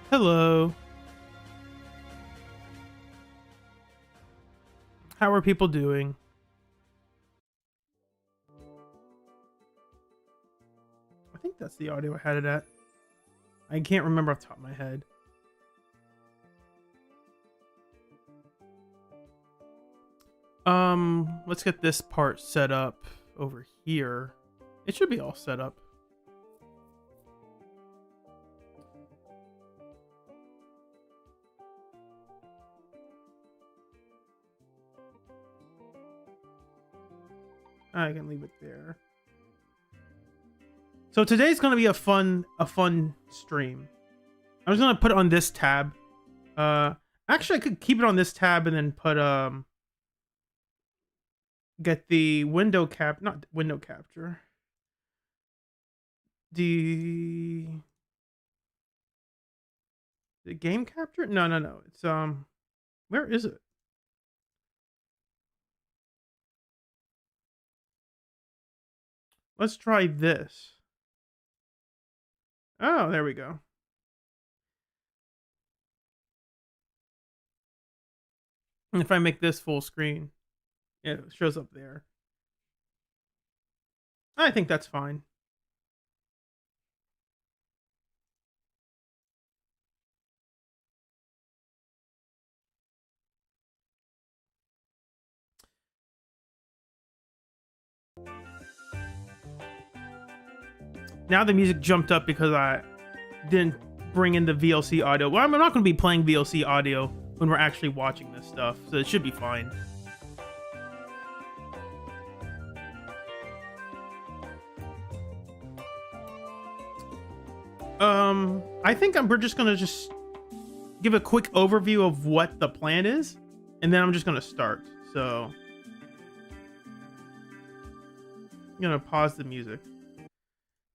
Hello. How are people doing? I think that's the audio I had it at. I can't remember off the top of my head. Let's get this part set up over here. It should be all set up. I can leave it there. So today's gonna be a fun stream. I'm just gonna put it on this tab. Actually I could keep it on this tab and then put get the not window capture. The game capture? No. It's where is it? Let's try this. Oh, there we go. And if I make this full screen, yeah, it shows up there. I think that's fine. Now the music jumped up because I didn't bring in the VLC audio. Well, I'm not going to be playing VLC audio when we're actually watching this stuff, so it should be fine. I think we're just going to give a quick overview of what the plan is, and then I'm just going to start. So I'm going to pause the music.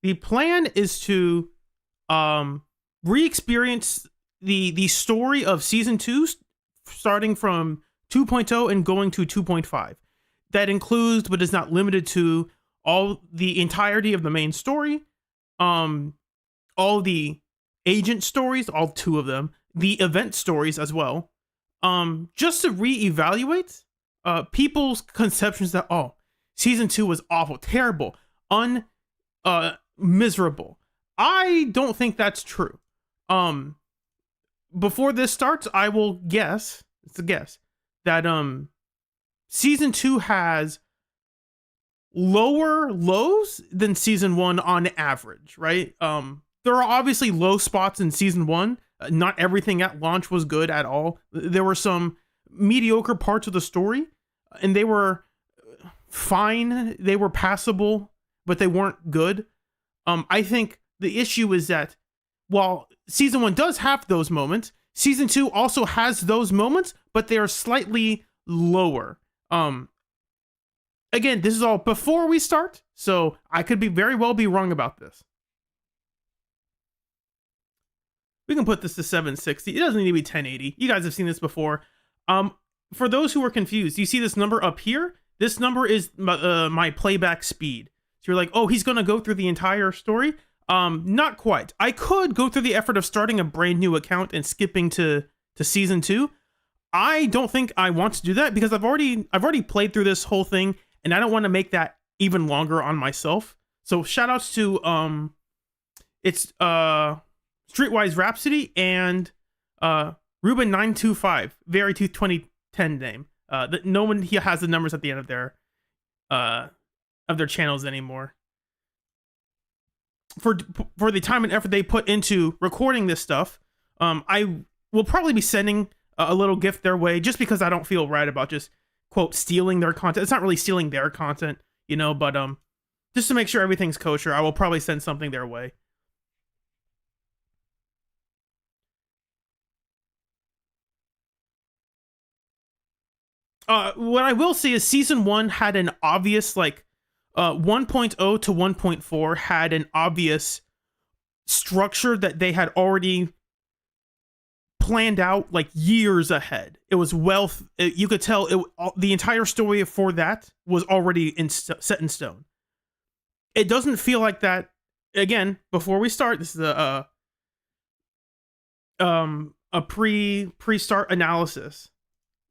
The plan is to re-experience the story of season 2 starting from 2.0 and going to 2.5. That includes but is not limited to all the entirety of the main story, all the agent stories, all 2 of them, the event stories as well, just to re-evaluate people's conceptions that season 2 was awful, terrible, miserable. I don't think that's true. Before this starts, I will guess, it's a guess, that season 2 has lower lows than season 1 on average, right? There are obviously low spots in season 1. Not everything at launch was good at all. There were some mediocre parts of the story, and they were fine, they were passable, but they weren't good. I think the issue is that while season 1 does have those moments, season 2 also has those moments, but they are slightly lower. Again, this is all before we start, so I could very well be wrong about this. We can put this to 760. It doesn't need to be 1080. You guys have seen this before. For those who are confused, you see this number up here? This number is my playback speed. So you're like, oh, he's going to go through the entire story? Not quite. I could go through the effort of starting a brand new account and skipping to season 2. I don't think I want to do that because I've already played through this whole thing, and I don't want to make that even longer on myself. So shout outs to it's Streetwise Rhapsody and Ruben925, very 2010 name. No one here has the numbers at the end of their channels anymore. For the time and effort they put into recording this stuff, I will probably be sending a little gift their way just because I don't feel right about just quote stealing their content. It's not really stealing their content, but just to make sure everything's kosher, I will probably send something their way. What I will say is season 1 had an obvious 1.0 to 1.4 had an obvious structure that they had already planned out like years ahead. It was you could tell the entire story for that was already set in stone. It doesn't feel like that. Again, before we start, this is a pre-start analysis.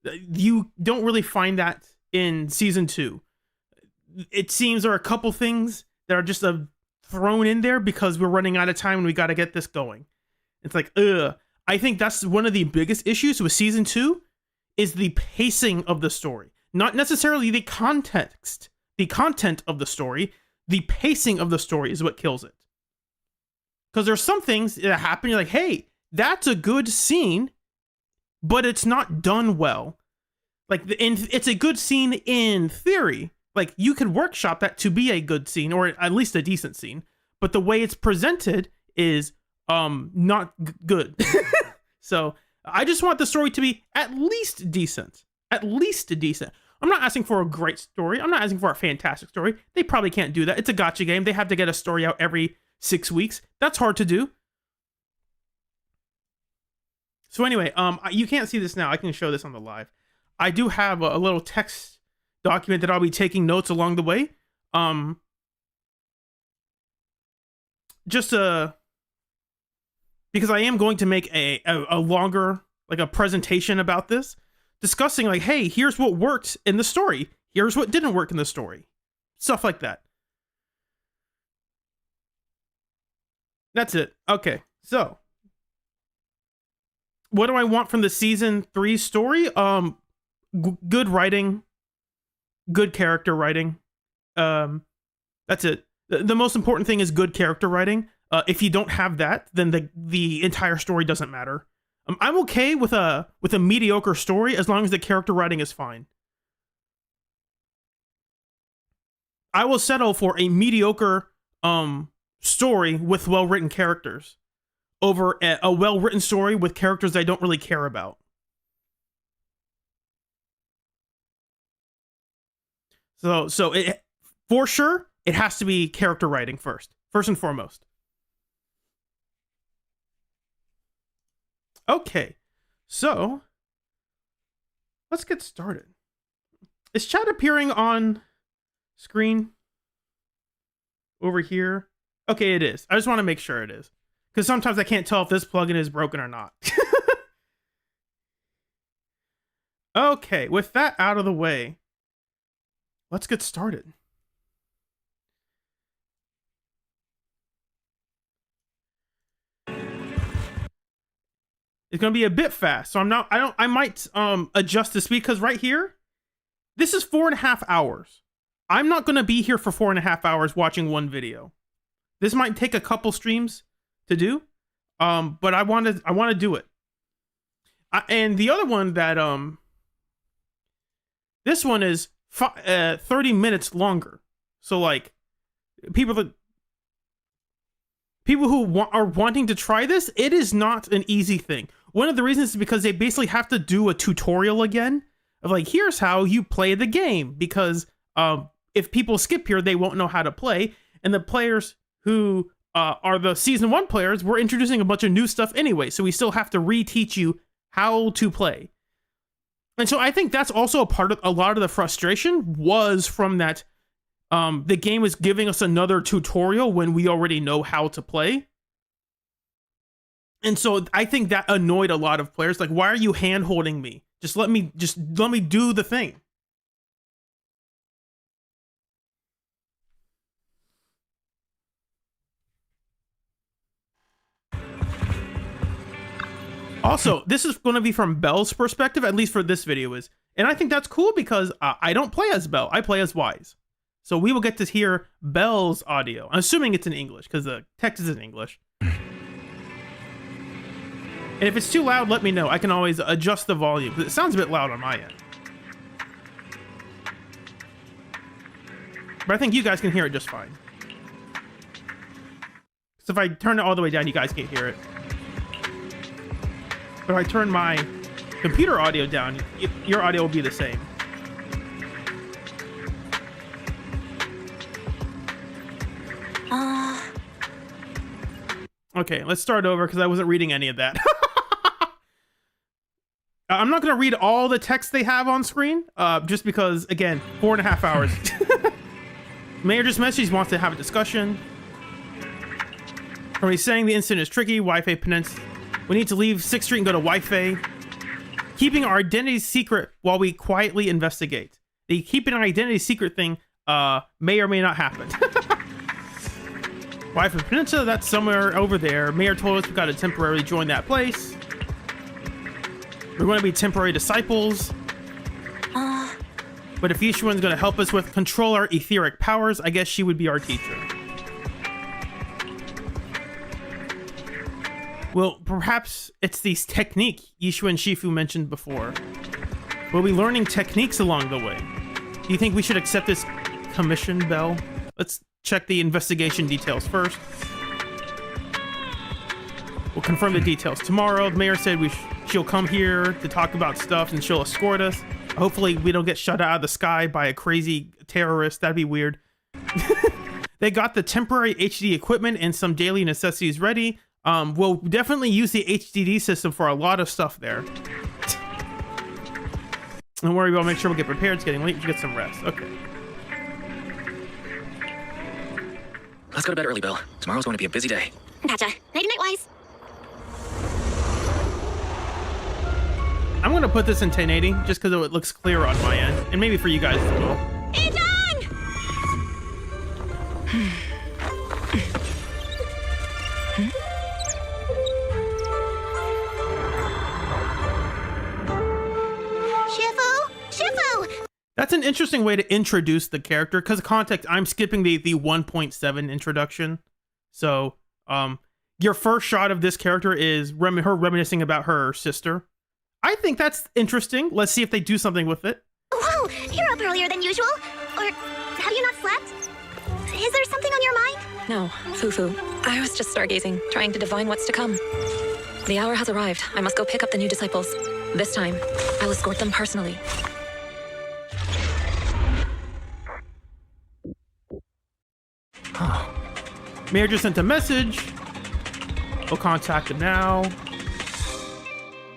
You don't really find that in season 2. It seems there are a couple things that are just thrown in there because we're running out of time and we got to get this going. It's like, I think that's one of the biggest issues with season 2 is the pacing of the story, not necessarily the content of the story. The pacing of the story is what kills it. Because there's some things that happen, you're like, hey, that's a good scene, but it's not done well. Like, it's a good scene in theory. Like, you could workshop that to be a good scene, or at least a decent scene, but the way it's presented is not good. So I just want the story to be at least decent. At least decent. I'm not asking for a great story. I'm not asking for a fantastic story. They probably can't do that. It's a gacha game. They have to get a story out every 6 weeks. That's hard to do. So anyway, you can't see this now. I can show this on the live. I do have a little text document that I'll be taking notes along the way. Because I am going to make a longer, like a presentation about this, discussing like, hey, here's what worked in the story. Here's what didn't work in the story. Stuff like that. That's it. Okay, so what do I want from the season 3 story? Good writing, good character writing. That's it. The most important thing is good character writing. If you don't have that, then the entire story doesn't matter. I'm okay with a mediocre story as long as the character writing is fine. I will settle for a mediocre story with well-written characters over a well-written story with characters I don't really care about. So for sure, it has to be character writing first and foremost. Okay, so let's get started. Is chat appearing on screen over here? Okay, it is. I just want to make sure it is, because sometimes I can't tell if this plugin is broken or not. Okay, with that out of the way, let's get started. It's gonna be a bit fast, so I might adjust the speed, because right here, this is 4.5 hours. I'm not gonna be here for 4.5 hours watching one video. This might take a couple streams to do, but I want to do it. And the other one that this one is 30 minutes longer. So like people who are wanting to try this, it is not an easy thing. One of the reasons is because they basically have to do a tutorial again of like, here's how you play the game, because if people skip here, they won't know how to play. And the players who are the season 1 players, we're introducing a bunch of new stuff anyway, so we still have to reteach you how to play. And so I think that's also a part of a lot of the frustration was from that. The game is giving us another tutorial when we already know how to play. And so I think that annoyed a lot of players. Like, why are you hand holding me? Just let me do the thing. Also, this is going to be from Belle's perspective, at least for this video is. And I think that's cool because I don't play as Belle. I play as Wise. So we will get to hear Belle's audio. I'm assuming it's in English because the text is in English. And if it's too loud, let me know. I can always adjust the volume, because it sounds a bit loud on my end. But I think you guys can hear it just fine. So if I turn it all the way down, you guys can't hear it. But if I turn my computer audio down, your audio will be the same. Okay, let's start over because I wasn't reading any of that. I'm not going to read all the text they have on screen, just because, again, 4.5 hours. Mayor just messaged, wants to have a discussion. From he's saying the incident is tricky, Wi-Fi We need to leave 6th Street and go to Wi-Fi. Keeping our identity secret while we quietly investigate. The keeping our identity secret thing may or may not happen. Wi-Fi Peninsula, that's somewhere over there. Mayor told us we've got to temporarily join that place. We're going to be temporary disciples. But if Yishuan's going to help us with control our etheric powers, I guess she would be our teacher. Well, perhaps it's these technique Yishuan Shifu mentioned before. We'll be learning techniques along the way. Do you think we should accept this commission, Belle? Let's check the investigation details first. We'll confirm the details tomorrow. The mayor said she'll come here to talk about stuff and she'll escort us. Hopefully we don't get shot out of the sky by a crazy terrorist. That'd be weird. They got the temporary HD equipment and some daily necessities ready. We'll definitely use the HDD system for a lot of stuff there. Don't worry, we'll make sure we get prepared. It's getting late. We should get some rest. Okay. Let's go to bed early, Bill. Tomorrow's going to be a busy day. Gotcha. Nighty-night, Wise. I'm going to put this in 1080 just because it looks clear on my end. And maybe for you guys as well. It's on! Shifu! That's an interesting way to introduce the character because context, I'm skipping the 1.7 introduction. So, your first shot of this character is her reminiscing about her sister. I think that's interesting. Let's see if they do something with it. Whoa, you're up earlier than usual. Or have you not slept? Is there something on your mind? No, Fufu. I was just stargazing, trying to divine what's to come. The hour has arrived. I must go pick up the new disciples. This time, I'll escort them personally. Huh. Mayor just sent a message. We'll contact him now.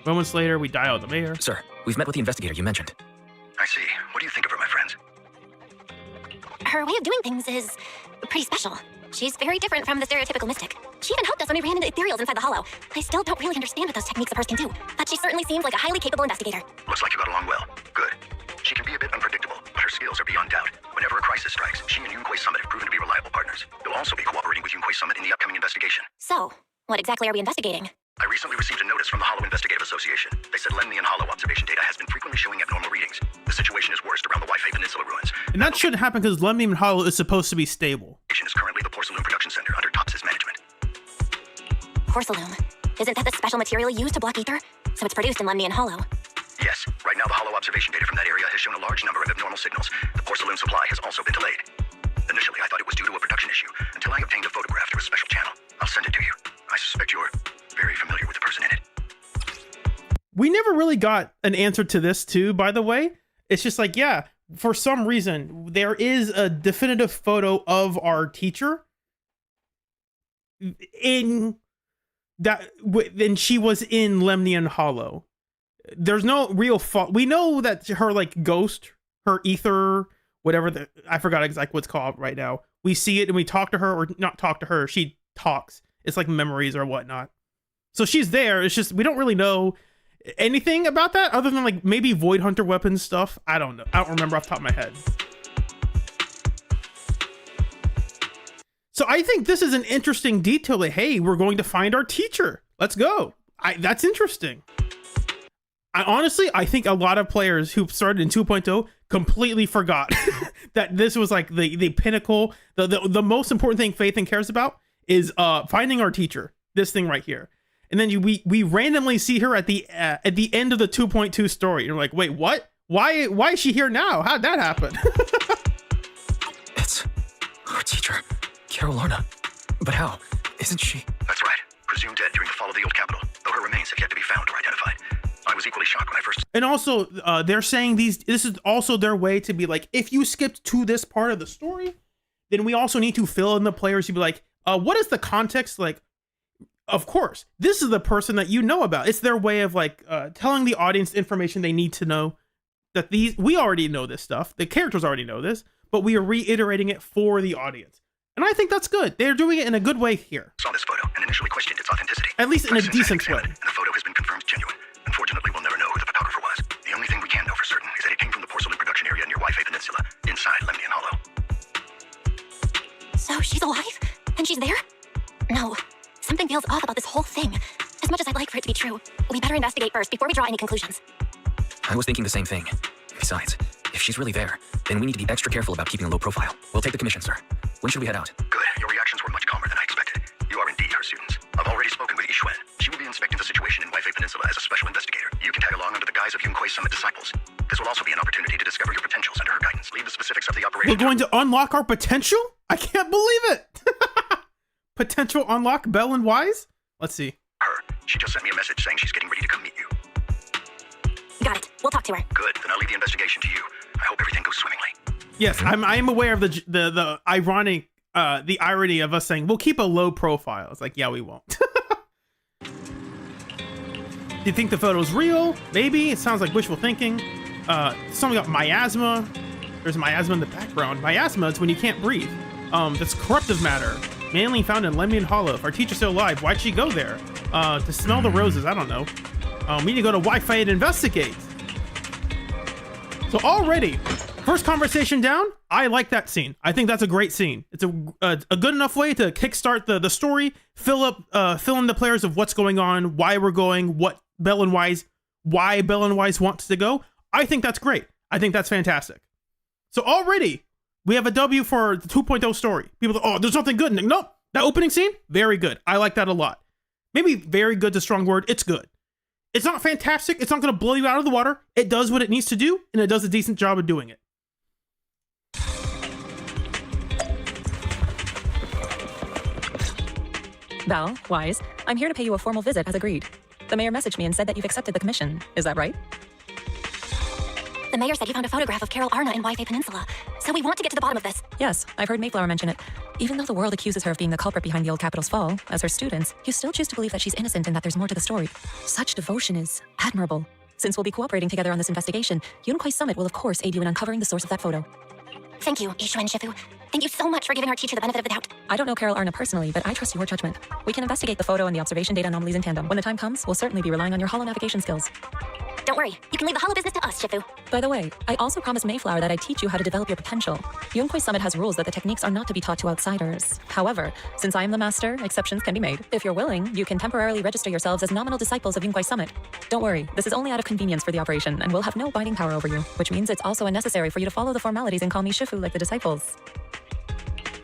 Moments later, we dial the mayor. Sir, we've met with the investigator you mentioned. I see. What do you think of her, my friends? Her way of doing things is pretty special. She's very different from the stereotypical mystic. She even helped us when we ran into ethereals inside the hollow. I still don't really understand what those techniques of hers can do, but she certainly seems like a highly capable investigator. Looks like you got along well. Good. She can be a bit unpredictable, but her skills are beyond doubt. Whenever a crisis strikes, she and Yunquei Summit have proven to be reliable partners. They'll also be cooperating with Yunquei Summit in the upcoming investigation. So, what exactly are we investigating? I recently received a notice from the Hollow Investigative Association. They said Lemnian Hollow observation data has been frequently showing abnormal readings. The situation is worst around the Wi-Fi Peninsula ruins. And that shouldn't happen because Lemnian Hollow is supposed to be stable. Is currently the Porcelain Production Center under Tops's management. Porcelain. Isn't that the special material used to block ether? So it's produced in Lemnian Hollow. Yes, right now the Hollow observation data from that area has shown a large number of abnormal signals. The porcelain supply has also been delayed. Initially, I thought it was due to a production issue, until I obtained a photograph through a special channel. I'll send it to you. I suspect you're very familiar with the person in it. We never really got an answer to this too, by the way. It's just like, yeah, for some reason, there is a definitive photo of our teacher in that, and she was in Lemnian Hollow. There's no real fault. We know that her like ghost, her ether, whatever I forgot exactly what's called right now. We see it and we talk to her, or not talk to her. She talks. It's like memories or whatnot. So she's there. It's just we don't really know anything about that other than like maybe Void Hunter weapons stuff. I don't know. I don't remember off the top of my head. So I think this is an interesting detail. Like, hey, we're going to find our teacher. Let's go. That's interesting. I think a lot of players who started in 2.0 completely forgot that this was like the pinnacle. The most important thing Phaethon cares about is finding our teacher. This thing right here. And then we randomly see her at the end of the 2.2 story. You're like, wait, what? Why is she here now? How'd that happen? It's our teacher, Carolina. But how? Isn't she? That's right. Presumed dead during the fall of the old capital, though her remains have yet to be found or identified. I was equally shocked when I first... And also, they're saying this is also their way to be like, if you skipped to this part of the story, then we also need to fill in the players to be like, what is the context? Like, of course, this is the person that you know about. It's their way of like telling the audience information they need to know, that we already know this stuff. The characters already know this, but we are reiterating it for the audience. And I think that's good. They're doing it in a good way here. Saw this photo and initially questioned its authenticity. At least in a But since I decent way. examined it, and the photo has been confirmed genuine. Unfortunately, we'll never know who the photographer was. The only thing we can know for certain is that it came from the porcelain production area near Wi-Fi Peninsula, inside Lemnian Hollow. So she's alive? And she's there? No. Something feels off about this whole thing. As much as I'd like for it to be true, we better investigate first before we draw any conclusions. I was thinking the same thing. Besides, if she's really there, then we need to be extra careful about keeping a low profile. We'll take the commission, sir. When should we head out? Good. Your reactions were much calmer than I expected. You are indeed her students. I've already spoken with Yixuan. She will be inspecting the situation in Wi-Fi Peninsula as a special investigator. You can tag along under the guise of Yunquei Summit disciples. This will also be an opportunity to discover your potentials under her guidance. Leave the specifics of the operation. We're going to unlock our potential? I can't believe it. Potential unlock Belle and Wise? Let's see. Her. She just sent me a message saying she's getting ready to come meet you. Got it. We'll talk to her. Good. Then I'll leave the investigation to you. I hope everything goes swimmingly. Yes, I am aware of the ironic the irony of us saying we'll keep a low profile. It's like, yeah, we won't. Do you think the photo's real? Maybe. It sounds like wishful thinking. Something about miasma. There's miasma in the background. Miasma is when you can't breathe. That's corruptive matter. Mainly found in Lemnian Hollow. If our teacher's still alive, why'd she go there? To smell the roses. I don't know. We need to go to Wi-Fi and investigate. So already, first conversation down, I like that scene. I think that's a great scene. It's a good enough way to kickstart the story, fill in the players of what's going on, why we're going, why Belle and Wise wants to go. I think that's great. I think that's fantastic. So already, we have a W for the 2.0 story. People go, oh, there's nothing good. Nope. That opening scene, very good. I like that a lot. Maybe very good's a strong word. It's good. It's not fantastic. It's not going to blow you out of the water. It does what it needs to do, and it does a decent job of doing it. Val, Wise, I'm here to pay you a formal visit as agreed. The mayor messaged me and said that you've accepted the commission. Is that right? The mayor said you found a photograph of Carol Arna in Wi-Fi Peninsula. So we want to get to the bottom of this. Yes, I've heard Mayflower mention it. Even though the world accuses her of being the culprit behind the old capital's fall, as her students, you still choose to believe that she's innocent and that there's more to the story. Such devotion is admirable. Since we'll be cooperating together on this investigation, Yunquei Summit will of course aid you in uncovering the source of that photo. Thank you, Yixuan Shifu. Thank you so much for giving our teacher the benefit of the doubt. I don't know Carol Arna personally, but I trust your judgment. We can investigate the photo and the observation data anomalies in tandem. When the time comes, we'll certainly be relying on your holo navigation skills. Don't worry, you can leave the holo business to us, Shifu. By the way, I also promised Mayflower that I'd teach you how to develop your potential. Yunquei Summit has rules that the techniques are not to be taught to outsiders. However, since I am the master, exceptions can be made. If you're willing, you can temporarily register yourselves as nominal disciples of Yunquei Summit. Don't worry, this is only out of convenience for the operation and will have no binding power over you, which means it's also unnecessary for you to follow the formalities and call me Shifu like the disciples.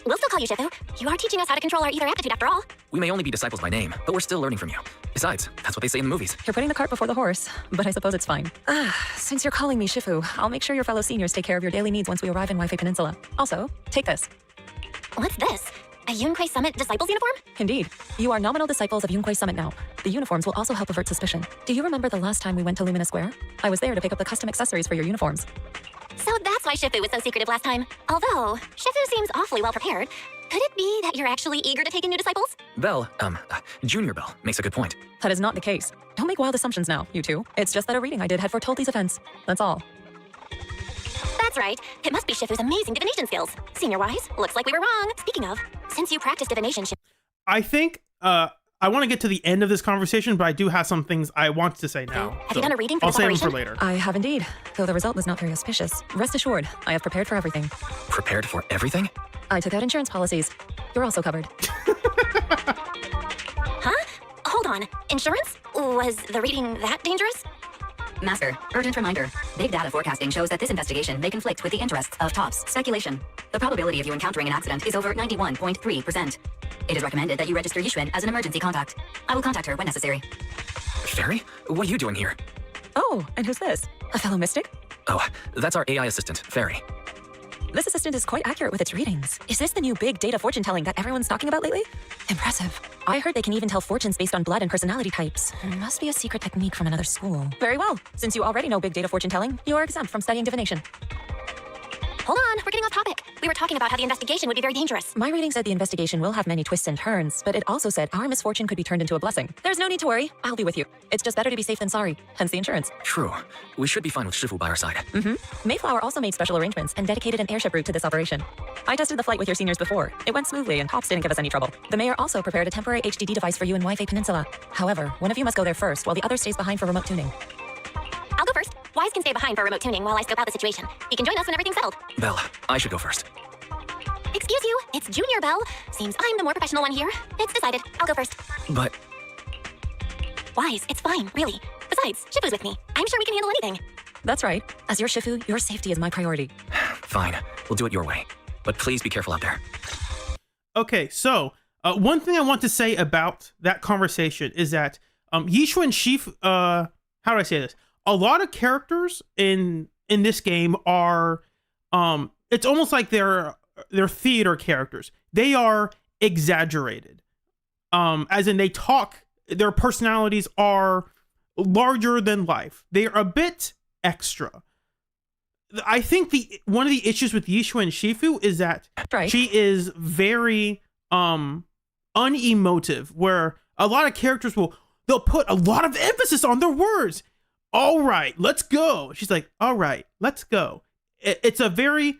We'll still call you Shifu. You are teaching us how to control our ether aptitude after all. We may only be disciples by name, but we're still learning from you. Besides, that's what they say in the movies. You're putting the cart before the horse, but I suppose it's fine. Since you're calling me Shifu, I'll make sure your fellow seniors take care of your daily needs once we arrive in Wi-Fi Peninsula. Also, take this. What's this? A Yunquei Summit disciples uniform? Indeed. You are nominal disciples of Yunquei Summit now. The uniforms will also help avert suspicion. Do you remember the last time we went to Lumina Square? I was there to pick up the custom accessories for your uniforms. So that's why Shifu was so secretive last time. Although, Shifu seems awfully well prepared. Could it be that you're actually eager to take in new disciples? Belle, Junior Belle, makes a good point. That is not the case. Don't make wild assumptions now, you two. It's just that a reading I did had foretold these events. That's all. That's right. It must be Shifu's amazing divination skills. Senior-wise, looks like we were wrong. Speaking of, since you practice divination, I think I want to get to the end of this conversation, but I do have some things I want to say now. Have you done a reading for I'll this save them operation? for later. I have indeed, though the result was not very auspicious. Rest assured, I have prepared for everything. Prepared for everything? I took out insurance policies. You're also covered. Huh? Hold on. Insurance? Was the reading that dangerous? Master, urgent reminder. Big data forecasting shows that this investigation may conflict with the interests of tops speculation. The probability of you encountering an accident is over 91.3%. It is recommended that you register Yixuan as an emergency contact. I will contact her when necessary. Fairy? What are you doing here? Oh, and who's this? A fellow mystic? Oh, that's our AI assistant, Fairy. This assistant is quite accurate with its readings. Is this the new big data fortune telling that everyone's talking about lately? Impressive. I heard they can even tell fortunes based on blood and personality types. Must be a secret technique from another school. Very well. Since you already know big data fortune telling, you are exempt from studying divination. Hold on, we're getting off topic. We were talking about how the investigation would be very dangerous. My reading said the investigation will have many twists and turns, but it also said our misfortune could be turned into a blessing. There's no need to worry. I'll be with you. It's just better to be safe than sorry, hence the insurance. True. We should be fine with Shifu by our side. Mayflower also made special arrangements and dedicated an airship route to this operation. I tested the flight with your seniors before. It went smoothly and cops didn't give us any trouble. The mayor also prepared a temporary HDD device for you in Wi-Fi Peninsula. However, one of you must go there first while the other stays behind for remote tuning. I'll go first. Wise can stay behind for remote tuning while I scope out the situation. He can join us when everything's settled. Belle, I should go first. Excuse you, it's Junior Bell. Seems I'm the more professional one here. It's decided. I'll go first. But Wise, it's fine, really. Besides, Shifu's with me. I'm sure we can handle anything. That's right. As your Shifu, your safety is my priority. fine. We'll do it your way. But please be careful out there. Okay, so one thing I want to say about that conversation is that Yishu and Shifu, how do I say this? A lot of characters in this game are, it's almost like they're theater characters. They are exaggerated, as in they talk. Their personalities are larger than life. They are a bit extra. I think one of the issues with Yishu and Shifu is that she is very unemotive, where a lot of characters they'll put a lot of emphasis on their words. All right, let's go. She's like, all right, let's go. It's a very,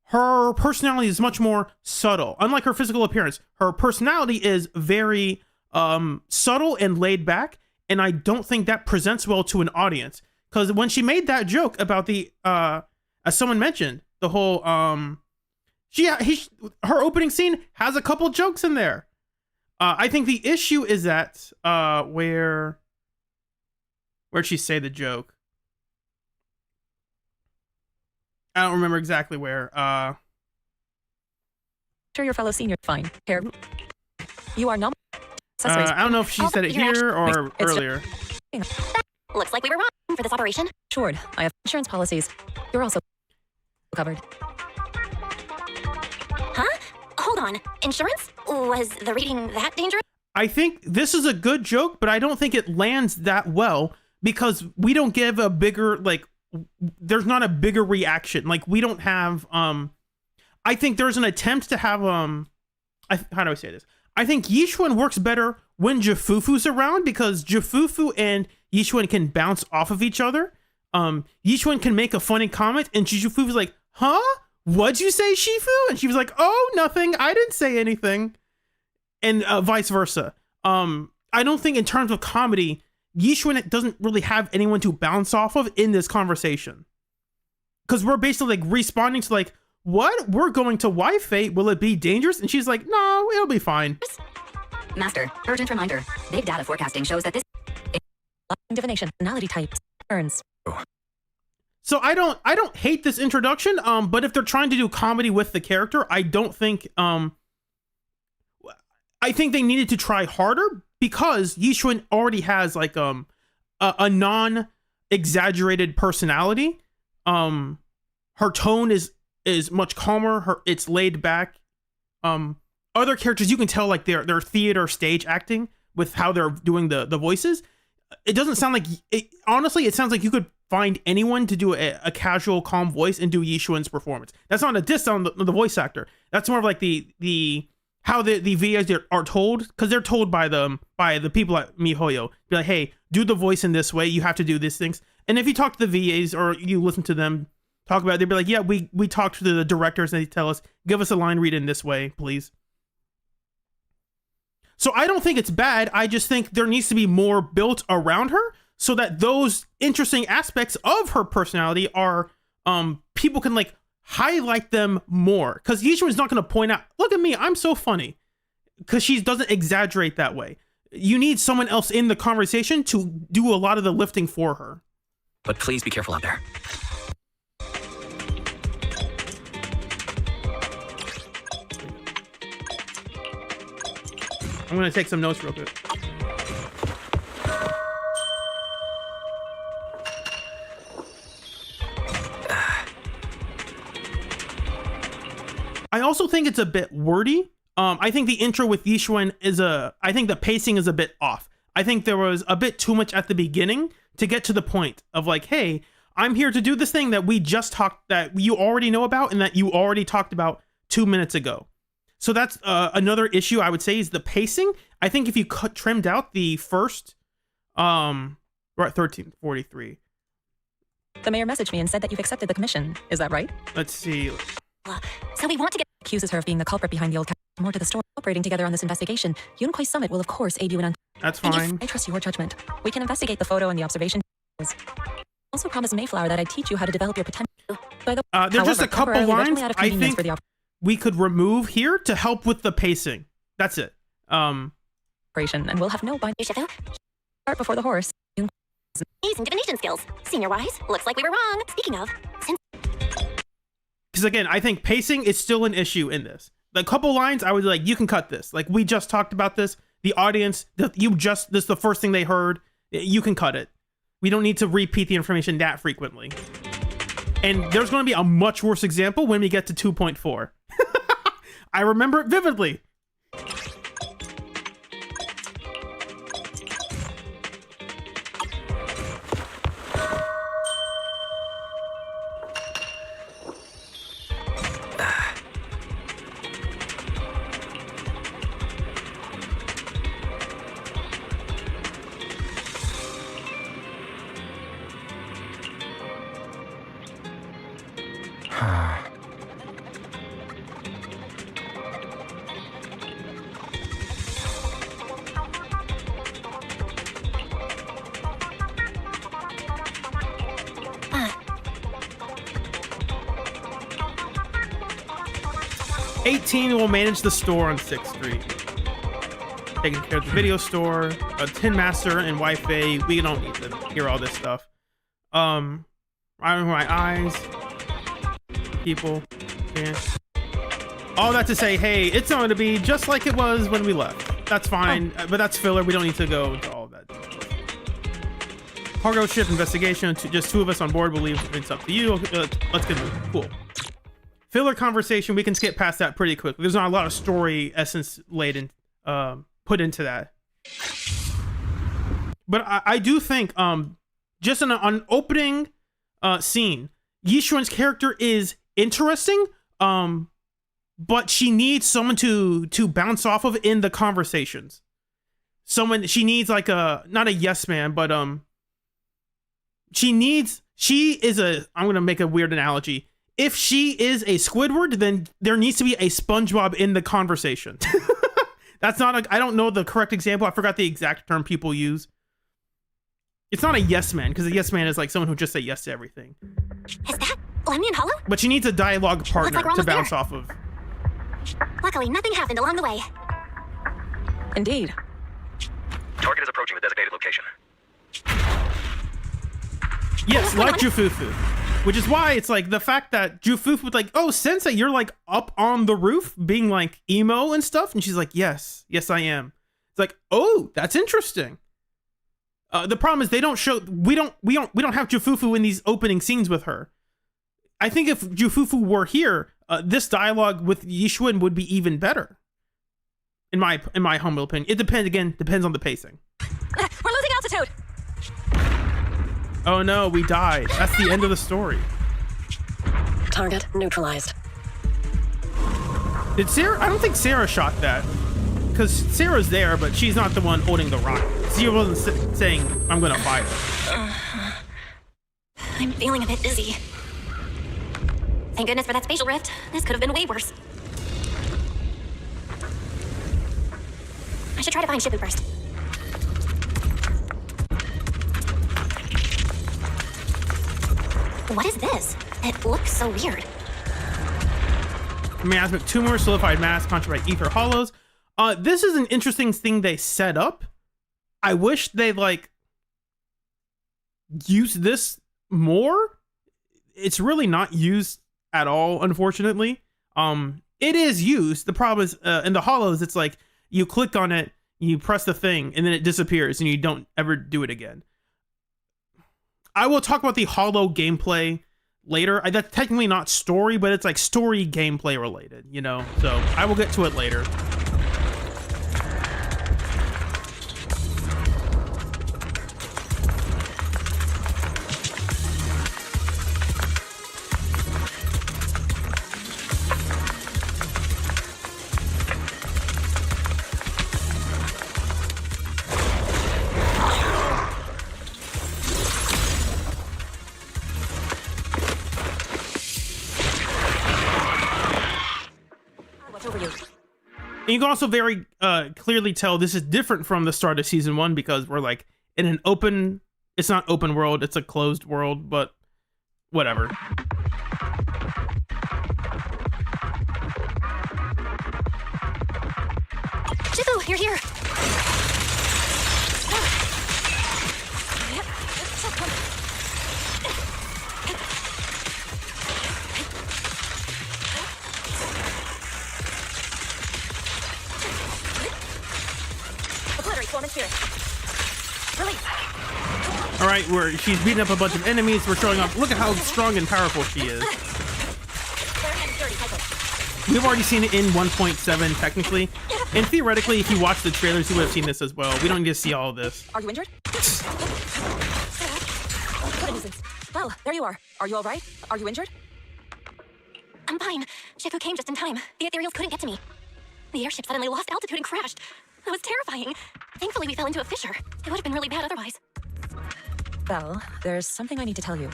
her personality is much more subtle. Unlike her physical appearance, her personality is very subtle and laid back. And I don't think that presents well to an audience. Because when she made that joke about the, as someone mentioned, the whole, her opening scene has a couple jokes in there. I think the issue is that, where'd she say the joke? I don't remember exactly where. Sure, your fellow senior, fine. Here. You are not. I don't know if she said it here or earlier. Looks like we were wrong for this operation. Sure, I have insurance policies. You're also covered. Huh? Hold on. Insurance? Was the reading that dangerous? I think this is a good joke, but I don't think it lands that well because we don't give a bigger, there's not a bigger reaction. Like, we don't have, I think there's an attempt to have, how do I say this? I think Yishuan works better when Jifufu's around because Jifufu and Yishuan can bounce off of each other. Yishuan can make a funny comment and Jifufu's like, huh? What'd you say, Shifu? And she was like, oh, nothing. I didn't say anything. And vice versa. I don't think in terms of comedy, Yishuan doesn't really have anyone to bounce off of in this conversation. Because we're basically responding to what? We're going to Wi-Fi. Will it be dangerous? And she's like, no, it'll be fine. Master, urgent reminder. Big data forecasting shows that this Divination, personality types, turns. So I don't hate this introduction, but if they're trying to do comedy with the character, I don't think, I think they needed to try harder because Yishuan already has a non-exaggerated personality. Her tone is much calmer. It's laid back. Other characters, you can tell they're theater stage acting with how they're doing the voices. It doesn't sound like honestly, it sounds like you could find anyone to do a casual, calm voice and do Yishuan's performance. That's not a diss on the voice actor. That's more of like the how the VAs are told, because they're told by the people at MiHoYo. Be like, hey, do the voice in this way. You have to do these things. And if you talk to the VAs or you listen to them talk about it, they'd be like, yeah, we talked to the directors and they tell us, give us a line read in this way, please. So I don't think it's bad. I just think there needs to be more built around her so that those interesting aspects of her personality are, people can highlight them more. Because Yishuan's not going to point out, look at me, I'm so funny. Because she doesn't exaggerate that way. You need someone else in the conversation to do a lot of the lifting for her. But please be careful out there. I'm going to take some notes real quick. I also think it's a bit wordy. I think the intro with Yishuan I think the pacing is a bit off. I think there was a bit too much at the beginning to get to the point of hey, I'm here to do this thing that that you already know about and that you already talked about 2 minutes ago. So that's another issue I would say is the pacing. I think if you trimmed out the first, we're at 13:43. The mayor messaged me and said that you've accepted the commission. Is that right? Let's see. So we want to get Accuses her of being the culprit behind the old more to the story. Operating together on this investigation, Yunkoi Summit will of course aid you in That's fine. I trust your judgment. We can investigate the photo and the observation. Also promised Mayflower that I'd teach you how to develop your potential. By the There's just a couple temporarily, we're lines definitely out of I convenience think for the we could remove here to help with the pacing. That's it. operation, and we'll have no bind Shifu. cart before the horse. Ease and divination skills. Senior-wise, looks like we were wrong. Speaking of, since Because again, I think pacing is still an issue in this. The couple lines, I was like, you can cut this. Like, we just talked about this. The audience, this is the first thing they heard. You can cut it. We don't need to repeat the information that frequently. And there's going to be a much worse example when we get to 2.4. I remember it vividly. $18 will manage the store on 6th Street. Taking care of the video store, a Tin Master and Wi-Fi. We don't need to hear all this stuff. Right with my eyes. People. Yeah. All that to say, hey, it's going to be just like it was when we left. That's fine, but that's filler. We don't need to go into all of that. Cargo ship investigation. Just 2 of us on board. We'll leave. It's up to you. Let's get moving. Cool. Filler conversation, we can skip past that pretty quickly. There's not a lot of story essence laid in, put into that. But I do think, just on an opening scene, Yishuan's character is interesting, but she needs someone to bounce off of in the conversations. She needs like not a yes man, but I'm gonna make a weird analogy. If she is a Squidward, then there needs to be a SpongeBob in the conversation. That's not I don't know the correct example. I forgot the exact term people use. It's not a yes man, because a yes man is like someone who just say yes to everything. is that Lemon Hollow? But she needs a dialogue partner we're to almost bounce there. off of. Luckily, nothing happened along the way. Indeed. Target is approaching the designated location. Yes, going like on? Jufufu. Which is why it's like the fact that Jufufu would like, oh, Sensei, you're like up on the roof being like emo and stuff. And she's like, yes, I am. It's like, oh, that's interesting. The problem is we don't have Jufufu in these opening scenes with her. I think if Jufufu were here, this dialogue with Yishuan would be even better. In my humble opinion. It depends on the pacing. We're losing altitude. Oh no, we died. That's the end of the story. Target neutralized. Did Sarah? I don't think Sarah shot that. Because Sarah's there, but she's not the one holding the rocket. Sarah wasn't saying, I'm gonna fire. I'm feeling a bit dizzy. Thank goodness for that spatial rift. This could have been way worse. I should try to find Shifu first. What is this? It looks so weird. Miasmic tumor, solidified mass, concentrated by ether hollows. This is an interesting thing they set up. I wish they like use this more. It's really not used at all, unfortunately. It is used. The problem is in the hollows, it's like you click on it, you press the thing, and then it disappears, and you don't ever do it again. I will talk about the hollow gameplay later. That's technically not story, but it's like story gameplay related, you know? So I will get to it later. And you can also very clearly tell this is different from the start of season 1 because we're like in an open, it's not open world, it's a closed world, but whatever. Shifu, you're here. Obliterate, form and spirit. Release. All right, she's beating up a bunch of enemies. We're showing off. Look at how strong and powerful she is. We've already seen it in 1.7 technically, and theoretically, if you watch the trailers, you would have seen this as well. We don't need to see all of this. Are you injured? What a nuisance. Well, there you are. Are you all right? Are you injured? I'm fine. Shifu came just in time. The ethereals couldn't get to me. The airship suddenly lost altitude and crashed. It was terrifying. Thankfully, we fell into a fissure. It would have been really bad otherwise. Belle, there's something I need to tell you.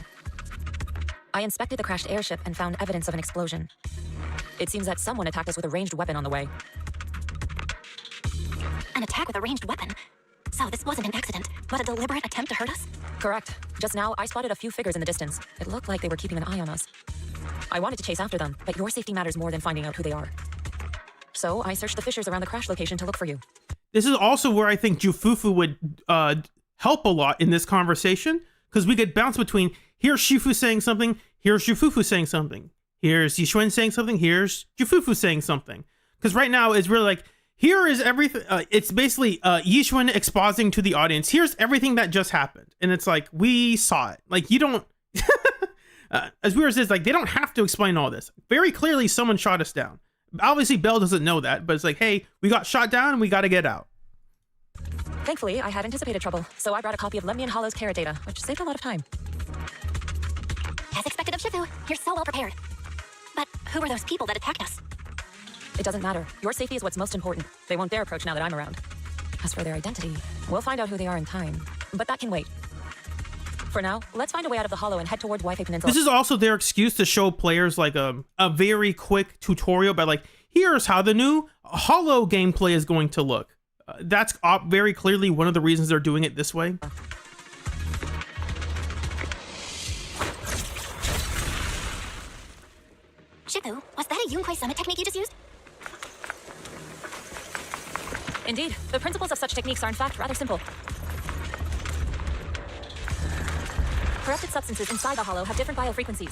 I inspected the crashed airship and found evidence of an explosion. It seems that someone attacked us with a ranged weapon on the way. An attack with a ranged weapon. So this wasn't an accident, but a deliberate attempt to hurt us? Correct. Just now, I spotted a few figures in the distance. It looked like they were keeping an eye on us. I wanted to chase after them, but your safety matters more than finding out who they are. So I searched the fissures around the crash location to look for you. This is also where I think Jufufu would help a lot in this conversation, because we could bounce between here's Shifu saying something, here's Jufufu saying something, here's Yixuan saying something, here's Jufufu saying something. Because right now it's really like, here is everything. It's basically Yixuan expositing to the audience, here's everything that just happened. And it's like, we saw it. Like, you don't, as weird as it is, like, they don't have to explain all this. Very clearly, someone shot us down. Obviously, Belle doesn't know that, but it's like, hey, we got shot down and we got to get out. Thankfully, I had anticipated trouble, so I brought a copy of Lemnian Hollow's Carrot data, which saved a lot of time. As expected of Shifu, you're so well prepared. But who were those people that attacked us? It doesn't matter. Your safety is what's most important. They won't dare approach now that I'm around. As for their identity, we'll find out who they are in time. But that can wait. For now, let's find a way out of the Hollow and head towards Wi-Fi Peninsula. This is also their excuse to show players like a very quick tutorial by like, here's how the new Hollow gameplay is going to look. That's very clearly one of the reasons they're doing it this way. Shifu, was that a Yunquai Summit technique you just used? Indeed, the principles of such techniques are in fact rather simple. Corrupted substances inside the Hollow have different biofrequencies.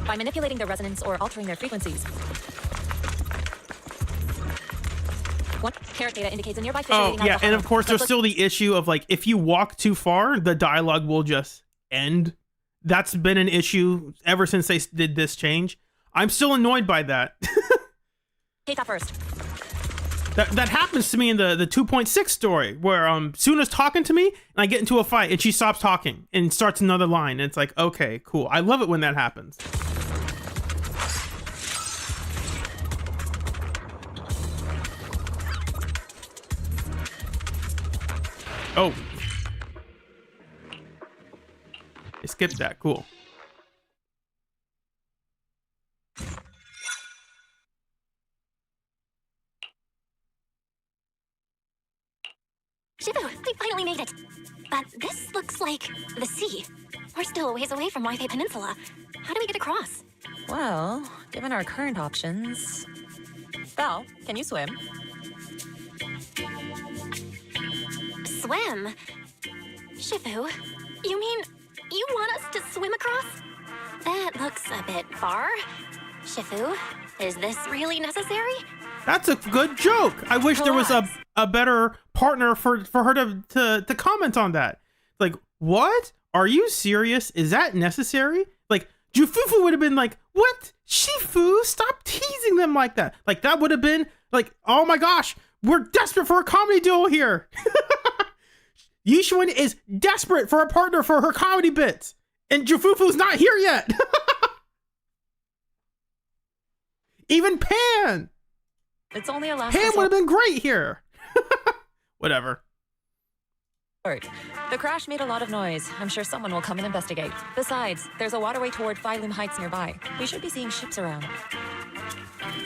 By manipulating their resonance or altering their frequencies, one carrot data indicates a nearby fissure leading out yeah, of the and Hollow. of course there's still the issue of like, if you walk too far, the dialogue will just end. That's been an issue ever since they did this change. I'm still annoyed by that. Take that first. That happens to me in the 2.6 story, where Suna's talking to me, and I get into a fight, and she stops talking, and starts another line, and it's like, okay, cool. I love it when that happens. Oh. I skipped that, cool. Shifu, we finally made it. But this looks like the sea. We're still a ways away from Wi-Fi Peninsula. How do we get across? Well, given our current options... Belle, can you swim? Swim? Shifu, you mean you want us to swim across? That looks a bit far. Shifu, is this really necessary? That's a good joke. I wish there was a better partner for her to comment on that. Like, what? Are you serious? Is that necessary? Like, Jufufu would have been like, what? Shifu, stop teasing them like that. Like, that would have been like, oh my gosh, we're desperate for a comedy duo here. Yixuan is desperate for a partner for her comedy bits. And Jufufu's not here yet. Even Pan. It's only a last Pam resort. would have been great here. Whatever. The crash made a lot of noise. I'm sure someone will come and investigate. Besides, there's a waterway toward Phylum Heights nearby. We should be seeing ships around.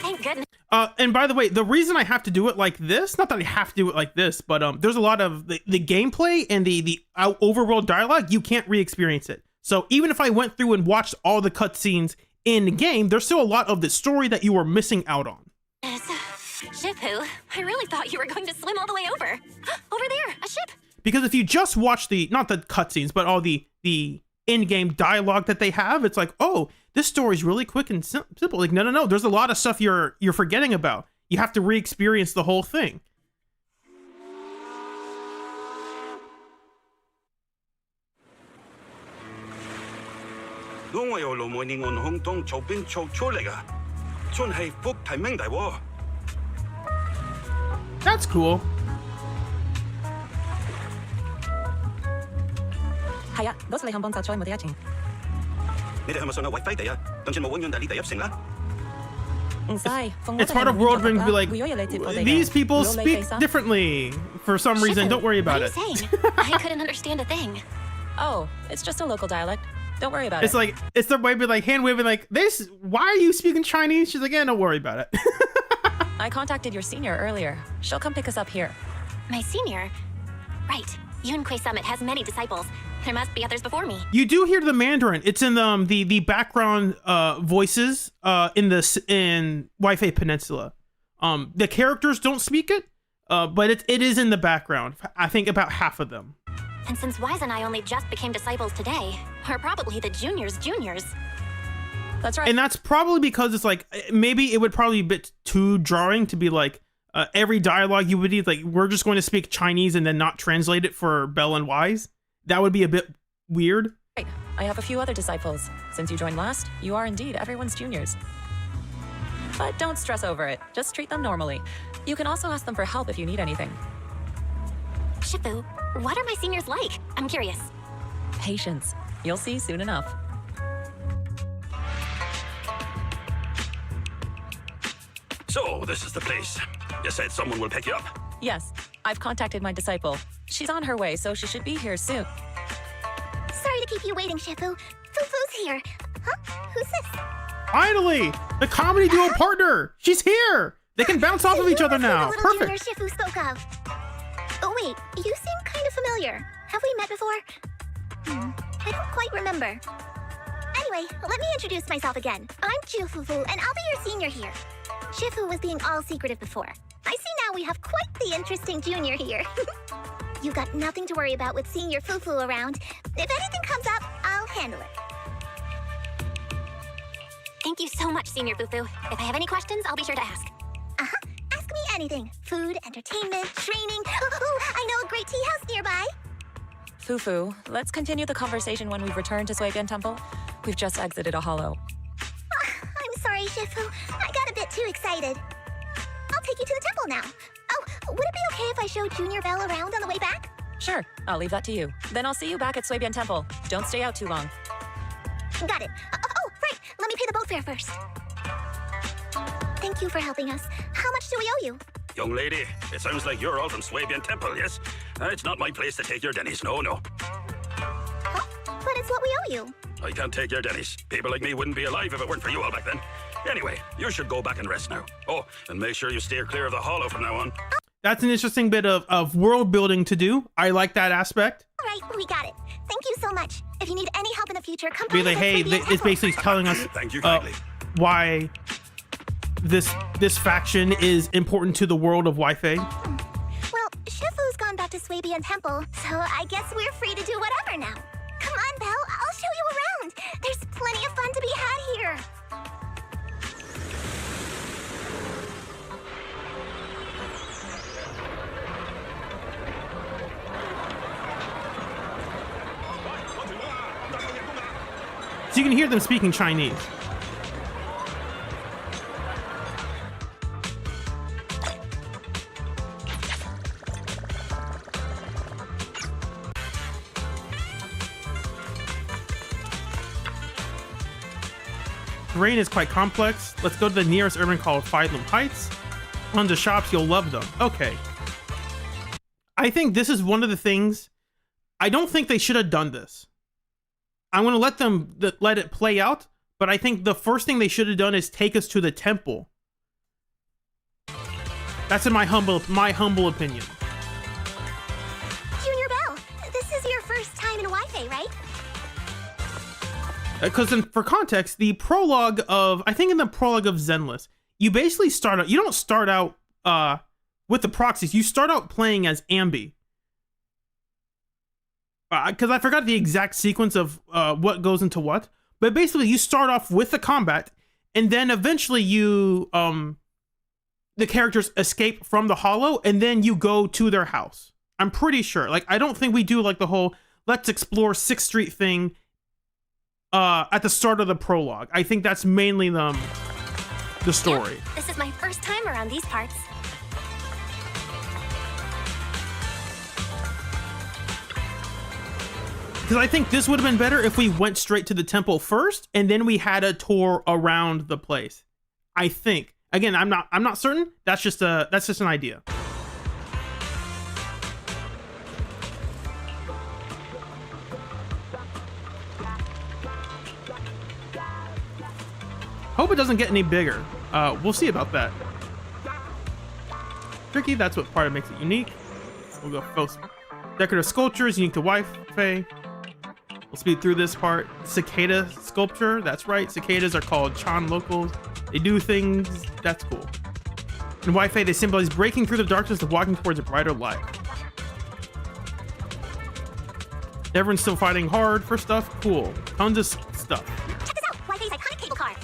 Thank goodness. And by the way, the reason I have to do it like this, not that I have to do it like this, but there's a lot of the gameplay and the overworld dialogue, you can't re-experience it. So even if I went through and watched all the cutscenes in the game, there's still a lot of the story that you are missing out on. Shifu, I really thought you were going to swim all the way over. Over there, a ship. Because if you just watch not the cutscenes, but all the in-game dialogue that they have, it's like, oh, this story's really quick and simple. Like, no. There's a lot of stuff you're forgetting about. You have to re-experience the whole thing. That's cool. 係啊，多謝你肯幫手載我哋一程。你哋係咪上去為飛地啊？等住冇永遠第呢第一成啦。唔使， It's part of world building to be like, these people speak differently for some reason. Don't worry about it. What are you saying? I couldn't understand a thing. Oh, it's just a local dialect. Don't worry about It's it. like, it's their way of like hand waving like, this, why are you speaking Chinese? She's like, yeah, don't worry about it. I contacted your senior earlier. She'll come pick us up here. My senior? Right. Yunquei Summit has many disciples. There must be others before me. You do hear the Mandarin. It's in the background voices in Wi-Fi Peninsula. The characters don't speak it, but it is in the background. I think about half of them. And since Wise and I only just became disciples today, we're probably the juniors. That's right. And that's probably because it's like, maybe it would probably be a bit too jarring to be like, every dialogue you would need, like, we're just going to speak Chinese and then not translate it for Bell and Wise. That would be a bit weird. Right. I have a few other disciples. Since you joined last, you are indeed everyone's juniors. But don't stress over it. Just treat them normally. You can also ask them for help if you need anything. Shifu, what are my seniors like? I'm curious. Patience. You'll see soon enough. So, this is the place. You said someone will pick you up. Yes, I've contacted my disciple. She's on her way, so she should be here soon. Sorry to keep you waiting, Shifu. Fufu's here. Huh? Who's this? Finally, the comedy duo partner. She's here. They can bounce off of each other now. The little junior Perfect. Shifu spoke of. Oh wait, you seem kind of familiar. Have we met before? I don't quite remember. Anyway, let me introduce myself again. I'm Fufu, and I'll be your senior here. Shifu was being all secretive before. I see now we have quite the interesting junior here. You got nothing to worry about with senior Fufu around. If anything comes up, I'll handle it. Thank you so much, Senior Fufu. If I have any questions, I'll be sure to ask. Ask me anything. Food, entertainment, training. Oh, I know a great tea house nearby. Fufu, let's continue the conversation when we've returned to Suibian Temple. We've just exited a hollow. I'm sorry, Shifu. I got a bit too excited. I'll take you to the temple now. Oh, would it be okay if I showed Junior Bell around on the way back? Sure, I'll leave that to you. Then I'll see you back at Suibian Temple. Don't stay out too long. Got it. Oh, right. Let me pay the boat fare first. Thank you for helping us. How much do we owe you? Young lady, it sounds like you're all from Swabian Temple, yes? It's not my place to take your dennies, no. Huh? But it's what we owe you. I can't take your dennies. People like me wouldn't be alive if it weren't for you all back then. Anyway, you should go back and rest now. Oh, and make sure you steer clear of the hollow from now on. That's an interesting bit of world building to do. I like that aspect. All right, we got it. Thank you so much. If you need any help in the future, come Be by like, us at hey, Swabian it's Temple. basically telling us Thank you kindly. why this faction is important to the world of Wi-Fi. Well, Shifu's gone back to Swabian Temple, so I guess we're free to do whatever now. Come on, Belle, I'll show you around. There's plenty of fun to be had here. So you can hear them speaking Chinese. Terrain is quite complex. Let's go to the nearest urban called Phylum Heights. Tons of shops, you'll love them. Okay. I think this is one of the things I don't think they should have done this. I'm going to let them let it play out, but I think the first thing they should have done is take us to the temple. That's in my humble opinion. Junior Belle, this is your first time in Wi-Fi, right? Because for context, the prologue of, I think in the prologue of Zenless, you basically start out, you don't start out with the proxies, you start out playing as Ambi. Because I forgot the exact sequence of what goes into what, but basically you start off with the combat, and then eventually you, the characters escape from the hollow, and then you go to their house. I'm pretty sure. Like, I don't think we do like the whole, let's explore 6th Street thing at the start of the prologue. I think that's mainly the story. Yep, this is my first time around these parts. Because I think this would have been better if we went straight to the temple first, and then we had a tour around the place. I think. Again, I'm not certain. That's just an idea. Hope it doesn't get any bigger. We'll see about that. Tricky, that's what part of makes it unique. We'll go first. Decorative sculptures, unique to Wi-Fi. We'll speed through this part. Cicada sculpture, that's right. Cicadas are called Chan locals. They do things, that's cool. In Wi-Fi, they symbolize breaking through the darkness and walking towards a brighter light. Everyone's still fighting hard for stuff, cool. Tons of stuff. Check this out, Wi-Fi's iconic cable car.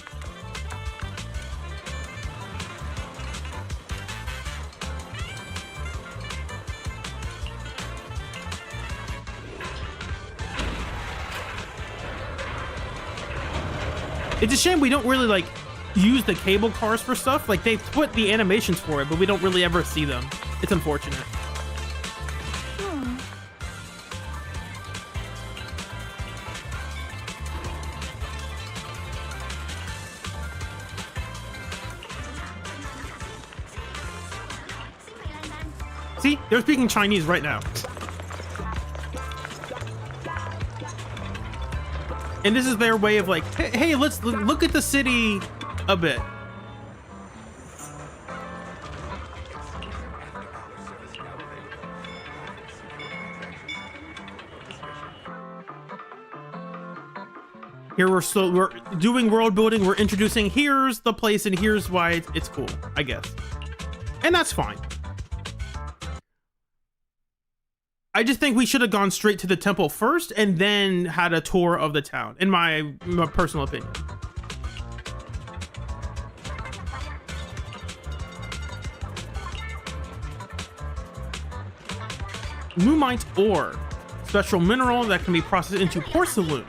It's a shame we don't really like use the cable cars for stuff. Like they put the animations for it, but we don't really ever see them. It's unfortunate. See, they're speaking Chinese right now. And this is their way of like, hey, let's look at the city a bit. Here we're doing world building. We're introducing here's the place and here's why it's cool, I guess. And that's fine. I just think we should have gone straight to the temple first and then had a tour of the town, in my personal opinion. Moonmite ore, special mineral that can be processed into porcelain.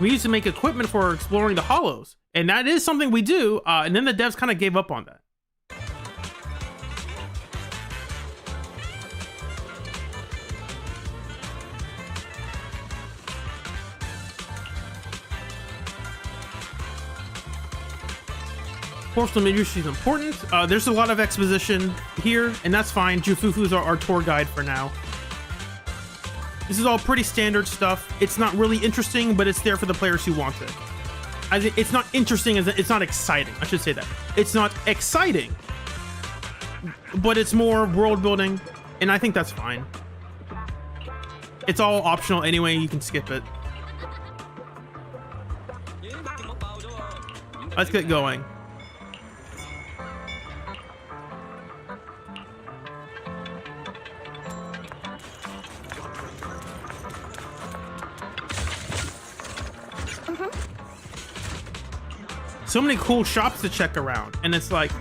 We used to make equipment for exploring the hollows, and that is something we do, and then the devs kind of gave up on that. Porcelain industry is important. There's a lot of exposition here, and that's fine. Jufufu's our tour guide for now. This is all pretty standard stuff. It's not really interesting, but it's there for the players who want it. It's not interesting, it's not exciting. I should say that. It's not exciting, but it's more world building, and I think that's fine. It's all optional anyway, you can skip it. Let's get going. So many cool shops to check around, and it's like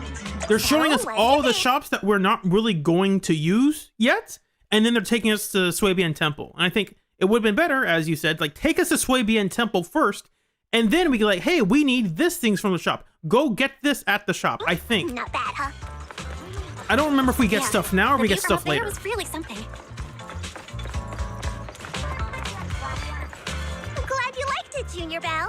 they're showing us all the shops that we're not really going to use yet, and then they're taking us to Swabian Temple. And I think it would have been better, as you said, like take us to Swabian Temple first, and then we can like, hey, we need this things from the shop. Go get this at the shop. I think. Not bad, huh? I don't remember if we get stuff now or we get stuff later. It was really something. I'm glad you liked it, Junior Belle.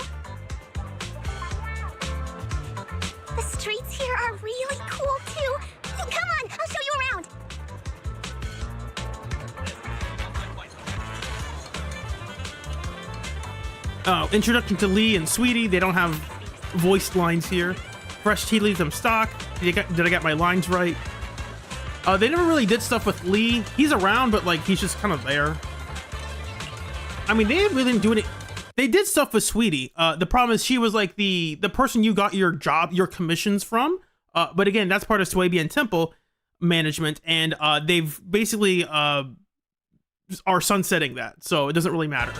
The streets here are really cool too. Come on, I'll show you around. Introduction to Lee and Sweetie. They don't have voiced lines here. Fresh tea leaves them stock. Did I get my lines right? They never really did stuff with Lee. He's around, but like he's just kind of there. I mean, they really didn't do any. They did stuff with Sweetie. The problem is she was like the person you got your commissions from. But again, that's part of Swabian Temple management, and they've basically are sunsetting that, so it doesn't really matter.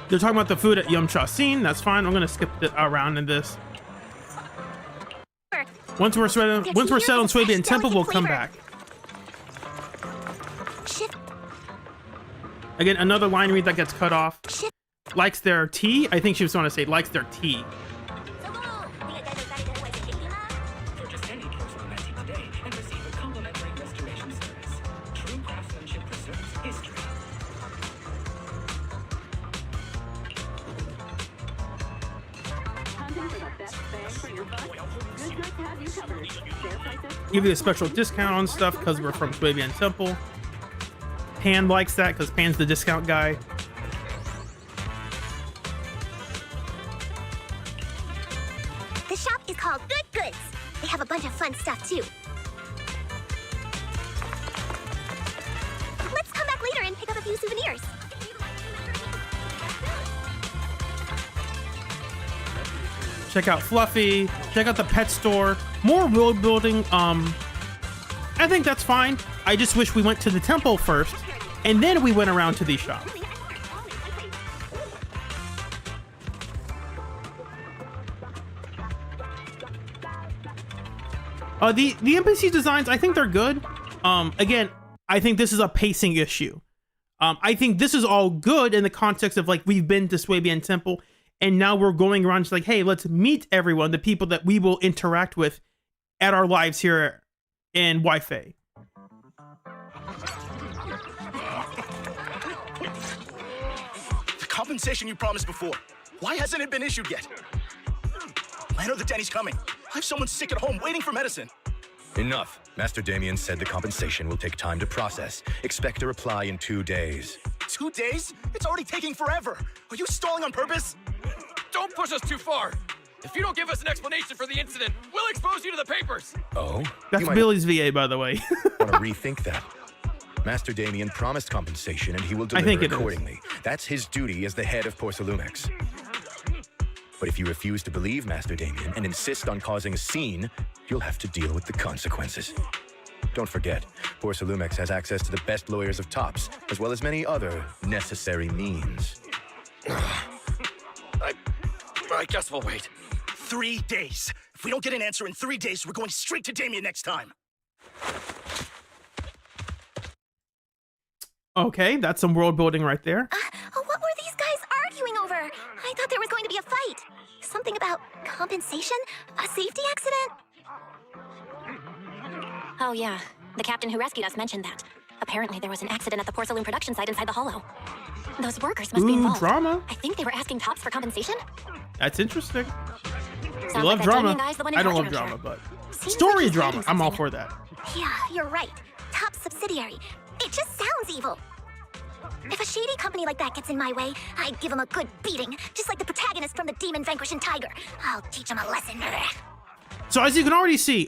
They're talking about the food at Yum Cha Sin. That's fine. I'm gonna skip around in this. Once we're settled on Swabian Temple, we'll come back. Again, another line read that gets cut off. Likes their tea. I think she was trying to say likes their tea. Give you a special discount on stuff because we're from Swabian Temple. Pan likes that because Pan's the discount guy. The shop is called Good Goods. They have a bunch of fun stuff too. Let's come back later and pick up a few souvenirs. Check out Fluffy. Check out the pet store. More world building. I think that's fine. I just wish we went to the temple first, and then we went around to these shops. The NPC designs, I think they're good. Again, I think this is a pacing issue. I think this is all good in the context of like we've been to Swabian Temple, and now we're going around just like, hey, let's meet everyone, the people that we will interact with at our lives here in Wi-Fi. The compensation you promised before. Why hasn't it been issued yet? I know that Danny's coming. I have someone sick at home waiting for medicine. Enough. Master Damien said the compensation will take time to process. Expect a reply in 2 days. 2 days? It's already taking forever. Are you stalling on purpose? Don't push us too far. If you don't give us an explanation for the incident, we'll expose you to the papers. Oh? That's Billy's VA, by the way. Want to rethink that? Master Damien promised compensation and he will deliver accordingly. That's his duty as the head of Porcelumex. But if you refuse to believe Master Damien and insist on causing a scene, you'll have to deal with the consequences. Don't forget, Porcelumex has access to the best lawyers of Tops, as well as many other necessary means. I guess we'll wait. 3 days. If we don't get an answer in 3 days, we're going straight to Damien next time. Okay, that's some world building right there. What were these guys arguing over? I thought there was going to be a fight. Something about compensation? A safety accident? Oh, yeah. The captain who rescued us mentioned that. Apparently, there was an accident at the porcelain production site inside the hollow. Those workers must be involved. Drama. I think they were asking Tops for compensation. That's interesting. Sounds We love like that drama. Damien guy's the one in I don't charge love around drama, here. but Seems story like he's drama, hiding I'm all something. for that. Yeah, you're right. Top subsidiary. It just sounds evil. If a shady company like that gets in my way, I'd give them a good beating, just like the protagonist from the Demon Vanquishing Tiger. I'll teach them a lesson. So as you can already see,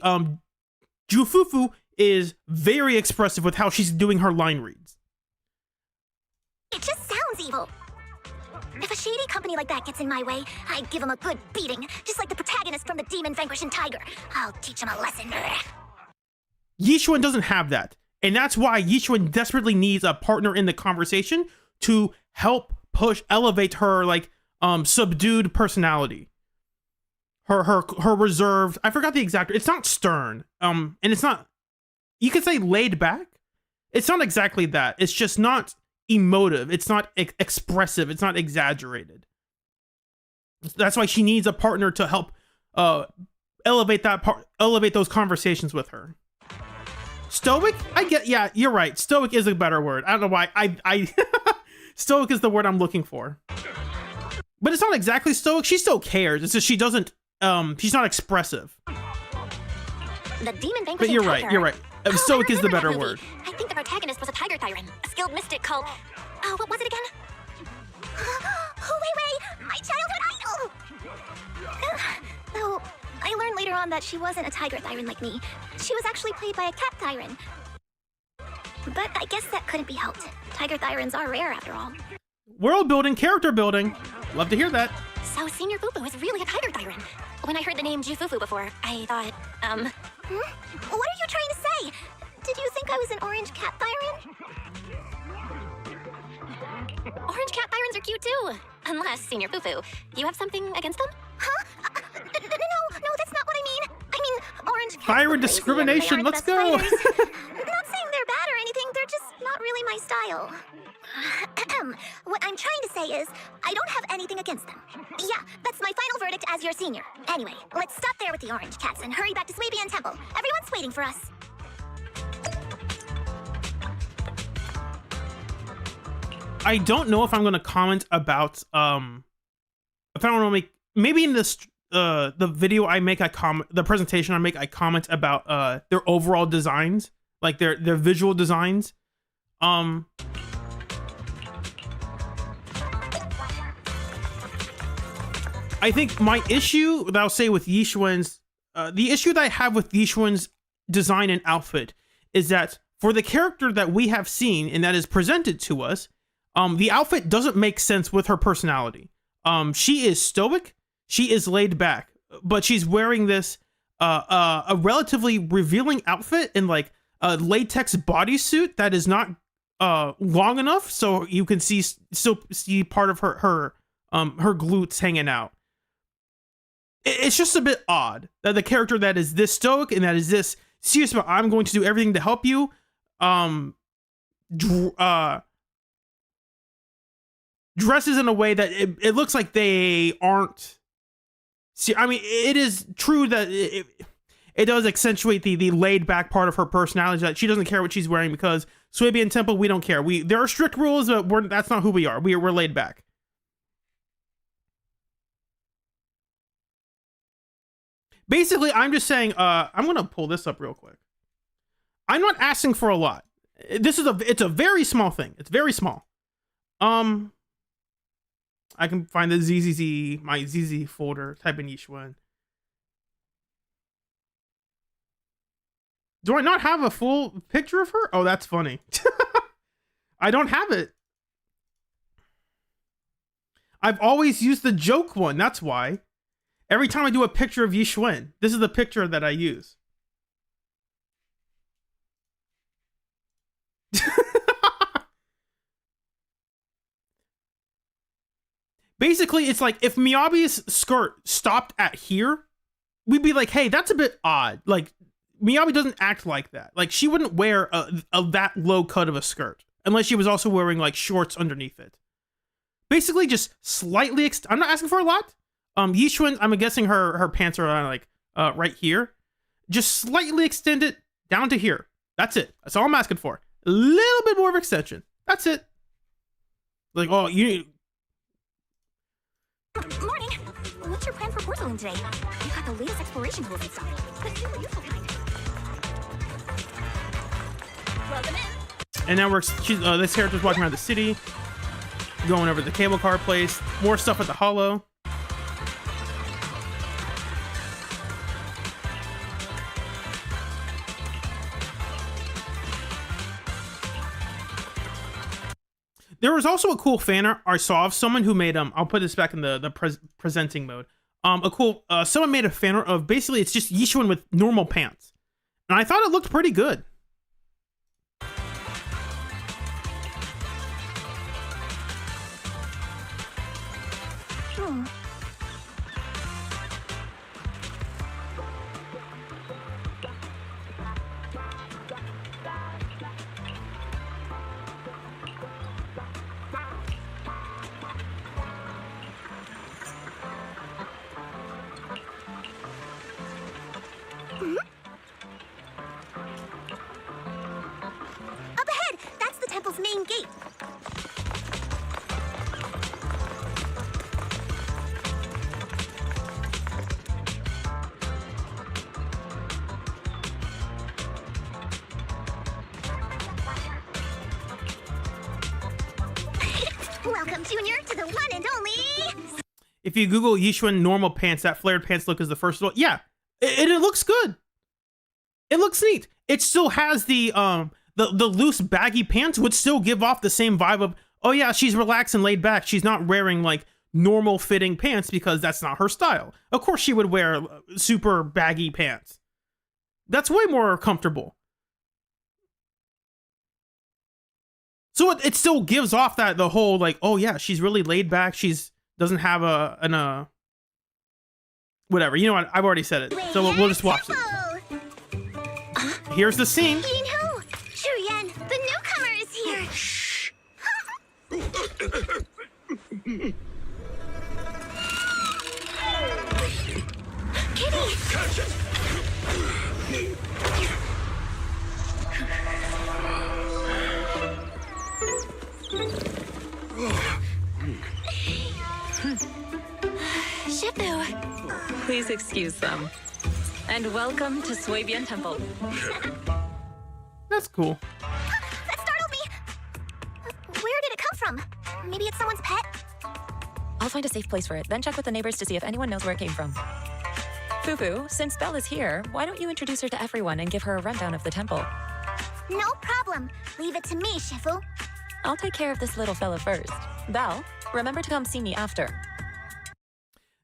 Jufufu is very expressive with how she's doing her line reads. It just sounds evil. If a shady company like that gets in my way, I'd give them a good beating, just like the protagonist from the Demon Vanquishing Tiger. I'll teach them a lesson. Yishuan doesn't have that. And that's why Yishuan desperately needs a partner in the conversation to help elevate her like subdued personality. Her reserved, I forgot the exact, it's not stern. And it's not, you could say laid back. It's not exactly that. It's just not emotive. It's not expressive. It's not exaggerated. That's why she needs a partner to help elevate those conversations with her. Stoic? I get, yeah, you're right. Stoic is a better word. I don't know why. I stoic is the word I'm looking for. But it's not exactly stoic. She still cares. It's just she doesn't, she's not expressive. The demon But you're right, you're right. Stoic is the better word. I think the protagonist was a tiger tyrant, a skilled mystic called... Oh, what was it again? Oh, wait, my childhood idol! Though, I learned later on that she wasn't a tiger tyrant like me. She was actually played by a cat tyrant. But I guess that couldn't be helped. Tiger tyrants are rare after all. World building, character building. Love to hear that. So Senior Fufu is really a tiger tyrant. When I heard the name Jufufu before, I thought, What are you trying to say? Did you think I was an orange cat tyrant? Orange cat tyrants are cute too. Unless, Senior Fufu, you have something against them? Huh? No, that's not what I mean. I mean, orange cats Tyrant discrimination, let's go. Not saying they're bad or anything, they're just not really my style. What I'm trying to say is, I don't have anything against them. Yeah, that's my final verdict as your senior. Anyway, let's stop there with the orange cats and hurry back to Swabian Temple. Everyone's waiting for us. I don't know if I'm going to comment about, if I want to make, maybe in this, the video I make, the presentation I make, I comment about, their overall designs, like their visual designs. I think my issue that I'll say with Yishuan's, the issue that I have with Yishuan's design and outfit is that for the character that we have seen and that is presented to us, the outfit doesn't make sense with her personality. She is stoic, she is laid back, but she's wearing this, a relatively revealing outfit in like a latex bodysuit that is not, long enough so you can still see part of her glutes hanging out. It's just a bit odd that the character that is this stoic and that is this serious about I'm going to do everything to help you, dresses in a way that it looks like they aren't. See, I mean, it is true that it does accentuate the laid back part of her personality that she doesn't care what she's wearing because Swabian Temple, we don't care. There are strict rules, but that's not who we are. We're laid back. Basically, I'm just saying, I'm gonna pull this up real quick. I'm not asking for a lot. It's a very small thing. It's very small. I can find the ZZZ, my ZZ folder, type in Yishuan. Do I not have a full picture of her? Oh, that's funny. I don't have it. I've always used the joke one, that's why. Every time I do a picture of Yishuan, this is the picture that I use. Basically, it's like if Miyabi's skirt stopped at here, we'd be like, hey, that's a bit odd. Like, Miyabi doesn't act like that. Like, she wouldn't wear that low cut of a skirt unless she was also wearing like shorts underneath it. Basically, just slightly. I'm not asking for a lot. Yishuan, I'm guessing her pants are like right here. Just slightly extend it down to here. That's it. That's all I'm asking for. A little bit more of extension. That's it. Like, oh, you. Morning. What's your plan for porcelain today? You've got the latest exploration tools and stuff. The super useful kind. Welcome in. And now this character's walking around the city, going over to the cable car place. More stuff at the Hollow. There was also a cool fan art I saw of someone who made I'll put this back in the presenting mode. Someone made a fan art of basically it's just Yishuan with normal pants, and I thought it looked pretty good. Welcome, Junior, to the one and only. If you Google Yixuan normal pants, that flared pants look is the first one. Yeah, it looks good. It looks neat. It still has the loose baggy pants would still give off the same vibe of, oh yeah, she's relaxed and laid back. She's not wearing like normal fitting pants because that's not her style. Of course she would wear super baggy pants. That's way more comfortable. So it still gives off that the whole like, oh yeah, she's really laid back. She's doesn't have whatever. You know what? I've already said it. So we'll just watch this. Here's the scene. Yinhu, Shuyan, the newcomer is here. Shh. Kitty. Catch it! Shifu. Please excuse them. And welcome to Swabian Temple. That's cool. That startled me. Where did it come from? Maybe it's someone's pet? I'll find a safe place for it, then check with the neighbors to see if anyone knows where it came from. Fufu, since Belle is here, why don't you introduce her to everyone and give her a rundown of the temple? No problem. Leave it to me, Shifu. I'll take care of this little fella first. Belle, remember to come see me after.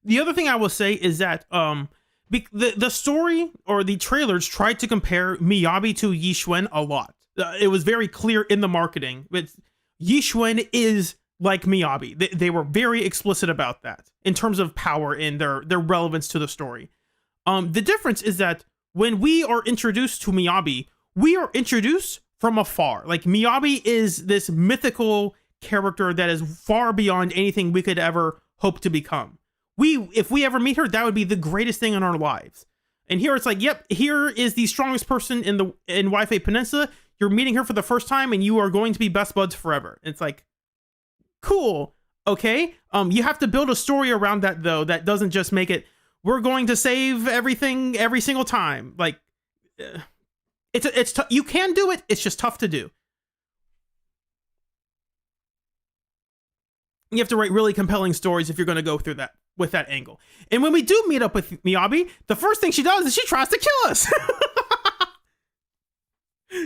The other thing I will say is that the story or the trailers tried to compare Miyabi to Yixuan a lot. It was very clear in the marketing. But Yixuan is like Miyabi. They were very explicit about that in terms of power and their relevance to the story. The difference is that when we are introduced to Miyabi, we are introduced from afar. Like Miyabi is this mythical character that is far beyond anything we could ever hope to become. If we ever meet her, that would be the greatest thing in our lives. And here it's like, yep, here is the strongest person in Wi-Fi Peninsula. You're meeting her for the first time and you are going to be best buds forever. It's like, cool. Okay. You have to build a story around that though. That doesn't just make it, we're going to save everything every single time. Like it's you can do it. It's just tough to do. You have to write really compelling stories if you're going to go through that with that angle. And when we do meet up with Miyabi, the first thing she does is she tries to kill us.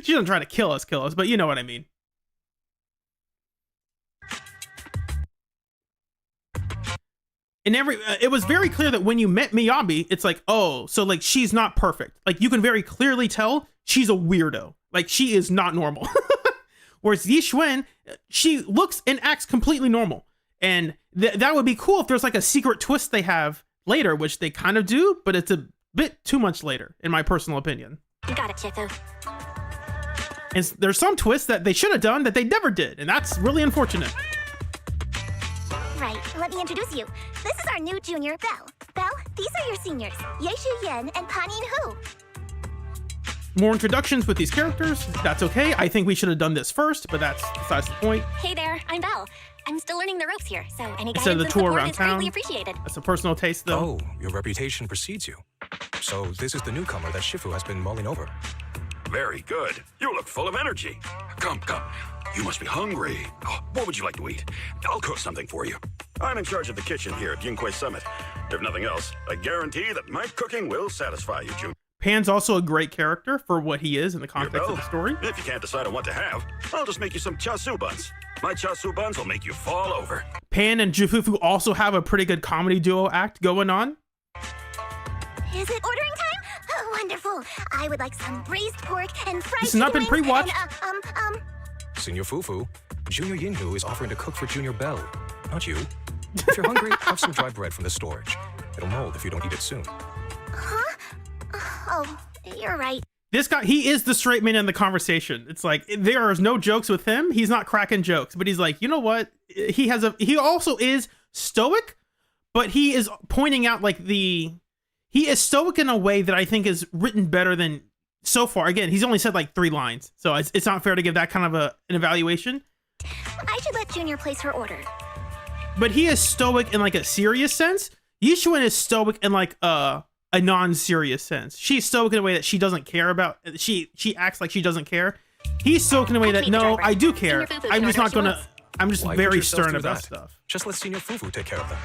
She doesn't try to kill us, but you know what I mean. And it was very clear that when you met Miyabi, it's like, oh, so like she's not perfect. Like you can very clearly tell she's a weirdo. Like she is not normal. Whereas Yixuan, she looks and acts completely normal. And that would be cool if there's like a secret twist they have later, which they kind of do, but it's a bit too much later, in my personal opinion. Got it, Shifu. And there's some twists that they should have done that they never did, and that's really unfortunate. Right, let me introduce you. This is our new junior, Belle. Belle, these are your seniors, Yeishu Yen and Panin Hu. More introductions with these characters, that's okay. I think we should have done this first, but that's besides the point. Hey there, I'm Belle. I'm still learning the ropes here, so any guidance Instead of the and tour support around is town, greatly appreciated. That's a personal taste, though. Oh, your reputation precedes you. So this is the newcomer that Shifu has been mulling over. Very good. You look full of energy. Come. You must be hungry. Oh, what would you like to eat? I'll cook something for you. I'm in charge of the kitchen here at Yinghui Summit. If nothing else, I guarantee that my cooking will satisfy you, Junior. Pan's also a great character for what he is in the context of the story. If you can't decide on what to have, I'll just make you some chasu buns. My chasu buns will make you fall over. Pan and Jufufu also have a pretty good comedy duo act going on. Is it ordering time? Oh, wonderful. I would like some braised pork and fried This has not been chicken wings pre-watched. and, Senior Fufu, Junior Yinhu is offering to cook for Junior Belle, not you. If you're hungry, have some dry bread from the storage. It'll mold if you don't eat it soon. Huh? Oh, you're right. This guy, he is the straight man in the conversation. It's like, there is no jokes with him. He's not cracking jokes, but he's like, you know what? He also is stoic, but he is pointing out like he is stoic in a way that I think is written better than so far. Again, he's only said like 3 lines, so it's not fair to give that kind of an evaluation. I should let Junior place her order. But he is stoic in like a serious sense. Yixuan is stoic in like a non-serious sense. She's stoic in a way that she doesn't care about. She acts like she doesn't care. He's stoic in a way that, no, I do care. I'm just not gonna I'm just Why put very yourself stern through about that? stuff. Just let Senior Fufu take care of them.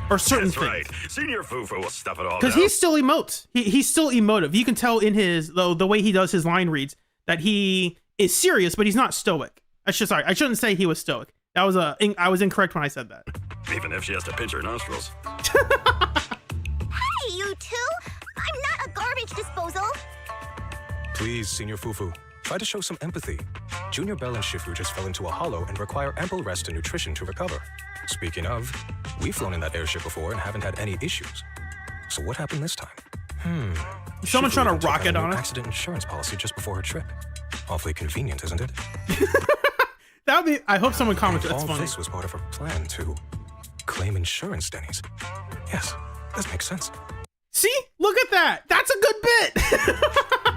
Or certain That's things. right. Senior Fufu will stuff it all Because down. he still emotes. He's still emotive. You can tell in his the way he does his line reads that he is serious, but he's not stoic. I shouldn't say he was stoic. That was I was incorrect when I said that. Even if she has to pinch her nostrils. Hey, you two! I'm not a garbage disposal. Please, Senior Fufu, try to show some empathy. Junior Bell and Shifu just fell into a hollow and require ample rest and nutrition to recover. Speaking of, we've flown in that airship before and haven't had any issues. So what happened this time? Someone Shifu trying to even took out rocket a new on it. accident insurance policy just before her trip. Awfully convenient, isn't it? That would be. I hope someone commented. That's All funny. this was part of her plan to claim insurance, Denny's. Yes, this makes sense. See, look at that. That's a good bit.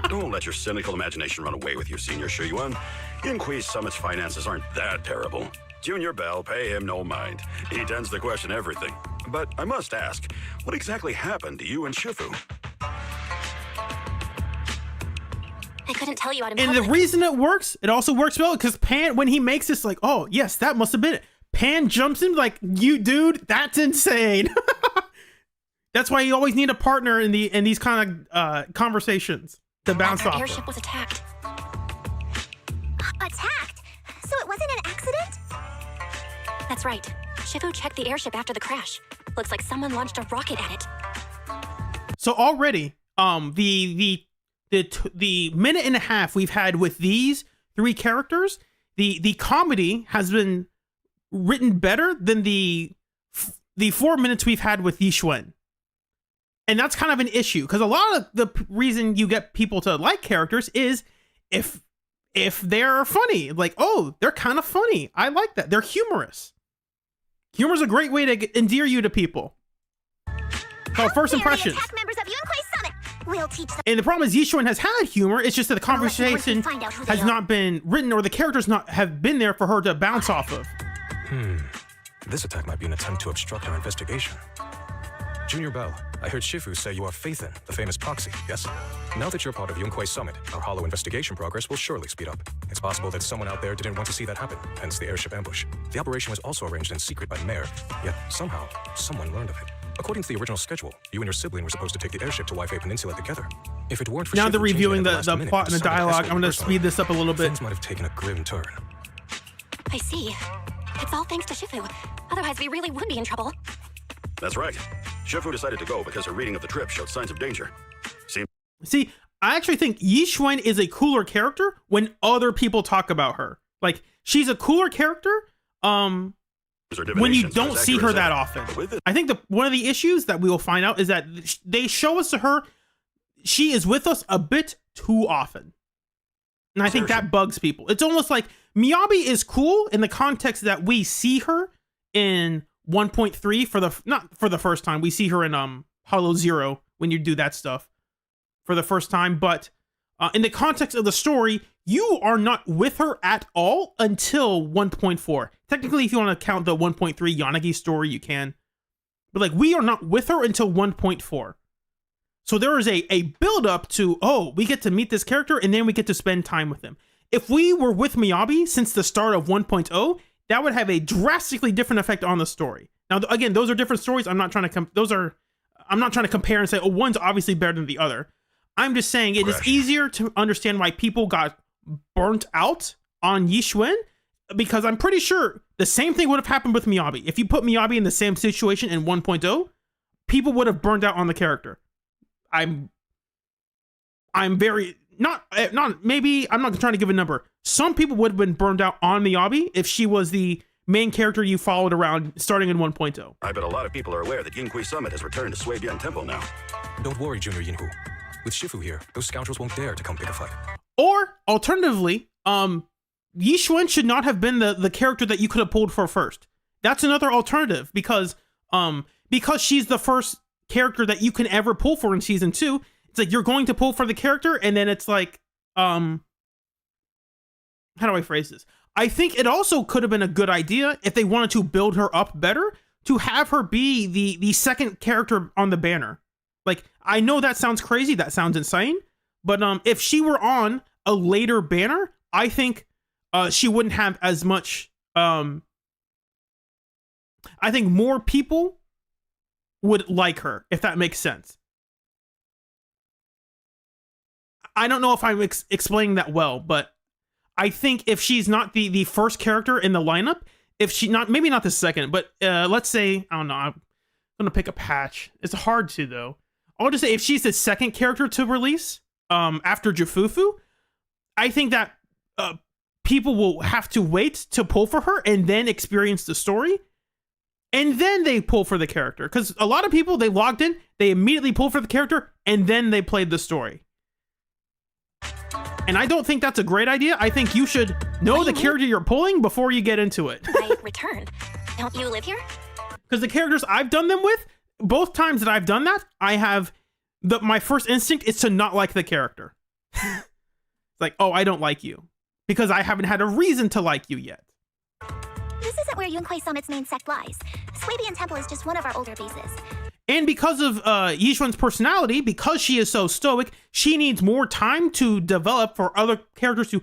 Don't let your cynical imagination run away with you, Senior Shuyuan. Inquis Summit's finances aren't that terrible. Junior Bell, pay him no mind. He tends to question everything. But I must ask, what exactly happened to you and Shifu? I couldn't tell you out in And the public. reason it works, it also works well because Pan, when he makes this, like, oh yes, that must have been it. Pan jumps in like, you dude, that's insane. That's why you always need a partner in these kind of conversations to bounce Our off. airship Of. was attacked. Attacked? So it wasn't an accident? That's right. Shifu checked the airship after the crash. Looks like someone launched a rocket at it. So already, the minute and a half we've had with these three characters, the comedy has been written better than the 4 minutes we've had with Yixuan. And that's kind of an issue because a lot of the reason you get people to like characters is if they're funny, like, oh, they're kind of funny. I like that. They're humorous. Humor's a great way to endear you to people. So first impressions. Attack members of Yunquei Summit. We'll teach them. And the problem is Yixuan has had humor. It's just that the I'll let you once we conversation find out who they has are. not been written or the characters have been there for her to bounce off of. This attack might be an attempt to obstruct our investigation. Junior Bell, I heard Shifu say you are Faithin, the famous proxy, yes? Now that you're part of Yunquei Summit, our hollow investigation progress will surely speed up. It's possible that someone out there didn't want to see that happen, hence the airship ambush. The operation was also arranged in secret by the mayor, yet somehow, someone learned of it. According to the original schedule, you and your sibling were supposed to take the airship to Waifei Peninsula together. If it weren't for Now Shifu they're changing reviewing it at the last minute, plot and the summit dialogue. escalated I'm going to personally. speed this up a little bit. Things might have taken a grim turn. I see. It's all thanks to Shifu. Otherwise, we really would be in trouble. That's right. Shifu decided to go because her reading of the trip showed signs of danger. See, I actually think Yixuan is a cooler character when other people talk about her. Like, she's a cooler character when you don't see her that often. I think one of the issues that we will find out is that they show us to her, she is with us a bit too often. And I think that bugs people. It's almost like Miyabi is cool in the context that we see her in 1.3 not for the first time. We see her in Hollow Zero when you do that stuff for the first time, but in the context of the story, you are not with her at all until 1.4. Technically, if you want to count the 1.3 Yanagi story, you can. But like, we are not with her until 1.4. So there is a build up to, oh, we get to meet this character and then we get to spend time with him. If we were with Miyabi since the start of 1.0, that would have a drastically different effect on the story. Now, again, those are different stories. I'm not trying to compare and say, oh, one's obviously better than the other. I'm just saying it is easier to understand why people got burnt out on Yixuan, because I'm pretty sure the same thing would have happened with Miyabi. If you put Miyabi in the same situation in 1.0, people would have burned out on the character. I'm very not maybe I'm not trying to give a number. Some people would have been burned out on Miyabi if she was the main character you followed around starting in 1.0. I bet a lot of people are aware that Yinhui Summit has returned to Suibian Temple now. Don't worry, Junior Yinhu. With Shifu here, those scoundrels won't dare to come pick a fight. Or alternatively, Yixuan should not have been the character that you could have pulled for first. That's another alternative because she's the first character that you can ever pull for in season 2. It's like you're going to pull for the character, and then it's like, how do I phrase this? I think it also could have been a good idea if they wanted to build her up better to have her be the second character on the banner. Like, I know that sounds crazy, that sounds insane, but if she were on a later banner, I think she wouldn't have as much I think more people would like her, if that makes sense. I don't know if I'm explaining that well, but I think if she's not the first character in the lineup, if she not, maybe not the second, but let's say, I don't know, I'm gonna pick a patch. It's hard to though. I'll just say if she's the second character to release after Jufufu, I think that people will have to wait to pull for her and then experience the story. And then they pull for the character. Because a lot of people, they logged in, they immediately pull for the character, and then they played the story. And I don't think that's a great idea. I think you should know the character you're pulling before you get into it. I returned. Don't you live here? Because the characters I've done them with, both times that I've done that, I have... my first instinct is to not like the character. Like, oh, I don't like you. Because I haven't had a reason to like you yet. This isn't where Yunquei Summit's main sect lies. Swabian Temple is just one of our older bases. And because of Yishuan's personality, because she is so stoic, she needs more time to develop for other characters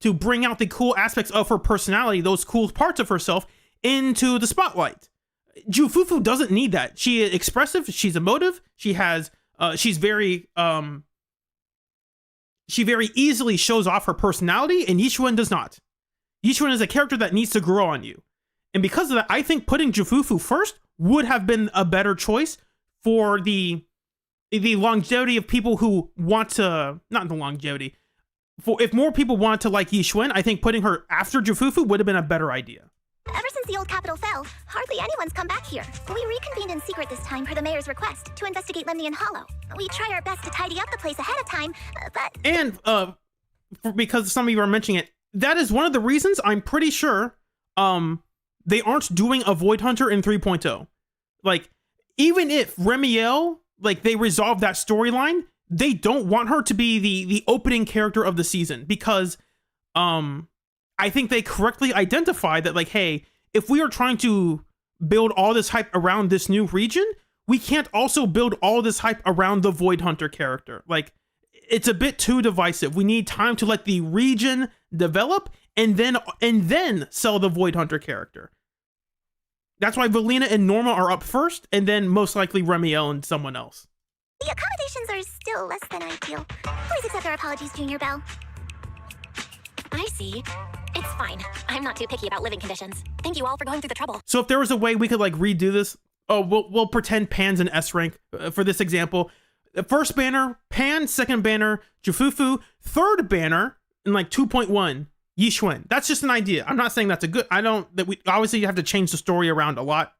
to bring out the cool aspects of her personality, those cool parts of herself, into the spotlight. Jufufu doesn't need that. She is expressive, she's emotive, she very easily shows off her personality, and Yishuan does not. Yishuan is a character that needs to grow on you. And because of that, I think putting Jufufu first would have been a better choice for the longevity of people who want to, not the longevity, for if more people want to like Yishuan, I think putting her after Jufufu would have been a better idea. Ever since the old capital fell, hardly anyone's come back here. We reconvened in secret this time per the mayor's request to investigate Lemnian Hollow. We tried our best to tidy up the place ahead of time, but... And because some of you are mentioning it, that is one of the reasons I'm pretty sure they aren't doing a Void Hunter in 3.0. Like, even if Remiel, like, they resolve that storyline, they don't want her to be the opening character of the season because I think they correctly identify that, like, hey, if we are trying to build all this hype around this new region, we can't also build all this hype around the Void Hunter character. Like, it's a bit too divisive. We need time to let the region develop and then sell the Void Hunter character. That's why Valina and Norma are up first, and then most likely Remiel and someone else. The accommodations are still less than ideal. Please accept our apologies, Junior Bell. I see. It's fine. I'm not too picky about living conditions. Thank you all for going through the trouble. So if there was a way we could like redo this, we'll pretend Pan's an S rank for this example. First banner, Pan. Second banner, Jufufu. Third banner in like 2.1, Yishuan. That's just an idea. I'm not saying that's a good. Obviously you have to change the story around a lot,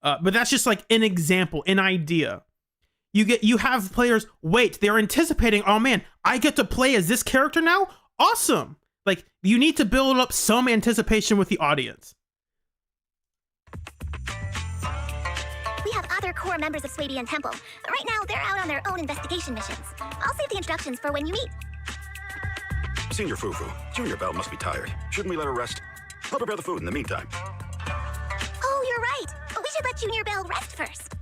but that's just like an example, an idea. You have players wait. They're anticipating. Oh man, I get to play as this character now. Awesome. Like, you need to build up some anticipation with the audience. We have other core members of Swabian Temple. Right now, they're out on their own investigation missions. I'll save the introductions for when you meet. Senior Fufu, Junior Bell must be tired. Shouldn't we let her rest? I'll prepare the food in the meantime. Oh, you're right. We should let Junior Bell rest first.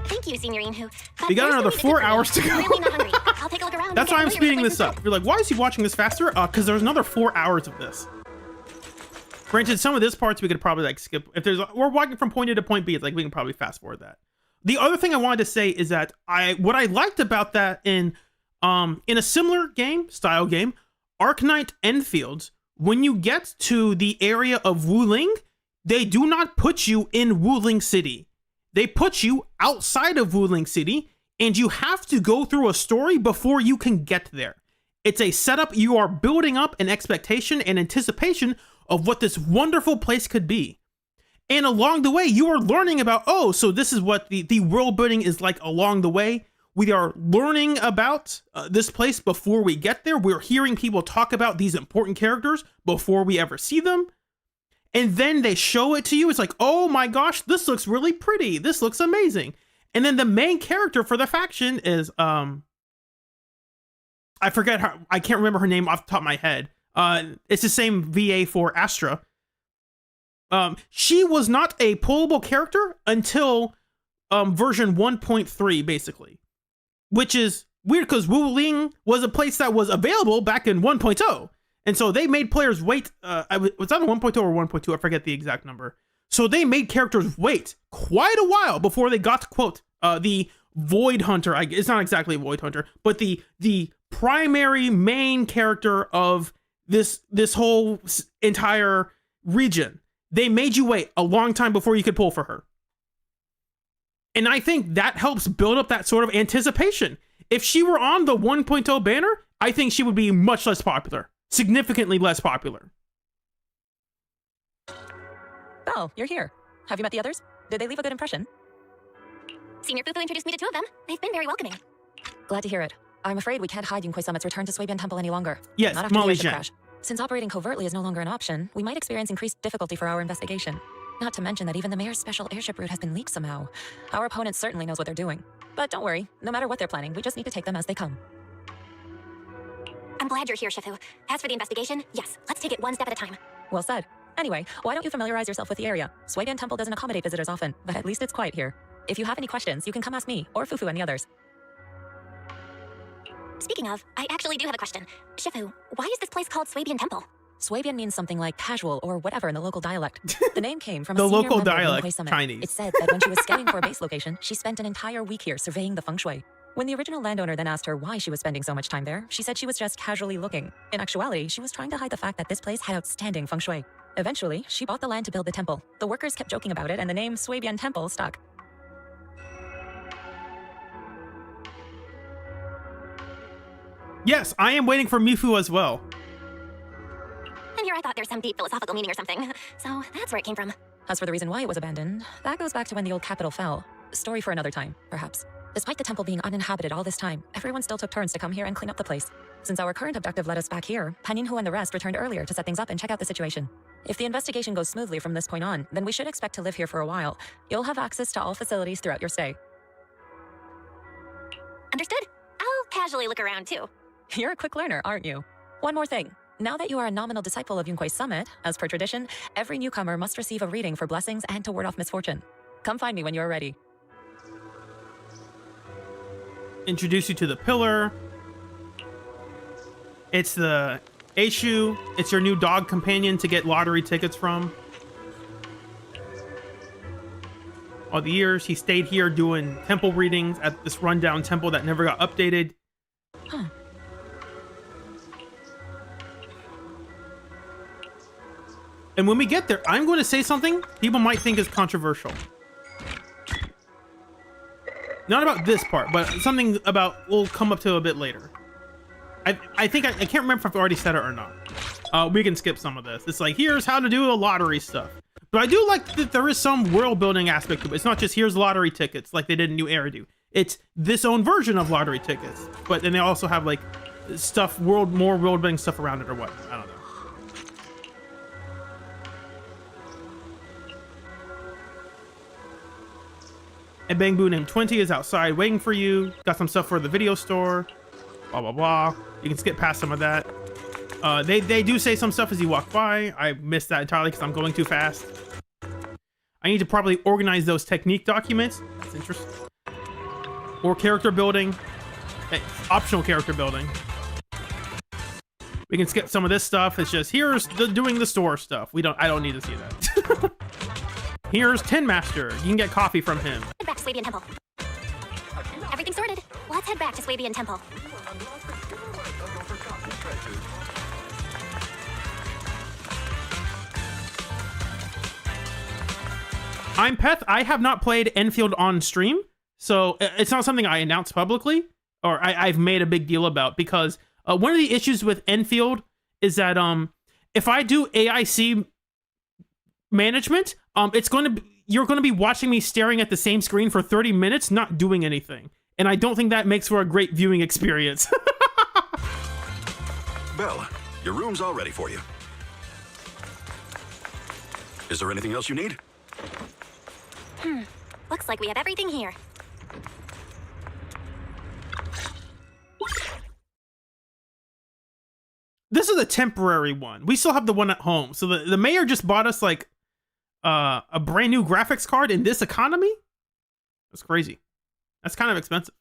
Thank you, Senior Inhu. We got another 4 hours to go. I'm really not hungry. I'll take a look around. That's why I'm speeding this up. You're like, why is he watching this faster? Because there's another 4 hours of this. Granted, some of this parts we could probably like skip. If we're walking from point A to point B, it's like we can probably fast forward that. The other thing I wanted to say is that what I liked about that in a similar style game, Arknight Enfields, when you get to the area of Wuling, they do not put you in Wuling City. They put you outside of Wuling City, and you have to go through a story before you can get there. It's a setup. You are building up an expectation and anticipation of what this wonderful place could be. And along the way, you are learning about, oh, so this is what the world building is like along the way. We are learning about this place before we get there. We're hearing people talk about these important characters before we ever see them. And then they show it to you. It's like, oh my gosh, this looks really pretty. This looks amazing. And then the main character for the faction is, I forget her. I can't remember her name off the top of my head. It's the same VA for Astra. She was not a pullable character until version 1.3, basically. Which is weird because Wuling was a place that was available back in 1.0. And so they made players wait. Was that a 1.0 or 1.2? I forget the exact number. So they made characters wait quite a while before they got to quote the Void Hunter. It's not exactly a Void Hunter, but the primary main character of this whole entire region. They made you wait a long time before you could pull for her. And I think that helps build up that sort of anticipation. If she were on the 1.0 banner, I think she would be much less popular. Significantly less popular. Belle, you're here. Have you met the others? Did they leave a good impression? Senior Fufu introduced me to 2 of them. They've been very welcoming. Glad to hear it. I'm afraid we can't hide Yunquei Summit's return to Swabian Temple any longer. Yes, not after the Molly airship Jen. crash. Since operating covertly is no longer an option, we might experience increased difficulty for our investigation. Not to mention that even the mayor's special airship route has been leaked somehow. Our opponent certainly knows what they're doing. But don't worry, no matter what they're planning, we just need to take them as they come. I'm glad you're here, Shifu. As for the investigation, yes, let's take it one step at a time. Well said. Anyway, why don't you familiarize yourself with the area? Swabian Temple doesn't accommodate visitors often, but at least it's quiet here. If you have any questions, you can come ask me, or Fufu and the others. Speaking of, I actually do have a question. Shifu, why is this place called Swabian Temple? Swabian means something like casual or whatever in the local dialect. The name came from The a senior local member of dialect, Yunquei Summit. Chinese. It said that when she was scouting for a base location, she spent an entire week here surveying the feng shui. When the original landowner then asked her why she was spending so much time there, she said she was just casually looking. In actuality, she was trying to hide the fact that this place had outstanding feng shui. Eventually, she bought the land to build the temple. The workers kept joking about it, and the name Swabian Temple stuck. Yes, I am waiting for Mifu as well. And here I thought there's some deep philosophical meaning or something. So that's where it came from. As for the reason why it was abandoned, that goes back to when the old capital fell. Story for another time, perhaps. Despite the temple being uninhabited all this time, everyone still took turns to come here and clean up the place. Since our current objective led us back here, Paninhu and the rest returned earlier to set things up and check out the situation. If the investigation goes smoothly from this point on, then we should expect to live here for a while. You'll have access to all facilities throughout your stay. Understood? I'll casually look around too. You're a quick learner, aren't you? One more thing. Now that you are a nominal disciple of Yunquei Summit, as per tradition, every newcomer must receive a reading for blessings and to ward off misfortune. Come find me when you are ready. Introduce you to the pillar. It's the Aishu. It's your new dog companion to get lottery tickets from. All the years he stayed here doing temple readings at this rundown temple that never got updated. Huh. And when we get there, I'm going to say something people might think is controversial. Not about this part, but something about we'll come up to a bit later. I think I can't remember if I've already said it or not. We can skip some of this. It's like, here's how to do the lottery stuff. But I do like that there is some world building aspect to it. It's not just here's lottery tickets like they did in New Eridu. It's this own version of lottery tickets. But then they also have like stuff, more world building stuff around it or what. I don't know. And Bang Boo named 20 is outside waiting for you. Got some stuff for the video store. Blah, blah, blah. You can skip past some of that. They do say some stuff as you walk by. I missed that entirely because I'm going too fast. I need to probably organize those technique documents. That's interesting. Or character building. Optional character building. We can skip some of this stuff. It's just here's doing the store stuff. I don't need to see that. Here's Tin Master. You can get coffee from him. Head back to Swabian Temple. Everything sorted. Let's head back to Swabian Temple. I'm Peth. I have not played Enfield on stream, so it's not something I announced publicly or I've made a big deal about because one of the issues with Enfield is that if I do AIC management, you're going to be watching me staring at the same screen for 30 minutes, not doing anything. And I don't think that makes for a great viewing experience. Belle, your room's all ready for you. Is there anything else you need? Looks like we have everything here. This is a temporary one. We still have the one at home. So the mayor just bought us like a brand new graphics card in this economy? That's crazy. That's kind of expensive.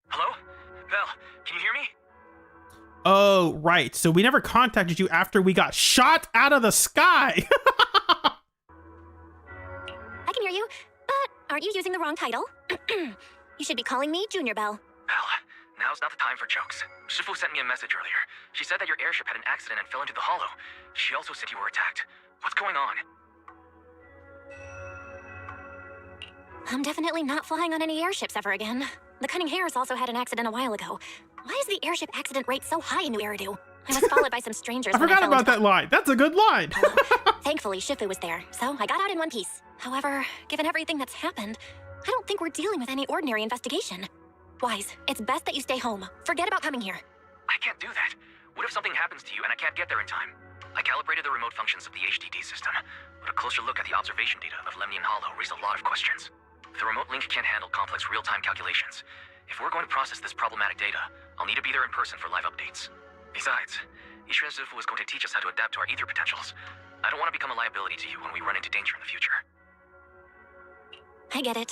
Hello? Belle, can you hear me? Oh, right. So we never contacted you after we got shot out of the sky. I can hear you, but aren't you using the wrong title? You should be calling me Junior Belle. Belle, now's not the time for jokes. Shifu sent me a message earlier. She said that your airship had an accident and fell into the hollow. She also said you were attacked. What's going on? I'm definitely not flying on any airships ever again. The Cunning Hares also had an accident a while ago. Why is the airship accident rate so high in New Eridu? I was followed by some strangers. I forgot about that line. That's a good line. Thankfully, Shifu was there, so I got out in one piece. However, given everything that's happened, I don't think we're dealing with any ordinary investigation. Wise, it's best that you stay home. Forget about coming here. I can't do that. What if something happens to you and I can't get there in time? I calibrated the remote functions of the HDD system, but a closer look at the observation data of Lemnian Hollow raised a lot of questions. The remote link can't handle complex real-time calculations. If we're going to process this problematic data, I'll need to be there in person for live updates. Besides, Yishuan Zifu is going to teach us how to adapt to our ether potentials. I don't want to become a liability to you when we run into danger in the future. I get it,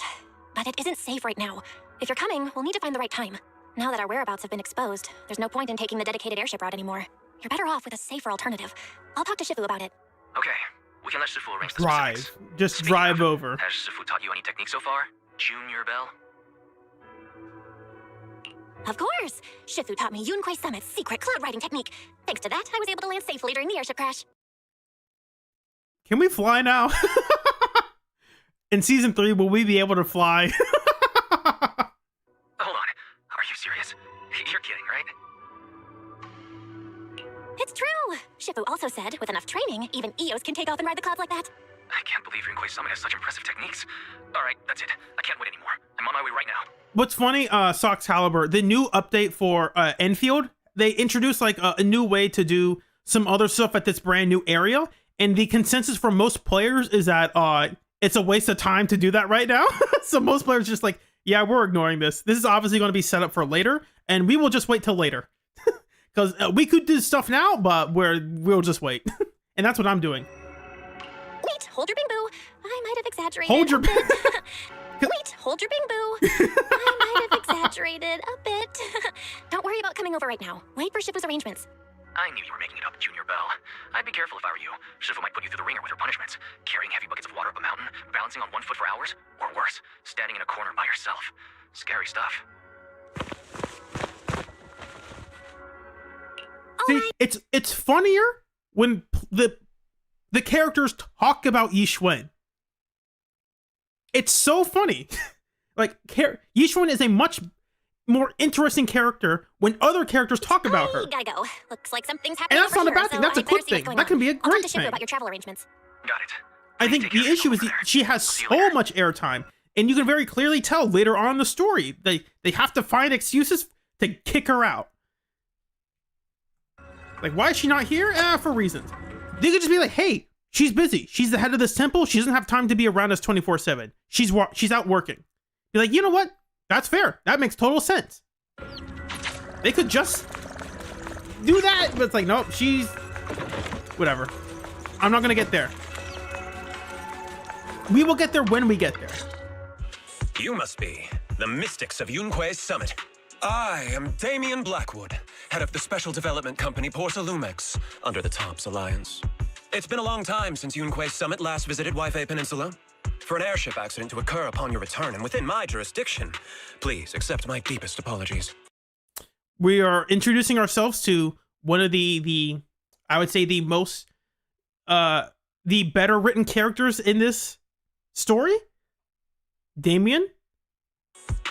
but it isn't safe right now. If you're coming, we'll need to find the right time. Now that our whereabouts have been exposed, there's no point in taking the dedicated airship route anymore. You're better off with a safer alternative. I'll talk to Shifu about it. Okay, we can let Shifu arrange the Drive. specifics. Just Speaking drive of, over. Has Shifu taught you any technique so far? Junior Belle? Of course! Shifu taught me Yunquei Summit's secret cloud riding technique. Thanks to that, I was able to land safely during the airship crash. Can we fly now? In season 3, will we be able to fly? Hold on. Are you serious? You're kidding, right? It's true! Shifu also said, with enough training, even Eos can take off and ride the clouds like that. I can't believe Yunquei Summit has such impressive techniques. Alright, that's it. I can't wait anymore. I'm on my way right now. What's funny, Sox Caliber, the new update for Enfield, they introduced like a new way to do some other stuff at this brand new area. And the consensus for most players is that it's a waste of time to do that right now. So most players just like, yeah, we're ignoring this. This is obviously going to be set up for later, and we will just wait till later. Because we could do stuff now, but we'll just wait. And that's what I'm doing. Wait, hold your bing boo. I might have exaggerated. Hold your Wait, hold your bing boo. I might have exaggerated a bit. Don't worry about coming over right now. Wait for Shifu's arrangements. I knew you were making it up, Junior Belle. I'd be careful if I were you. Shifu might put you through the ringer with her punishments. Carrying heavy buckets of water up a mountain, balancing on 1 foot for hours, or worse, standing in a corner by yourself. Scary stuff. See, it's funnier when the characters talk about Yishuan. It's so funny. Like, Yishuan is a much more interesting character when other characters talk about her. Gotta go. Looks like something's happening. And that's not a bad thing. That's a good thing. That can be a great I'll talk to Shifu thing. about your travel arrangements. Got it. I think the issue is she has so much airtime, and you can very clearly tell later on in the story they have to find excuses to kick her out. Like, why is she not here? For reasons. They could just be like, hey, she's busy. She's the head of this temple. She doesn't have time to be around us 24/7. She's out working. Be like, you know what? That's fair. That makes total sense. They could just do that, but it's like, nope, she's... Whatever. I'm not gonna get there. We will get there when we get there. You must be the mystics of Yunquei Summit. I am Damien Blackwood, head of the special development company Porsalumex, under the TOPS Alliance. It's been a long time since Yunquei Summit last visited Waifei Peninsula. For an airship accident to occur upon your return and within my jurisdiction, please accept my deepest apologies. We are introducing ourselves to one of the I would say the most the better written characters in this story, Damien.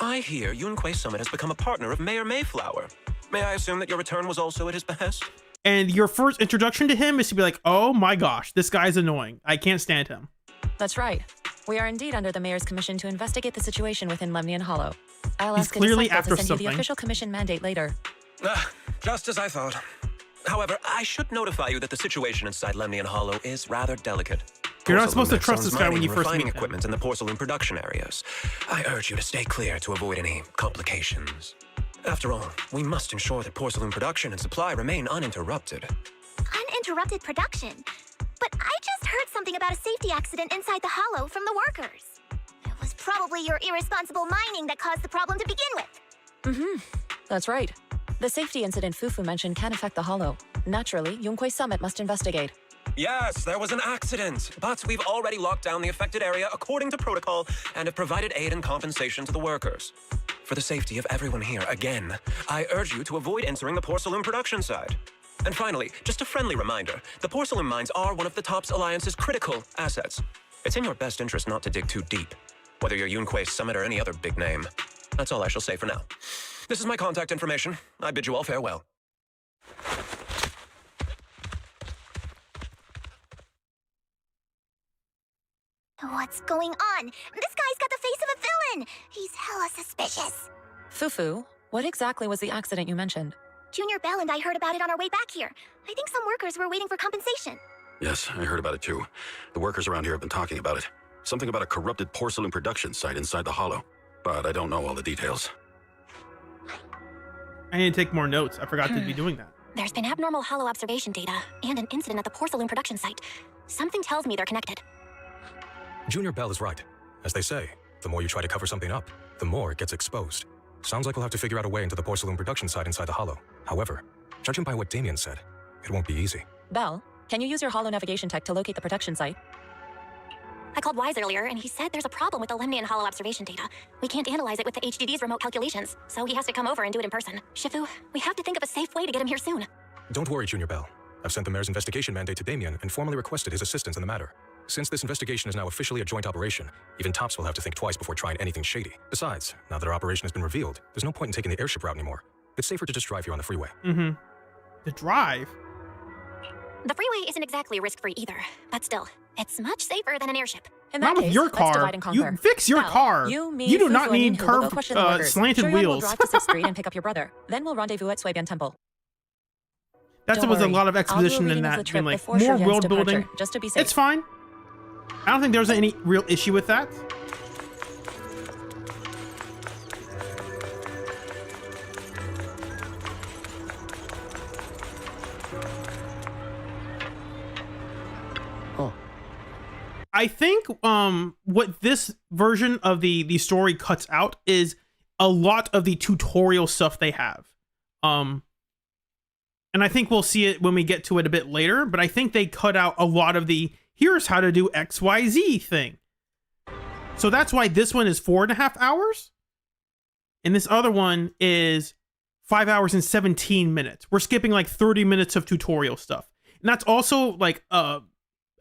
I hear Yunquei Summit has become a partner of Mayor Mayflower. May I assume that your return was also at his behest? And your first introduction to him is to be like, oh my gosh, this guy's annoying. I can't stand him. That's right. We are indeed under the mayor's commission to investigate the situation within Lemnian Hollow. I'll He's ask a clearly disciple after to send something. you the official commission mandate later. Just as I thought. However, I should notify you that the situation inside Lemnian Hollow is rather delicate. You're not supposed to Porsalumex trust owns this guy when mining you and first refining meet him. equipment in the porcelain production areas. I urge you to stay clear to avoid any complications. After all, we must ensure that porcelain production and supply remain uninterrupted. Uninterrupted production? But I just heard something about a safety accident inside the hollow from the workers. It was probably your irresponsible mining that caused the problem to begin with. That's right. The safety incident Fufu mentioned can affect the Hollow. Naturally, Yunquei Summit must investigate. Yes, there was an accident, but we've already locked down the affected area according to protocol and have provided aid and compensation to the workers. For the safety of everyone here, again, I urge you to avoid entering the porcelain production site. And finally, just a friendly reminder, the porcelain mines are one of the TOPS Alliance's critical assets. It's in your best interest not to dig too deep, whether you're Yunquei Summit or any other big name. That's all I shall say for now. This is my contact information. I bid you all farewell. What's going on? This guy's got the face of a villain! He's hella suspicious. Fufu, what exactly was the accident you mentioned? Junior Bell and I heard about it on our way back here. I think some workers were waiting for compensation. Yes, I heard about it too. The workers around here have been talking about it. Something about a corrupted porcelain production site inside the Hollow. But I don't know all the details. I need to take more notes. I forgot to be doing that. There's been abnormal Hollow observation data and an incident at the porcelain production site. Something tells me they're connected. Junior Bell is right. As they say, the more you try to cover something up, the more it gets exposed. Sounds like we'll have to figure out a way into the porcelain production site inside the Hollow. However, judging by what Damien said, it won't be easy. Bell, can you use your Hollow navigation tech to locate the production site? I called Wise earlier, and he said there's a problem with the Lemnian Hollow observation data. We can't analyze it with the HDD's remote calculations, so he has to come over and do it in person. Shifu, we have to think of a safe way to get him here soon. Don't worry, Junior Bell. I've sent the mayor's investigation mandate to Damien and formally requested his assistance in the matter. Since this investigation is now officially a joint operation, even TOPS will have to think twice before trying anything shady. Besides, now that our operation has been revealed, there's no point in taking the airship route anymore. It's safer to just drive here on the freeway. The drive? The freeway isn't exactly risk-free either, but still, it's much safer than an airship. In that Not with case, your let's car. divide and conquer. You fix your Bell, car. You do not Fufu, need and Yunhu will go curved, question the workers. slanted Shuyan will wheels. drive to 6th Street and pick up your brother. Then we'll rendezvous at Swabian Temple. That Don't was a worry. lot of exposition in I'll do a reading of that. the trip Like, before more Shuyan's world departure, building. just to be safe. It's fine. I don't think there's any real issue with that. I think what this version of the story cuts out is a lot of the tutorial stuff they have. And I think we'll see it when we get to it a bit later, but I think they cut out a lot of the here's how to do XYZ thing. So that's why this one is 4.5 hours. And this other one is 5 hours and 17 minutes. We're skipping like 30 minutes of tutorial stuff. And that's also like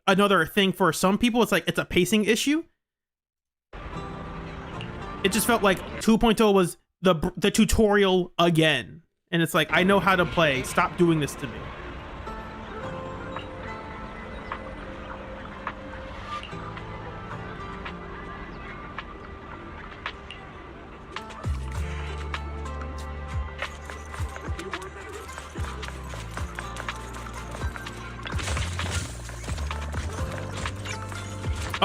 another thing for some people. It's like it's a pacing issue. It just felt like 2.0 was the tutorial again. And it's like, I know how to play. Stop doing this to me.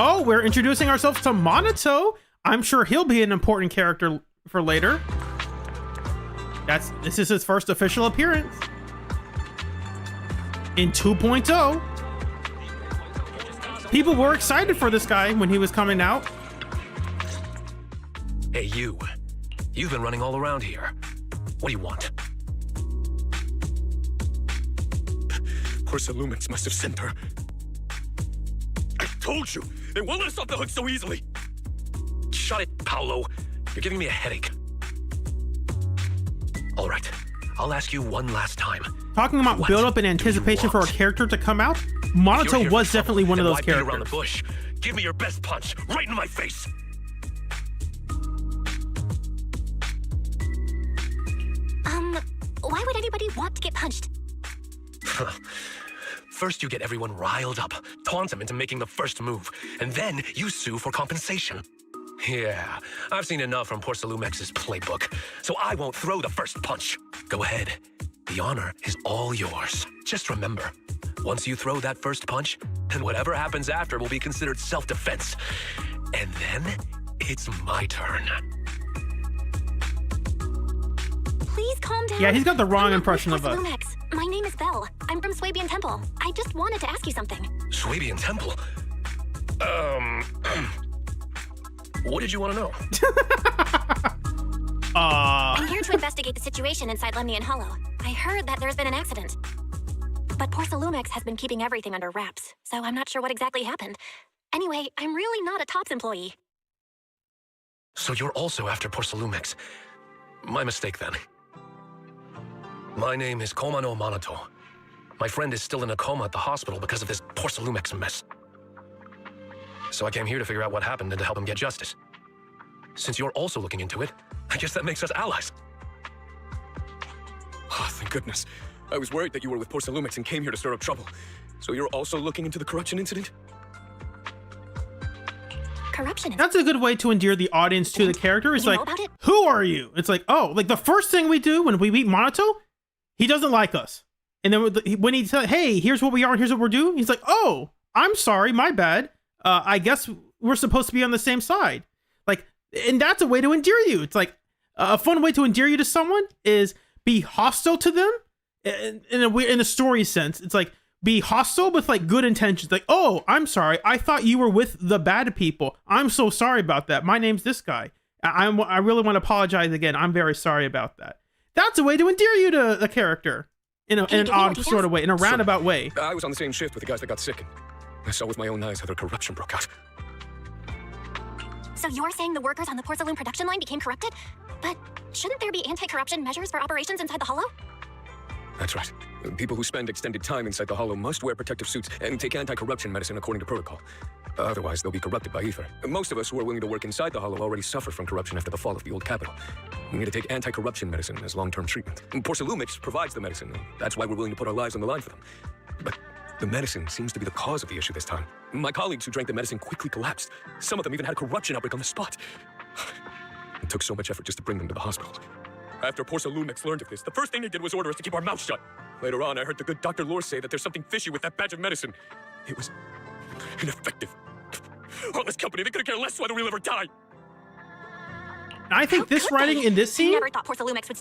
Oh, we're introducing ourselves to Monato. I'm sure he'll be an important character for later. This is his first official appearance in 2.0. People were excited for this guy when he was coming out. Hey, you. You've been running all around here. What do you want? Porcelain must have sent her. I told you! They won't let us off the hook so easily! Shut it, Paolo. You're giving me a headache. All right, I'll ask you one last time. Talking about build up and anticipation for a character to come out, Monato was definitely one of those characters. Around the bush. Give me your best punch, right in my face. Why would anybody want to get punched? First, you get everyone riled up, taunt them into making the first move, and then you sue for compensation. Yeah, I've seen enough from Porcelumex's playbook, so I won't throw the first punch. Go ahead. The honor is all yours. Just remember, once you throw that first punch, then whatever happens after will be considered self-defense. And then, it's my turn. Please calm down. Yeah, he's got the wrong impression of us. My name is Belle. I'm from Swabian Temple. I just wanted to ask you something. Swabian Temple? What did you want to know? I'm here to investigate the situation inside Lemnian Hollow. I heard that there's been an accident. But Porcelumex has been keeping everything under wraps, so I'm not sure what exactly happened. Anyway, I'm really not a TOPS employee. So you're also after Porcelumex. My mistake then. My name is Komano Manato. My friend is still in a coma at the hospital because of this Porcelumex mess. So I came here to figure out what happened and to help him get justice. Since you're also looking into it, I guess that makes us allies. Oh, thank goodness. I was worried that you were with Porcelumex and came here to stir up trouble. So you're also looking into the corruption incident? Corruption. That's a good way to endear the audience to the character. It's like, who are you? It's like, oh, like the first thing we do when we meet Monato, he doesn't like us. And then when he said, hey, here's what we are and here's what we're doing, he's like, oh, I'm sorry, my bad. I guess we're supposed to be on the same side. Like, and that's a way to endear you. It's like a fun way to endear you to someone is be hostile to them in a story sense. It's like be hostile with like good intentions. Like, oh, I'm sorry. I thought you were with the bad people. I'm so sorry about that. My name's this guy. I really want to apologize again. I'm very sorry about that. That's a way to endear you to a character in an odd sort of way, in a roundabout way. I was on the same shift with the guys that got sick. I saw with my own eyes how their corruption broke out. So you're saying the workers on the porcelain production line became corrupted? But shouldn't there be anti-corruption measures for operations inside the Hollow? That's right. People who spend extended time inside the Hollow must wear protective suits and take anti-corruption medicine according to protocol. Otherwise, they'll be corrupted by ether. Most of us who are willing to work inside the Hollow already suffer from corruption after the fall of the old capital. We need to take anti-corruption medicine as long-term treatment. Porcelumix provides the medicine. That's why we're willing to put our lives on the line for them. But the medicine seems to be the cause of the issue this time. My colleagues who drank the medicine quickly collapsed. Some of them even had a corruption outbreak on the spot. It took so much effort just to bring them to the hospital. After Porcelumix learned of this, the first thing they did was order us to keep our mouths shut. Later on, I heard the good Dr. Lore say that there's something fishy with that batch of medicine. It was ineffective. All this company, they couldn't care less whether we live or die. I think this writing in this scene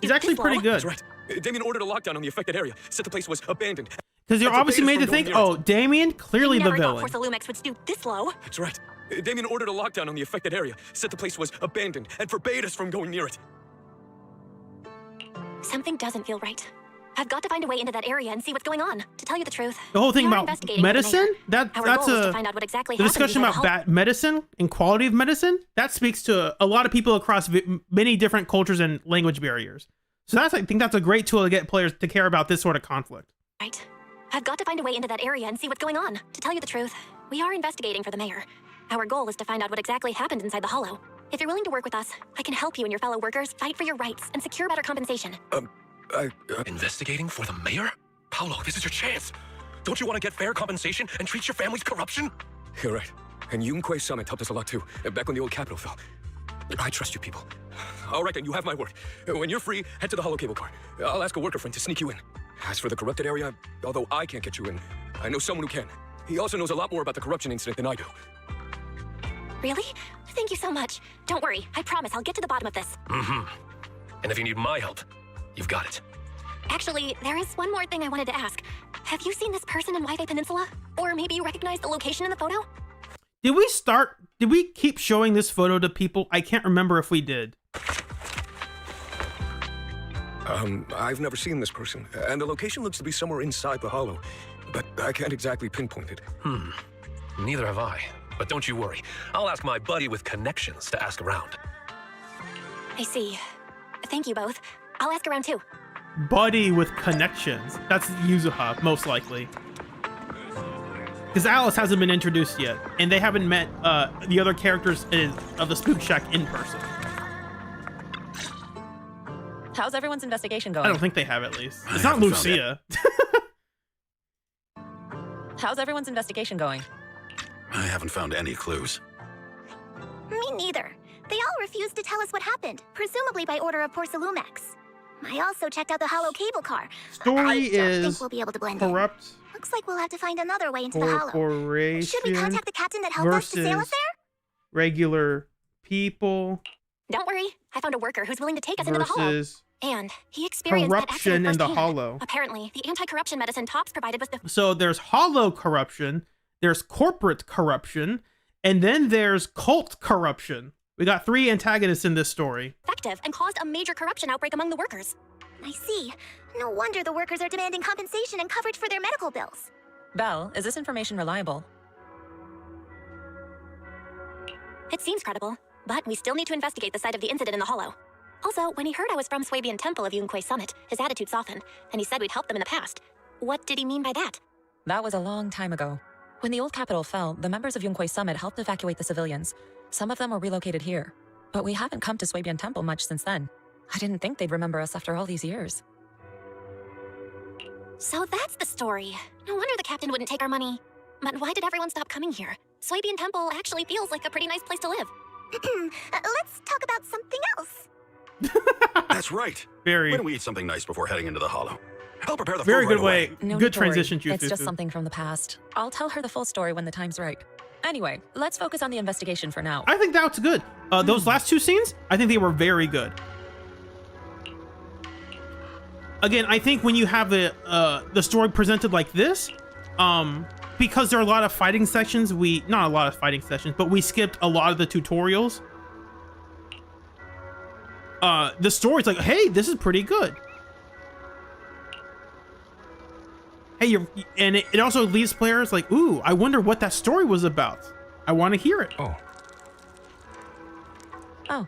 is actually pretty good. That's right. Damien ordered a lockdown on the affected area, said the place was abandoned. Because you're obviously made to think, oh, Damien, clearly the villain. Porcelumix would stoop this low. That's right. Damien ordered a lockdown on the affected area, said the place was abandoned, and forbade us from going near it. Something doesn't feel right. I've got to find a way into that area and see what's going on. To tell you the truth, the whole thing about medicine, that's to find out what exactly the discussion about medicine and quality of medicine, that speaks to a lot of people across many different cultures and language barriers. So I think that's a great tool to get players to care about this sort of conflict. Right. I've got to find a way into that area and see what's going on. To tell you the truth, we are investigating for the mayor. Our goal is to find out what exactly happened inside the Hollow. If you're willing to work with us, I can help you and your fellow workers fight for your rights and secure better compensation. Investigating for the mayor? Paolo, this is your chance. Don't you want to get fair compensation and treat your family's corruption? You're right. And Yunquei Summit helped us a lot too, back when the old capital fell. I trust you people. All right, then, you have my word. When you're free, head to the Hollow Cable Car. I'll ask a worker friend to sneak you in. As for the corrupted area, although I can't get you in, I know someone who can. He also knows a lot more about the corruption incident than I do. Really? Thank you so much. Don't worry. I promise I'll get to the bottom of this. Mm-hmm. And if you need my help, you've got it. Actually, there is one more thing I wanted to ask. Have you seen this person in Wi-Fi Peninsula? Or maybe you recognize the location in the photo? Did we keep showing this photo to people? I can't remember if we did. I've never seen this person, and the location looks to be somewhere inside the Hollow, but I can't exactly pinpoint it. Neither have I. But don't you worry. I'll ask my buddy with connections to ask around. I see. Thank you both. I'll ask around too. Buddy with connections. That's Yuzuha, most likely. Because Alice hasn't been introduced yet, and they haven't met the other characters of the Spook Shack in person. How's everyone's investigation going? I don't think they have, at least. It's not Lucia. How's everyone's investigation going? I haven't found any clues. Me neither. They all refused to tell us what happened, presumably by order of Porcelumex. I also checked out the Hollow Cable Car. Story I don't is think we'll be able to blend corrupt. in. Looks like we'll have to find another way into the Hollow. Should we contact the captain that helped us to sail us there? Regular people. Don't worry. I found a worker who's willing to take us into the Hollow. And he experienced corruption that in the firsthand. Hollow. Apparently, the anti-corruption medicine Tops provided was the... So there's Hollow corruption, there's corporate corruption, and then there's cult corruption. We got 3 antagonists in this story. Effective and caused a major corruption outbreak among the workers. I see. No wonder the workers are demanding compensation and coverage for their medical bills. Belle, is this information reliable? It seems credible, but we still need to investigate the site of the incident in the Hollow. Also, when he heard I was from Swabian Temple of Yunquay Summit, his attitude softened, and he said we'd helped them in the past. What did he mean by that? That was a long time ago. When the old capital fell, the members of Yunquay Summit helped evacuate the civilians. Some of them were relocated here. But we haven't come to Swabian Temple much since then. I didn't think they'd remember us after all these years. So that's the story. No wonder the captain wouldn't take our money. But why did everyone stop coming here? Swabian Temple actually feels like a pretty nice place to live. Let's talk about something else. That's right. Very. Why don't we eat something nice before heading into the Hollow? I'll prepare the very food good right way. away. No Good need to worry. transition, Jufu. It's just something from the past. I'll tell her the full story when the time's right. Anyway, let's focus on the investigation for now. I think that's good. Those last 2 scenes, I think they were very good. Again, I think when you have the story presented like this, because there are a lot of fighting sections, not a lot of fighting sections, but we skipped a lot of the tutorials. The story's like, hey, this is pretty good. Hey, and it also leaves players like, ooh, I wonder what that story was about. I want to hear it. Oh. Oh.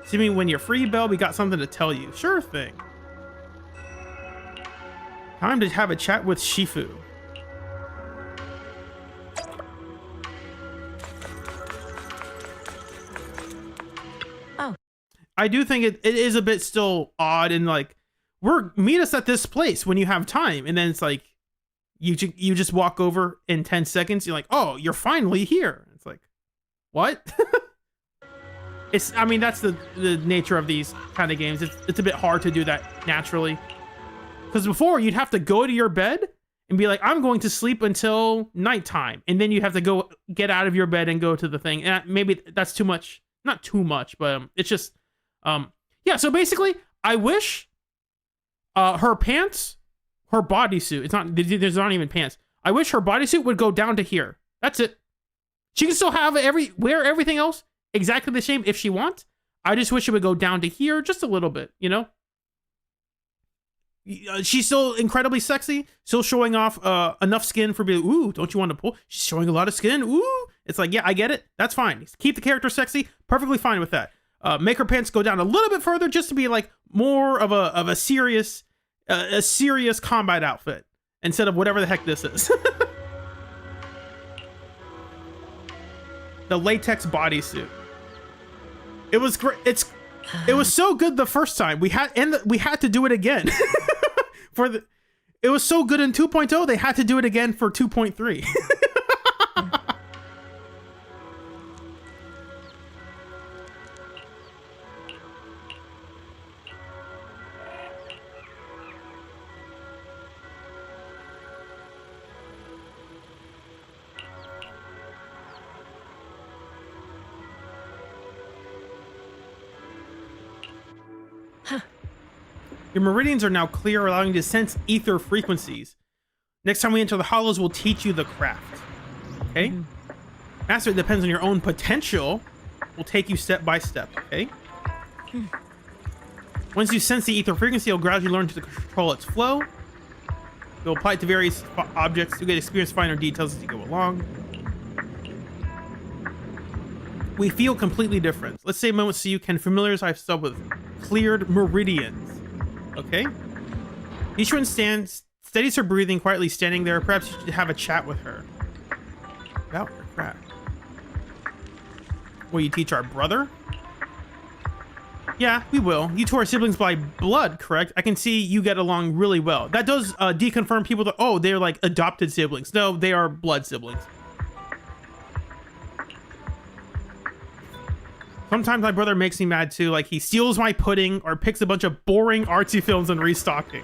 See me when you're free, Belle. We got something to tell you. Sure thing. Time to have a chat with Shifu. Oh. I do think it is a bit still odd and like, meet us at this place when you have time, and then it's like you just walk over in 10 seconds. You're like, oh, you're finally here. It's like, what? I mean, that's the nature of these kind of games. It's a bit hard to do that naturally. Because before, you'd have to go to your bed and be like, I'm going to sleep until nighttime. And then you have to go get out of your bed and go to the thing. And maybe that's too much. Not too much, but it's just... yeah, so basically, I wish her pants, her bodysuit, there's not even pants. I wish her bodysuit would go down to here. That's it. She can still have wear everything else exactly the same if she wants. I just wish it would go down to here just a little bit, you know? She's still incredibly sexy, still showing off enough skin for being, ooh, don't you want to pull? She's showing a lot of skin, ooh. It's like, yeah, I get it. That's fine. Keep the character sexy. Perfectly fine with that. Make her pants go down a little bit further just to be like more of a serious combat outfit instead of whatever the heck this is. The latex bodysuit. It was great. It was so good the first time. We had to do it again. It was so good in 2.0, they had to do it again for 2.3. Your meridians are now clear, allowing you to sense ether frequencies. Next time we enter the hollows, we'll teach you the craft. Okay? Master, it depends on your own potential. We'll take you step by step, okay? Once you sense the ether frequency, you'll gradually learn to control its flow. You'll apply it to various objects. You'll get experience finer details as you go along. We feel completely different. Let's say moments so you can familiarize yourself with cleared meridians. Okay. Each one steadies her breathing, quietly standing there. Perhaps you should have a chat with her. About her crap. Will you teach our brother? Yeah, we will. You two are siblings by blood, correct? I can see you get along really well. That does deconfirm people that, oh, they're like adopted siblings. No, they are blood siblings. Sometimes my brother makes me mad too, like he steals my pudding or picks a bunch of boring artsy films and restocking.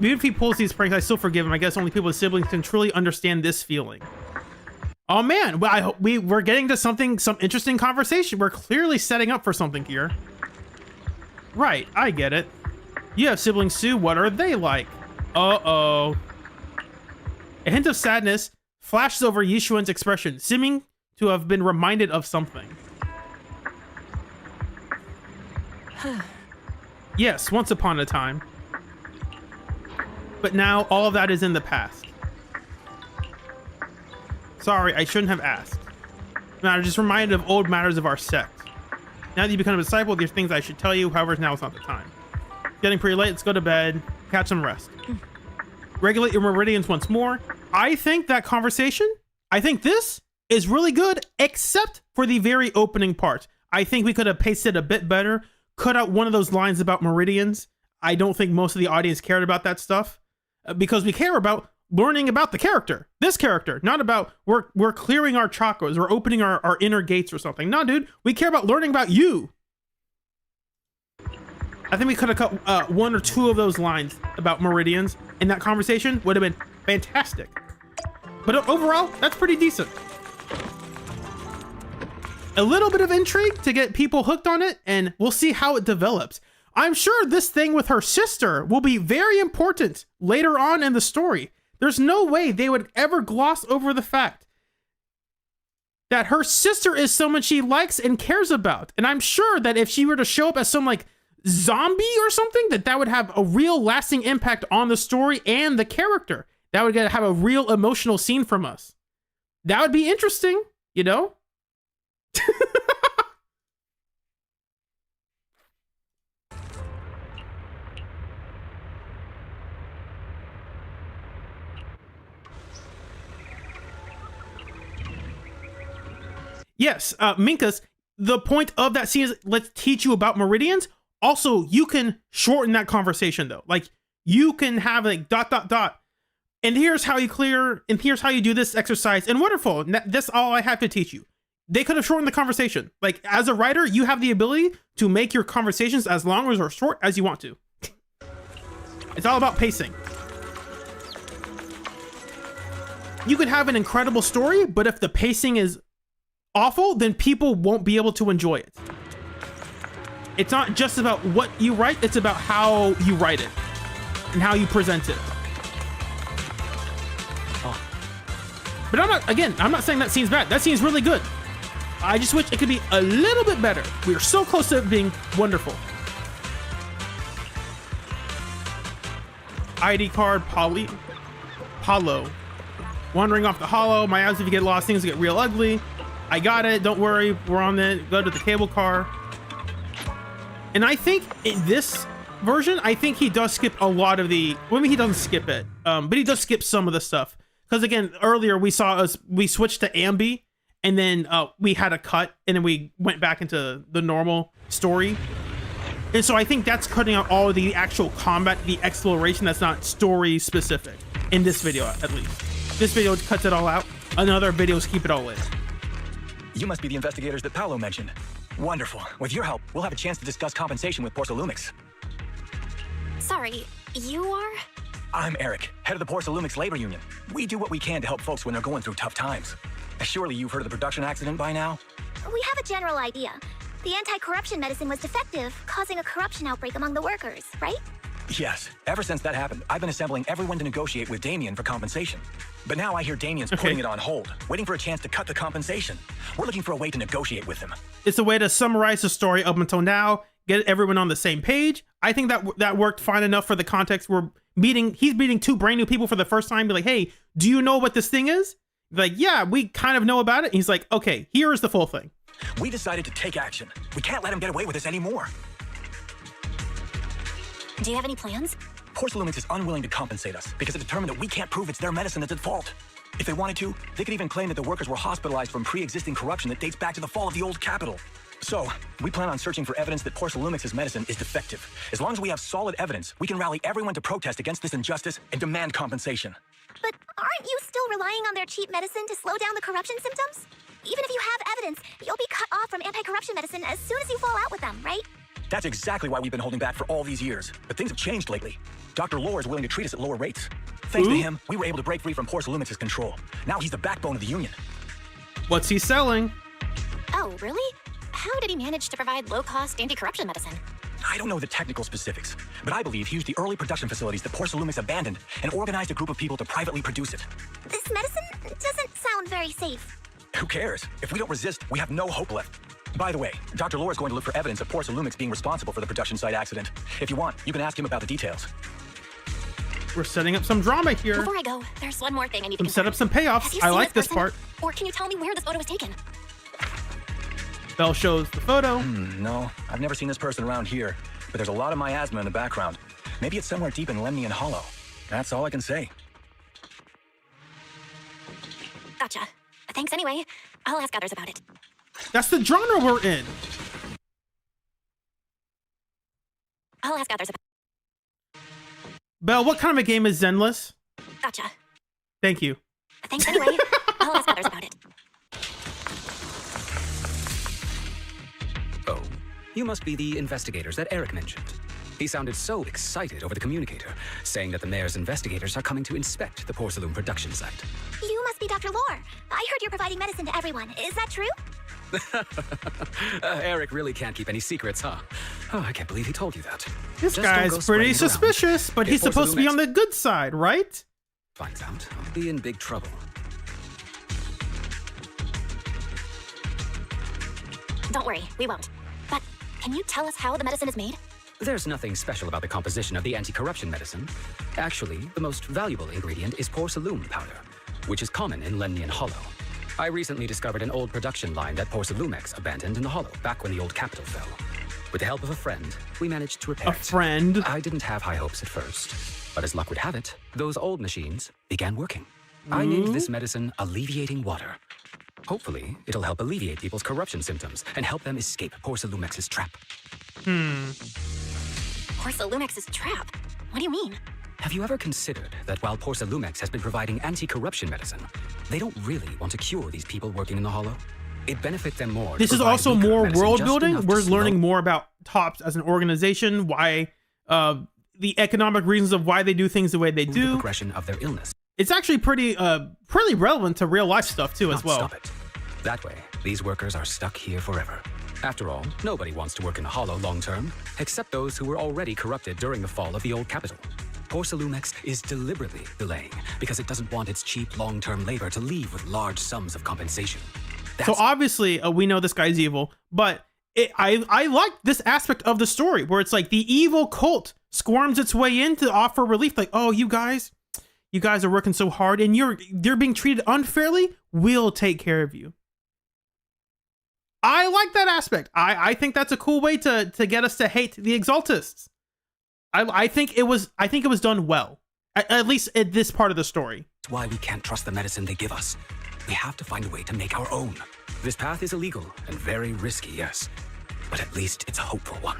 Even if he pulls these pranks, I still forgive him. I guess only people with siblings can truly understand this feeling. Oh man, well, we're getting to some interesting conversation. We're clearly setting up for something here. Right, I get it. You have siblings too. What are they like? Uh-oh. A hint of sadness flashes over Yishuan's expression, seeming to have been reminded of something. Yes, once upon a time. But now all of that is in the past. Sorry, I shouldn't have asked. Now I'm just reminded of old matters of our sect. Now that you become a disciple, there's things I should tell you, however, now is not the time. It's getting pretty late, let's go to bed, catch some rest. Regulate your meridians once more. I think that conversation, I think this is really good, except for the very opening part. I think we could have paced it a bit better, cut out one of those lines about meridians. I don't think most of the audience cared about that stuff, because we care about learning about the character, this character, not about we're clearing our chakras or opening our inner gates or something. No, dude, we care about learning about you. I think we could have cut one or two of those lines about meridians, and that conversation would have been fantastic. But overall, that's pretty decent. A little bit of intrigue to get people hooked on it, and we'll see how it develops. I'm sure this thing with her sister will be very important later on in the story. There's no way they would ever gloss over the fact that her sister is someone she likes and cares about. And I'm sure that if she were to show up as some like zombie or something, that would have a real lasting impact on the story and the character. That would have a real emotional scene from us. That would be interesting, you know? Yes, Minkus, the point of that scene is let's teach you about meridians. Also, you can shorten that conversation though. Like you can have like ... And here's how you clear, and here's how you do this exercise, and wonderful. That's all I have to teach you. They could have shortened the conversation. Like as a writer, you have the ability to make your conversations as long or short as you want to. It's all about pacing. You could have an incredible story, but if the pacing is awful, then people won't be able to enjoy it. It's not just about what you write, it's about how you write it and how you present it. But I'm not saying that scene's bad. That scene's really good. I just wish it could be a little bit better. We are so close to it being wonderful. ID card, Hollow. Wandering off the hollow. My eyes, if you get lost, things get real ugly. I got it. Don't worry. We're on it. Go to the cable car. And I think in this version, I think he does skip a lot of the... Well, I mean, he doesn't skip it. But he does skip some of the stuff. Because again, earlier we switched to Ambi, and then we had a cut, and then we went back into the normal story. And so I think that's cutting out all of the actual combat, the exploration that's not story specific. In this video, at least. This video cuts it all out. And other videos keep it all in. You must be the investigators that Paolo mentioned. Wonderful. With your help, we'll have a chance to discuss compensation with Porcelumix. Sorry, you are? I'm Eric, head of the Porcelumix Labor Union. We do what we can to help folks when they're going through tough times. Surely you've heard of the production accident by now? We have a general idea. The anti-corruption medicine was defective, causing a corruption outbreak among the workers, right? Yes. Ever since that happened, I've been assembling everyone to negotiate with Damien for compensation. But now I hear Damien's putting it on hold, waiting for a chance to cut the compensation. We're looking for a way to negotiate with him. It's a way to summarize the story up until now, get everyone on the same page. I think that worked fine enough for the context. He's meeting two brand new people for the first time. Be like, hey, do you know what this thing is? Like, yeah, we kind of know about it. And he's like, okay, here is the full thing. We decided to take action. We can't let him get away with this anymore. Do you have any plans? Porcelumix is unwilling to compensate us because it determined that we can't prove it's their medicine that's at fault. If they wanted to, they could even claim that the workers were hospitalized from pre-existing corruption that dates back to the fall of the old capital. So, we plan on searching for evidence that Porcelumix's medicine is defective. As long as we have solid evidence, we can rally everyone to protest against this injustice and demand compensation. But aren't you still relying on their cheap medicine to slow down the corruption symptoms? Even if you have evidence, you'll be cut off from anti-corruption medicine as soon as you fall out with them, right? That's exactly why we've been holding back for all these years. But things have changed lately. Dr. Lore is willing to treat us at lower rates. Thanks to him, we were able to break free from Porcelumix's control. Now he's the backbone of the union. What's he selling? Oh, really? How did he manage to provide low-cost anti-corruption medicine? I don't know the technical specifics, but I believe he used the early production facilities that Porcelumix abandoned and organized a group of people to privately produce it. This medicine doesn't sound very safe. Who cares? If we don't resist, we have no hope left. By the way, Dr. Lore is going to look for evidence of Porcelumix being responsible for the production site accident. If you want, you can ask him about the details. We're setting up some drama here. Before I go, there's one more thing I need to Set up some payoffs. I like this part. Or can you tell me where this photo was taken? Belle shows the photo. No, I've never seen this person around here, but there's a lot of miasma in the background. Maybe it's somewhere deep in Lemnian Hollow. That's all I can say. Gotcha. Thanks anyway. I'll ask others about it. That's the genre we're in. I'll ask others about it. Belle, what kind of a game is Zenless? Gotcha. Thank you. Thanks anyway. I'll ask others about it. Oh, you must be the investigators that Eric mentioned. He sounded so excited over the communicator, saying that the mayor's investigators are coming to inspect the Porcelain production site. You must be Dr. Lore. I heard you're providing medicine to everyone. Is that true? Eric really can't keep any secrets, huh? Oh, I can't believe he told you that. This Just guy's don't go pretty spreading it suspicious, around. but If he's supposed to be Porcelumix on the good side, right? finds out, I'll be in big trouble. Don't worry, we won't. But can you tell us how the medicine is made? There's nothing special about the composition of the anti-corruption medicine. Actually, the most valuable ingredient is porcelain powder, which is common in Lemnian Hollow. I recently discovered an old production line that Porcelumix abandoned in the Hollow back when the old capital fell. With the help of a friend, we managed to repair it. A friend? I didn't have high hopes at first, but as luck would have it, those old machines began working. I named this medicine Alleviating Water. Hopefully, it'll help alleviate people's corruption symptoms and help them escape Porcelumix's trap. Porcelumix's trap? What do you mean? Have you ever considered that while Porcelumix has been providing anti-corruption medicine, they don't really want to cure these people working in the Hollow? It benefits them more. This is also more world building. We're learning more about TOPS as an organization, why the economic reasons of why they do things the way they do. The progression of their illness. It's actually pretty relevant to real life stuff too, as well. Stop it. That way, these workers are stuck here forever. After all, nobody wants to work in the Hollow long term, except those who were already corrupted during the fall of the old capital. Porcelumix is deliberately delaying because it doesn't want its cheap long-term labor to leave with large sums of compensation. So obviously, we know this guy's evil, but I like this aspect of the story where it's like the evil cult squirms its way in to offer relief. Like, oh, you guys are working so hard and they're being treated unfairly. We'll take care of you. I like that aspect. I think that's a cool way to get us to hate the Exaltists. I think it was done well, at least at this part of the story. That's why we can't trust the medicine they give us. We have to find a way to make our own. This path is illegal and very risky, yes, but at least it's a hopeful one.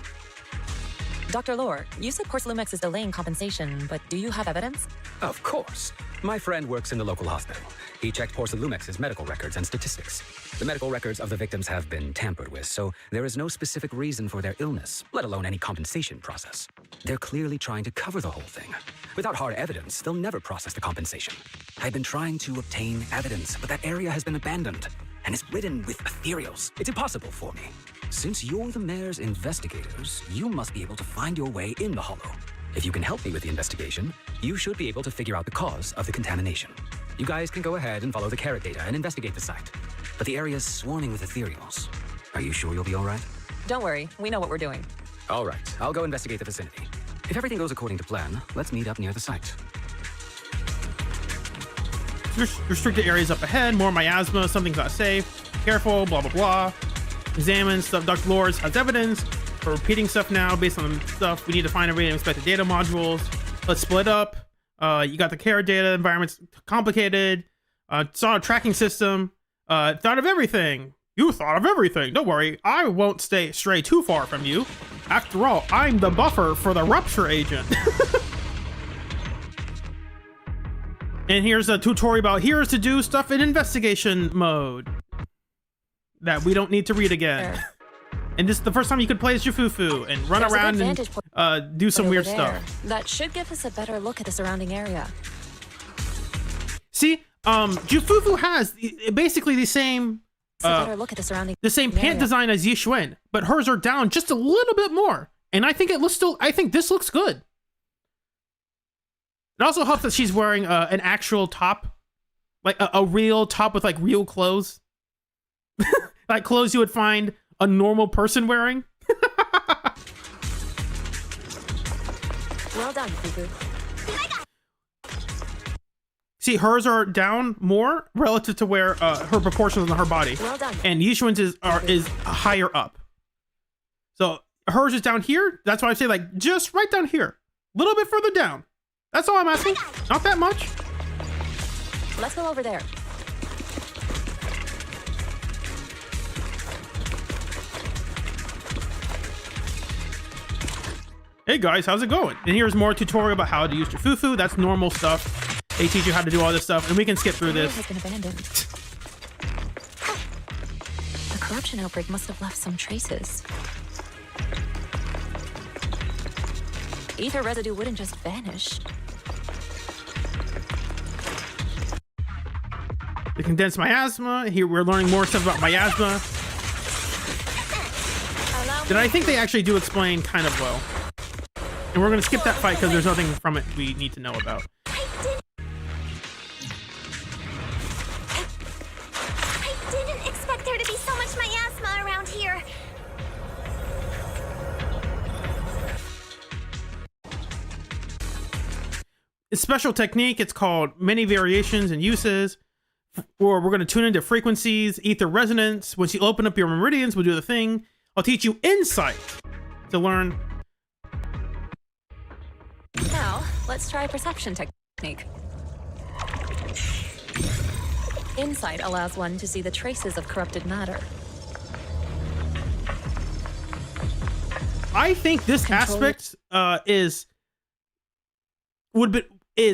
Dr. Lore, you said Porcelumix is delaying compensation, but do you have evidence? Of course. My friend works in the local hospital. He checked Porcelumix's medical records and statistics. The medical records of the victims have been tampered with, so there is no specific reason for their illness, let alone any compensation process. They're clearly trying to cover the whole thing. Without hard evidence, they'll never process the compensation. I've been trying to obtain evidence, but that area has been abandoned and is ridden with ethereals. It's impossible for me. Since you're the mayor's investigators, you must be able to find your way in the Hollow. If you can help me with the investigation, you should be able to figure out the cause of the contamination. You guys can go ahead and follow the carrot data and investigate the site. But the area's swarming with ethereals. Are you sure you'll be all right? Don't worry, we know what we're doing. All right, I'll go investigate the vicinity. If everything goes according to plan, let's meet up near the site. Restricted areas up ahead, more miasma, something's not safe. Careful, blah, blah, blah. Examine stuff. Dr. Lore has evidence. We're repeating stuff now based on stuff. We need to find a way to inspect the data modules. Let's split up. You got the carrot data, environment's complicated. Saw a tracking system. Thought of everything. You thought of everything. Don't worry. I won't stray too far from you. After all, I'm the buffer for the rupture agent. And here's a tutorial about here's to do stuff in investigation mode that we don't need to read again. And this is the first time you could play as Jufufu and run around and do some weird stuff. That should give us a better look at the surrounding area. See, Jufufu has basically the same better look at the surrounding pant design as Yixuan, but hers are down just a little bit more. And I think it looks I think this looks good. It also helps that she's wearing an actual top, like a real top with like real clothes. Like clothes you would find a normal person wearing. Well done, Fugu. See, hers are down more relative to where her proportions on her body. Well done. And Yishuan's is higher up. So hers is down here. That's why I say like just right down here. A little bit further down. That's all I'm asking. Not that much. Let's go over there. Hey guys, how's it going? And here's more tutorial about how to use your fufu. That's normal stuff. They teach you how to do all this stuff, and we can skip through this. Has been abandoned. The corruption outbreak must have left some traces. Ether residue wouldn't just vanish. The condensed miasma. Here we're learning more stuff about miasma. That I think they actually do explain kind of well. And we're going to skip that fight because there's nothing from it we need to know about. I didn't expect there to be so much miasma around here. It's special technique. It's called many variations and uses. Or we're going to tune into frequencies, ether resonance. Once you open up your meridians, we'll do the thing. I'll teach you insight to learn. Now, let's try perception technique. Insight allows one to see the traces of corrupted matter. I think this aspect is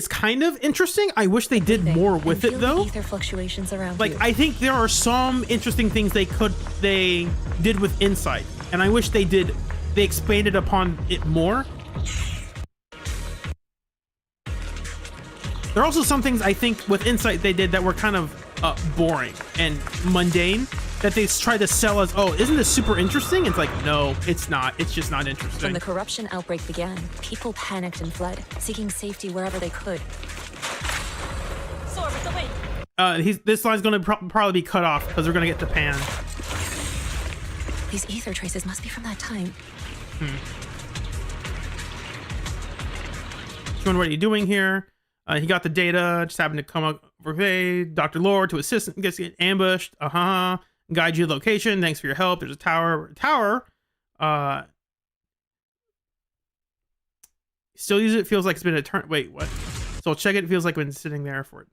kind of interesting. I wish they did more with it though. Ether fluctuations around like you. I think there are some interesting things they did with insight, and I wish they expanded upon it more. There are also some things I think with insight they did that were kind of boring and mundane that they tried to sell as, oh, isn't this super interesting? It's like, no, it's not. It's just not interesting. When the corruption outbreak began, people panicked and fled, seeking safety wherever they could. Soar with the wind. This line's going to probably be cut off because we're going to get to Pan. These ether traces must be from that time. Showing what are you doing here? He got the data, just happened to come up for Dr. Lord to assist and gets ambushed. Guide you to the location. Thanks for your help. There's a tower. Still use it. Feels like it's been a turn. Wait, what? So I'll check it. It feels like I've been sitting there for it.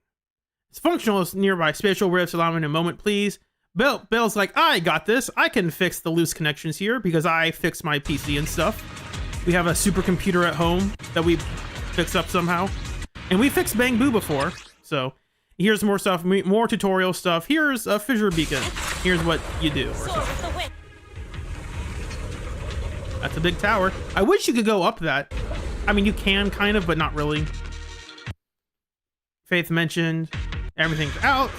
It's functional. It's nearby spatial rifts. Allow me in a moment, please. Bell's like, I got this. I can fix the loose connections here because I fixed my PC and stuff. We have a supercomputer at home that we fix up somehow. And we fixed Bang Boo before, so here's more stuff, more tutorial stuff. Here's a fissure beacon. Here's what you do. That's a big tower. I wish you could go up that. I mean, you can kind of, but not really. Faith mentioned. Everything's out.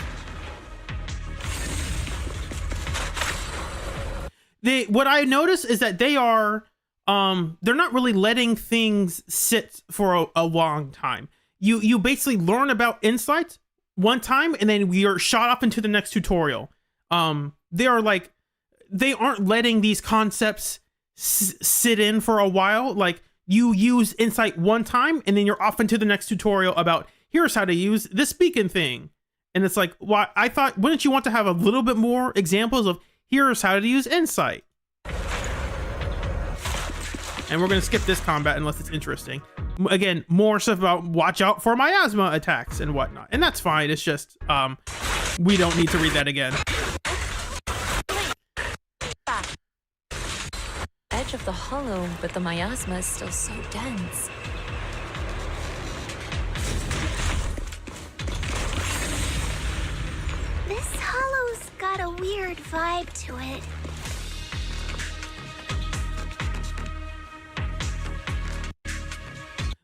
What I notice is that they are, they're not really letting things sit for a long time. You basically learn about insights one time and then you're shot off into the next tutorial. They aren't letting these concepts sit in for a while. Like you use insight one time and then you're off into the next tutorial about here's how to use this beacon thing. And it's like, why? I thought, wouldn't you want to have a little bit more examples of here's how to use insight? And we're going to skip this combat unless it's interesting. Again, more stuff about watch out for miasma attacks and whatnot. And that's fine. It's just, we don't need to read that again. Edge of the hollow, but the miasma is still so dense. This hollow's got a weird vibe to it.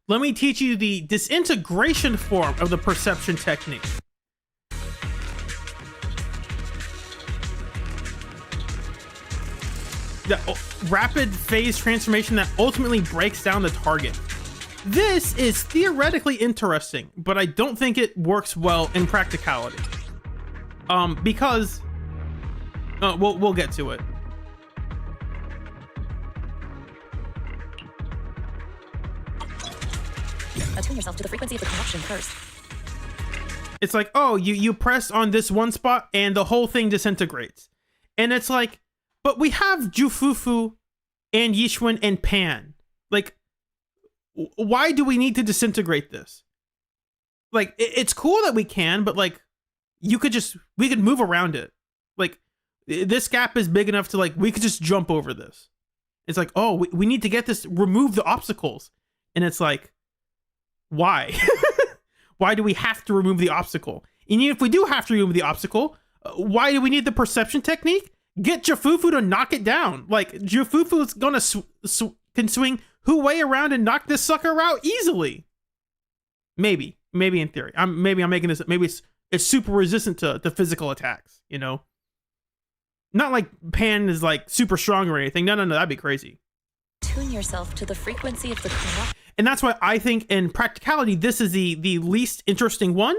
Let me teach you the disintegration form of the perception technique. the rapid phase transformation that ultimately breaks down the target. This is theoretically interesting, but I don't think it works well in practicality. Because we'll get to it. Attune yourself to the frequency of the corruption first. It's like, oh, you press on this one spot and the whole thing disintegrates. And it's like, but we have Jufufu and Yishun and Pan. Like, why do we need to disintegrate this? Like, it's cool that we can, but like, we could move around it. Like, this gap is big enough to like, we could just jump over this. It's like, oh, we need to get this, remove the obstacles. And it's like, why? Why do we have to remove the obstacle? And even if we do have to remove the obstacle, why do we need the perception technique? Get Jufufu to knock it down. Like, Jufufu is gonna can swing Hu-Wei around and knock this sucker out easily. Maybe in theory. Maybe I'm making this. Maybe it's super resistant to physical attacks. You know, not like Pan is like super strong or anything. No, that'd be crazy. Tune yourself to the frequency of the corruption. And that's why I think in practicality, this is the least interesting one,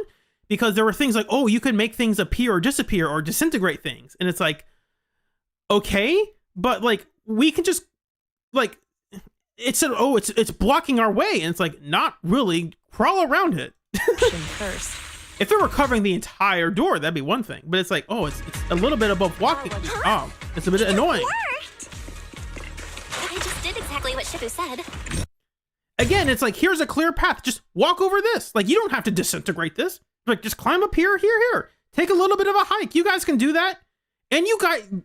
because there were things like, oh, you can make things appear or disappear or disintegrate things. And it's like, okay, but like, we can just like, it said, oh, it's blocking our way. And it's like, not really, crawl around it. First. If it were covering the entire door, that'd be one thing. But it's like, oh, it's a little bit above walking. Oh, it's a bit annoying. I just did exactly what Shifu said. Again, it's like, here's a clear path. Just walk over this. Like, you don't have to disintegrate this. Like, just climb up here. Take a little bit of a hike. You guys can do that. And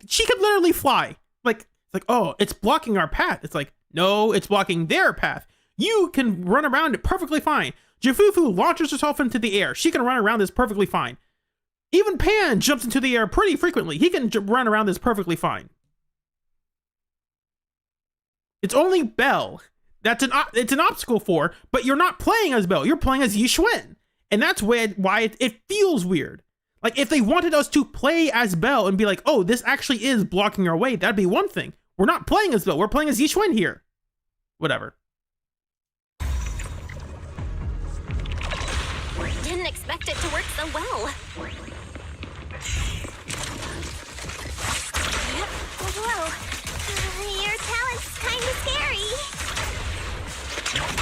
she could literally fly. Like, oh, it's blocking our path. It's like, no, it's blocking their path. You can run around it perfectly fine. Jufufu launches herself into the air. She can run around this perfectly fine. Even Pan jumps into the air pretty frequently. He can run around this perfectly fine. It's only Belle it's an obstacle for, but you're not playing as Belle. You're playing as Yishun. And that's why it feels weird. Like, if they wanted us to play as Belle and be like, oh, this actually is blocking our way, that'd be one thing. We're not playing as Belle. We're playing as Yishun here. Whatever. Didn't expect it to work so well. Whoa. Your talent's kind of scary.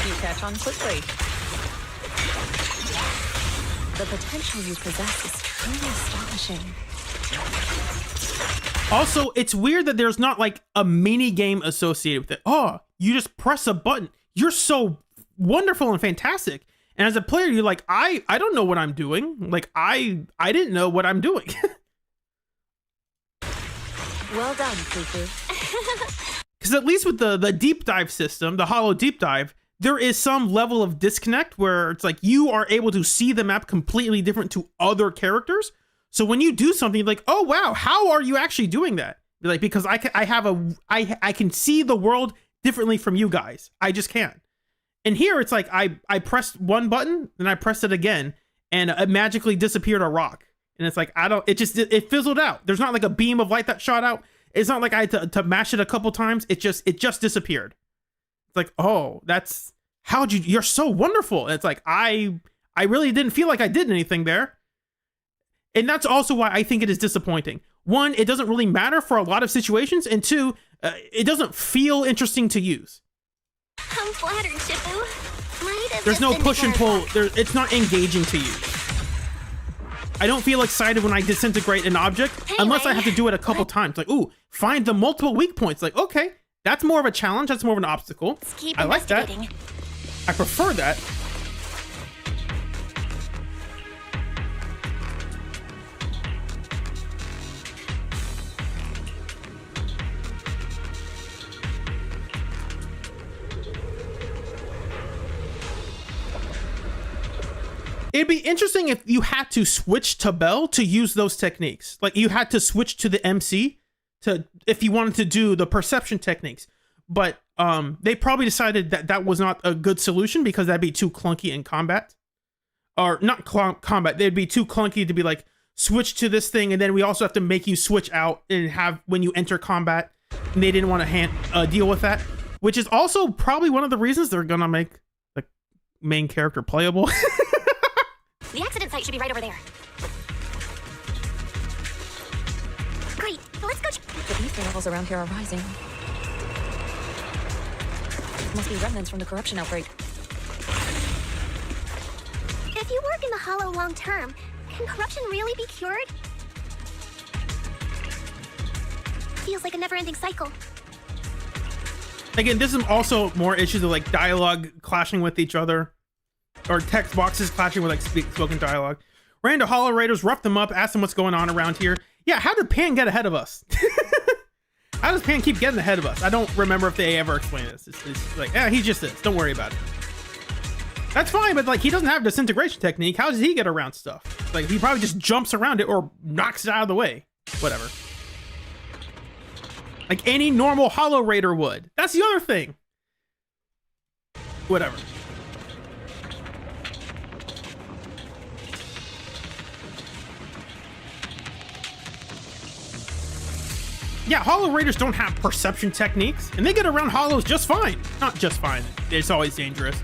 You catch on quickly. The potential you possess is truly astonishing. Also, it's weird that there's not like a mini game associated with it. Oh, you just press a button. You're so wonderful and fantastic. And as a player, you're like, I don't know what I'm doing. Like, I didn't know what I'm doing. Well done, Fufu. Because at least with the deep dive system, the hollow deep dive, there is some level of disconnect where it's like you are able to see the map completely different to other characters. So when you do something, you're like, oh wow, how are you actually doing that? You're like, because I can see the world differently from you guys. I just can't. And here it's like I pressed one button, then I pressed it again, and it magically disappeared a rock. And it's like, it fizzled out. There's not like a beam of light that shot out. It's not like I had to mash it a couple times. It just disappeared. It's like, oh, you're so wonderful. And it's like, I really didn't feel like I did anything there. And that's also why I think it is disappointing. One, it doesn't really matter for a lot of situations. And two, it doesn't feel interesting to use. I'm flattered, Shifu. There's no push and pull. It's not engaging to use. I don't feel excited when I disintegrate an object unless I have to do it a couple times. Like, ooh, find the multiple weak points. Like, okay, that's more of a challenge. That's more of an obstacle. I like that. I prefer that. It'd be interesting if you had to switch to Belle to use those techniques. Like, you had to switch to the MC if you wanted to do the perception techniques. But they probably decided that was not a good solution because that'd be too clunky in combat. Or not combat, they'd be too clunky to be like, switch to this thing, and then we also have to make you switch out and have when you enter combat. and they didn't want to deal with that, which is also probably one of the reasons they're gonna make the main character playable. The accident site should be right over there. Great, let's go. The ether levels around here are rising. Must be remnants from the corruption outbreak. If you work in the Hollow long term, can corruption really be cured? Feels like a never-ending cycle. Again, this is also more issues of like dialogue clashing with each other, or text boxes clashing with like spoken dialogue. Ran into Hollow Raiders, roughed them up, asked them what's going on around here. Yeah, how did Pan get ahead of us? How does Pan keep getting ahead of us? I don't remember if they ever explain this. It's like, he just is. Don't worry about it. That's fine, but like he doesn't have a disintegration technique. How does he get around stuff? Like he probably just jumps around it or knocks it out of the way. Whatever. Like any normal Hollow Raider would. That's the other thing. Whatever. Yeah, Hollow Raiders don't have perception techniques, and they get around hollows just fine. Not just fine. It's always dangerous.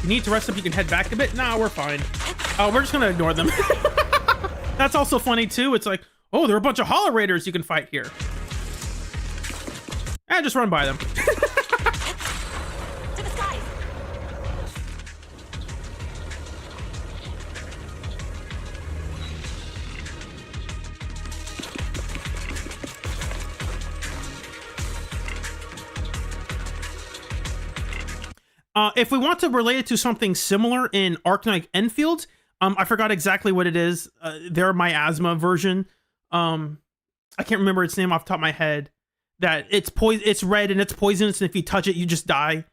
You need to rest up, you can head back a bit. Nah, we're fine. We're just gonna ignore them. That's also funny too. It's like, oh, there are a bunch of Hollow Raiders you can fight here. And just run by them. To the skies. If we want to relate it to something similar in Arknight Enfield, I forgot exactly what it is. Their miasma version. I can't remember its name off the top of my head. That it's red and it's poisonous, and if you touch it, you just die.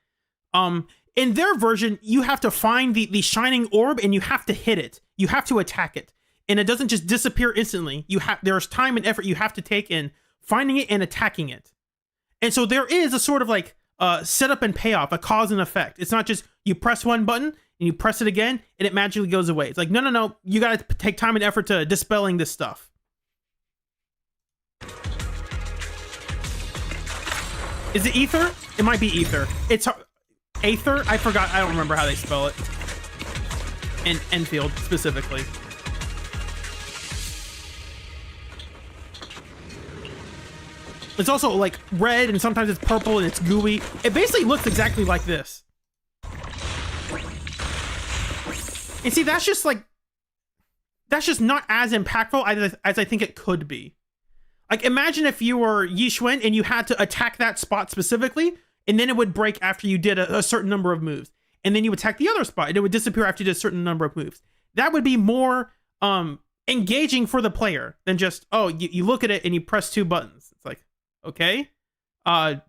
In their version, you have to find the shining orb and you have to hit it. You have to attack it, and it doesn't just disappear instantly. There's time and effort you have to take in finding it and attacking it. And so there is a sort of like setup and payoff, a cause and effect. It's not just you press one button and you press it again and it magically goes away. It's like no, you got to take time and effort to dispelling this stuff. Is it ether? It might be ether. It's aether. I forgot. I don't remember how they spell it. In Enfield specifically. It's also like red and sometimes it's purple and it's gooey. It basically looks exactly like this. And see, that's just not as impactful as I think it could be. Like, imagine if you were Yixuan and you had to attack that spot specifically, and then it would break after you did a certain number of moves. And then you attack the other spot, and it would disappear after you did a certain number of moves. That would be more engaging for the player than just, you look at it and you press two buttons. It's like, okay. I'm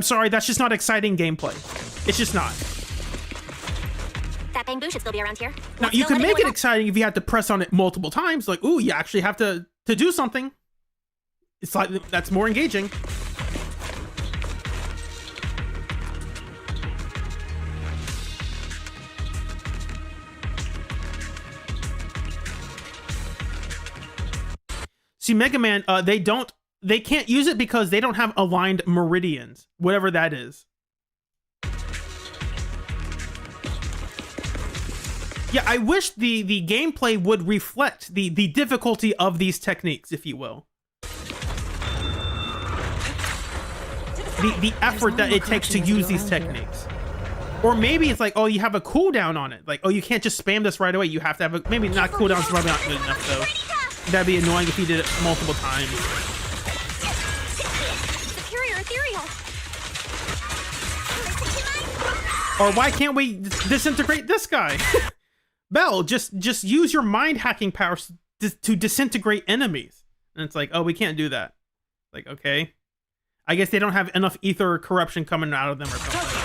sorry, that's just not exciting gameplay. It's just not. That bamboo should still be around here. Now, you can make it exciting if you have to press on it multiple times. Like, ooh, you actually have to do something. It's like, that's more engaging. See, Mega Man, they can't use it because they don't have aligned meridians, whatever that is. Yeah, I wish the gameplay would reflect the difficulty of these techniques, if you will. The effort that it takes to use these techniques. Or maybe it's like, oh, you have a cooldown on it. Like, oh, you can't just spam this right away. You have to have a, maybe not cooldown's probably not good enough though. That'd be annoying if you did it multiple times. Superior ethereal. Or why can't we disintegrate this guy? Bell, just use your mind hacking powers to disintegrate enemies. And it's like, oh, we can't do that. Like, okay. I guess they don't have enough ether corruption coming out of them or something.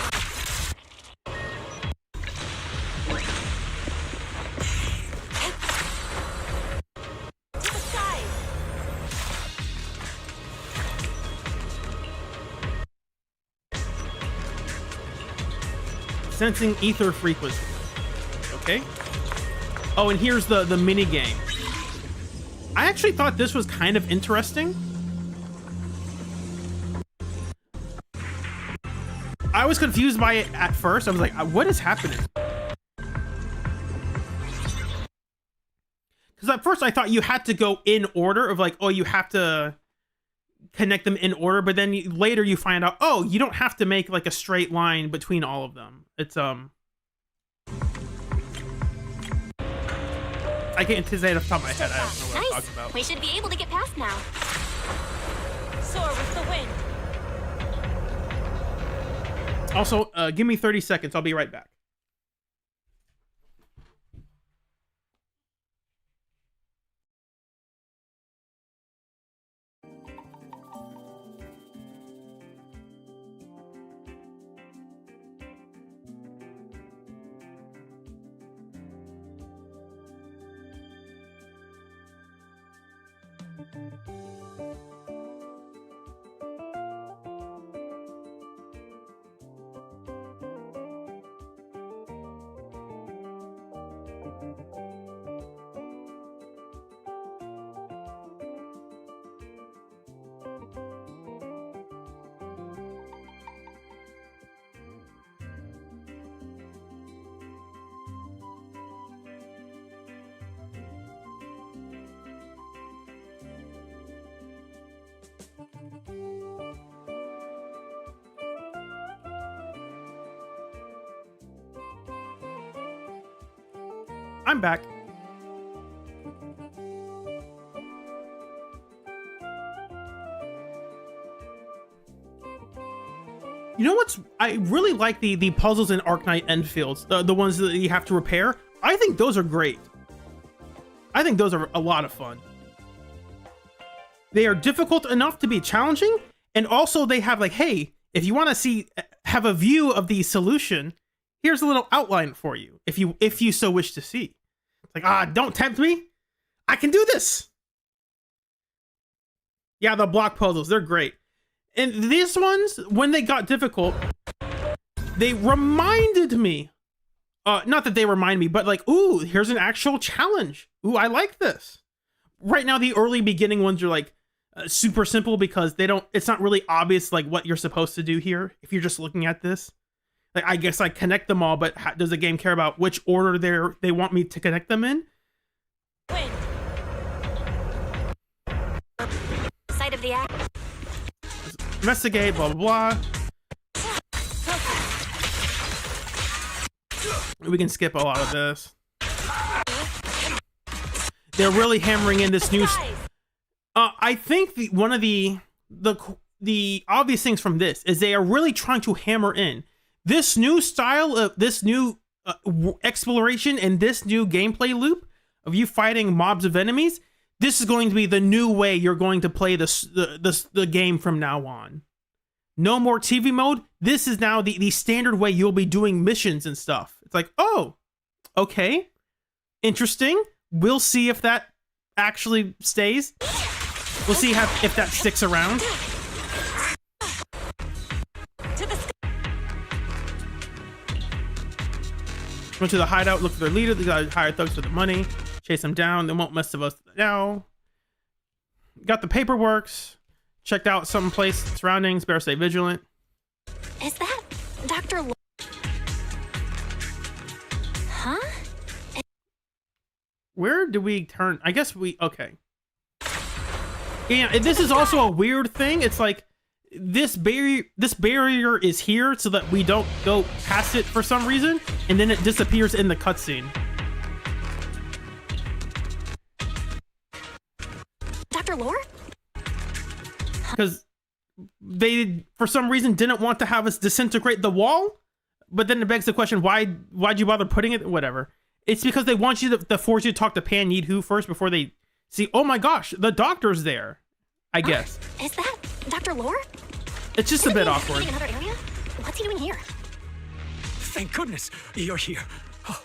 Sensing ether frequency. Okay. Oh, and here's the mini game. I actually thought this was kind of interesting. I was confused by it at first. I was like, what is happening? Because at first I thought you had to go in order of like, oh, you have to connect them in order, but then later you find out, oh, you don't have to make like a straight line between all of them. It's I can't say it off the top of my head. I don't know what I'm talking about. We should be able to get past now. Soar with the wind. Also, give me 30 seconds. I'll be right back. I'm back. You know what's... I really like the puzzles in Arknight Endfields, the ones that you have to repair. I think those are great. I think those are a lot of fun. They are difficult enough to be challenging, and also they have like, hey, if you want to have a view of the solution, here's a little outline for you, if you so wish to see. It's like, don't tempt me. I can do this. Yeah, the block puzzles, they're great. And these ones, when they got difficult, they reminded me. Not that they remind me, but like, ooh, here's an actual challenge. Ooh, I like this. Right now, the early beginning ones are like super simple because it's not really obvious like what you're supposed to do here if you're just looking at this. Like, I guess I connect them all, but does the game care about which order they want me to connect them in? Side of the act. Investigate, blah, blah, blah. We can skip a lot of this. They're really hammering in this new... I think one of the obvious things from this is they are really trying to hammer in this new style of this new exploration and this new gameplay loop of you fighting mobs of enemies. This is going to be the new way you're going to play the game from now on. No more TV mode. This is now the standard way you'll be doing missions and stuff. It's like, oh, okay, interesting. We'll see if that actually stays. We'll see if that sticks around. Went to the hideout, look for their leader. They got hired thugs for the money. Chase them down. They won't mess with us now. Got the paperworks. Checked out some place surroundings. Better stay vigilant. Is that Dr. Huh? Where do we turn? I guess okay. Yeah, this is also a weird thing. It's like this barrier is here so that we don't go past it for some reason, and then it disappears in the cutscene. Dr. Lore? Because they, for some reason, didn't want to have us disintegrate the wall, but then it begs the question, why'd you bother putting it? Whatever. It's because they want you to force you to talk to Pan Yeet Hu first before they see, oh my gosh, the doctor's there, I guess. Is that Dr. Lore? It's just a bit awkward. Another area? What's he doing here? Thank goodness you're here. Oh,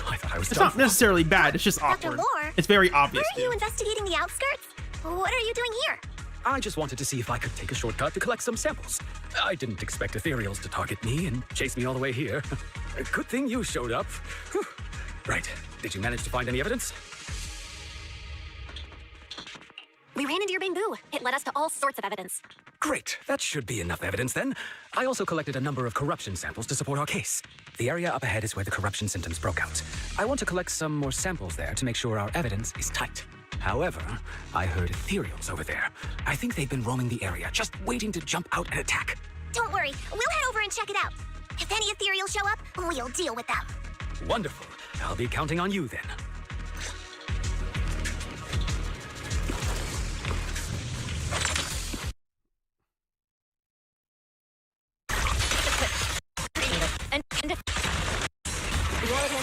I thought I was It's not necessarily bad, it's just awkward. Dr. Lore? It's very obvious. Aren't you investigating the outskirts? What are you doing here? I just wanted to see if I could take a shortcut to collect some samples. I didn't expect ethereals to target me and chase me all the way here. Good thing you showed up. Whew. Right. Did you manage to find any evidence? We ran into your bamboo. It led us to all sorts of evidence. Great. That should be enough evidence then. I also collected a number of corruption samples to support our case. The area up ahead is where the corruption symptoms broke out. I want to collect some more samples there to make sure our evidence is tight. However, I heard ethereals over there. I think they've been roaming the area, just waiting to jump out and attack. Don't worry, we'll head over and check it out. If any ethereals show up, we'll deal with them. Wonderful. I'll be counting on you then.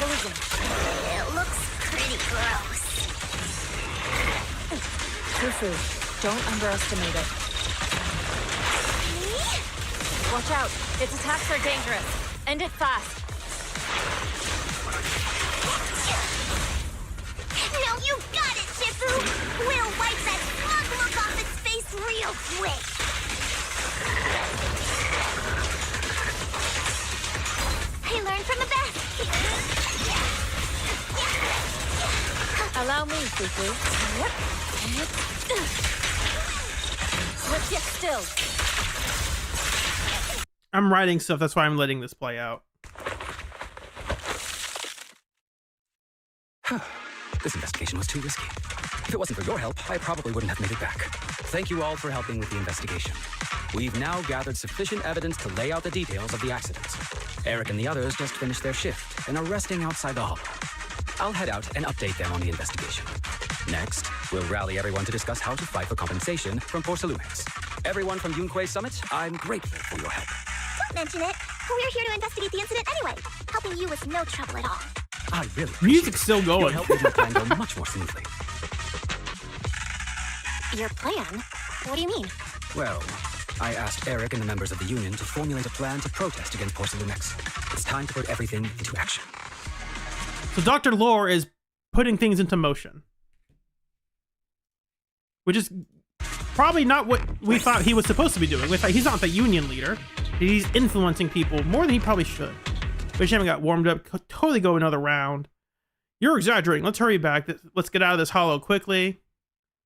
It looks pretty gross. Fufu, don't underestimate it. Me? Watch out. Its attacks are dangerous. End it fast. Now you got it, Shifu! We'll wipe that smug look off its face real quick. I learned from the best. Allow me, Fufu. Let's get still. I'm writing stuff, that's why I'm letting this play out. This investigation was too risky. If it wasn't for your help, I probably wouldn't have made it back. Thank you all for helping with the investigation. We've now gathered sufficient evidence to lay out the details of the accident. Eric and the others just finished their shift and are resting outside the hall. I'll head out and update them on the investigation. Next, we'll rally everyone to discuss how to fight for compensation from Porcelumex. Everyone from Yunquei Summit, I'm grateful for your help. Don't mention it. We're here to investigate the incident anyway. Helping you was no trouble at all. I really music's still going. Your help made my plan go much more smoothly. Your plan? What do you mean? Well, I asked Eric and the members of the union to formulate a plan to protest against Porcelumex. It's time to put everything into action. So Dr. Lore is putting things into motion. Which is probably not what we thought he was supposed to be doing. We thought he's not the union leader. He's influencing people more than he probably should. But Shaman got warmed up. Could totally go another round. You're exaggerating. Let's hurry back. Let's get out of this hollow quickly.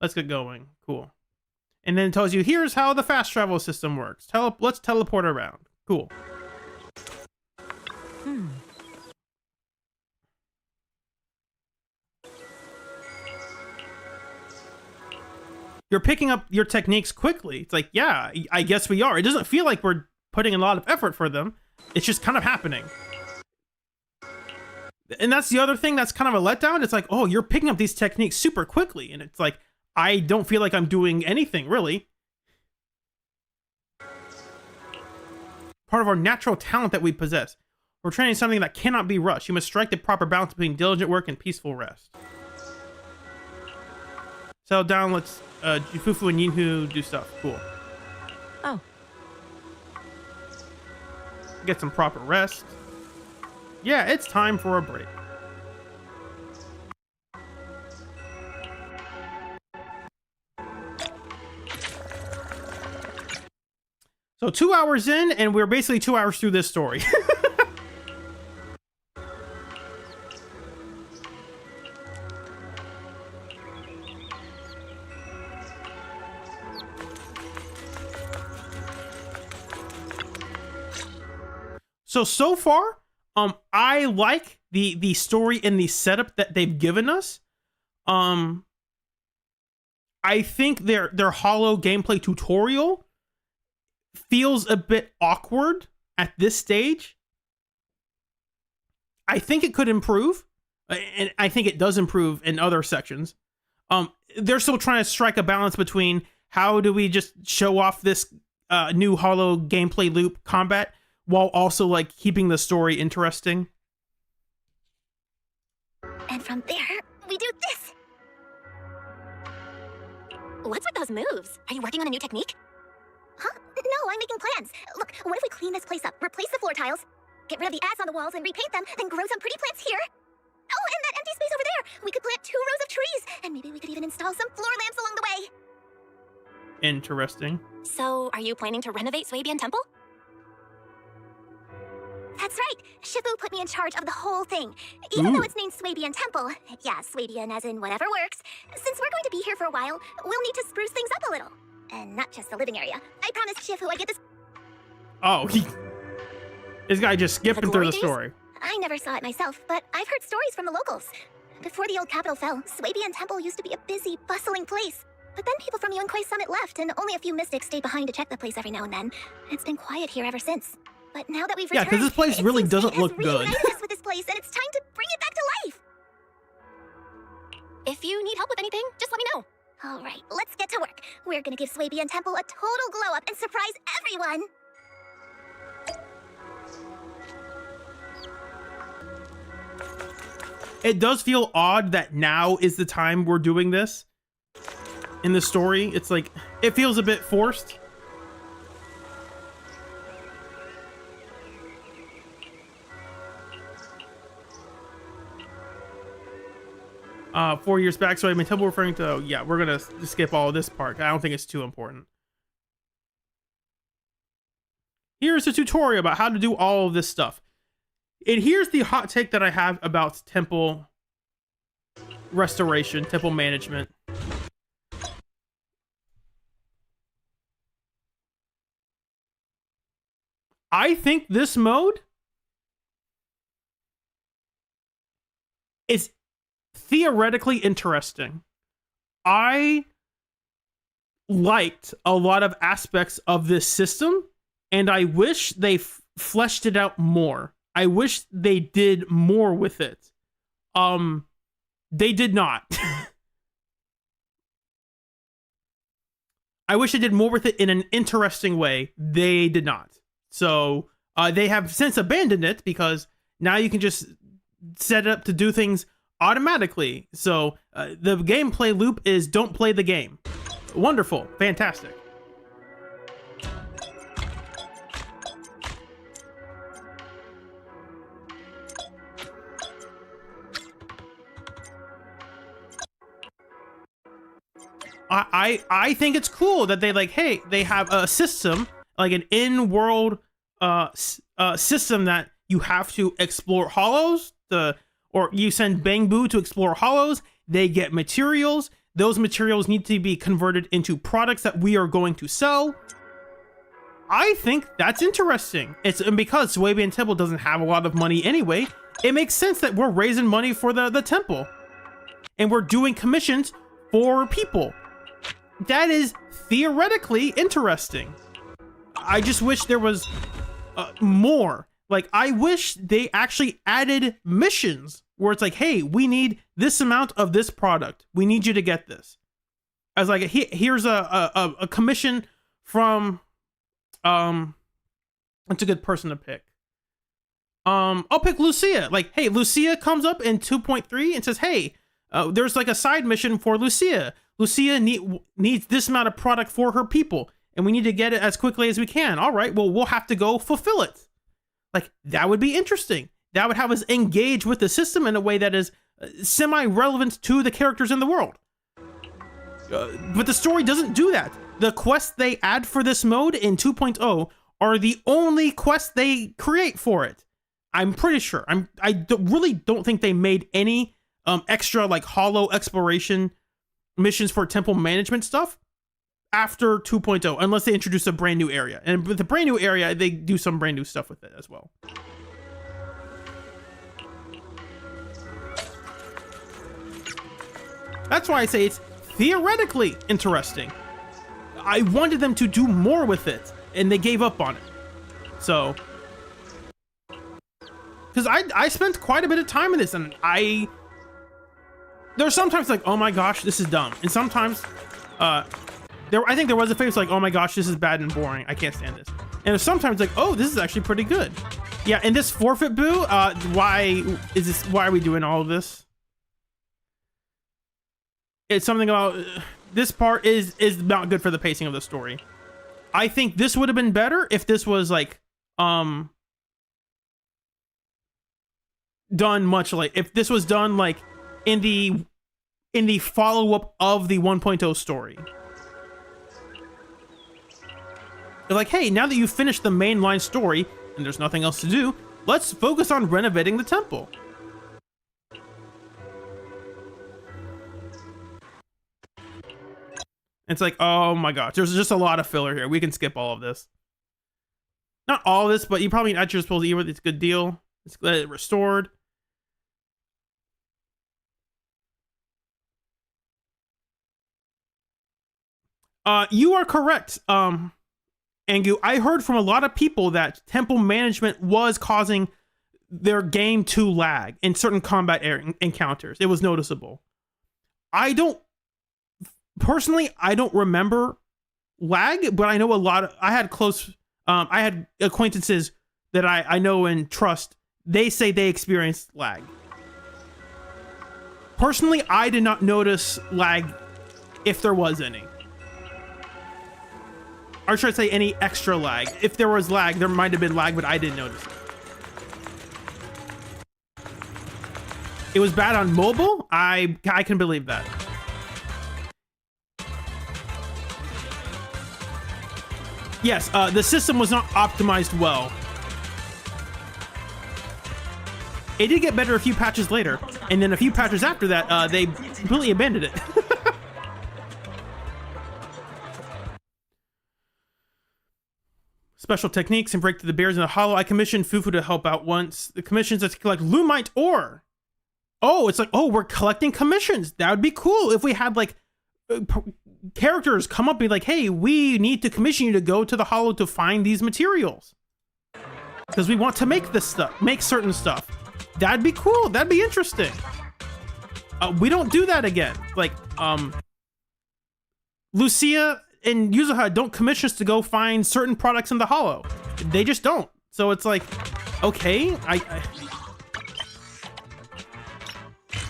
Let's get going. Cool. And then it tells you, here's how the fast travel system works. Let's teleport around. Cool. You're picking up your techniques quickly. It's like, yeah, I guess we are. It doesn't feel like we're putting in a lot of effort for them. It's just kind of happening. And that's the other thing that's kind of a letdown. It's like, oh, you're picking up these techniques super quickly. And it's like, I don't feel like I'm doing anything, really. Part of our natural talent that we possess. We're training something that cannot be rushed. You must strike the proper balance between diligent work and peaceful rest. Settle down, let's Fufu and Yinhu do stuff. Cool. Oh. Get some proper rest. Yeah, it's time for a break. So 2 hours in, and we're basically 2 hours through this story. So far, I like the story and the setup that they've given us. I think their hollow gameplay tutorial feels a bit awkward at this stage. I think it could improve, and I think it does improve in other sections. They're still trying to strike a balance between how do we just show off this new hollow gameplay loop combat while also like keeping the story interesting. And from there, we do this. What's with those moves? Are you working on a new technique? Huh? No, I'm making plans. Look, what if we clean this place up, replace the floor tiles, get rid of the ads on the walls and repaint them, then grow some pretty plants here? Oh, and that empty space over there! We could plant 2 rows of trees, and maybe we could even install some floor lamps along the way. interesting. So, are you planning to renovate Swabian Temple? That's right. Shifu put me in charge of the whole thing. Even though it's named Swabian Temple. Yeah, Swabian as in whatever works. Since we're going to be here for a while, we'll need to spruce things up a little. And not just the living area. I promised Shifu I'd get this... Oh, this guy just skipping through the story. I never saw it myself, but I've heard stories from the locals. Before the old capital fell, Swabian Temple used to be a busy, bustling place. But then people from Yunquei Summit left, and only a few mystics stayed behind to check the place every now and then. It's been quiet here ever since. But now that we've returned, because this place really doesn't look good. Us with this place, and it's time to bring it back to life. If you need help with anything, just let me know. All right, let's get to work. We're gonna give Swabian Temple a total glow up and surprise everyone. It does feel odd that now is the time we're doing this in the story. It's like, it feels a bit forced. .4 years back, so I mean, Temple referring to, yeah, we're gonna skip all of this part. I don't think it's too important. Here's a tutorial about how to do all of this stuff. And here's the hot take that I have about temple restoration, temple management. I think this mode is theoretically interesting. I liked a lot of aspects of this system, and I wish they fleshed it out more. I wish they did more with it. They did not. I wish they did more with it in an interesting way. They did not. So they have since abandoned it because now you can just set it up to do things automatically. So the gameplay loop is don't play the game. Wonderful. Fantastic. I think it's cool that they like, hey, they have a system, like an in-world system that you have to explore hollows, or you send Bangbu to explore hollows. They get materials. Those materials need to be converted into products that we are going to sell. I think that's interesting. And because Swabian Temple doesn't have a lot of money anyway, it makes sense that we're raising money for the temple. And we're doing commissions for people. That is theoretically interesting. I just wish there was more. Like, I wish they actually added missions where it's like, hey, we need this amount of this product. We need you to get this. As like, here's a commission from, that's a good person to pick. I'll pick Lucia. Like, hey, Lucia comes up in 2.3 and says, hey, there's like a side mission for Lucia. Lucia needs this amount of product for her people, and we need to get it as quickly as we can. All right, well, we'll have to go fulfill it. Like, that would be interesting. That would have us engage with the system in a way that is semi-relevant to the characters in the world. But the story doesn't do that. The quests they add for this mode in 2.0 are the only quests they create for it. I'm pretty sure. Really don't think they made any extra like hollow exploration missions for temple management stuff after 2.0, unless they introduce a brand new area. And with the brand new area, they do some brand new stuff with it as well. That's why I say it's theoretically interesting. I wanted them to do more with it, and they gave up on it. So, because I spent quite a bit of time in this, and there's sometimes like, oh my gosh, this is dumb. And sometimes, I think there was a phase like, oh my gosh, this is bad and boring. I can't stand this. And there's sometimes like, oh, this is actually pretty good. Yeah, and this forfeit boo, why are we doing all of this? It's something about, this part is not good for the pacing of the story. I think this would have been better if this was like, done much like, if this was done like in the follow-up of the 1.0 story. They're like, hey, now that you've finished the mainline story and there's nothing else to do, let's focus on renovating the temple. It's like, oh my gosh, there's just a lot of filler here. We can skip all of this. Not all of this, but you probably at your disposal either. It's a good deal. It's restored. You are correct, Angu. I heard from a lot of people that temple management was causing their game to lag in certain combat encounters. It was noticeable. I don't remember lag, but I know I had acquaintances that I know and trust. They say they experienced lag. Personally, I did not notice lag, if there was any. Or should I say any extra lag? If there was lag, there might have been lag, but I didn't notice it. It was bad on mobile? I can believe that. Yes, the system was not optimized well. It did get better a few patches later, and then a few patches after that, they completely abandoned it. Special techniques and break through the barriers in the hollow. I commissioned Fufu to help out once. The commissions are to collect Lumite ore. Oh, it's like, oh, we're collecting commissions. That would be cool if we had like characters come up and be like, hey, we need to commission you to go to the hollow to find these materials. Because we want to make this stuff, make certain stuff. That'd be cool. That'd be interesting. We don't do that again. Like, Lucia and Yuzuha don't commission us to go find certain products in the hollow. They just don't. So it's like, okay,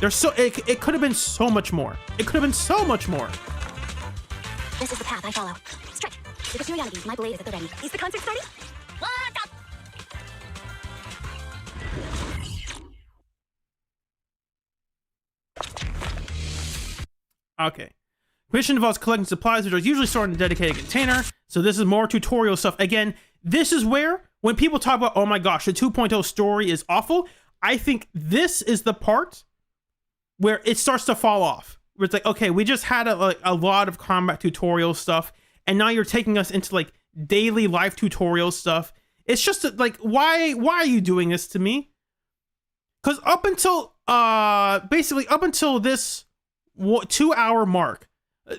there's so it could have been so much more. It could have been so much more. This is the path I follow. Strike. To the reality, my blade is at the ready. Is the concert starting? What up? Okay. Mission involves collecting supplies, which are usually stored in a dedicated container. So this is more tutorial stuff. Again, this is where, when people talk about, oh my gosh, the 2.0 story is awful, I think this is the part where it starts to fall off. Where it's like, okay, we just had a lot of combat tutorial stuff, and now you're taking us into like daily life tutorial stuff. It's just like, why are you doing this to me? Because up until, basically up until this 2-hour mark,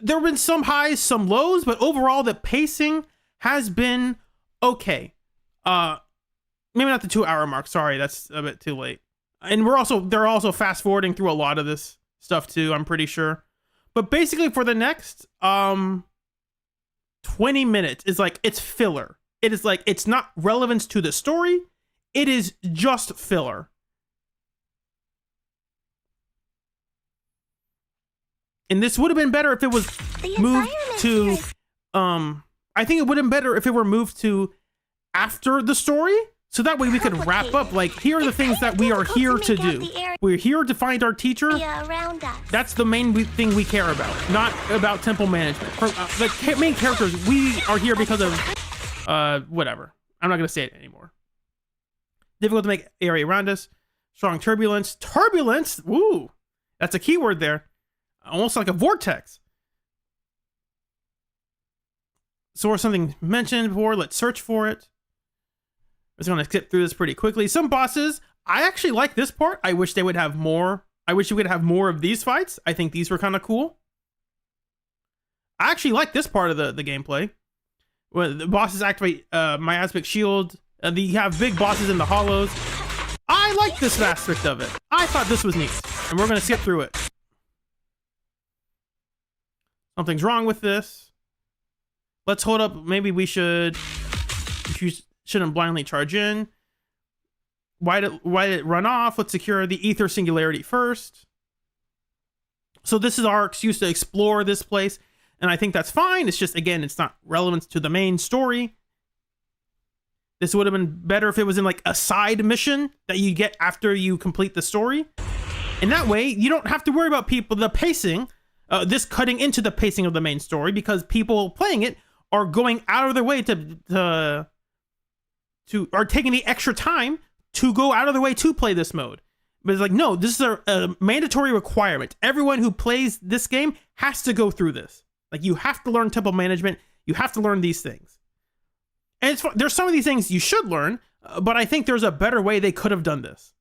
there have been some highs, some lows, but overall the pacing has been okay. Maybe not the 2-hour mark. Sorry, that's a bit too late. And they're also fast forwarding through a lot of this stuff too, I'm pretty sure. But basically for the next 20 minutes is like, it's filler. It is like, it's not relevant to the story. It is just filler. And this would have been better if it was moved to, I think it would have been better if it were moved to after the story. So that way we could wrap up, like, here are the things that we are here to do. We're here to find our teacher. That's the main thing we care about, not about temple management. The main characters, we are here because of, whatever. I'm not going to say it anymore. Difficult to make area around us. Strong turbulence. Turbulence? Woo! That's a keyword there. Almost like a vortex. So, or something mentioned before, let's search for it. I'm just going to skip through this pretty quickly. Some bosses, I actually like this part. I wish they would have more. I wish we could have more of these fights. I think these were kind of cool. I actually like this part of the gameplay. When the bosses activate my aspect shield. You have big bosses in the hollows. I like this aspect of it. I thought this was neat. And we're going to skip through it. Something's wrong with this. Let's hold up. Maybe we shouldn't blindly charge in. Why did it run off? Let's secure the ether singularity first. So this is our excuse to explore this place. And I think that's fine. It's just, again, it's not relevant to the main story. This would have been better if it was in like a side mission that you get after you complete the story. And that way you don't have to worry about the pacing, this cutting into the pacing of the main story, because people playing it are going out of their way to are taking the extra time to go out of their way to play this mode. But it's like, no, this is a mandatory requirement. Everyone who plays this game has to go through this. Like, you have to learn temple management. You have to learn these things. And there's some of these things you should learn, but I think there's a better way they could have done this.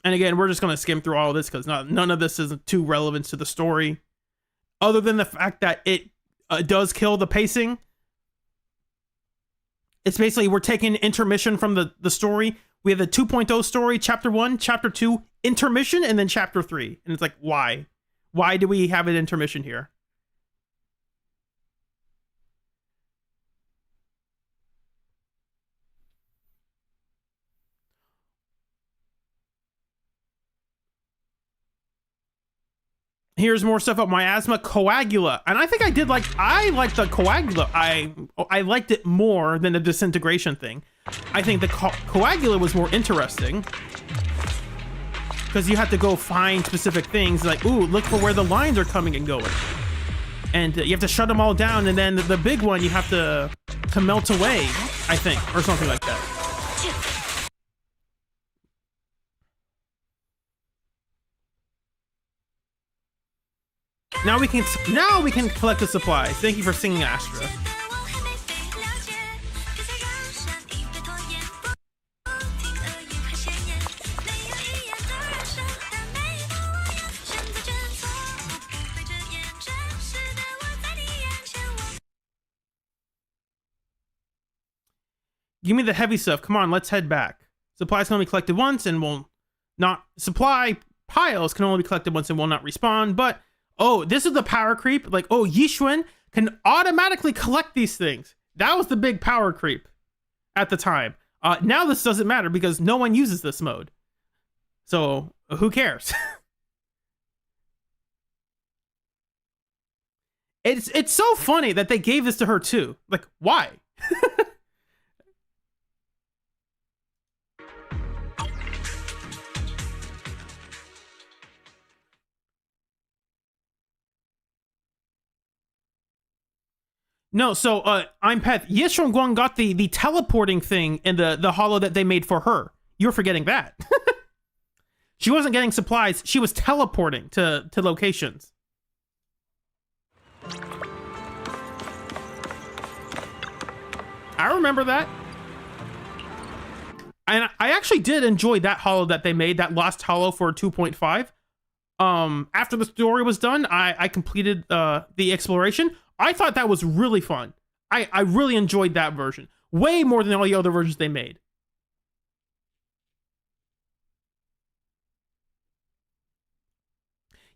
And again, we're just going to skim through all of this because none of this is too relevant to the story. Other than the fact that it does kill the pacing. It's basically, we're taking intermission from the story. We have the 2.0 story, chapter 1, chapter 2, intermission, and then chapter 3. And it's like, why? Why do we have an intermission here? Here's more stuff about miasma coagula, and I think I liked the coagula. I liked it more than the disintegration thing. I think the coagula was more interesting because you have to go find specific things, like, ooh, look for where the lines are coming and going, and you have to shut them all down, and then the big one you have to melt away, I think, or something like that. Now we can collect the supplies. Thank you for singing, Astra. Give me the heavy stuff. Come on, let's head back. Supplies can only be collected once and will not... Supply piles can only be collected once and will not respawn, but... Oh, this is the power creep. Like, oh, Yixuan can automatically collect these things. That was the big power creep at the time. Now this doesn't matter because no one uses this mode. So, who cares? It's so funny that they gave this to her too. Like, why? No, so I'm Peth. Yishun Guang got the teleporting thing in the hollow that they made for her. You're forgetting that. She wasn't getting supplies. She was teleporting to locations. I remember that. And I actually did enjoy that hollow that they made, that Lost Hollow for 2.5. After the story was done, I completed the exploration. I thought that was really fun. I really enjoyed that version. Way more than all the other versions they made.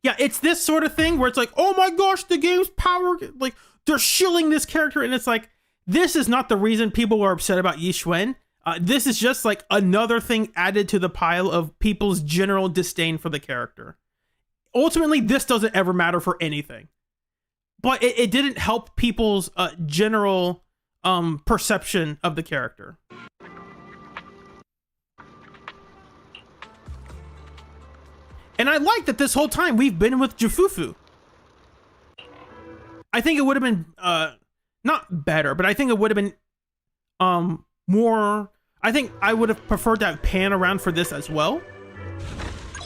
Yeah, it's this sort of thing where it's like, oh my gosh, the game's power, like, they're shilling this character, and it's like, this is not the reason people are upset about Yixuan. This is just like another thing added to the pile of people's general disdain for the character. Ultimately, this doesn't ever matter for anything. But it didn't help people's general perception of the character. And I like that this whole time we've been with Jufufu. I think it would have been not better, but I think it would have been more... I think I would have preferred to have Pan around for this as well.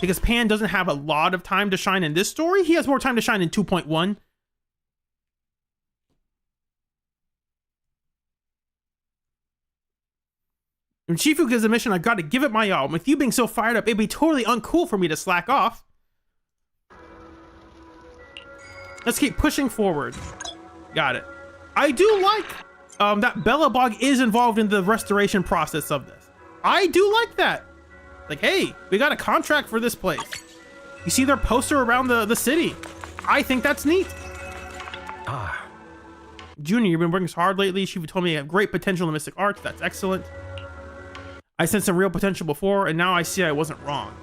Because Pan doesn't have a lot of time to shine in this story. He has more time to shine in 2.1. When Shifu gives a mission, I've got to give it my all. With you being so fired up, it'd be totally uncool for me to slack off. Let's keep pushing forward. Got it. I do like that Bellabog is involved in the restoration process of this. I do like that. Like, hey, we got a contract for this place. You see their poster around the city. I think that's neat. Junior, you've been working so hard lately. Shifu told me you have great potential in mystic arts. That's excellent. I sensed some real potential before, and now I see I wasn't wrong.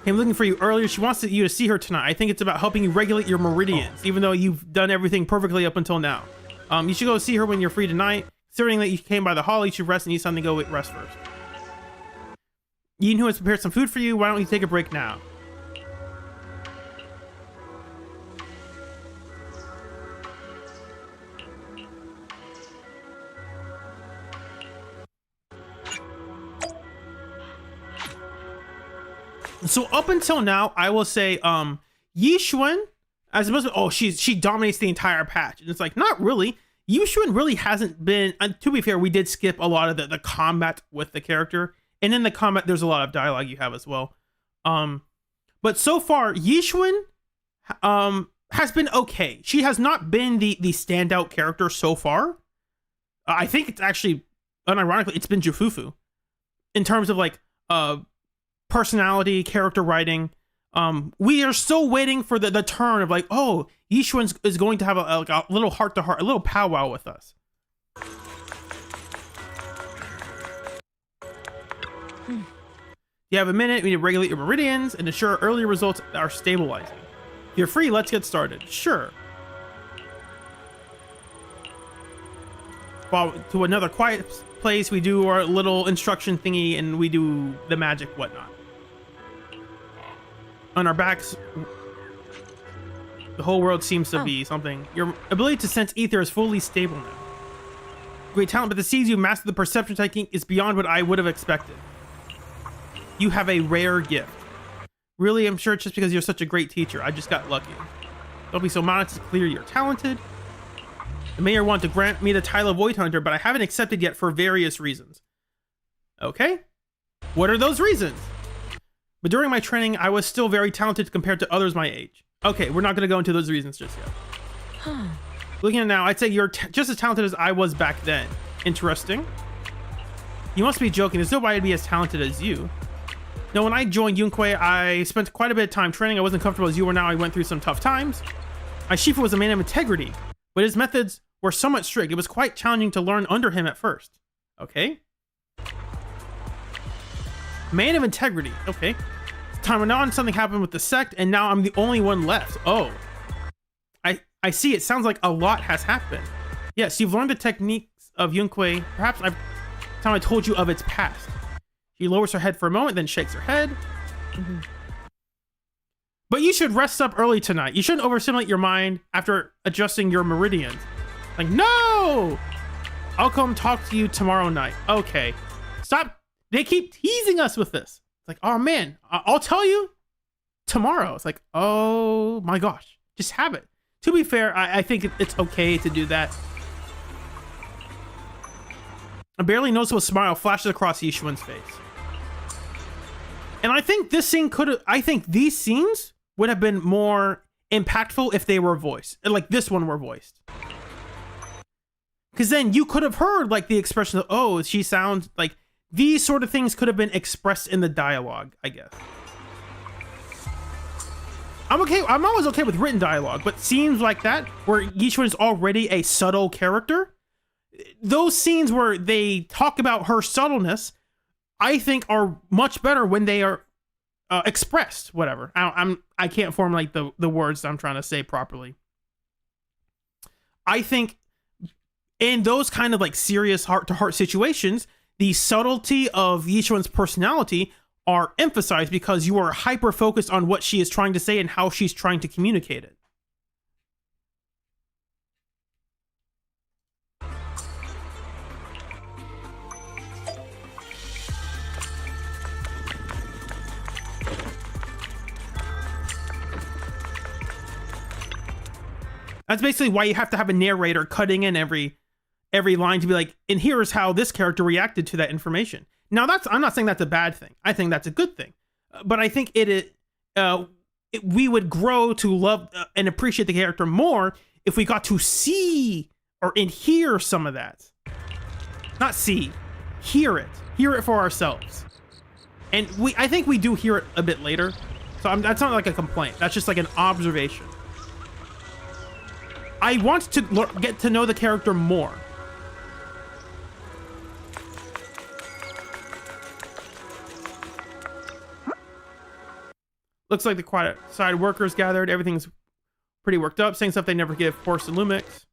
I'm looking for you earlier. She wants you to see her tonight. I think it's about helping you regulate your meridians, even though you've done everything perfectly up until now. You should go see her when you're free tonight. Considering that you came by the hall, you should rest and need something to go rest first. Yin Hu has prepared some food for you. Why don't you take a break now? So up until now, I will say, Yixuan, as opposed to, she dominates the entire patch. And it's like, not really. Yixuan really hasn't been, to be fair, we did skip a lot of the combat with the character. And in the combat, there's a lot of dialogue you have as well. But so far, Yixuan, has been okay. She has not been the standout character so far. I think it's actually, unironically, it's been Jufufu. In terms of like, personality, character writing. We are still waiting for the turn of like, oh, Yixuan is going to have a little heart-to-heart, a little powwow with us. You have a minute. We need to regulate your meridians and ensure early results are stabilizing. If you're free, let's get started. Sure. Well, to another quiet place, we do our little instruction thingy and we do the magic whatnot. On our backs, the whole world seems to be something. Your ability to sense ether is fully stable now. Great talent, but the seeds you mastered the perception technique is beyond what I would have expected. You have a rare gift. Really, I'm sure it's just because you're such a great teacher. I just got lucky. Don't be so modest. It's clear you're talented. The mayor wanted to grant me the title of Void Hunter, but I haven't accepted yet for various reasons. Okay. What are those reasons? But during my training, I was still very talented compared to others my age. Okay, we're not going to go into those reasons just yet. Looking at it now, I'd say you're just as talented as I was back then. Interesting. You must be joking. There's nobody to be as talented as you. No, when I joined Yunquei, I spent quite a bit of time training. I wasn't comfortable as you were now. I went through some tough times. My Shifu was a man of integrity, but his methods were somewhat strict. It was quite challenging to learn under him at first. Okay. Man of integrity. Okay. Time went on, something happened with the sect, and now I'm the only one left. Oh. I see. It sounds like a lot has happened. Yes, you've learned the techniques of Yunquei. Perhaps time I told you of its past. She lowers her head for a moment, then shakes her head. But you should rest up early tonight. You shouldn't overstimulate your mind after adjusting your meridians. Like, no! I'll come talk to you tomorrow night. Okay. Stop. They keep teasing us with this. It's like, oh man, I'll tell you tomorrow. It's like, oh my gosh, just have it. To be fair, I think it's okay to do that. A barely noticeable smile flashes across Yixuan's face. And I think this scene I think these scenes would have been more impactful if they were voiced. Like this one were voiced. Because then you could have heard like the expression of, oh, she sounds like, these sort of things could have been expressed in the dialogue, I guess. I'm always okay with written dialogue, but scenes like that, where Yixuan is already a subtle character, those scenes where they talk about her subtleness, I think are much better when they are expressed, whatever. I can't formulate the words I'm trying to say properly. I think in those kind of like serious heart-to-heart situations, the subtlety of Yixuan's personality are emphasized because you are hyper-focused on what she is trying to say and how she's trying to communicate it. That's basically why you have to have a narrator cutting in every line to be like, and here's how this character reacted to that information. Now I'm not saying that's a bad thing. I think that's a good thing. But I think we would grow to love and appreciate the character more if we got to see and hear some of that. Not see, hear it for ourselves. And I think we do hear it a bit later. So that's not like a complaint. That's just like an observation. I want to get to know the character more. Looks like the quiet side workers gathered. Everything's pretty worked up, saying stuff they never give Porcelain Lumix.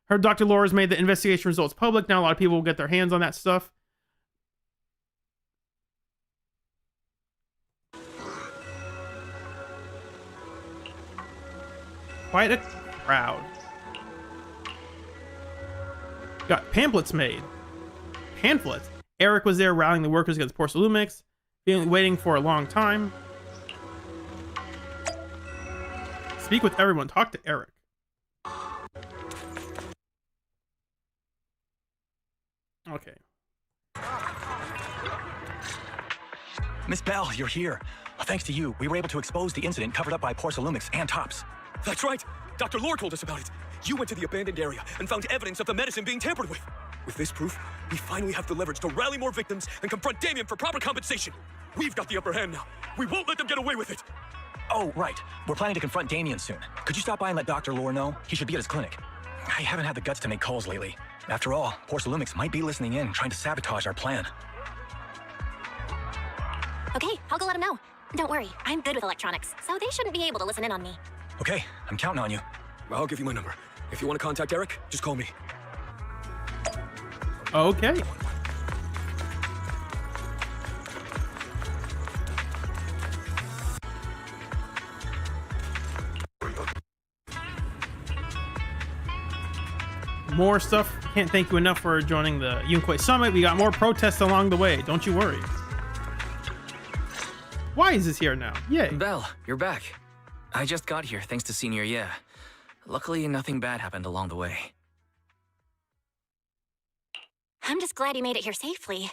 Heard Dr. Laura's made the investigation results public. Now a lot of people will get their hands on that stuff. Quite a crowd. Got pamphlets made. Pamphlets. Eric was there rallying the workers against Porcelain Lumix. Been waiting for a long time. Speak with everyone. Talk to Eric. Okay. Miss Bell, you're here. Thanks to you, we were able to expose the incident covered up by Porcelumix and Tops. That's right. Dr. Lore told us about it. You went to the abandoned area and found evidence of the medicine being tampered with. With this proof, we finally have the leverage to rally more victims and confront Damien for proper compensation. We've got the upper hand now. We won't let them get away with it. Oh, right. We're planning to confront Damien soon. Could you stop by and let Dr. Lore know? He should be at his clinic. I haven't had the guts to make calls lately. After all, Porcelumix might be listening in, trying to sabotage our plan. Okay, I'll go let him know. Don't worry, I'm good with electronics, so they shouldn't be able to listen in on me. Okay, I'm counting on you. I'll give you my number. If you want to contact Eric, just call me. Okay. More stuff. Can't thank you enough for joining the Yunquay Summit. We got more protests along the way. Don't you worry. Why is this here now? Yay. Belle, you're back. I just got here thanks to Senior Yeah. Luckily, nothing bad happened along the way. I'm just glad you made it here safely.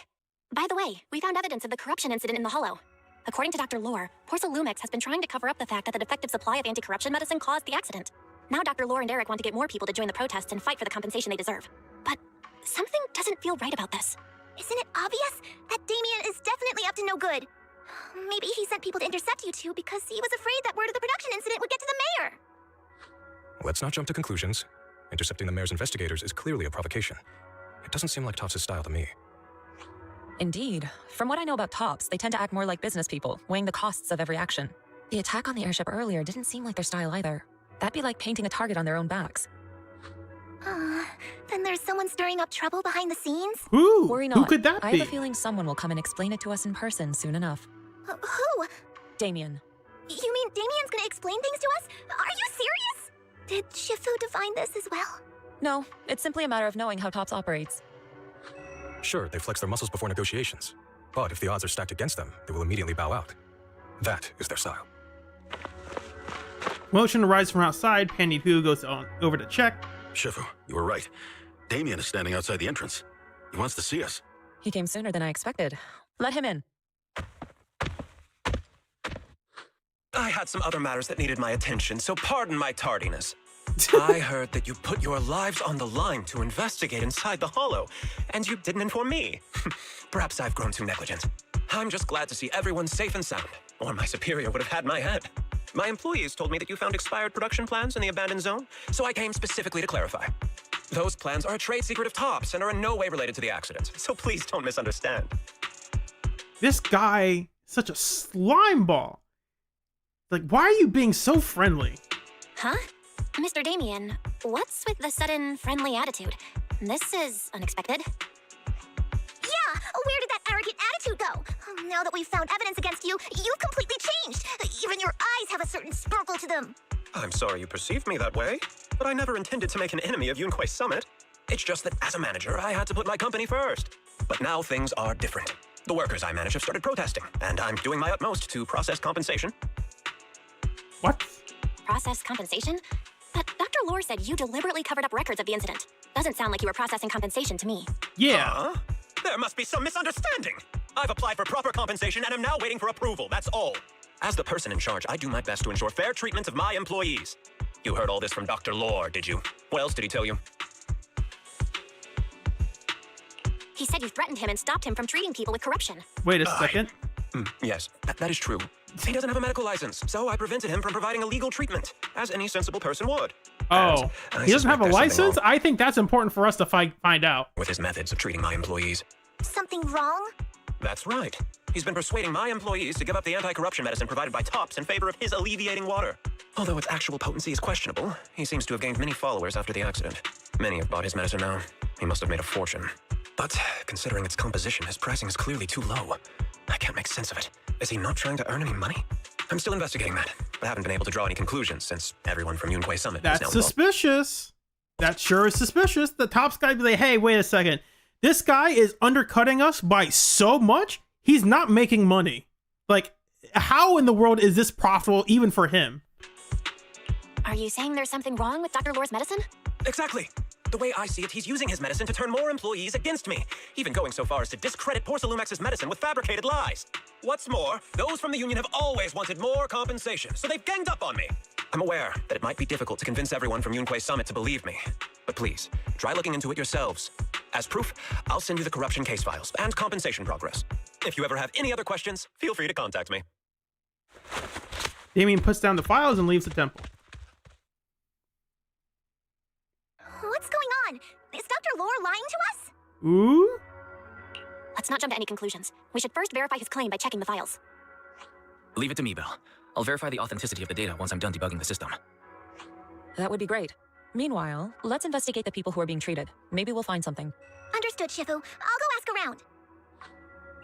By the way, we found evidence of the corruption incident in the Hollow. According to Dr. Lore, Porcelumix has been trying to cover up the fact that the defective supply of anti-corruption medicine caused the accident. Now Dr. Lore and Eric want to get more people to join the protests and fight for the compensation they deserve. But something doesn't feel right about this. Isn't it obvious? That Damien is definitely up to no good. Maybe he sent people to intercept you two because he was afraid that word of the production incident would get to the mayor. Let's not jump to conclusions. Intercepting the mayor's investigators is clearly a provocation. It doesn't seem like Tops' style to me. Indeed. From what I know about Tops, they tend to act more like business people, weighing the costs of every action. The attack on the airship earlier didn't seem like their style either. That'd be like painting a target on their own backs. Then there's someone stirring up trouble behind the scenes? Who? Worry not. Who could that be? I have a feeling someone will come and explain it to us in person soon enough. Who? Damien. You mean Damien's gonna explain things to us? Are you serious? Did Shifu define this as well? No, it's simply a matter of knowing how Tops operates. Sure, they flex their muscles before negotiations. But if the odds are stacked against them, they will immediately bow out. That is their style. Motion arrives from outside. Pandy Poo goes over to check. Shifu, you were right. Damien is standing outside the entrance. He wants to see us. He came sooner than I expected. Let him in. I had some other matters that needed my attention, so pardon my tardiness. I heard that you put your lives on the line to investigate inside the Hollow, and you didn't inform me. Perhaps I've grown too negligent. I'm just glad to see everyone safe and sound, or my superior would have had my head. My employees told me that you found expired production plans in the abandoned zone, so I came specifically to clarify. Those plans are a trade secret of Tops and are in no way related to the accident, so please don't misunderstand. This guy, such a slime ball. Like, why are you being so friendly? Huh? Mr. Damien, what's with the sudden friendly attitude? This is unexpected. Yeah, where did that arrogant attitude go? Now that we've found evidence against you, you've completely changed. Even your eyes have a certain sparkle to them. I'm sorry you perceived me that way, but I never intended to make an enemy of Yunquay Summit. It's just that as a manager, I had to put my company first. But now things are different. The workers I manage have started protesting, and I'm doing my utmost to process compensation. What? Process compensation? But Dr. Lore said you deliberately covered up records of the incident. Doesn't sound like you were processing compensation to me. Yeah. There must be some misunderstanding. I've applied for proper compensation and am now waiting for approval, that's all. As the person in charge, I do my best to ensure fair treatment of my employees. You heard all this from Dr. Lore, did you? What else did he tell you? He said you threatened him and stopped him from treating people with corruption. Wait a second. Yes, that is true. He doesn't have a medical license, so I prevented him from providing a legal treatment, as any sensible person would. Oh, he doesn't have a license? I think that's important for us to find out. With his methods of treating my employees. Something wrong? That's right. He's been persuading my employees to give up the anti-corruption medicine provided by Tops in favor of his alleviating water. Although its actual potency is questionable, he seems to have gained many followers after the accident. Many have bought his medicine now. He must have made a fortune. But considering its composition, his pricing is clearly too low. I can't make sense of it. Is he not trying to earn any money? I'm still investigating that, but haven't been able to draw any conclusions since everyone from Yunquay Summit is now That's suspicious. That sure is suspicious. The Tops guy be like, hey, wait a second. This guy is undercutting us by so much. he's not making money. Like, how in the world is this profitable even for him? Are you saying there's something wrong with Dr. Lore's medicine? Exactly. The way I see it, he's using his medicine to turn more employees against me, even going so far as to discredit Porcelumex's medicine with fabricated lies. What's more, those from the union have always wanted more compensation, so they've ganged up on me. I'm aware that it might be difficult to convince everyone from Yunquei Summit to believe me, but please, try looking into it yourselves. As proof, I'll send you the corruption case files and compensation progress. If you ever have any other questions, feel free to contact me. Damien puts down the files and leaves the temple. What's going on? Is Dr. Lore lying to us? Ooh? Let's not jump to any conclusions. We should first verify his claim by checking the files. Leave it to me, Belle. I'll verify the authenticity of the data once I'm done debugging the system. That would be great. Meanwhile, let's investigate the people who are being treated. Maybe we'll find something. Understood, Shifu. I'll go ask around.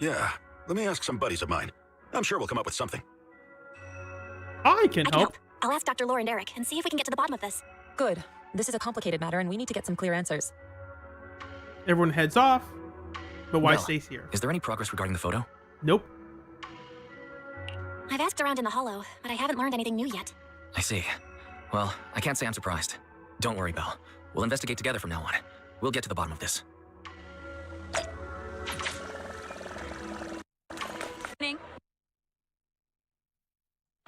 Yeah, let me ask some buddies of mine. I'm sure we'll come up with something. I can help. I'll ask Dr. Lore and Eric and see if we can get to the bottom of this. Good. This is a complicated matter and we need to get some clear answers. Everyone heads off, but why Well, stays here? Is there any progress regarding the photo? Nope. I've asked around in the Hollow, but I haven't learned anything new yet. I see. Well, I can't say I'm surprised. Don't worry, Belle. We'll investigate together from now on. We'll get to the bottom of this.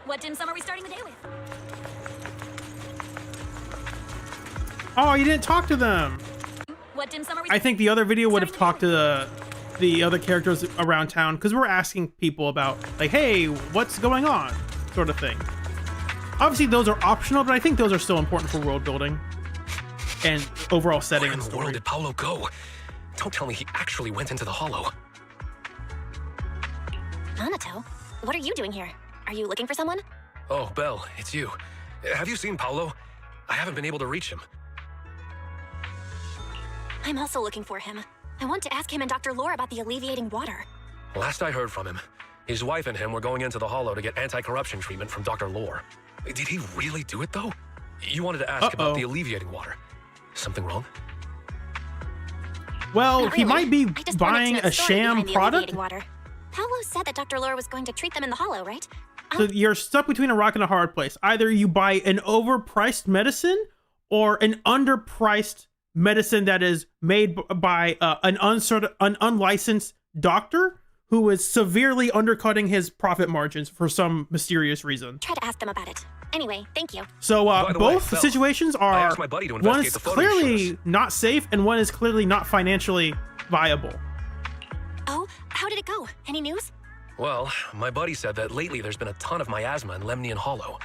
What dim sum are we starting the day with? Oh, you didn't talk to them. What dim sum are we? I think the other video would have talked to the other characters around town, because we're asking people about, like, hey, what's going on, sort of thing. Obviously, those are optional, but I think those are still important for world building and overall setting. Where in the world did Paolo go? Don't tell me he actually went into the Hollow. Anato, what are you doing here? Are you looking for someone? Oh, Belle, it's you. Have you seen Paolo? I haven't been able to reach him. I'm also looking for him. I want to ask him and Dr. Lore about the alleviating water. Last I heard from him, his wife and him were going into the Hollow to get anti-corruption treatment from Dr. Lore. Did he really do it, though? You wanted to ask about the alleviating water. Something wrong? Well, Not he really. might be I just wanted to buying know a the story sham behind the product. alleviating water. Paolo said that Dr. Lore was going to treat them in the Hollow, right? So you're stuck between a rock and a hard place. Either you buy an overpriced medicine or an underpriced medicine that is made by an unlicensed doctor who is severely undercutting his profit margins for some mysterious reason. Try to ask them about it. Anyway, thank you. So By the both way, Belle, situations I are, asked my buddy to one investigate is the photo you showed clearly not safe and one is clearly not financially viable. Oh, how did it go? Any news? Well, my buddy said that lately there's been a ton of miasma in Lemnian Hollow.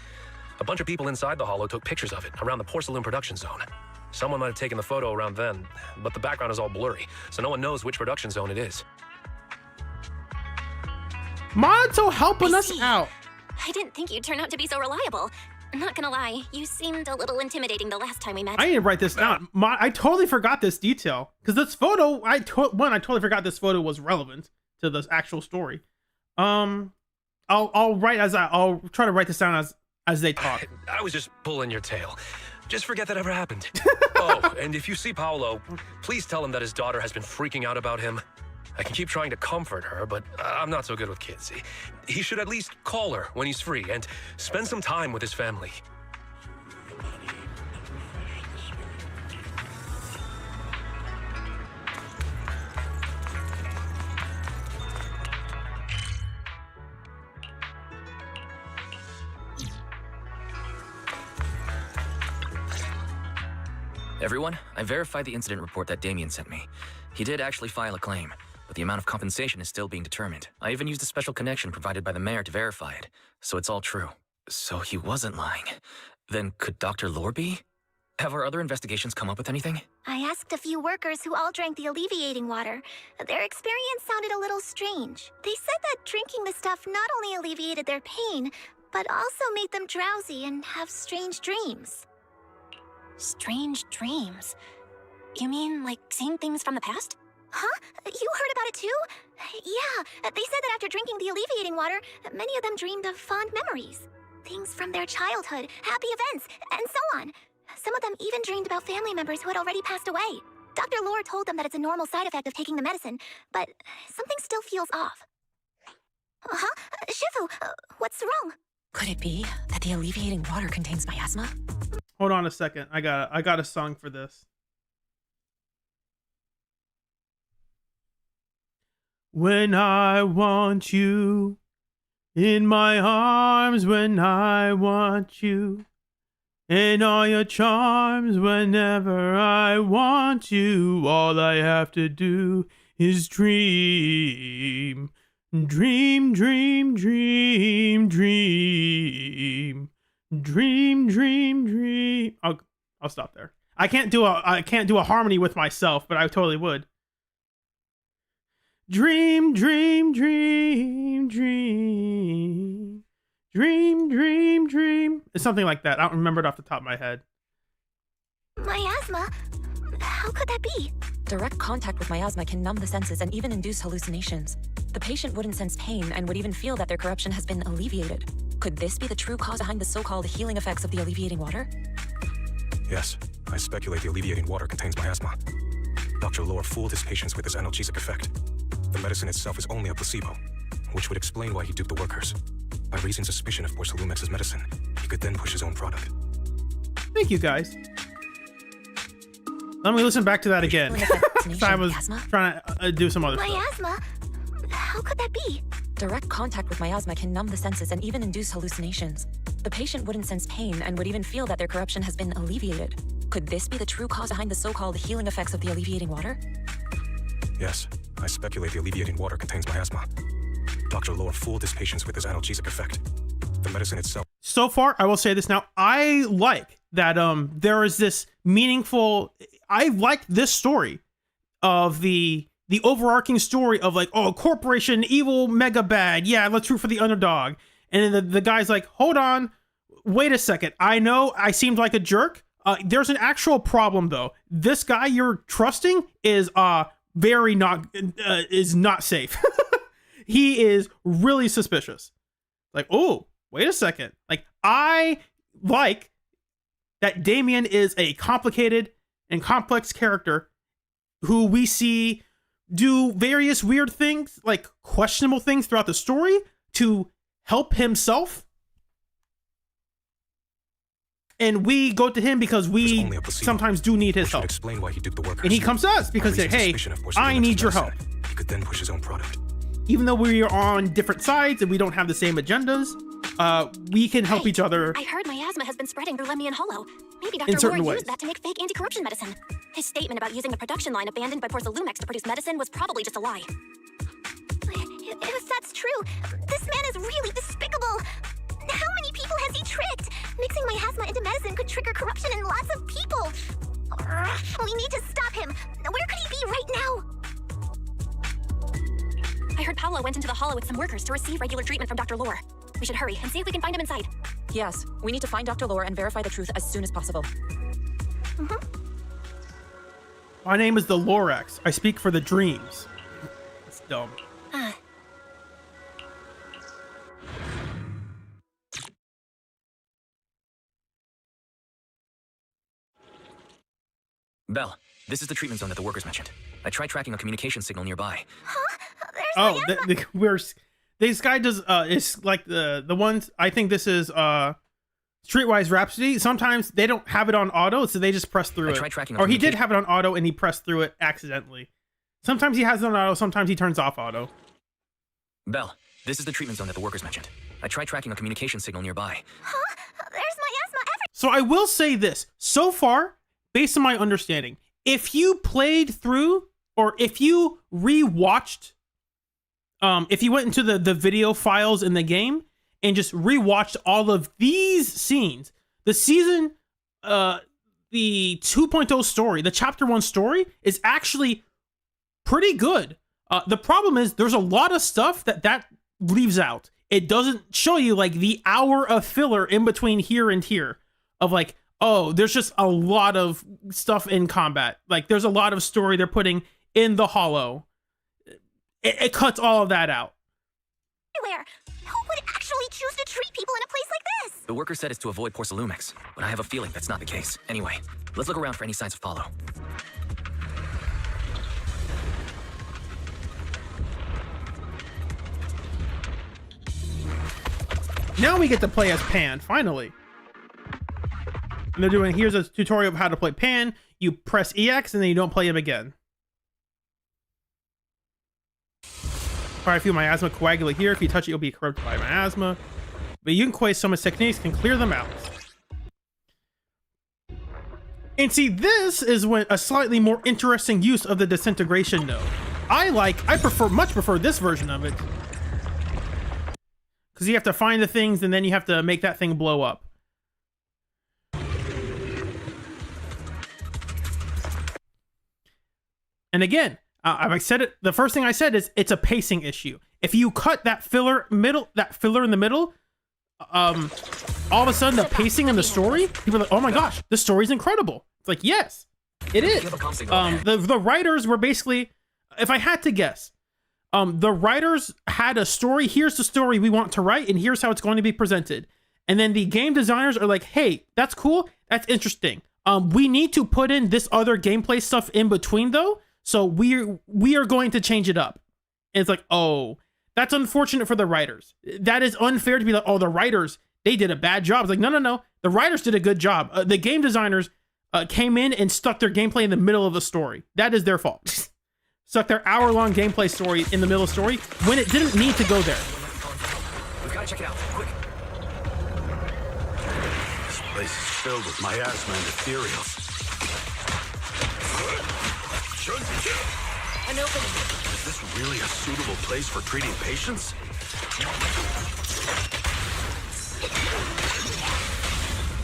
A bunch of people inside the Hollow took pictures of it around the porcelain production zone. Someone might have taken the photo around then, but the background is all blurry, so no one knows which production zone it is. Monato helping us out. I didn't think you'd turn out to be so reliable. I'm not gonna lie, you seemed a little intimidating the last time we met. I need to write this down. I totally forgot this detail because this photo, I totally forgot this photo was relevant to the actual story. I'll try to write this down as they talk. I was just pulling your tail. Just forget that ever happened. Oh, and if you see Paolo, please tell him that his daughter has been freaking out about him. I can keep trying to comfort her, but I'm not so good with kids. He should at least call her when he's free and spend some time with his family. Everyone, I verified the incident report that Damien sent me. He did actually file a claim, but the amount of compensation is still being determined. I even used a special connection provided by the mayor to verify it, so it's all true. So he wasn't lying. Then could Dr. Lore be? Have our other investigations come up with anything? I asked a few workers who all drank the alleviating water. Their experience sounded a little strange. They said that drinking the stuff not only alleviated their pain, but also made them drowsy and have strange dreams. Strange dreams? You mean like seeing things from the past? Huh? You heard about it too? Yeah, they said that after drinking the alleviating water, many of them dreamed of fond memories. Things from their childhood, happy events, and so on. Some of them even dreamed about family members who had already passed away. Dr. Lore told them that it's a normal side effect of taking the medicine, but something still feels off. Huh? Shifu, what's wrong? Could it be that the alleviating water contains miasma? Hold on a second. I got a song for this. When I want you in my arms, when I want you and all your charms, whenever I want you, all I have to do is dream. Dream, dream, dream, dream. Dream, dream, dream. I'll stop there. I can't do a harmony with myself, but I totally would. Dream, dream, dream, dream. Dream, dream, dream. It's something like that. I don't remember it off the top of my head. Miasma? How could that be? Direct contact with miasma can numb the senses and even induce hallucinations. The patient wouldn't sense pain and would even feel that their corruption has been alleviated. Could this be the true cause behind the so-called healing effects of the alleviating water? Yes, I speculate the alleviating water contains miasma. Dr. Lore fooled his patients with this analgesic effect. The medicine itself is only a placebo, which would explain why he duped the workers. By raising suspicion of Porcelumex's medicine, he could then push his own product. Thank you, guys. Let me listen back to that again. I was trying to do some other stuff. Miasma? How could that be? Direct contact with miasma can numb the senses and even induce hallucinations. The patient wouldn't sense pain and would even feel that their corruption has been alleviated. Could this be the true cause behind the so-called healing effects of the alleviating water? Yes, I speculate the alleviating water contains miasma. Dr. Lore fooled his patients with his analgesic effect. The medicine itself. So far, I will say this now. I like that there is this meaningful. I like this story of the overarching story of like, oh, corporation, evil, mega bad. Yeah, let's root for the underdog. And then the guy's like, hold on, wait a second. I know I seemed like a jerk. There's an actual problem though. This guy you're trusting is very not is not safe. He is really suspicious. Like, oh, wait a second. Like, I like that Damien is a complicated and complex character who we see do various weird things, like questionable things throughout the story to help himself. And we go to him because we sometimes do need his help. Explain why he duped the workers. And he comes to us because say, hey, I need your help. He could then push his own product. Even though we are on different sides and we don't have the same agendas, we can help each other. I heard miasma has been spreading through Lemnian Hollow. Maybe Dr. Lore used that to make fake anti-corruption medicine. His statement about using the production line abandoned by Porcelumex to produce medicine was probably just a lie. If that's true, this man is really despicable. How many people has he tricked? Mixing miasma into medicine could trigger corruption in lots of people. We need to stop him. Where could he be right now? I heard Paolo went into the hollow with some workers to receive regular treatment from Dr. Lore. We should hurry and see if we can find him inside. Yes, we need to find Dr. Lore and verify the truth as soon as possible. My name is the Lorax. I speak for the dreams. It's dumb. Belle, this is the treatment zone that the workers mentioned. I tried tracking a communication signal nearby. Oh, this guy does it's like the ones. I think this is Streetwise Rhapsody. Sometimes they don't have it on auto, so they just press through it. Tried tracking or he did have it on auto and he pressed through it accidentally. Sometimes he has it on auto, sometimes he turns off auto. Belle, this is the treatment zone that the workers mentioned. I tried tracking a communication signal nearby. There's miasma everywhere. So I will say this. So far, based on my understanding, if you played through or if you rewatched, if you went into the video files in the game and just rewatched all of these scenes, the season, the 2.0 story, the chapter 1 story is actually pretty good. The problem is there's a lot of stuff that leaves out. It doesn't show you like the hour of filler in between here and here of like, oh, there's just a lot of stuff in combat. Like there's a lot of story they're putting in the hollow. It cuts all of that out. Who would actually choose to treat people in a place like this? The worker said it's to avoid Porcelumex, but I have a feeling that's not the case. Anyway, let's look around for any signs of Paulo. Now we get to play as Pan, finally. And they're doing, here's a tutorial of how to play Pan. You press EX and then you don't play him again. Alright, I feel my asthma coagulate here. If you touch it, you'll be corrupted by my asthma. But Yunque's summon techniques can clear them out. And see, this is when a slightly more interesting use of the disintegration node. I much prefer this version of it. Because you have to find the things and then you have to make that thing blow up. And again, I said it. The first thing I said is it's a pacing issue. If you cut that filler in the middle, all of a sudden the pacing in the story, people are like, "Oh my gosh, this story's incredible." It's like, yes, it is. The writers were basically, if I had to guess, the writers had a story. Here's the story we want to write, and here's how it's going to be presented. And then the game designers are like, "Hey, that's cool. That's interesting. We need to put in this other gameplay stuff in between, though." So we are going to change it up. And it's like, oh, that's unfortunate for the writers. That is unfair to be like, oh, the writers, they did a bad job. It's like, no. The writers did a good job. The game designers came in and stuck their gameplay in the middle of the story. That is their fault. Stuck their hour-long gameplay story in the middle of the story when it didn't need to go there. We've got to check it out, quick. This place is filled with miasma and ethereals. An opening. Is this really a suitable place for treating patients?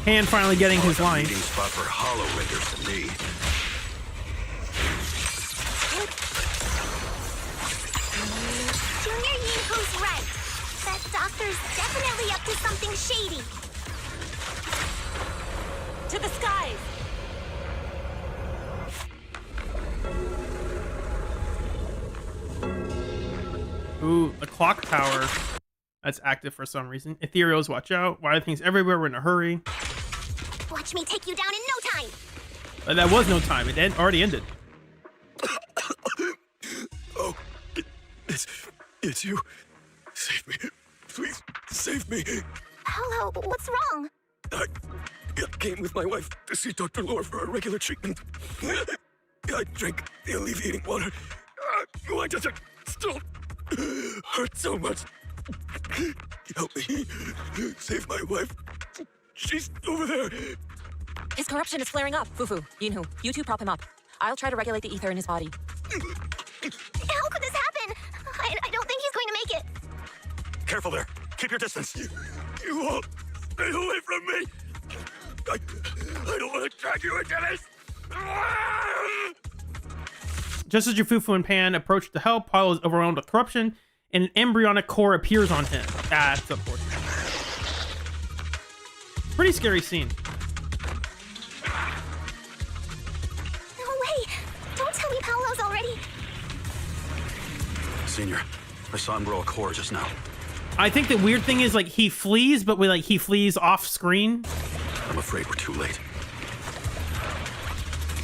Han finally getting his line. Meeting spot for hollow raiders to me. Junior Yinhu's right. That doctor's definitely up to something shady. To the skies. Ooh, the clock tower. That's active for some reason. Ethereals, watch out. Why are things everywhere? We're in a hurry. Watch me take you down in no time. That was no time. It already ended. Oh, it's you. Save me. Please, save me. Hello, what's wrong? I came with my wife to see Dr. Lore for a regular treatment. I drank the alleviating water. Why does it still hurt so much? Help me. Save my wife. She's over there. His corruption is flaring up. Fufu, Yinhu, you two prop him up. I'll try to regulate the ether in his body. How could this happen? I don't think he's going to make it. Careful there. Keep your distance. You all stay away from me. I don't want to drag you into this. Just as Fufu and Pan approach to help, Paulo is overwhelmed with corruption, and an embryonic core appears on him. That's unfortunate. Pretty scary scene. No way! Don't tell me Paolo's already... Senior, I saw him grow a core just now. I think the weird thing is, like, he flees, but he flees off screen. I'm afraid we're too late.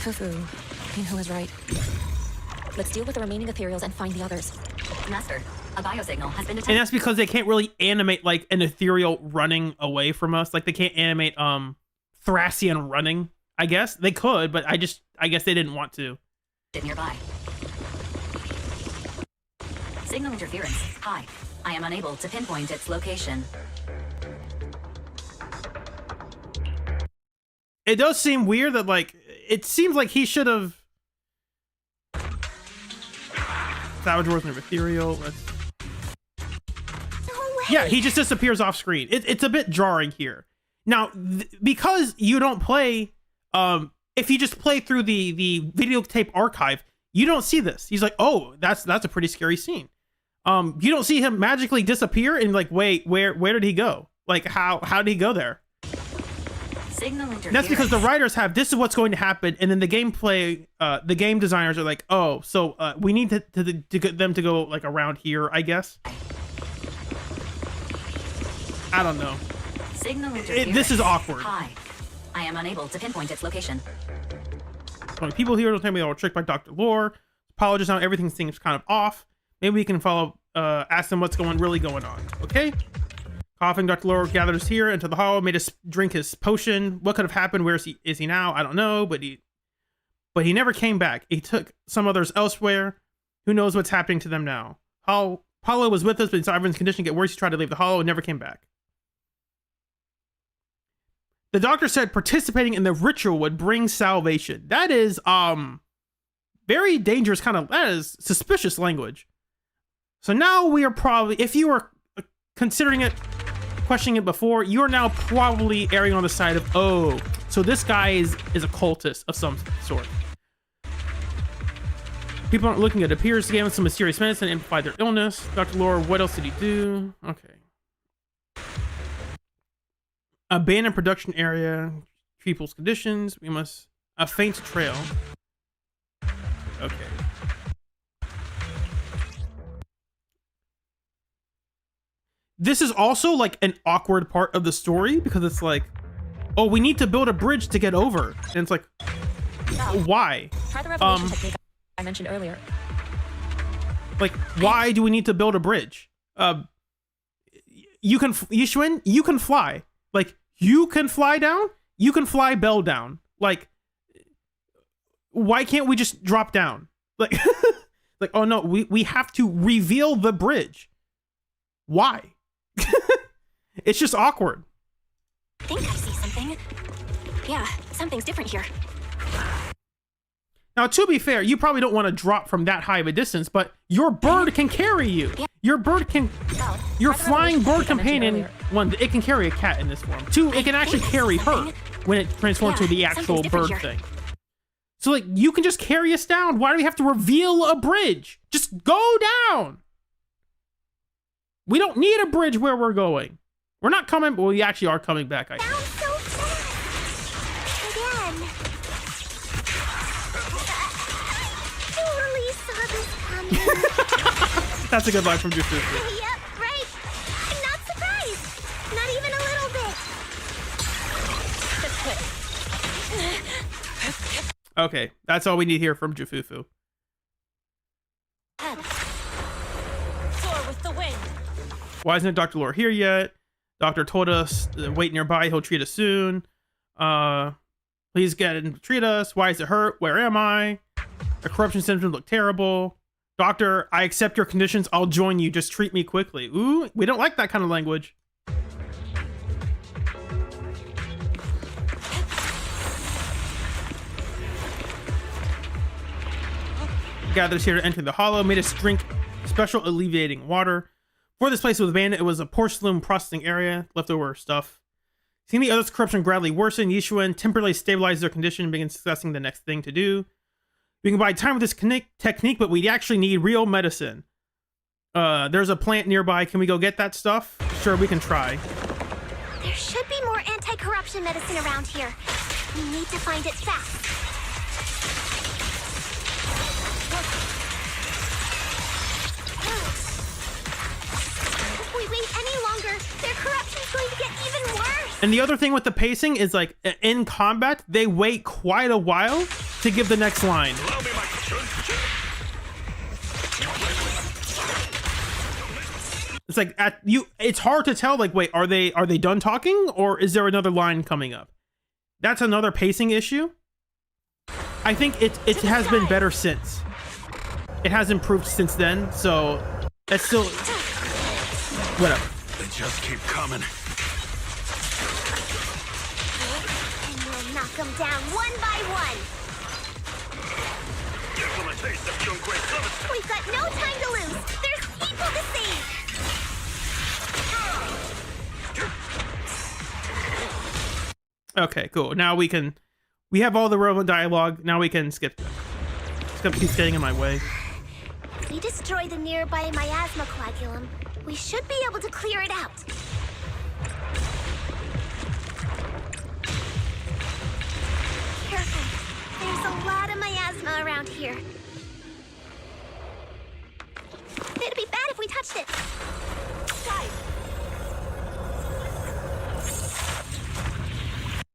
Fufu, Yinhu is right. Let's deal with the remaining ethereals and find the others. Master, a biosignal has been detected. And that's because they can't really animate, like, an ethereal running away from us. Like, they can't animate, Thracian running, I guess. They could, but I guess they didn't want to. Nearby. Signal interference. Hi. I am unable to pinpoint its location. It does seem weird that, like, it seems like he should have... Savage Wars and Ethereal. Yeah, he just disappears off screen. It's a bit jarring here. Now, because you don't play... if you just play through the videotape archive, you don't see this. He's like, oh, that's a pretty scary scene. You don't see him magically disappear and like, wait, where did he go? Like, how did he go there? Signal interference. That's because the writers have, this is what's going to happen, and then the gameplay, the game designers are like, oh, so we need to get them to go like around here, I guess. I don't know. Signal interference. This is awkward. Hi. I am unable to pinpoint its location. So many people here don't tell me they were tricked by Dr. Lore. Apologies now, everything seems kind of off. Maybe we can follow, ask them what's really going on, okay? Coughing, Dr. Lore gathers here into the hall, made us drink his potion. What could have happened? Where is he now? I don't know, but he never came back. He took some others elsewhere. Who knows what's happening to them now? Paulo was with us, but he saw everyone's condition get worse. He tried to leave the hollow and never came back. The doctor said participating in the ritual would bring salvation. That is very dangerous that is suspicious language. So now we are probably, if you were considering it, questioning it before, you are now probably erring on the side of, oh, so this guy is a cultist of some sort. People aren't looking. It appears to give them some mysterious medicine and amplify their illness. Dr. Lore, what else did he do? Okay. Abandoned production area. People's conditions. We must... A faint trail. Okay. This is also like an awkward part of the story because it's like, oh, we need to build a bridge to get over. And it's like, why? Try the revelation technique I mentioned earlier. Like, why do we need to build a bridge? You can, Yishun, you can fly. Like, you can fly down, you can fly Bell down. Like, why can't we just drop down? Like, like, oh no, we have to reveal the bridge. Why? It's just awkward. I think I see something. Yeah, something's different here. Now, to be fair, you probably don't want to drop from that high of a distance, but your bird can carry you. Your bird can... Your flying bird companion, one, it can carry a cat in this form. Two, it can actually carry her when it transforms to the actual bird thing. So, like, you can just carry us down. Why do we have to reveal a bridge? Just go down. We don't need a bridge where we're going. We're not coming... Well, we actually are coming back, I think. That's a good line from Jufu. Yep, right. I'm not surprised. Not even a little bit. Okay, that's all we need here from Jufufu. Soar with the wind. Why isn't Dr. Lore here yet? Doctor told us wait nearby. He'll treat us soon. Please get and treat us. Why is it hurt? Where am I? The corruption symptoms look terrible. Doctor, I accept your conditions. I'll join you. Just treat me quickly. Ooh, we don't like that kind of language. Gathers here to enter the hollow. Made us drink special alleviating water. Before this place was abandoned, it was a porcelain processing area. Leftover stuff. Seeing the others' corruption gradually worsen, Yishuan temporarily stabilizes their condition and begins discussing the next thing to do. We can buy time with this technique, but we actually need real medicine. There's a plant nearby. Can we go get that stuff? Sure, we can try. There should be more anti-corruption medicine around here. We need to find it fast. If we wait any longer, their corruption's going to get even worse. And the other thing with the pacing is, like, in combat, they wait quite a while to give the next line. It's like it's hard to tell, like, wait, are they done talking or is there another line coming up? That's another pacing issue. I think it has been better since. It has improved since then, so that's still whatever. They just keep coming. And we'll knock them down one by one. We've got no time to lose. There's people to save. Okay, cool. Now we have all the relevant dialogue. Now we can skip them. It's gonna keep getting in my way. If we destroy the nearby miasma coagulum, we should be able to clear it out. Careful. There's a lot of miasma around here. It'd be bad if we touched it. Guys.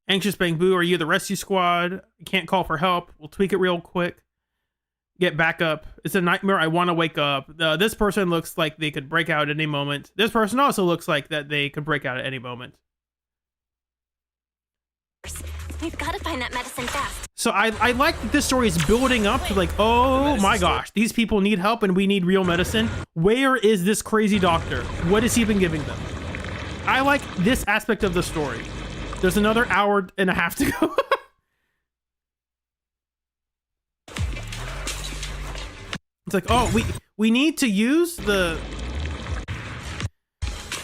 Anxious Bang Boo, are you the rescue squad? Can't call for help. We'll tweak it real quick. get back up. It's a nightmare. I want to wake up. This person looks like they could break out at any moment. This person also looks like that they could break out at any moment. We've got to find that medicine fast. So I like that this story is building up to like, oh my gosh, these people need help and we need real medicine. Where is this crazy doctor? What has he been giving them? I like this aspect of the story. There's another hour and a half to go. It's like, oh, we need to use the...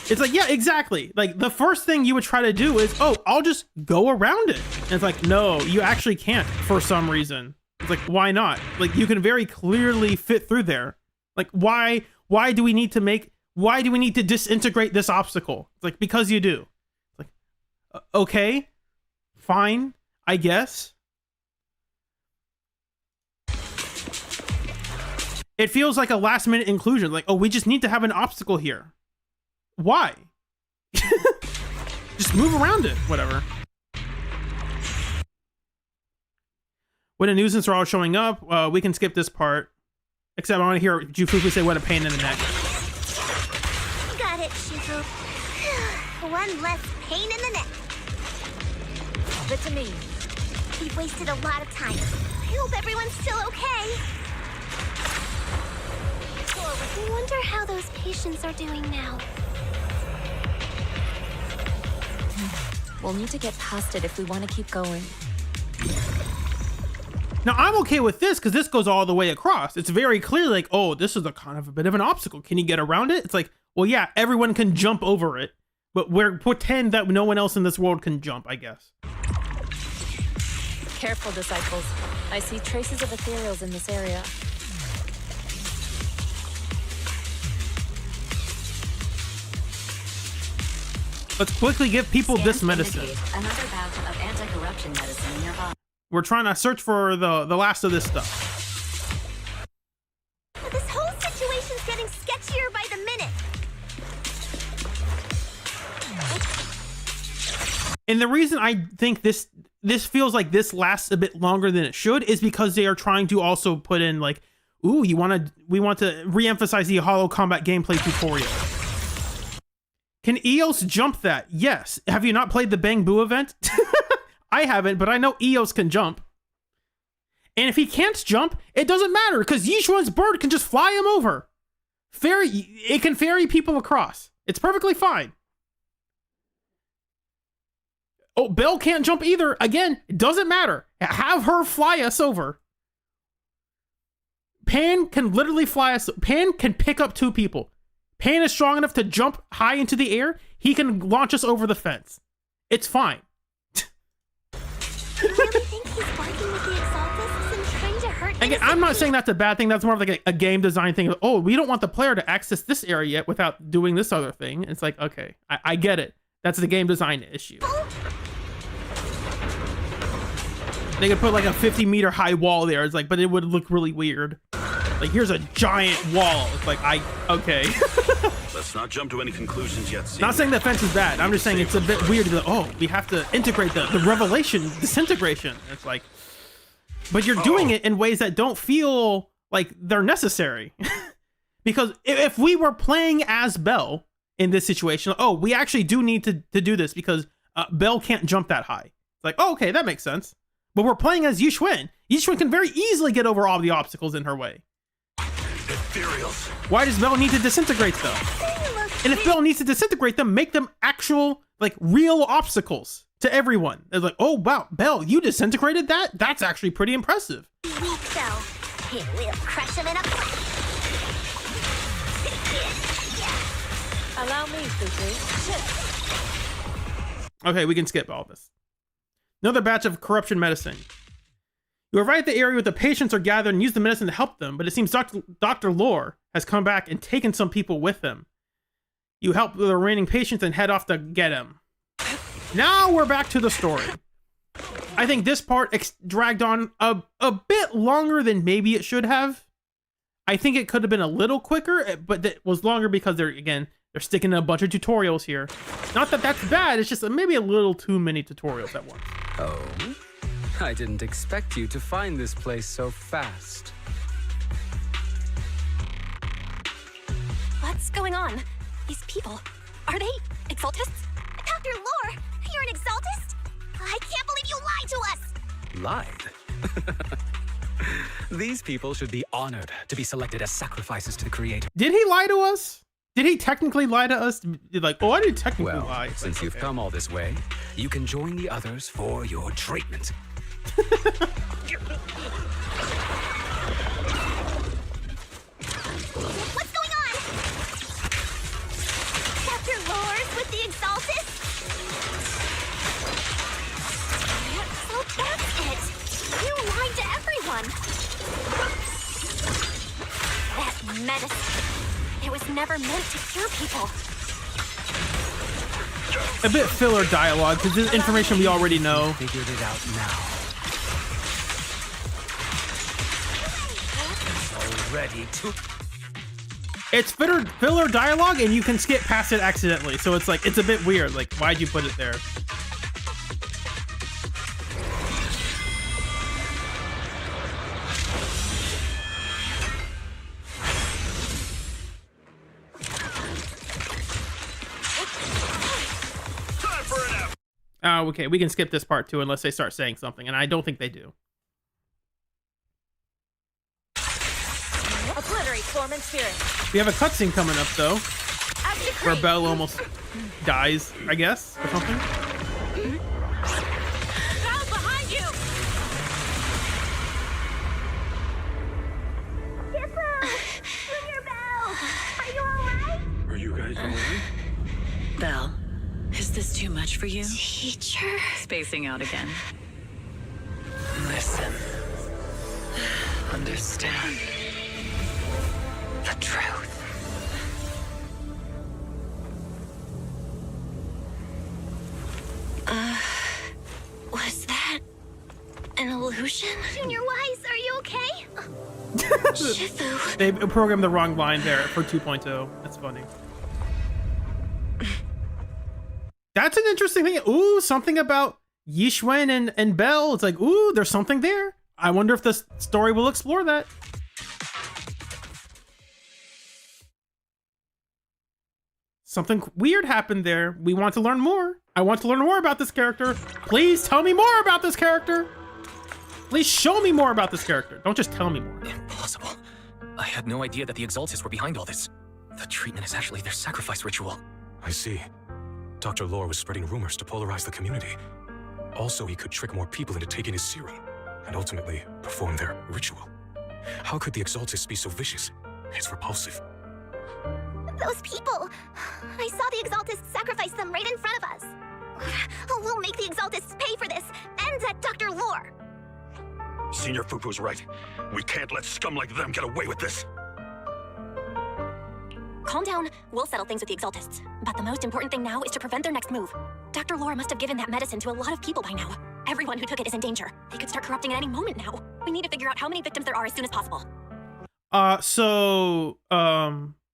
It's like, yeah, exactly. Like, the first thing you would try to do is, oh, I'll just go around it. And it's like, no, you actually can't for some reason. It's like, why not? Like, you can very clearly fit through there. Like, why do we need to disintegrate this obstacle? It's like, because you do. It's like, okay, fine, I guess. It feels like a last minute inclusion. Like, oh, we just need to have an obstacle here. Why? Just move around it. Whatever. When a nuisance are all showing up, we can skip this part. Except I want to hear Jufufu say what a pain in the neck. Got it, Shifu. One less pain in the neck. But to me, We've wasted a lot of time. I hope everyone's still okay. I wonder how those patients are doing now. We'll need to get past it if we want to keep going. Now, I'm okay with this because this goes all the way across. It's very clear like, oh, this is a kind of a bit of an obstacle. Can you get around it? It's like, well, yeah, everyone can jump over it, but we're pretend that no one else in this world can jump, I guess. Careful, disciples. I see traces of ethereals in this area. Let's quickly give people this medicine. Another batch of anti-corruption medicine nearby. We're trying to search for the last of this stuff. This whole situation's getting sketchier by the minute. And the reason I think this feels like this lasts a bit longer than it should is because they are trying to also put in like, ooh, we want to re-emphasize the hollow combat gameplay tutorial. Can Eos jump that? Yes. Have you not played the Bang Boo event? I haven't, but I know Eos can jump. And if he can't jump, it doesn't matter because Yishuan's bird can just fly him over. It can ferry people across. It's perfectly fine. Oh, Belle can't jump either. Again, it doesn't matter. Have her fly us over. Pan can literally fly us. Pan can pick up two people. Pan is strong enough to jump high into the air. He can launch us over the fence. It's fine. You really think he's working with the Exaltists and trying to hurt Again, I'm not saying that's a bad thing. That's more of like a game design thing. Oh, we don't want the player to access this area yet without doing this other thing. It's like, okay, I get it. That's the game design issue. They could put like a 50-meter high wall there. It's like, but it would look really weird. Like, here's a giant wall. It's like, okay. Let's not jump to any conclusions yet. Not saying the fence is bad. I'm just saying it's a bit weird to be like, oh, we have to integrate the revelation, disintegration. It's like, but you're doing it in ways that don't feel like they're necessary. Because if we were playing as Belle in this situation, oh, we actually do need to do this because Belle can't jump that high. It's like, oh, okay, that makes sense. But we're playing as Yishuan. Yishuan can very easily get over all the obstacles in her way. Ethereals. Why does Belle need to disintegrate them? And if Belle needs to disintegrate them, make them actual, like, real obstacles to everyone. They're like, oh, wow, Belle, you disintegrated that? That's actually pretty impressive. Weak Belle. We'll crush him in a flash. allow me, Fufu. Okay, we can skip all this. Another batch of corruption medicine. You arrive at the area where the patients are gathered and use the medicine to help them, but it seems Dr. Lore has come back and taken some people with him. You help the remaining patients and head off to get him. Now we're back to the story. I think this part dragged on a bit longer than maybe it should have. I think it could have been a little quicker, but it was longer because they're sticking in a bunch of tutorials here. Not that that's bad, it's just maybe a little too many tutorials at once. Oh, I didn't expect you to find this place so fast. What's going on? These people, are they Exaltists? Dr. Lore, you're an Exaltist? I can't believe you lied to us! Lied? These people should be honored to be selected as sacrifices to the Creator. Did he lie to us? Did he technically lie to us? Like, oh, I didn't technically lie. Since you've come all this way, you can join the others for your treatment. What's going on? Dr. Lore's with the Exaltists? So that's it. You lied to everyone. That medicine. It was never meant to cure people. A bit filler dialogue, because this is information we already know. Figured it out now. Ready to. It's filler dialogue, and you can skip past it accidentally. So it's like, it's a bit weird. Like, why'd you put it there? Okay, we can skip this part too, unless they start saying something, and I don't think they do. Obliterate form and spirit. We have a cutscene coming up though, where Belle almost dies, I guess, or something. Belle, behind you! Junior Belle! Are you alright? Are you guys alright? Belle, is this too much for you? Teacher. Spacing out again. Listen. Understand. The truth. Was that an illusion? Junior Wise, are you okay? Shifu. They programmed the wrong line there for 2.0. That's funny. That's an interesting thing. Ooh, something about Yixuan and Belle. It's like, ooh, there's something there. I wonder if the story will explore that. Something weird happened there. We want to learn more. I want to learn more about this character. Please tell me more about this character. Please show me more about this character. Don't just tell me more. Impossible. I had no idea that the Exaltists were behind all this. The treatment is actually their sacrifice ritual. I see. Dr. Lore was spreading rumors to polarize the community. Also, he could trick more people into taking his serum, and ultimately perform their ritual. How could the Exaltists be so vicious? It's repulsive. Those people! I saw the Exaltists sacrifice them right in front of us. We'll make the Exaltists pay for this, and that Dr. Lore. Senior Fufu's right. We can't let scum like them get away with this. Calm down. We'll settle things with the Exaltists. But the most important thing now is to prevent their next move. Dr. Lore must have given that medicine to a lot of people by now. Everyone who took it is in danger. They could start corrupting at any moment now. We need to figure out how many victims there are as soon as possible.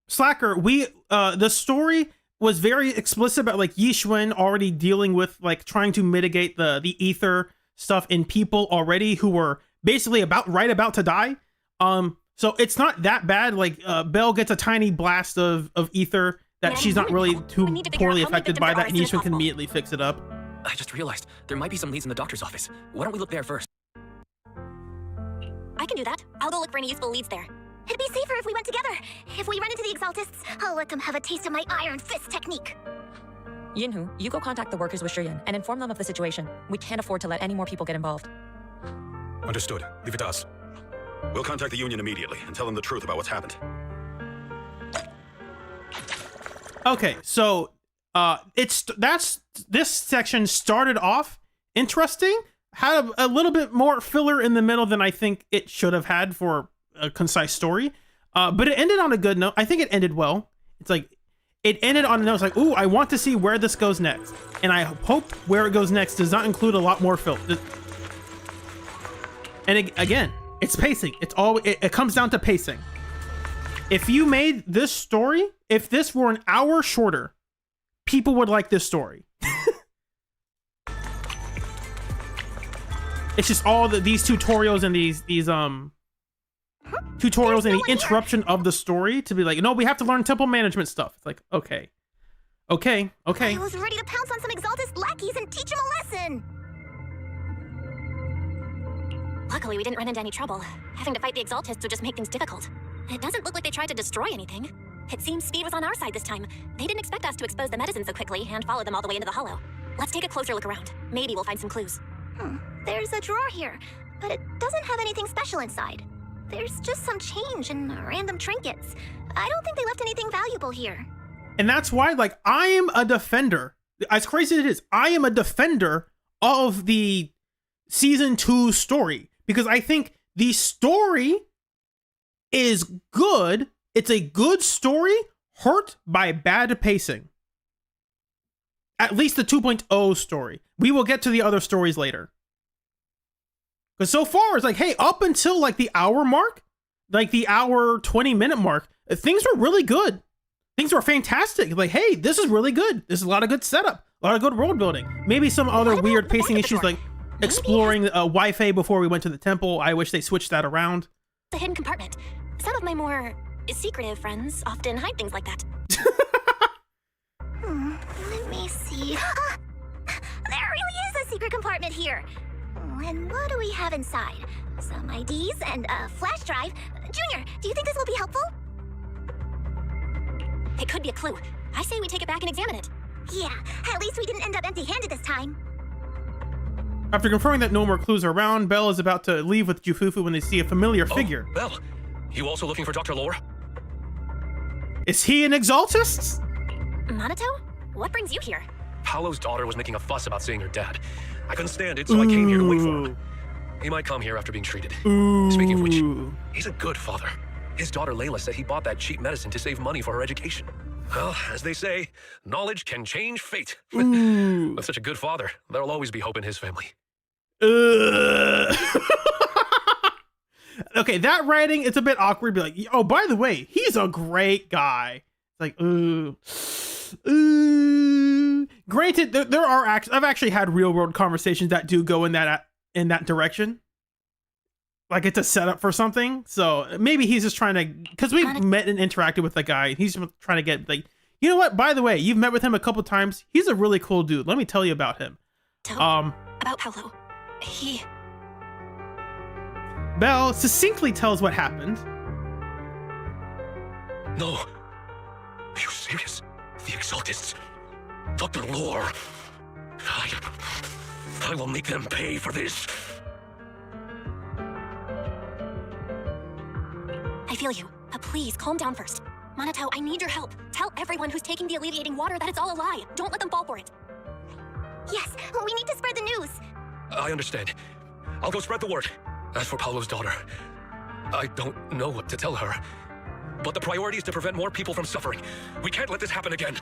Slacker, the story was very explicit about like Yixuan already dealing with like trying to mitigate the ether stuff in people already who were basically about to die. So it's not that bad. Like Belle gets a tiny blast of ether that she's not really too poorly affected by that, and Yixuan can immediately fix it up. I just realized there might be some leads in the doctor's office. Why don't we look there first? I can do that. I'll go look for any useful leads there. It'd be safer if we went together. If we run into the Exaltists, I'll let them have a taste of my Iron Fist technique. Yinhu, you go contact the workers with Shiyan and inform them of the situation. We can't afford to let any more people get involved. Understood. Leave it to us. We'll contact the Union immediately and tell them the truth about what's happened. Okay, so this section started off interesting, had a little bit more filler in the middle than I think it should have had for a concise story, but it ended on a good note. I think it ended well. It's like it ended on a note. It's like, ooh, I want to see where this goes next, and I hope where it goes next does not include a lot more filler. And again, it's pacing. It comes down to pacing. If you made this story, if this were an hour shorter, people would like this story. It's just all these tutorials and these tutorials, any interruption of the story to be like, no, we have to learn temple management stuff. It's like, okay. Okay. I was ready to pounce on some Exaltist lackeys and teach them a lesson. Luckily, we didn't run into any trouble. Having to fight the Exaltists would just make things difficult. It doesn't look like they tried to destroy anything. It seems speed was on our side this time. They didn't expect us to expose the medicine so quickly and follow them all the way into the hollow. Let's take a closer look around. Maybe we'll find some clues. There's a drawer here, but it doesn't have anything special inside. There's just some change and random trinkets. I don't think they left anything valuable here. And that's why, like, I am a defender. As crazy as it is, I am a defender of the season 2 story. Because I think the story is good. It's a good story, hurt by bad pacing. At least the 2.0 story. We will get to the other stories later. Because so far, it's like, hey, up until like the hour mark, like the hour 20-minute mark, things were really good. Things were fantastic. Like, hey, this is really good. This is a lot of good setup, a lot of good world building. Maybe some other weird pacing issues like exploring Wi-Fi before we went to the temple. I wish they switched that around. The hidden compartment. Some of my more secretive friends often hide things like that. Let me see. There really is a secret compartment here. And what do we have inside? Some IDs and a flash drive. Junior, do you think this will be helpful? It could be a clue. I say we take it back and examine it. Yeah, at least we didn't end up empty-handed this time. After confirming that no more clues are around, Belle is about to leave with Jufufu when they see a familiar figure. Belle, you also looking for Dr. Lore? Is he an Exaltist? Minato? What brings you here? Paolo's daughter was making a fuss about seeing her dad. I couldn't stand it, so I came here to wait for him. He might come here after being treated. Speaking of which, he's a good father. His daughter Layla said he bought that cheap medicine to save money for her education. Well, as they say, knowledge can change fate. With such a good father, there'll always be hope in his family. Okay, that writing, it's a bit awkward. Be like, oh, by the way, he's a great guy. It's like, Granted, there are I've actually had real world conversations that do go in that direction. Like it's a setup for something. So maybe he's just trying to, because we've met and interacted with the guy. He's trying to get like, you know what? By the way, you've met with him a couple times. He's a really cool dude. Let me tell you about him. About Paolo. Belle succinctly tells what happened. No. Are you serious? The Exaltists. Dr. Lore. I will make them pay for this. I feel you, but please calm down first. Minato, I need your help. Tell everyone who's taking the alleviating water that it's all a lie. Don't let them fall for it. Yes, we need to spread the news. I understand. I'll go spread the word. As for Paolo's daughter, I don't know what to tell her. But the priority is to prevent more people from suffering. We can't let this happen again.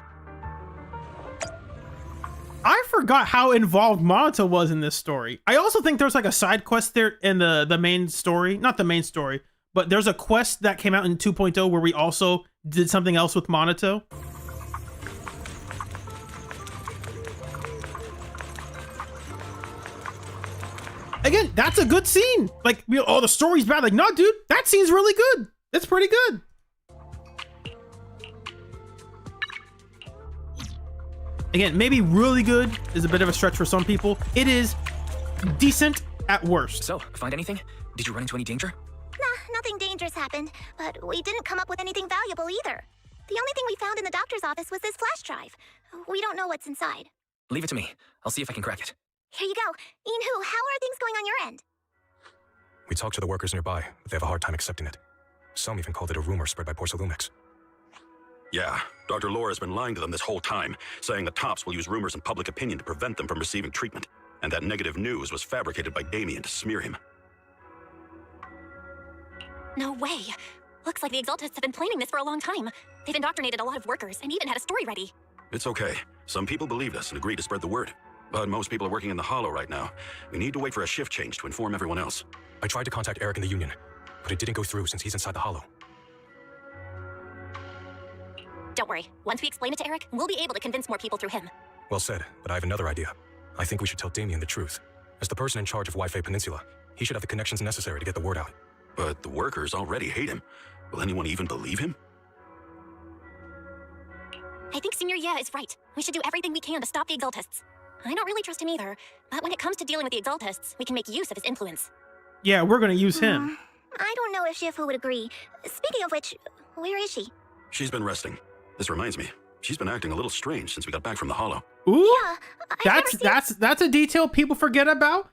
I forgot how involved Minato was in this story. I also think there's like a side quest there in the main story. Not the main story, but there's a quest that came out in 2.0 where we also did something else with Minato. Again, that's a good scene. Like, oh, the story's bad. Like, no, dude, that scene's really good. It's pretty good. Again, maybe really good is a bit of a stretch for some people. It is decent at worst. So, find anything? Did you run into any danger? Nah, nothing dangerous happened, but we didn't come up with anything valuable either. The only thing we found in the doctor's office was this flash drive. We don't know what's inside. Leave it to me. I'll see if I can crack it. Here you go. Inhu, how are things going on your end? We talked to the workers nearby, but they have a hard time accepting it. Some even called it a rumor spread by Porsalumix. Yeah, Dr. Lore has been lying to them this whole time, saying the Tops will use rumors and public opinion to prevent them from receiving treatment, and that negative news was fabricated by Damien to smear him. No way. Looks like the Exaltists have been planning this for a long time. They've indoctrinated a lot of workers and even had a story ready. It's okay. Some people believed us and agreed to spread the word. But most people are working in the Hollow right now. We need to wait for a shift change to inform everyone else. I tried to contact Eric in the Union, but it didn't go through since he's inside the Hollow. Don't worry. Once we explain it to Eric, we'll be able to convince more people through him. Well said, but I have another idea. I think we should tell Damien the truth. As the person in charge of Wi-Fi Peninsula, he should have the connections necessary to get the word out. but the workers already hate him. Will anyone even believe him? I think Senior Ye is right. We should do everything we can to stop the Exaltists. I don't really trust him either, but when it comes to dealing with the Exaltists, we can make use of his influence. Yeah, we're gonna use him. I don't know if Shifu would agree. Speaking of which, where is she? She's been resting. This reminds me, she's been acting a little strange since we got back from the Hollow. Ooh, yeah, that's a detail people forget about.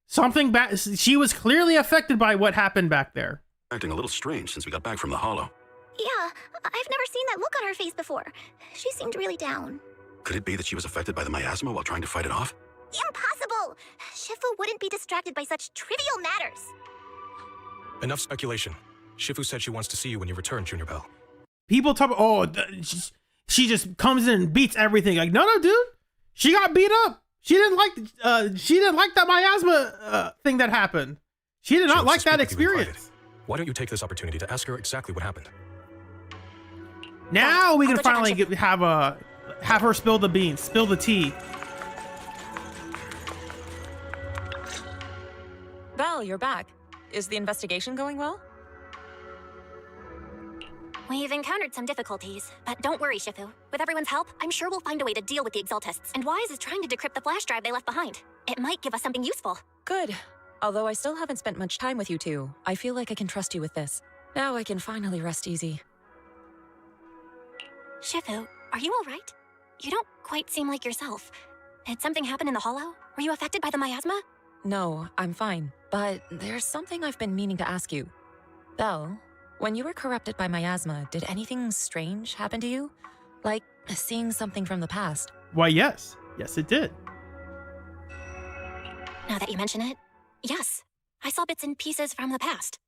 Something bad. She was clearly affected by what happened back there. Acting a little strange since we got back from the Hollow. Yeah, I've never seen that look on her face before. She seemed really down. Could it be that she was affected by the miasma while trying to fight it off? Impossible! Shifu wouldn't be distracted by such trivial matters. Enough speculation. Shifu said she wants to see you when you return, Junior Bell. People talk, she just comes in and beats everything. Like, no, dude, she got beat up. She didn't like that miasma thing that happened. She did not like that experience. Why don't you take this opportunity to ask her exactly what happened? Now we can finally have her spill the beans, spill the tea. Belle, you're back. Is the investigation going well? We've encountered some difficulties, but don't worry, Shifu. With everyone's help, I'm sure we'll find a way to deal with the Exaltists. And Wise is trying to decrypt the flash drive they left behind. It might give us something useful. Good. Although I still haven't spent much time with you two, I feel like I can trust you with this. Now I can finally rest easy. Shifu, are you all right? You don't quite seem like yourself. Did something happen in the Hollow? Were you affected by the miasma? No, I'm fine. But there's something I've been meaning to ask you. Belle, when you were corrupted by miasma, did anything strange happen to you? Like seeing something from the past? Why, yes. Yes, it did. Now that you mention it, yes. I saw bits and pieces from the past.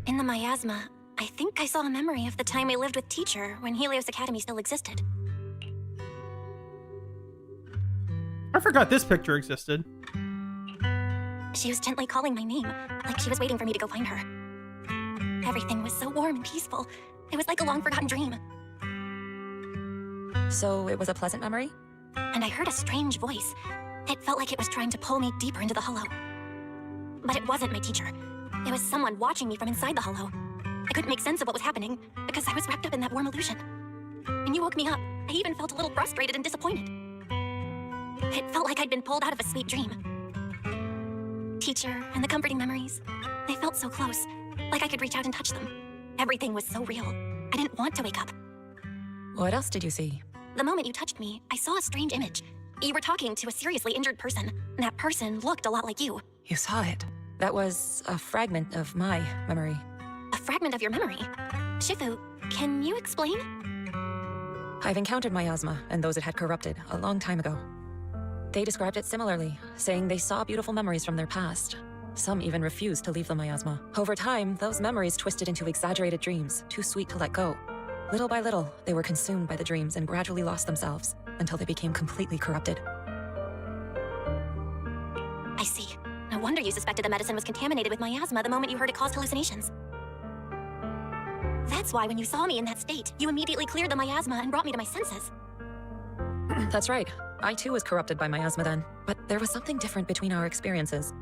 In the miasma, I think I saw a memory of the time I lived with Teacher when Helios Academy still existed. I forgot this picture existed. She was gently calling my name, like she was waiting for me to go find her. Everything was so warm and peaceful. It was like a long-forgotten dream. So it was a pleasant memory? And I heard a strange voice. It felt like it was trying to pull me deeper into the Hollow. But it wasn't my teacher. It was someone watching me from inside the Hollow. I couldn't make sense of what was happening because I was wrapped up in that warm illusion. When you woke me up, I even felt a little frustrated and disappointed. It felt like I'd been pulled out of a sweet dream. Teacher and the comforting memories, they felt so close, like I could reach out and touch them. Everything was so real. I didn't want to wake up. What else did you see? The moment you touched me, I saw a strange image. You were talking to a seriously injured person. That person looked a lot like you. You saw it. That was a fragment of my memory. A fragment of your memory? Shifu, can you explain? I've encountered miasma and those it had corrupted a long time ago. They described it similarly, saying they saw beautiful memories from their past. Some even refused to leave the miasma. Over time, those memories twisted into exaggerated dreams, too sweet to let go. Little by little, they were consumed by the dreams and gradually lost themselves, until they became completely corrupted. I see. No wonder you suspected the medicine was contaminated with miasma the moment you heard it caused hallucinations. That's why when you saw me in that state, you immediately cleared the miasma and brought me to my senses. That's right. I too was corrupted by miasma then, but there was something different between our experiences.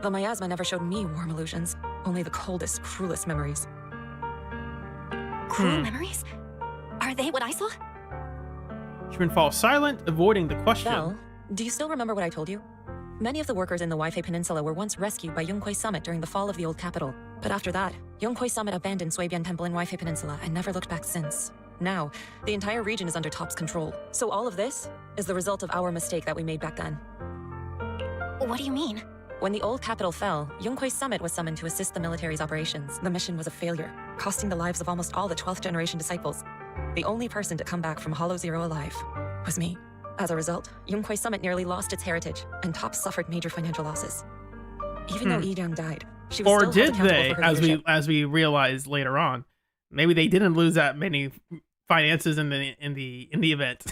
The miasma never showed me warm illusions, only the coldest, cruelest memories. Cruel memories? Are they what I saw? Shin falls silent, avoiding the question. Belle, do you still remember what I told you? Many of the workers in the Waifei Peninsula were once rescued by Yunquei Summit during the fall of the old capital. But after that, Yunquei Summit abandoned Suibian Temple in Waifei Peninsula and never looked back since. Now, the entire region is under Top's control. So all of this is the result of our mistake that we made back then. What do you mean? When the old capital fell, Yunquei Summit was summoned to assist the military's operations. The mission was a failure, costing the lives of almost all the 12th generation disciples. The only person to come back from Hollow Zero alive was me. As a result, Yunquei Summit nearly lost its heritage, and Top suffered major financial losses. Even though Yi Jiang died, she was or still held did accountable they, for her leadership. as we realized later on? Maybe they didn't lose that many finances in the event.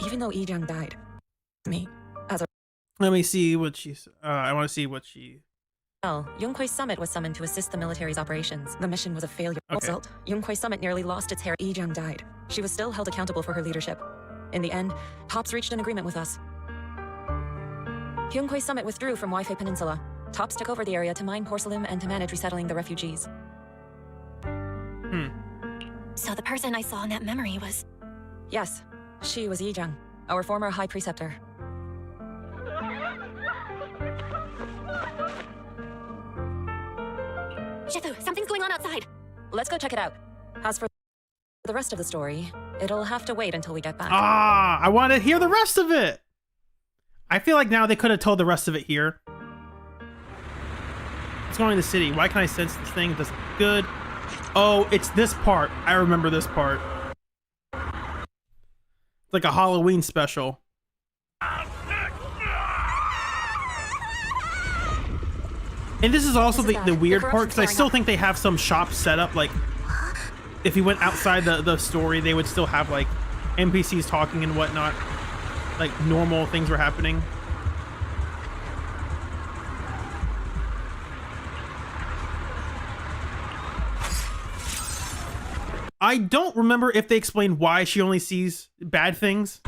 Even though Yi Jiang died, me, as a Let me see what she's. I want to see what she. Well, Yunquei Summit was summoned to assist the military's operations. The mission was a failure. Okay. Result, Yunquei Summit nearly lost its heritage. Yi Jiang died. She was still held accountable for her leadership. In the end, Tops reached an agreement with us. Hyunkwae Summit withdrew from Waifei Peninsula. Tops took over the area to mine porcelain and to manage resettling the refugees. So the person I saw in that memory was... Yes, she was Yijang, our former High Preceptor. Shifu, something's going on outside. Let's go check it out. As for the rest of the story, it'll have to wait until we get back. I want to hear the rest of it. I feel like now they could have told the rest of it here. What's going on in the city? Why can I sense this thing? That's good. Oh, it's this part. I remember this part. It's like a Halloween special. And this is also the weird part, because I still think they have some shops set up. Like, if you went outside the story, they would still have, like, NPCs talking and whatnot. Like, normal things were happening. I don't remember if they explained why she only sees bad things.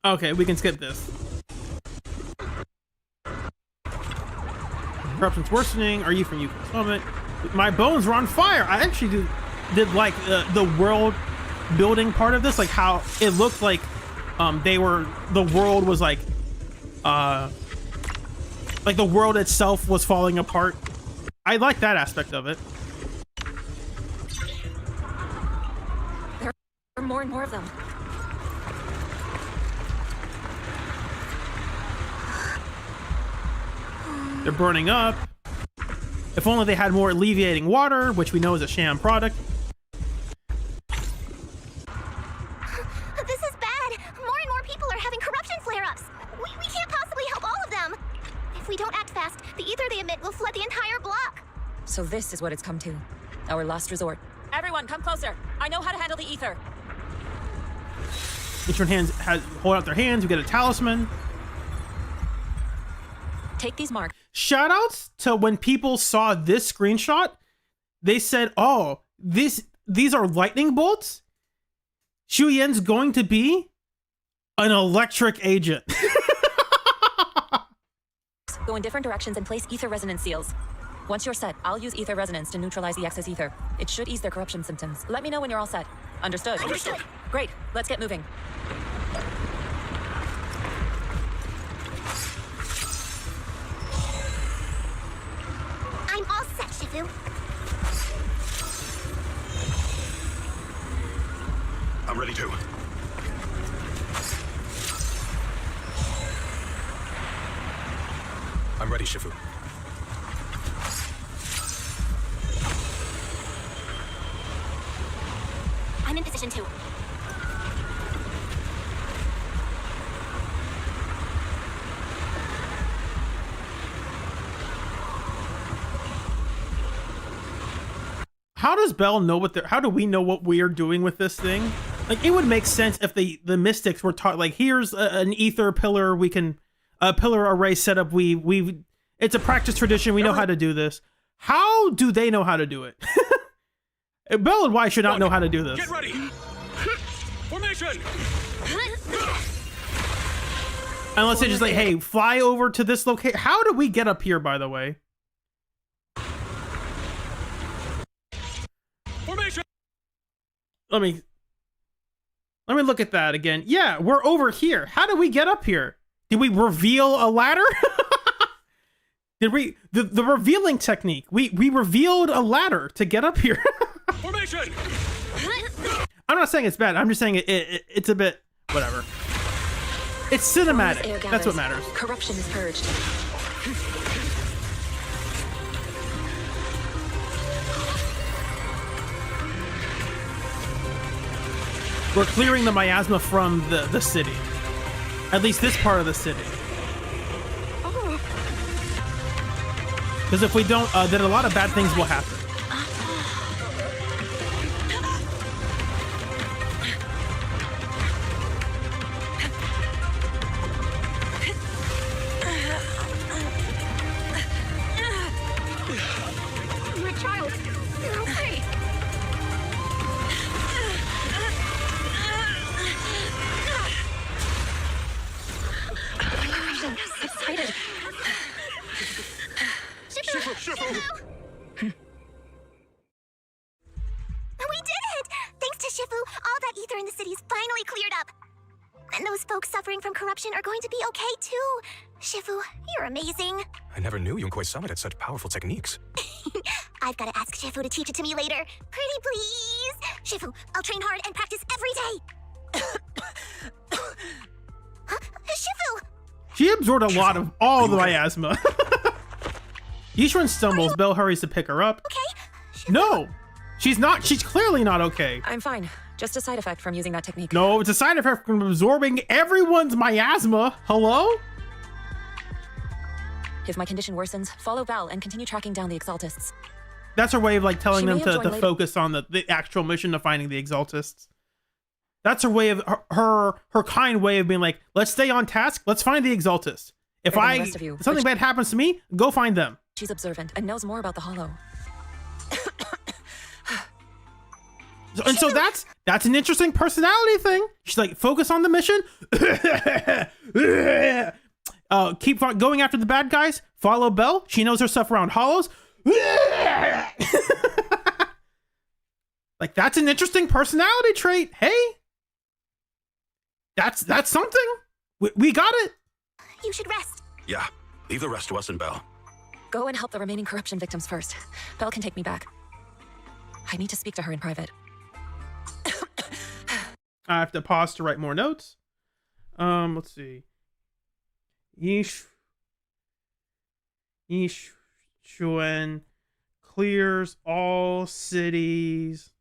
Okay, we can skip this. Corruption's worsening. Are you from Yuko Summit? My bones were on fire. I actually did like the world building part of this, like how it looked like the world was like the world itself was falling apart. I like that aspect of it. There are more and more of them. They're burning up. If only they had more alleviating water, which we know is a sham product. This is bad. More and more people are having corruption flare-ups. We can't possibly help all of them. If we don't act fast, the ether they emit will flood the entire block. So this is what it's come to. Our last resort. Everyone, come closer. I know how to handle the ether. Each one hold out their hands. We get a talisman. Take these marks. Shoutouts to when people saw this screenshot, they said, "Oh, these are lightning bolts. Xu Yan's going to be an electric agent." Go in different directions and place ether resonance seals. Once you're set, I'll use ether resonance to neutralize the excess ether. It should ease their corruption symptoms. Let me know when you're all set. Understood? Understood. Great. Let's get moving. I'm all set, Shifu. I'm ready to. I'm ready, Shifu. I'm in position 2. How does Belle know how do we know what we are doing with this thing? Like, it would make sense if the mystics were taught, like, here's an ether pillar, a pillar array setup, it's a practice tradition, we know how to do this. How do they know how to do it? Belle and Y should not know how to do this. Get ready! Formation! Unless they just like, hey, fly over to this location. How do we get up here, by the way? Formation! Let me look at that again. Yeah, we're over here. How do we get up here? Did we reveal a ladder? Did we the revealing technique? We revealed a ladder to get up here. Formation! I'm not saying it's bad. I'm just saying it's a bit whatever. It's cinematic. That's what matters. Corruption is purged. We're clearing the miasma from the city. At least this part of the city. Because if we don't, then a lot of bad things will happen. You're a child. You're okay. We did it! Thanks to Shifu, all that ether in the city's finally cleared up. And those folks suffering from corruption are going to be okay too. Shifu, you're amazing. I never knew Yunquei Summit had such powerful techniques. I've got to ask Shifu to teach it to me later. Pretty please. Shifu, I'll train hard and practice every day. Huh? Shifu! She absorbed a lot of all the miasma. Yishuan stumbles. Belle hurries to pick her up. Okay? No! She's not. She's clearly not okay. I'm fine. Just a side effect from using that technique. No, it's a side effect from absorbing everyone's miasma. Hello? If my condition worsens, follow Val and continue tracking down the Exaltists. That's her way of like telling She them may have to joined focus on the actual mission of finding the Exaltists. That's her way of her kind way of being like, let's stay on task. Let's find the Exaltists. If something bad happens to me, go find them. She's observant and knows more about the Hollow. And so that's an interesting personality thing. She's like, focus on the mission. Keep going after the bad guys. Follow Belle. She knows her stuff around hollows. Like, that's an interesting personality trait. Hey, that's something. We got it. You should rest. Yeah, leave the rest to us and Belle. Go and help the remaining corruption victims first. Belle can take me back. I need to speak to her in private. I have to pause to write more notes. Let's see. Yishuan clears all cities.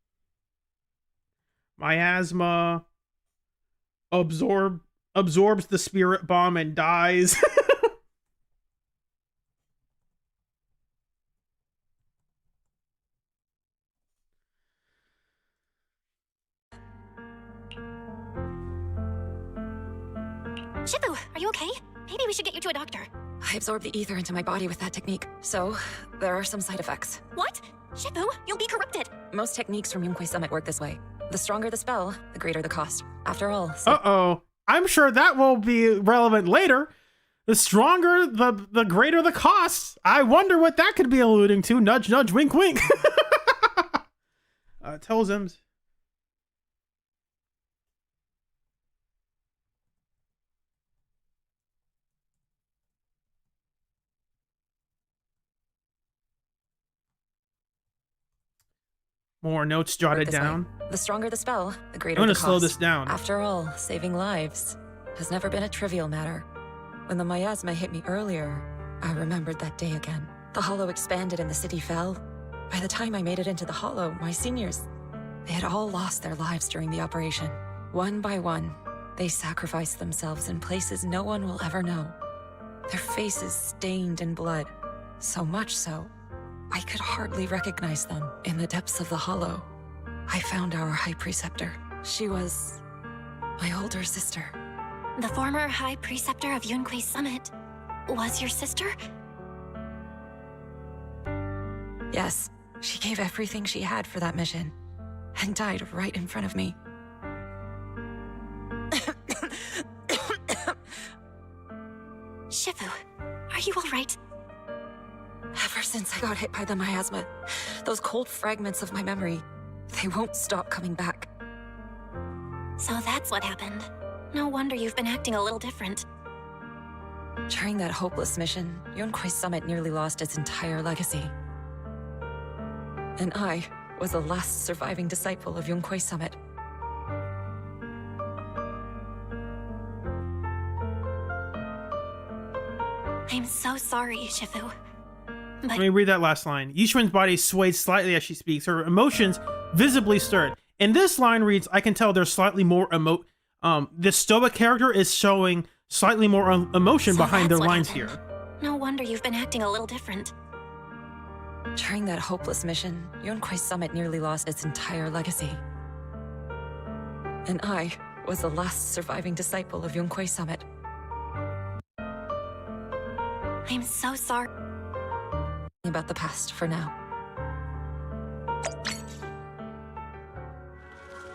Miasma absorbs the spirit bomb and dies. Shifu, are you okay? Maybe we should get you to a doctor. I absorbed the ether into my body with that technique, so there are some side effects. What? Shifu, you'll be corrupted. Most techniques from Yunquei Summit work this way. The stronger the spell, the greater the cost. After all, Uh-oh. I'm sure that will be relevant later. The stronger, the greater the cost. I wonder what that could be alluding to. Nudge, nudge, wink, wink. Tells him. More notes jotted down. The stronger the spell, the greater I'm the gonna cost. slow this down. After all, saving lives has never been a trivial matter. When the miasma hit me earlier, I remembered that day again. The hollow expanded and the city fell. By the time I made it into the hollow, my seniors, they had all lost their lives during the operation. One by one, they sacrificed themselves in places no one will ever know. Their faces stained in blood, so much so, I could hardly recognize them. In the depths of the hollow, I found our High Preceptor. She was my older sister. The former High Preceptor of Yunquei Summit was your sister? Yes, she gave everything she had for that mission, and died right in front of me. Shifu, are you all right? Ever since I got hit by the miasma, those cold fragments of my memory, they won't stop coming back. So that's what happened. No wonder you've been acting a little different. During that hopeless mission, Yunquei Summit nearly lost its entire legacy. And I was the last surviving disciple of Yunquei Summit. I'm so sorry, Shifu. But Let me read that last line. Yishuan's body swayed slightly as she speaks. Her emotions visibly stirred. And this line reads, I can tell there's slightly more the stoic character is showing slightly more emotion behind their lines here. no wonder you've been acting a little different. During that hopeless mission, Yunquei Summit nearly lost its entire legacy. And I was the last surviving disciple of Yunquei Summit. I'm so sorry about the past for now.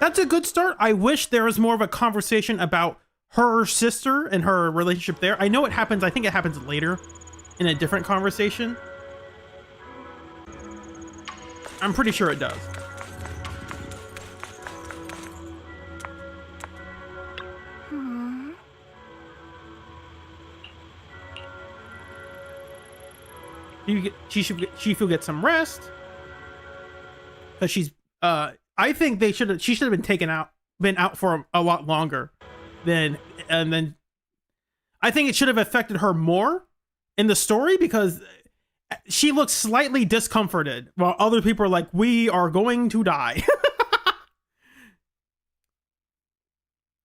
That's a good start. I wish there was more of a conversation about her sister and her relationship there. I know it happens. I think it happens later in a different conversation. I'm pretty sure it does. Shifu get some rest because she's I think she should have been out for a lot longer and then I think it should have affected her more in the story because she looks slightly discomforted while other people are like, we are going to die.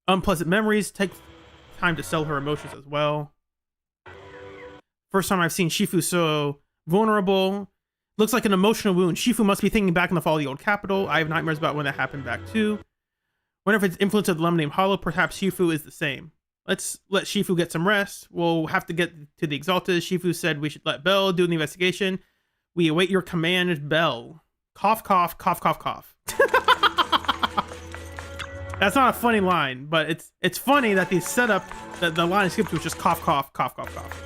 Unpleasant memories take time to sell her emotions as well. First time I've seen Shifu so vulnerable. Looks like an emotional wound. Shifu must be thinking back in the fall of the old capital. I have nightmares about when that happened back too. Wonder if it's influence of the Lemon Hollow. Perhaps Shifu is the same. Let's let Shifu get some rest. We'll have to get to the Exalted. Shifu said we should let Bell do the investigation. We await your command, Bell. Cough, cough, cough, cough, cough. That's not a funny line, but it's funny that the setup, that the line skipped was just cough, cough, cough, cough, cough.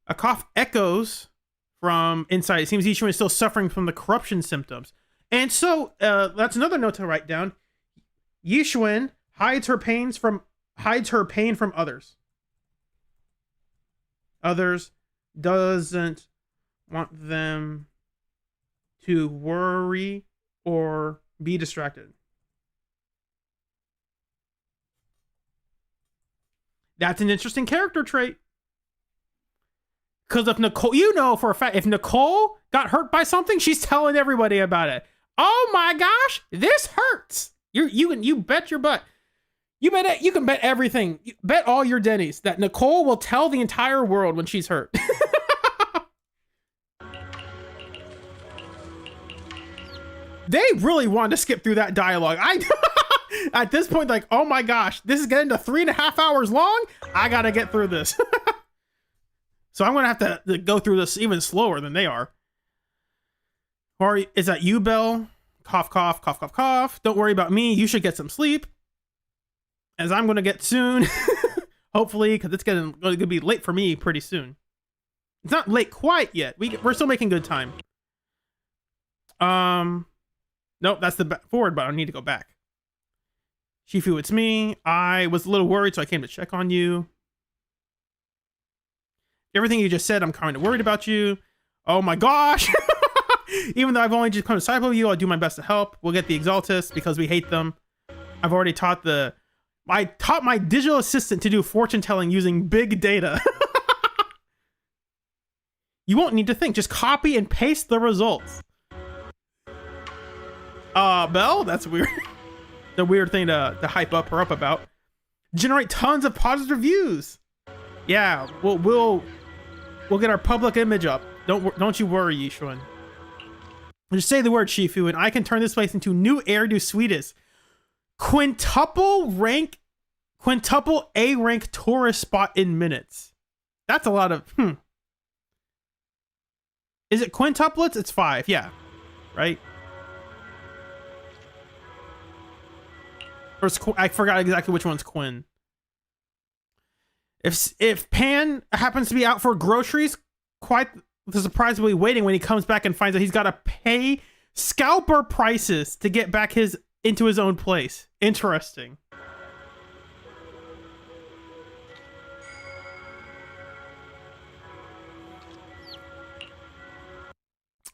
A cough echoes from inside. It seems Yishuin is still suffering from the corruption symptoms. And so, that's another note to write down. Yishuin hides her pain from others. Others doesn't want them to worry or be distracted. That's an interesting character trait. Because if Nicole, you know for a fact, if Nicole got hurt by something, she's telling everybody about it. Oh my gosh, this hurts. You bet your butt. You can bet everything. You bet all your Denny's that Nicole will tell the entire world when she's hurt. They really wanted to skip through that dialogue. At this point, like, oh my gosh, this is getting to 3.5 hours long. I gotta get through this. So I'm gonna have to go through this even slower than they are. Or is that you, Bell? Cough, cough, cough, cough, cough. Don't worry about me. You should get some sleep. As I'm gonna get soon. Hopefully, because it's going to be late for me pretty soon. It's not late quite yet. We're still making good time. Nope, that's the forward button. I need to go back. Shifu, it's me. I was a little worried, so I came to check on you. Everything you just said, I'm kind of worried about you. Oh my gosh. Even though I've only just come to side with you, I'll do my best to help. We'll get the Exaltus because we hate them. I've already taught my digital assistant to do fortune telling using big data. You won't need to think. Just copy and paste the results. Belle? That's weird. The weird thing to hype up her up about. Generate tons of positive reviews. Yeah, we'll get our public image up. Don't you worry, Yishuin. Just say the word Shifu, and I can turn this place into new heir to Sweetest. Quintuple A rank tourist spot in minutes. That's a lot of Is it quintuplets? It's 5, yeah. Right? Or I forgot exactly which one's Quinn. If Pan happens to be out for groceries, quite the surprise will be waiting when he comes back and finds out he's got to pay scalper prices to get back into his own place. Interesting.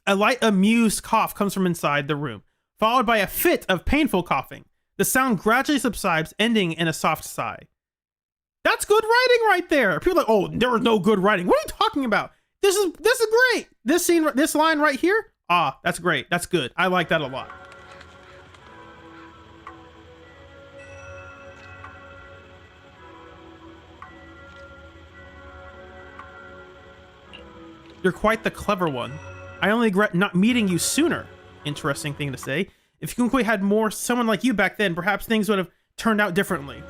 A light amused cough comes from inside the room, followed by a fit of painful coughing. The sound gradually subsides, ending in a soft sigh. That's good writing right there. People are like, oh, there was no good writing. What are you talking about? This is great. This line right here. Ah, that's great. That's good. I like that a lot. You're quite the clever one. I only regret not meeting you sooner. Interesting thing to say. If Yunkui had someone like you back then, perhaps things would have turned out differently.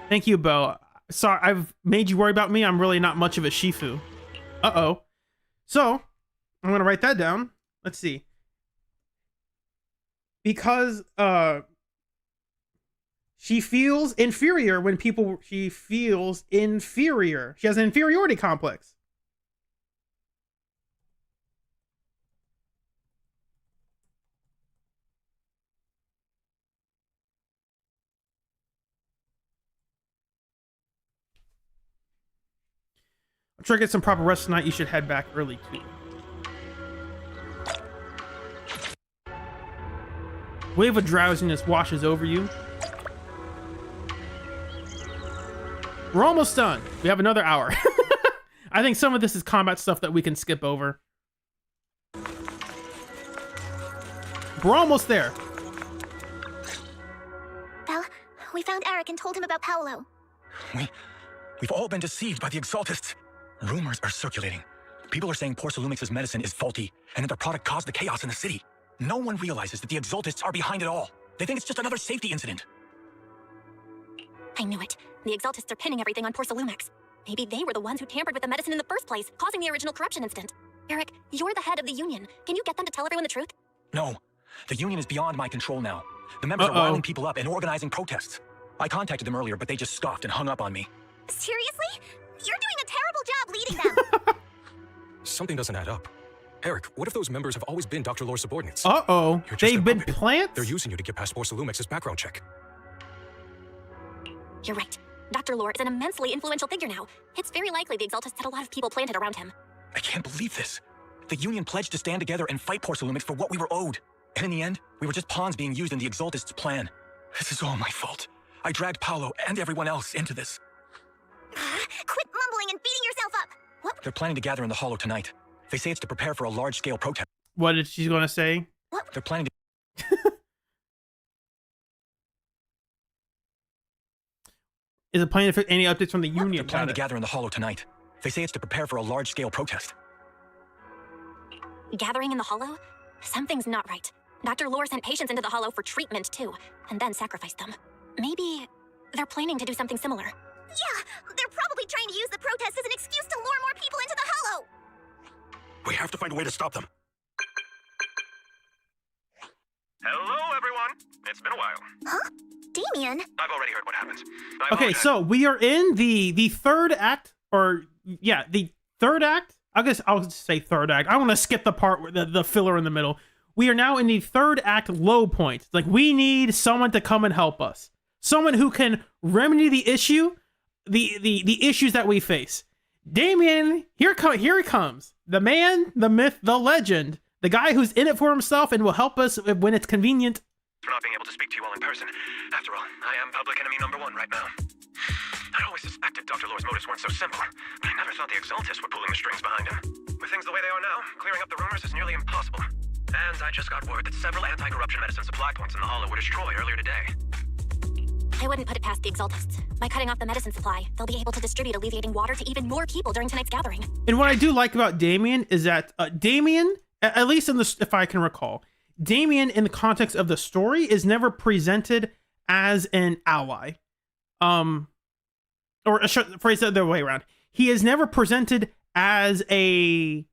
Thank you, Bo. Sorry, I've made you worry about me. I'm really not much of a Shifu. Uh-oh. So, I'm going to write that down. Let's see. Because, she feels inferior when she feels inferior. She has an inferiority complex. sure get some proper rest tonight. You should head back early too. Wave of drowsiness washes over you. We're almost done. We have another hour. I think some of this is combat stuff that we can skip over. We're almost there. Well, we found Eric and told him about Paolo. We've all been deceived by the Exaltists. Rumors are circulating. People are saying Porcelumix's medicine is faulty, and that their product caused the chaos in the city. No one realizes that the Exaltists are behind it all. They think it's just another safety incident. I knew it. The Exaltists are pinning everything on Porcelumix. Maybe they were the ones who tampered with the medicine in the first place, causing the original corruption incident. Eric, you're the head of the Union. Can you get them to tell everyone the truth? No. The Union is beyond my control now. The members are riling people up and organizing protests. I contacted them earlier, but they just scoffed and hung up on me. Seriously? You're doing a terrible job leading them. Something doesn't add up. Eric, what if those members have always been Dr. Lore's subordinates? Uh-oh. They've been plants? They're using you to get past Porcelumix's background check. You're right. Dr. Lore is an immensely influential figure now. It's very likely the Exaltists had a lot of people planted around him. I can't believe this. The Union pledged to stand together and fight Porcelumix for what we were owed. And in the end, we were just pawns being used in the Exaltists' plan. This is all my fault. I dragged Paolo and everyone else into this. Quit mumbling and beating yourself up. What? They're planning to gather in the Hollow tonight. They say it's to prepare for a large-scale protest. What did she going to say? What? They're planning to... Is it planning to any updates from the Union? They're planning to gather in the Hollow tonight. They say it's to prepare for a large-scale protest. Gathering in the Hollow? Something's not right. Dr. Lore sent patients into the Hollow for treatment, too, and then sacrificed them. Maybe they're planning to do something similar. Yeah, they're probably trying to use the protest as an excuse to lure more people into the Hollow. We have to find a way to stop them. Hello, everyone. It's been a while. Huh? Damien? I've already heard what happens. Okay, so we are in the third act, or yeah, the third act. I guess I'll just say third act. I want to skip the part where the filler in the middle. We are now in the third act low point. Like, we need someone to come and help us. Someone who can remedy the issue, the issues that we face. Damien, here he comes. The man, the myth, the legend. The guy who's in it for himself and will help us when it's convenient. For not being able to speak to you all in person. After all, I am public enemy #1 right now. I'd always suspected Dr. Lore's motives weren't so simple, but I never thought the Exaltists were pulling the strings behind him. With things the way they are now, clearing up the rumors is nearly impossible. And I just got word that several anti-corruption medicine supply points in the Hollow were destroyed earlier today. I wouldn't put it past the Exaltists. By cutting off the medicine supply, they'll be able to distribute alleviating water to even more people during tonight's gathering. And what I do like about Damien is that Damien, at least in this, if I can recall, Damien in the context of the story is never presented as an ally. Or I should phrase it the other way around. He is never presented as a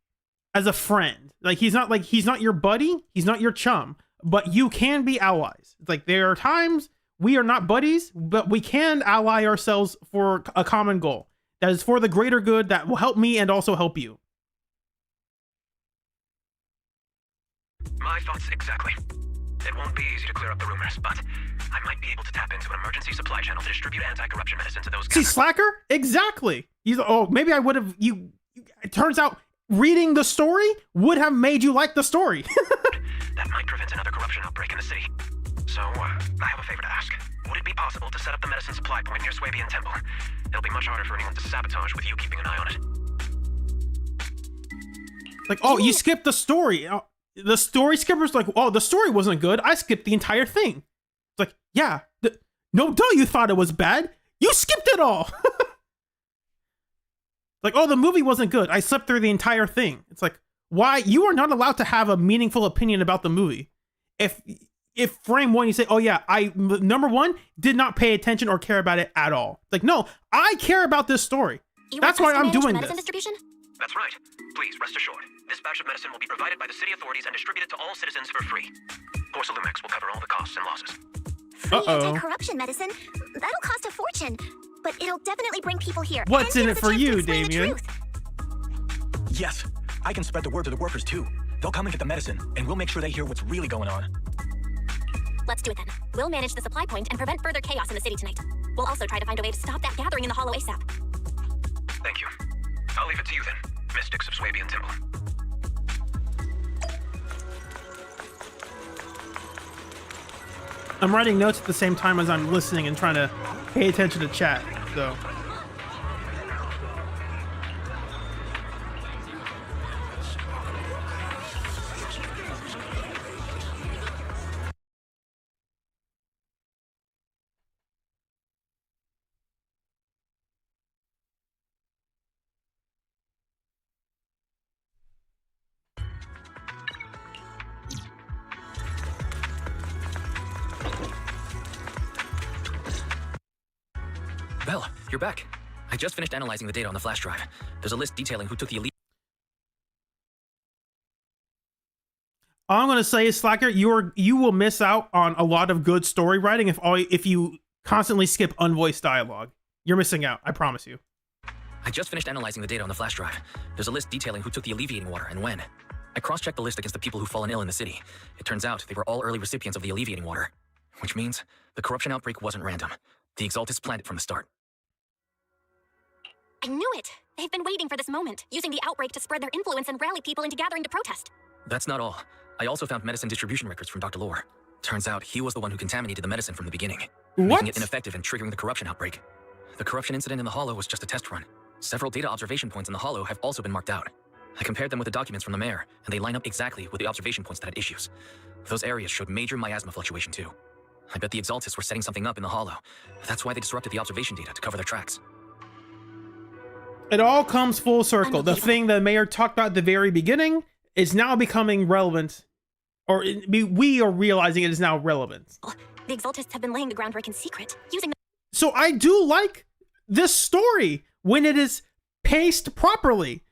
friend. Like, he's not your buddy, he's not your chum, but you can be allies. It's like, there are times we are not buddies, but we can ally ourselves for a common goal that is for the greater good, that will help me and also help you. My thoughts exactly. It won't be easy to clear up the rumors, but I might be able to tap into an emergency supply channel to distribute anti-corruption medicine to those See, Slacker? Exactly. He's, oh, maybe I would have, it turns out reading the story would have made you like the story. That might prevent another corruption outbreak in the city. So, I have a favor to ask. Would it be possible to set up the medicine supply point near Swabian Temple? It'll be much harder for anyone to sabotage with you keeping an eye on it. Like, oh, you skipped the story. The story skipper's like, oh, the story wasn't good. I skipped the entire thing. It's like, yeah, no duh, you thought it was bad. You skipped it all. Like, oh, the movie wasn't good. I slept through the entire thing. It's like, why? You are not allowed to have a meaningful opinion about the movie. If frame one, you say, oh yeah, #1, did not pay attention or care about it at all. Like, no, I care about this story. That's why I'm doing this. Distribution? That's right. Please, rest assured. This batch of medicine will be provided by the city authorities and distributed to all citizens for free. Porcelumix will cover all the costs and losses. Free anti-corruption medicine? That'll cost a fortune, but it'll definitely bring people here. What's in it for you, Damien? Yes, I can spread the word to the workers too. They'll come and get the medicine, and we'll make sure they hear what's really going on. Let's do it then. We'll manage the supply point and prevent further chaos in the city tonight. We'll also try to find a way to stop that gathering in the Hollow ASAP. Thank you. I'll leave it to you then, mystics of Swabian Temple. I'm writing notes at the same time as I'm listening and trying to pay attention to chat, so. Belle, you're back. I just finished analyzing the data on the flash drive. There's a list detailing who took the elite. All I'm gonna say is, Slacker, you will miss out on a lot of good story writing if you constantly skip unvoiced dialogue. You're missing out, I promise you. I just finished analyzing the data on the flash drive. There's a list detailing who took the alleviating water and when. I cross-checked the list against the people who've fallen ill in the city. It turns out they were all early recipients of the alleviating water, which means the corruption outbreak wasn't random. The Exaltists planned it from the start. I knew it! They've been waiting for this moment, using the outbreak to spread their influence and rally people into gathering to protest. That's not all. I also found medicine distribution records from Dr. Lore. Turns out he was the one who contaminated the medicine from the beginning, making it ineffective and triggering the corruption outbreak. The corruption incident in the Hollow was just a test run. Several data observation points in the Hollow have also been marked out. I compared them with the documents from the mayor, and they line up exactly with the observation points that had issues. Those areas showed major miasma fluctuation too. I bet the Exaltists were setting something up in the Hollow. That's why they disrupted the observation data to cover their tracks. It all comes full circle. The thing the mayor talked about at the very beginning is now becoming relevant, or we are realizing it is now relevant. The Exaltists have been laying the groundwork in secret, using the— So I do like this story when it is paced properly.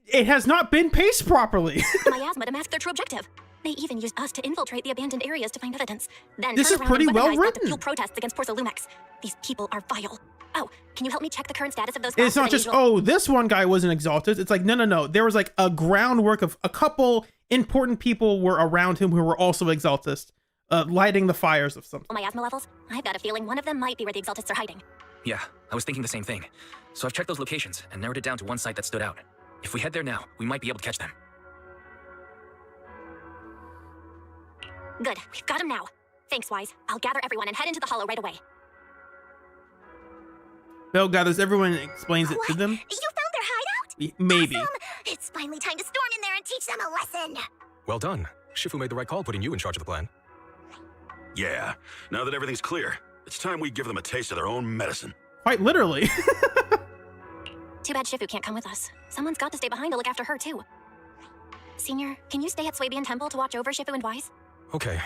It has not been paced properly. miasma to mask their true objective. They even used us to infiltrate the abandoned areas to find evidence. Then this is pretty well written. To fuel protests against Porsalumex. These people are vile. Oh, can you help me check the current status of those? It's not just, oh, this one guy wasn't exalted. It's like, no. There was like a groundwork of a couple important people were around him who were also exaltists, lighting the fires of something. Miasma levels? I've got a feeling one of them might be where the exaltists are hiding. Yeah, I was thinking the same thing. So I've checked those locations and narrowed it down to one site that stood out. If we head there now, we might be able to catch them. Good, we've got him now. Thanks, Wise. I'll gather everyone and head into the Hollow right away. Belle gathers everyone and explains it to them. You found their hideout? Maybe. Awesome. It's finally time to storm in there and teach them a lesson. Well done. Shifu made the right call putting you in charge of the plan. Yeah, now that everything's clear, it's time we give them a taste of their own medicine. Quite literally. Too bad Shifu can't come with us. Someone's got to stay behind to look after her, too. Senior, can you stay at Swabian Temple to watch over Shifu and Wise? Okay.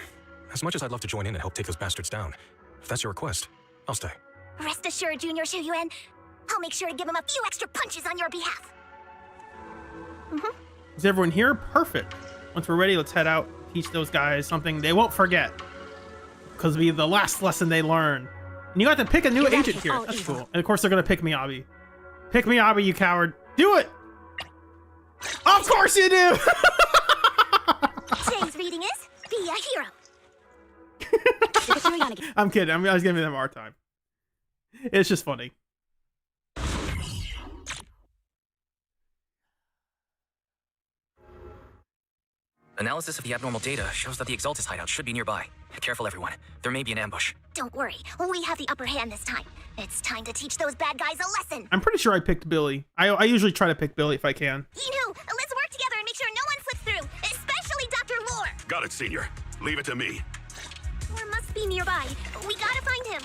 As much as I'd love to join in and help take those bastards down, if that's your request, I'll stay. Rest assured, Junior Shuyuan, I'll make sure to give him a few extra punches on your behalf. Is everyone here? Perfect. Once we're ready, let's head out. Teach those guys something they won't forget. Because it'll be the last lesson they learn. And you got to pick a new agent here. That's cool. And of course, they're going to pick Miyabi. Pick Miyabi, you coward. Do it! Of course you do! Today's reading is Be a Hero. I'm kidding. I was giving them a hard time. It's just funny. Analysis of the abnormal data shows that the Exaltist hideout should be nearby. Careful, everyone. There may be an ambush. Don't worry. We have the upper hand this time. It's time to teach those bad guys a lesson. I'm pretty sure I picked Billy. I usually try to pick Billy if I can. You know, let's work together and make sure no one slips through, especially Dr. Lore. Got it, Senior. Leave it to me. Lore must be nearby. We gotta find him.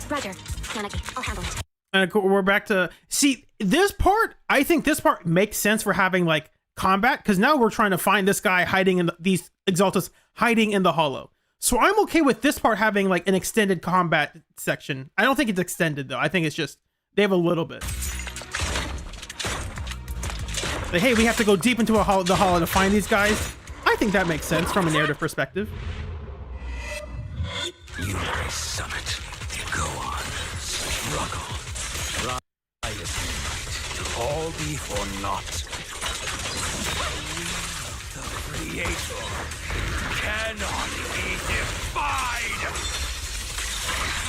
Roger. Yanagi, I'll handle it. And we're back to... See, this part, I think this part makes sense for having, like, combat, because now we're trying to find this guy hiding in these Exaltists hiding in the Hollow. So I'm okay with this part having like an extended combat section. I don't think it's extended though. I think it's just they have a little bit. Like, hey, we have to go deep into the Hollow to find these guys. I think that makes sense from a narrative perspective. Yunkwei Summit. Go on. Struggle. Rise to all be for naught. The Creator cannot be defied.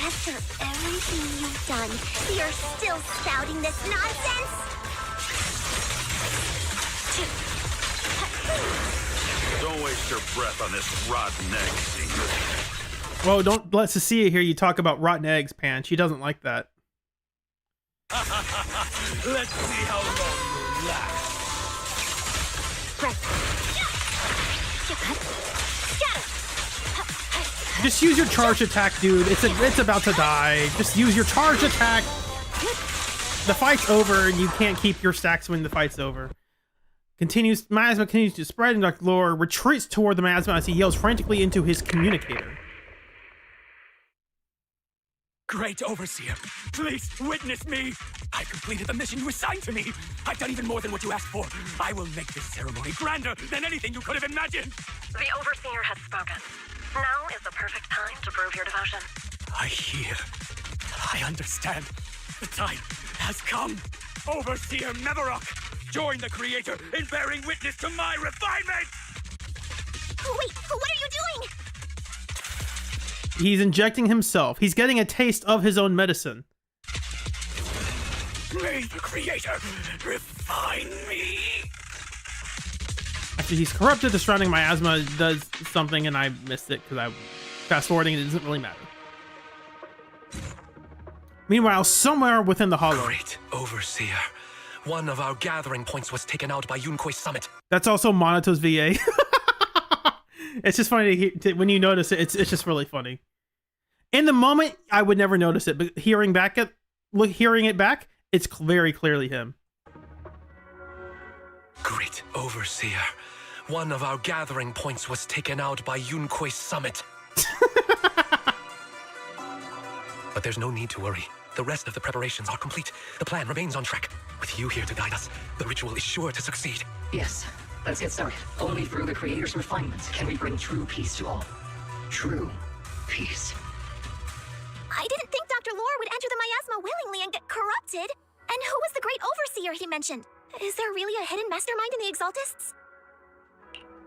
After everything you've done, you're still spouting this nonsense? Don't waste your breath on this rotten egg secret. Whoa, don't let Cecilia hear you talk about rotten eggs, Pan. She doesn't like that. Let's see how long you last. Just use your charge attack, dude. It's about to die. Just use your charge attack. The fight's over, and you can't keep your stacks when the fight's over. Miasma continues to spread, and Dr. Lore retreats toward the miasma as he yells frantically into his communicator. Great Overseer, please witness me. I completed the mission you assigned to me. I've done even more than what you asked for. I will make this ceremony grander than anything you could have imagined. The Overseer has spoken. Now is the perfect time to prove your devotion. I hear. I understand. The time has come. Overseer Mevarok, join the Creator in bearing witness to my refinement! Wait, what are you doing? He's injecting himself. He's getting a taste of his own medicine. May the Creator refine me. After he's corrupted, the surrounding miasma does something, and I missed it because I'm fast-forwarding, and it doesn't really matter. Meanwhile, somewhere within the hollow... Great Overseer. One of our gathering points was taken out by Yunquei Summit. That's also Monato's VA. It's just funny when you notice it. It's just really funny. In the moment, I would never notice it, but hearing it back, it's very clearly him. Great Overseer. One of our gathering points was taken out by Yunquei Summit. But there's no need to worry. The rest of the preparations are complete. The plan remains on track. With you here to guide us, the ritual is sure to succeed. Yes, let's get started. Only through the Creator's refinements can we bring true peace to all. True peace. I didn't think Dr. Lore would enter the miasma willingly and get corrupted. And who was the Great Overseer he mentioned? Is there really a hidden mastermind in the Exaltists?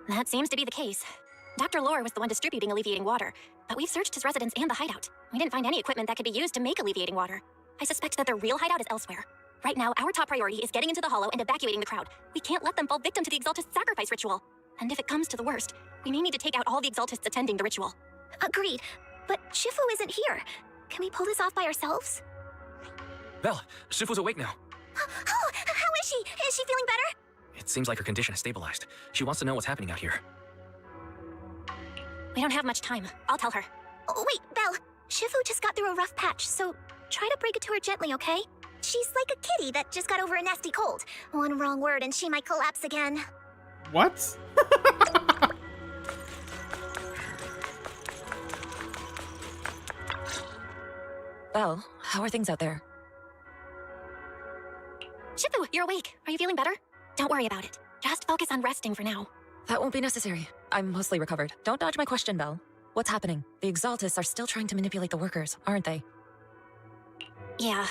That seems to be the case. Dr. Lore was the one distributing alleviating water, but we've searched his residence and the hideout. We didn't find any equipment that could be used to make alleviating water. I suspect that their real hideout is elsewhere. Right now, our top priority is getting into the hollow and evacuating the crowd. We can't let them fall victim to the Exaltist sacrifice ritual. And if it comes to the worst, we may need to take out all the Exaltists attending the ritual. Agreed. But Shifu isn't here. Can we pull this off by ourselves? Belle, Shifu's awake now. Oh, how is she? Is she feeling better? It seems like her condition has stabilized. She wants to know what's happening out here. We don't have much time. I'll tell her. Oh, wait, Belle. Shifu just got through a rough patch, so try to break it to her gently, okay? She's like a kitty that just got over a nasty cold. One wrong word and she might collapse again. What? Belle, how are things out there? Shifu, you're awake. Are you feeling better? Don't worry about it. Just focus on resting for now. That won't be necessary. I'm mostly recovered. Don't dodge my question, Belle. What's happening? The Exaltists are still trying to manipulate the workers, aren't they? Yeah.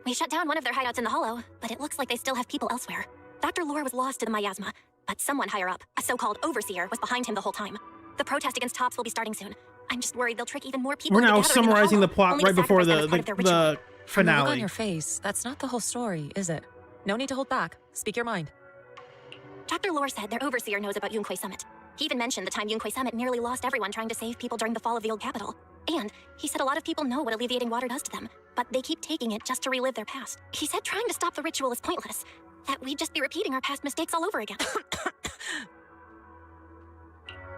We shut down one of their hideouts in the hollow, but it looks like they still have people elsewhere. Dr. Lore was lost to the miasma, but someone higher up, a so-called overseer, was behind him the whole time. The protest against Tops will be starting soon. I'm just worried they'll trick even more people. We're now summarizing the plot right before the Look finale. on your face. That's not the whole story, is it? No need to hold back. Speak your mind. Dr. Lore said their overseer knows about Yunquei Summit. He even mentioned the time Yunquei Summit nearly lost everyone trying to save people during the fall of the old capital. And he said a lot of people know what alleviating water does to them, but they keep taking it just to relive their past. He said trying to stop the ritual is pointless, that we'd just be repeating our past mistakes all over again.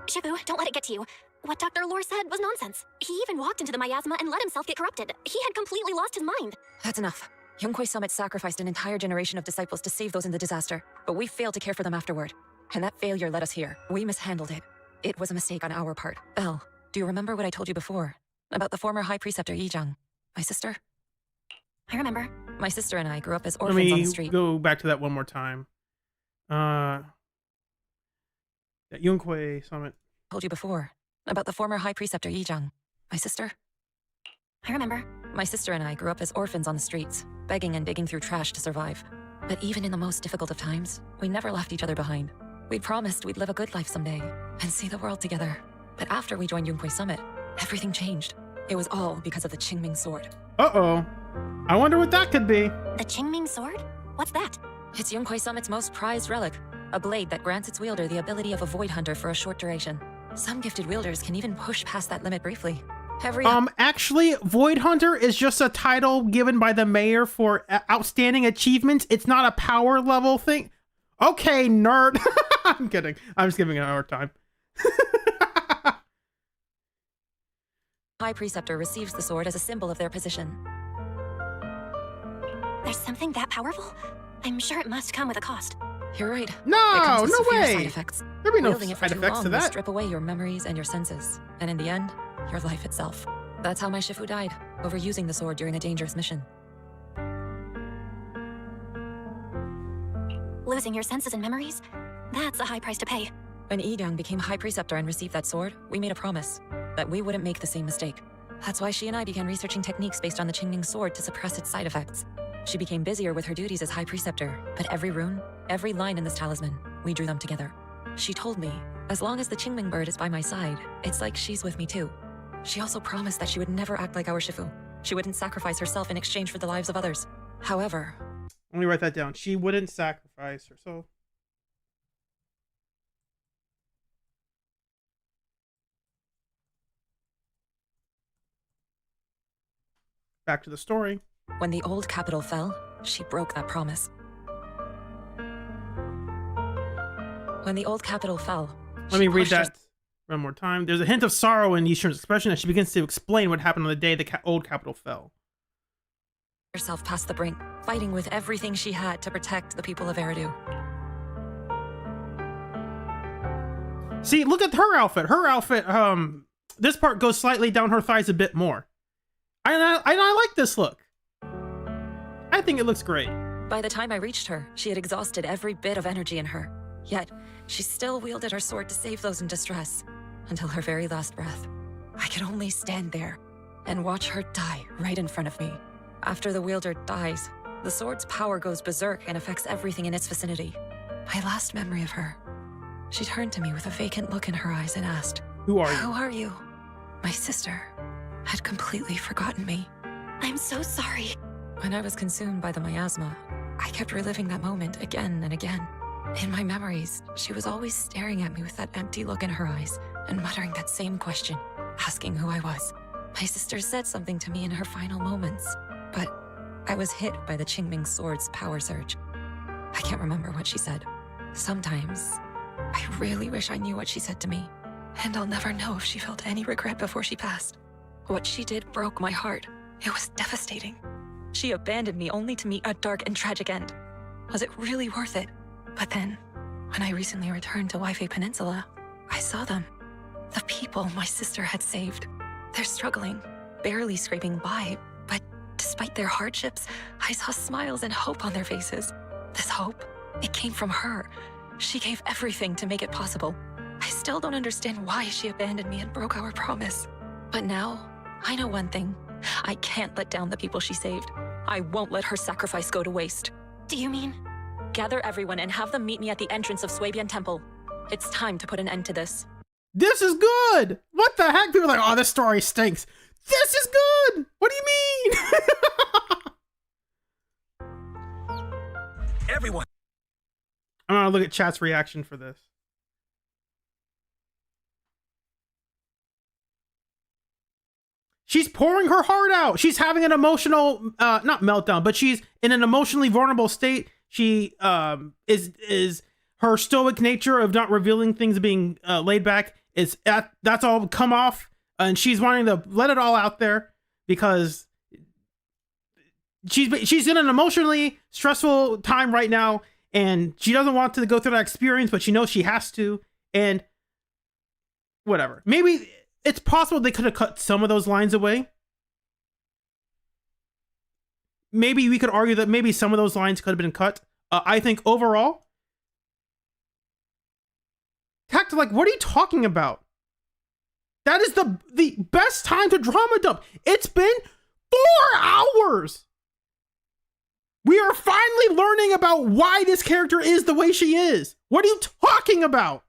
Shifu, don't let it get to you. What Dr. Lore said was nonsense. He even walked into the miasma and let himself get corrupted. He had completely lost his mind. That's enough. Yunquei Summit sacrificed an entire generation of disciples to save those in the disaster, but we failed to care for them afterward. And that failure led us here. We mishandled it. It was a mistake on our part. Belle, do you remember what I told you before? About the former High Preceptor Yizhang, my sister? I remember. My sister and I grew up as Let orphans on me the street. go back to that one more time. That Yunquei Summit. Told you before. About the former High Preceptor Yizhang, my sister? I remember. My sister and I grew up as orphans on the streets, begging and digging through trash to survive. But even in the most difficult of times, we never left each other behind. We promised we'd live a good life someday and see the world together. But after we joined Yunquei Summit, everything changed. It was all because of the Qingming sword. Uh-oh. I wonder what that could be. The Qingming sword? What's that? It's Yunquei Summit's most prized relic, a blade that grants its wielder the ability of a void hunter for a short duration. Some gifted wielders can even push past that limit briefly. Actually, Void Hunter is just a title given by the mayor for outstanding achievements. It's not a power level thing. Okay, nerd. I'm kidding. I'm just giving it a hard time. High Preceptor receives the sword as a symbol of their position. There's something that powerful? I'm sure it must come with a cost. You're right. No, no way. Side effects. There'd be no Wielding it for side too effects long to will that. strip away your memories and your senses, and in the end, your life itself. That's how my Shifu died, overusing the sword during a dangerous mission. Losing your senses and memories? That's a high price to pay. When Yigang became High Preceptor and received that sword, we made a promise that we wouldn't make the same mistake. That's why she and I began researching techniques based on the Qingming sword to suppress its side effects. She became busier with her duties as High Preceptor, but every rune, every line in this talisman, we drew them together. She told me, as long as the Qingming bird is by my side, it's like she's with me too. She also promised that she would never act like our Shifu. She wouldn't sacrifice herself in exchange for the lives of others. However... Let me write that down. She wouldn't sacrifice herself. Back to the story. When the old capital fell, she broke that promise. When the old capital fell, let me read that one more time. There's a hint of sorrow in Yishun's expression as she begins to explain what happened on the day the old capital fell. Herself past the brink, fighting with everything she had to protect the people of Eridu. See, look at her outfit. Her outfit, this part goes slightly down her thighs a bit more. I like this look. I think it looks great. By the time I reached her, she had exhausted every bit of energy in her. Yet, she still wielded her sword to save those in distress, until her very last breath. I could only stand there and watch her die right in front of me. After the wielder dies, the sword's power goes berserk and affects everything in its vicinity. My last memory of her, she turned to me with a vacant look in her eyes and asked, Who are you? Who are you? My sister had completely forgotten me. I'm so sorry. When I was consumed by the miasma, I kept reliving that moment again and again. In my memories, she was always staring at me with that empty look in her eyes and muttering that same question, asking who I was. My sister said something to me in her final moments, but I was hit by the Qingming sword's power surge. I can't remember what she said. Sometimes, I really wish I knew what she said to me, and I'll never know if she felt any regret before she passed. What she did broke my heart. It was devastating. She abandoned me only to meet a dark and tragic end. Was it really worth it? But then, when I recently returned to Waifei Peninsula, I saw them. The people my sister had saved. They're struggling, barely scraping by, but despite their hardships, I saw smiles and hope on their faces. This hope, it came from her. She gave everything to make it possible. I still don't understand why she abandoned me and broke our promise. But now, I know one thing. I can't let down the people she saved. I won't let her sacrifice go to waste. Do you mean? Gather everyone and have them meet me at the entrance of Swabian Temple. It's time to put an end to this. This is good! What the heck? People are like, oh, this story stinks. This is good! What do you mean? Everyone! I'm gonna look at chat's reaction for this. She's pouring her heart out. She's having an emotional, not meltdown, but she's in an emotionally vulnerable state. She is her stoic nature of not revealing things, being laid back, that's all come off, and she's wanting to let it all out there because she's in an emotionally stressful time right now, and she doesn't want to go through that experience, but she knows she has to, and whatever. Maybe it's possible they could have cut some of those lines away. Maybe we could argue that maybe some of those lines could have been cut. I think overall, Tacta, like, what are you talking about? That is the best time to drama dump. It's been 4 hours. We are finally learning about why this character is the way she is. What are you talking about?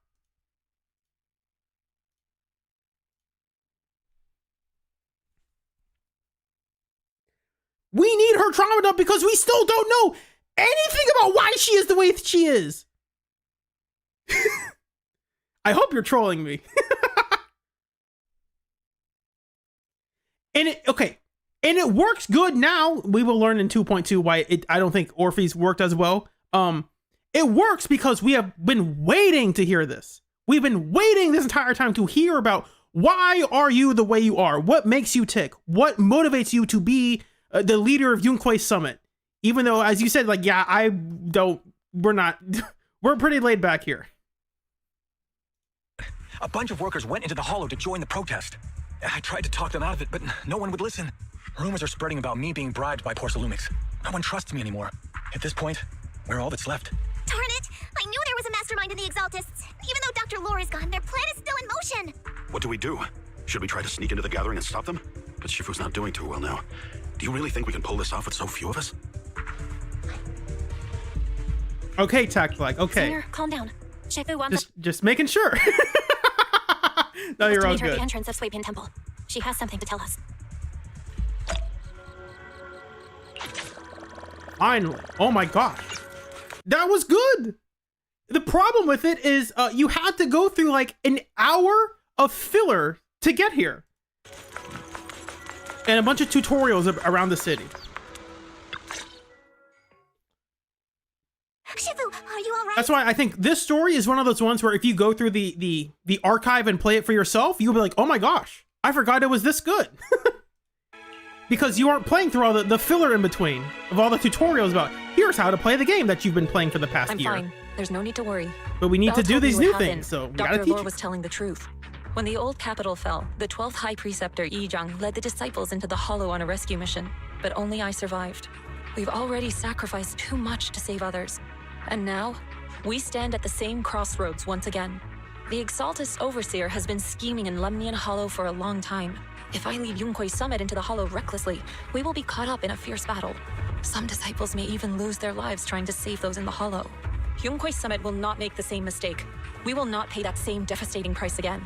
We need her trauma dump because we still don't know anything about why she is the way she is. I hope you're trolling me. And it works good now. We will learn in 2.2 why I don't think Orpheus worked as well. It works because we have been waiting to hear this. We've been waiting this entire time to hear about why are you the way you are? What makes you tick? What motivates you to be the leader of Yunquei Summit? Even though, as you said, like, yeah, we're pretty laid back here. A bunch of workers went into the Hollow to join the protest. I tried to talk them out of it, but no one would listen. Rumors are spreading about me being bribed by Porsalumix. No one trusts me anymore. At this point, we're all that's left. Darn it! I knew there was a mastermind in the Exaltists. Even though Dr. Lore is gone, their plan is still in motion. What do we do? Should we try to sneak into the gathering and stop them? But Shifu's not doing too well now. Do you really think we can pull this off with so few of us? Okay, Tactflag, okay. Senior, calm down. Shifu wants just making sure. No, you're all to meet her at good. the entrance of Swabian Temple. She has something to tell us. Finally. Oh my gosh. That was good. The problem with it is you had to go through like an hour of filler to get here. And a bunch of tutorials around the city. Shifu, are you all right? That's why I think this story is one of those ones where if you go through the archive and play it for yourself, you'll be like, oh my gosh, I forgot it was this good. Because you aren't playing through all the filler in between of all the tutorials about here's how to play the game that you've been playing for the past year. I'm fine. There's no need to worry. But we need Belle to do told me these what new happened. things, so we gotta Dr. teach Lore you. was telling the truth. When the old capital fell, the 12th High Preceptor Yi Zhang led the disciples into the Hollow on a rescue mission, but only I survived. We've already sacrificed too much to save others. And now, we stand at the same crossroads once again. The Exaltist Overseer has been scheming in Lemnian Hollow for a long time. If I lead Yunquei Summit into the Hollow recklessly, we will be caught up in a fierce battle. Some disciples may even lose their lives trying to save those in the Hollow. Yunquei Summit will not make the same mistake. We will not pay that same devastating price again.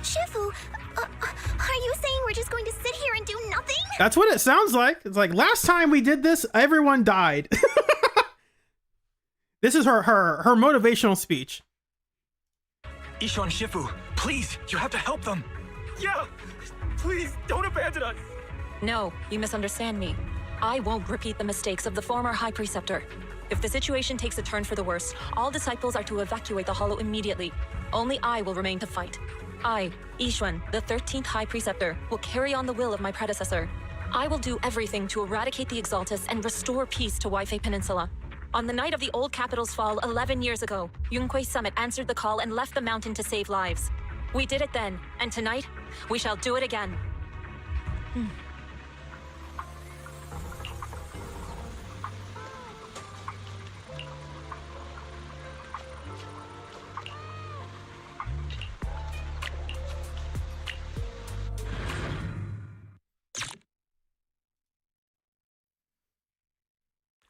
Shifu, are you saying we're just going to sit here and do nothing? That's what it sounds like. It's like last time we did this, everyone died. This is her motivational speech. Ishan, Shifu, please, you have to help them. Yeah, please, don't abandon us. No, you misunderstand me. I won't repeat the mistakes of the former High Preceptor. If the situation takes a turn for the worse, all disciples are to evacuate the Hollow immediately. Only I will remain to fight. I, Yixuan, the 13th High Preceptor, will carry on the will of my predecessor. I will do everything to eradicate the Exaltists and restore peace to Waifei Peninsula. On the night of the old capital's fall 11 years ago, Yunquei Summit answered the call and left the mountain to save lives. We did it then, and tonight, we shall do it again.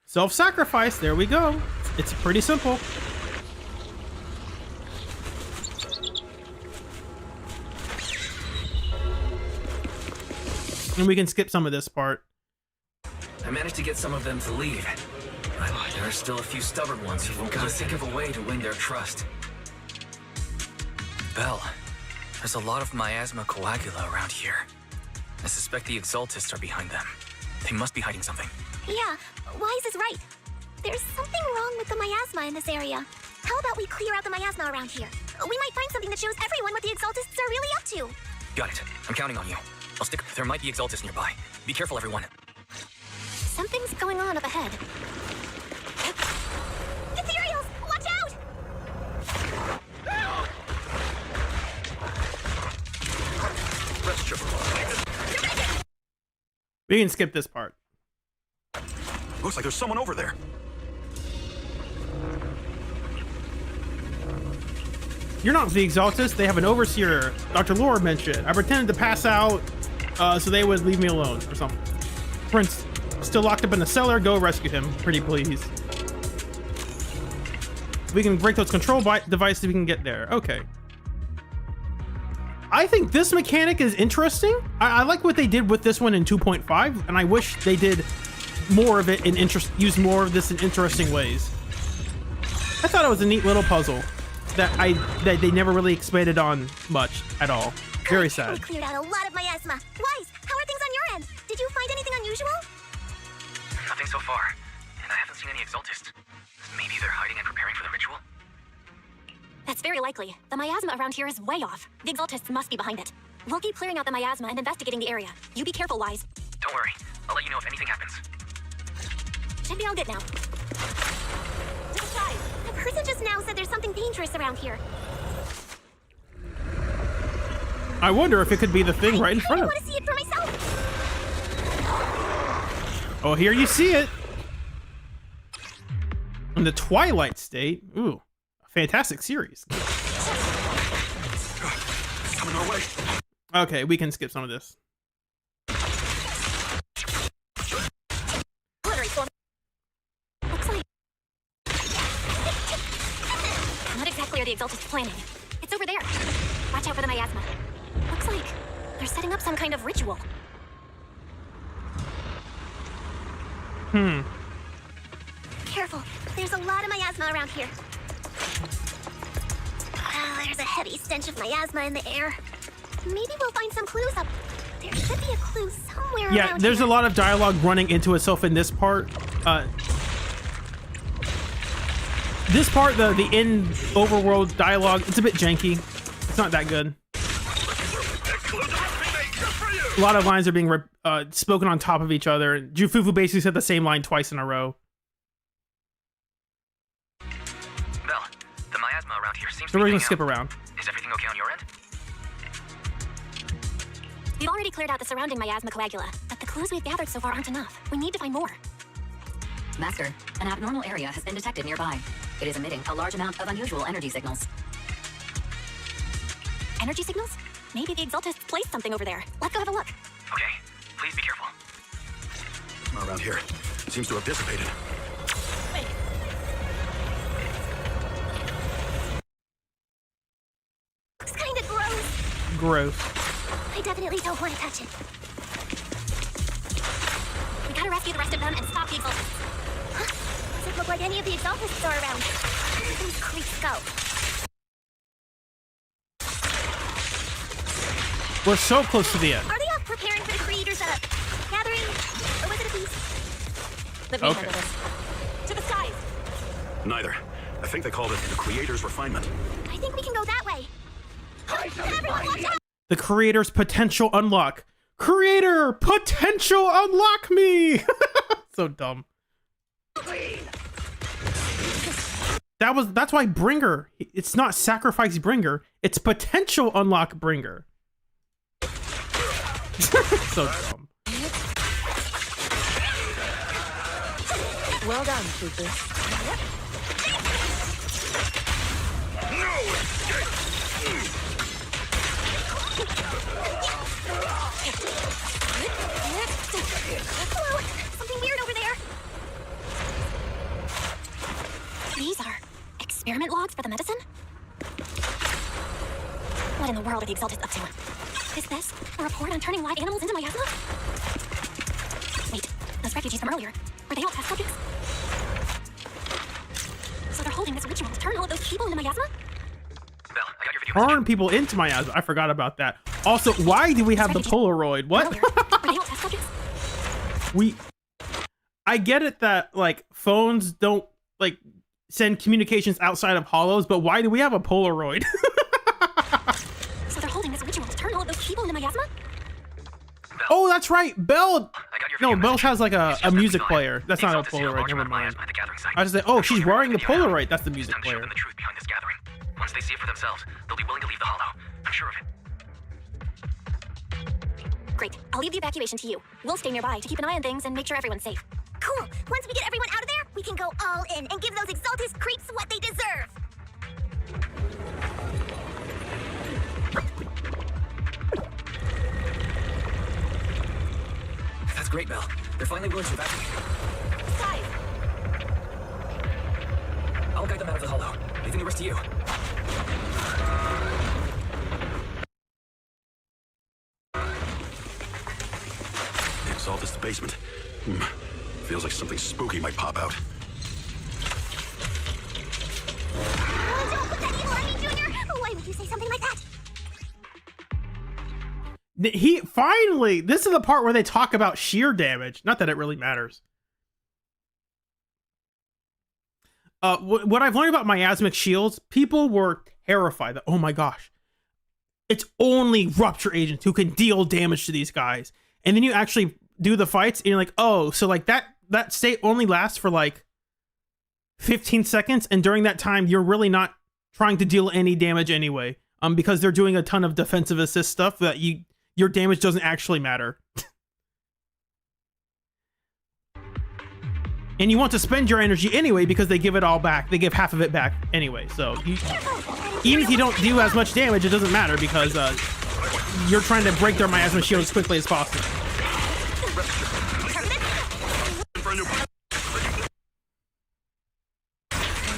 Self-sacrifice, there we go. It's pretty simple. And we can skip some of this part. I managed to get some of them to leave. But there are still a few stubborn ones who won't think of a way to win their trust. Belle, there's a lot of miasma coagula around here. I suspect the Exaltists are behind them. They must be hiding something. Yeah, Wise is right. There's something wrong with the miasma in this area. How about we clear out the miasma around here? We might find something that shows everyone what the Exaltists are really up to. Got it. I'm counting on you. I'll stick. There might be Exaltists nearby. Be careful, everyone. Something's going on up ahead. Ethereals, watch out! We can skip this part. Looks like there's someone over there. You're not the Exaltist. They have an overseer. Dr. Lore mentioned. I pretended to pass out so they would leave me alone or something. Prince still locked up in the cellar. Go rescue him. Pretty please. We can break those control devices. We can get there. Okay. I think this mechanic is interesting. I like what they did with this one in 2.5, and I wish they did more of it in use more of this in interesting ways. I thought it was a neat little puzzle that they never really expanded on much at all. Very sad. We cleared out a lot of miasma. Wise, how are things on your end? Did you find anything unusual? Nothing so far, and I haven't seen any Exaltists. Maybe they're hiding and preparing for the ritual? That's very likely. The miasma around here is way off. The Exaltists must be behind it. We'll keep clearing out the miasma and investigating the area. You be careful, Wise. Don't worry. I'll let you know if anything happens. Should be all good now. To the side. The person just now said there's something dangerous around here. I wonder if it could be the thing right in front I of want to see it for myself. Oh, here you see it. In the Twilight State. Ooh, a fantastic series. Coming our way. Okay, we can skip some of this. Looks like... Not exactly where the Exaltists planning. It's over there. Watch out for the miasma. Looks like they're setting up some kind of ritual. Careful. There's a lot of miasma around here. There's a heavy stench of miasma in the air. Maybe we'll find some clues up. There should be a clue somewhere Yeah, around there's here. a lot of dialogue running into itself in this part. This part, the in overworld dialogue, it's a bit janky. It's not that good. A lot of lines are being spoken on top of each other. Jufufu basically said the same line twice in a row. Belle, the miasma around here seems So to we're be gonna thinning skip out. around. Is everything okay on your end? We've already cleared out the surrounding miasma coagula, but the clues we've gathered so far aren't enough. We need to find more. Master, an abnormal area has been detected nearby. It is emitting a large amount of unusual energy signals. Energy signals? Maybe the Exaltists placed something over there. Let's go have a look. Okay, please be careful. Around here. Seems to have dissipated. Looks kind of gross. Gross. I definitely don't want to touch it. We gotta rescue the rest of them and stop the Exaltists. Doesn't look like any of the Exaltists are around. Where did those creeps go? We're so close to the end. Are they off preparing for the Creators gathering? Or was it a feast? Let me Okay. handle this. To the skies! Neither. I think they called it the Creator's Refinement. I think we can go that way. Everyone, watch out! The creator's potential unlock. Creator potential unlock me. So dumb. That's why Bringer. It's not sacrifice Bringer. It's potential unlock Bringer. So dumb. Well done, Fufu. Whoa, something weird over there. These are experiment logs for the medicine? What in the world are the Exaltists up to? Is this a report on turning live animals into miasma? Wait, those refugees from earlier, were they all test subjects? So they're holding this ritual to turn all of those people into miasma? Belle, I got your video. Turn people into miasma. I forgot about that. Also, why do we have the Polaroid? What? Were they all test subjects? I get it that like phones don't like send communications outside of hollows, but why do we have a Polaroid? So they're holding this ritual to turn all of those people into miasma? Oh, that's right. Belle. No, Belle has like a music player. That's not a Polaroid. Never mind. I was like, oh, she's wearing the Polaroid. That's the music Time to show player. them the truth behind this gathering. Once they see it for themselves, they'll be willing to leave the hollow. I'm sure of it. Great. I'll leave the evacuation to you. We'll stay nearby to keep an eye on things and make sure everyone's safe. Cool. Once we get everyone out of there, we can go all in and give those Exaltist creeps what they deserve. That's great, Belle. They're finally willing to evacuate. Guys, I'll guide them out of the hollow, leaving the rest to you. The Exaltist basement. Feels like something spooky might pop out. Don't put that evil on me, Junior! Why would you say something like that? He finally, this is the part where they talk about sheer damage. Not that it really matters. What I've learned about miasmic shields, people were terrified that, oh my gosh, it's only rupture agents who can deal damage to these guys. And then you actually do the fights and you're like, oh, so like that state only lasts for like 15 seconds. And during that time, you're really not trying to deal any damage anyway. Because they're doing a ton of defensive assist stuff that your damage doesn't actually matter. And you want to spend your energy anyway because they give it all back. They give half of it back anyway. So even if you don't do as much damage, it doesn't matter because you're trying to break their miasma shield as quickly as possible.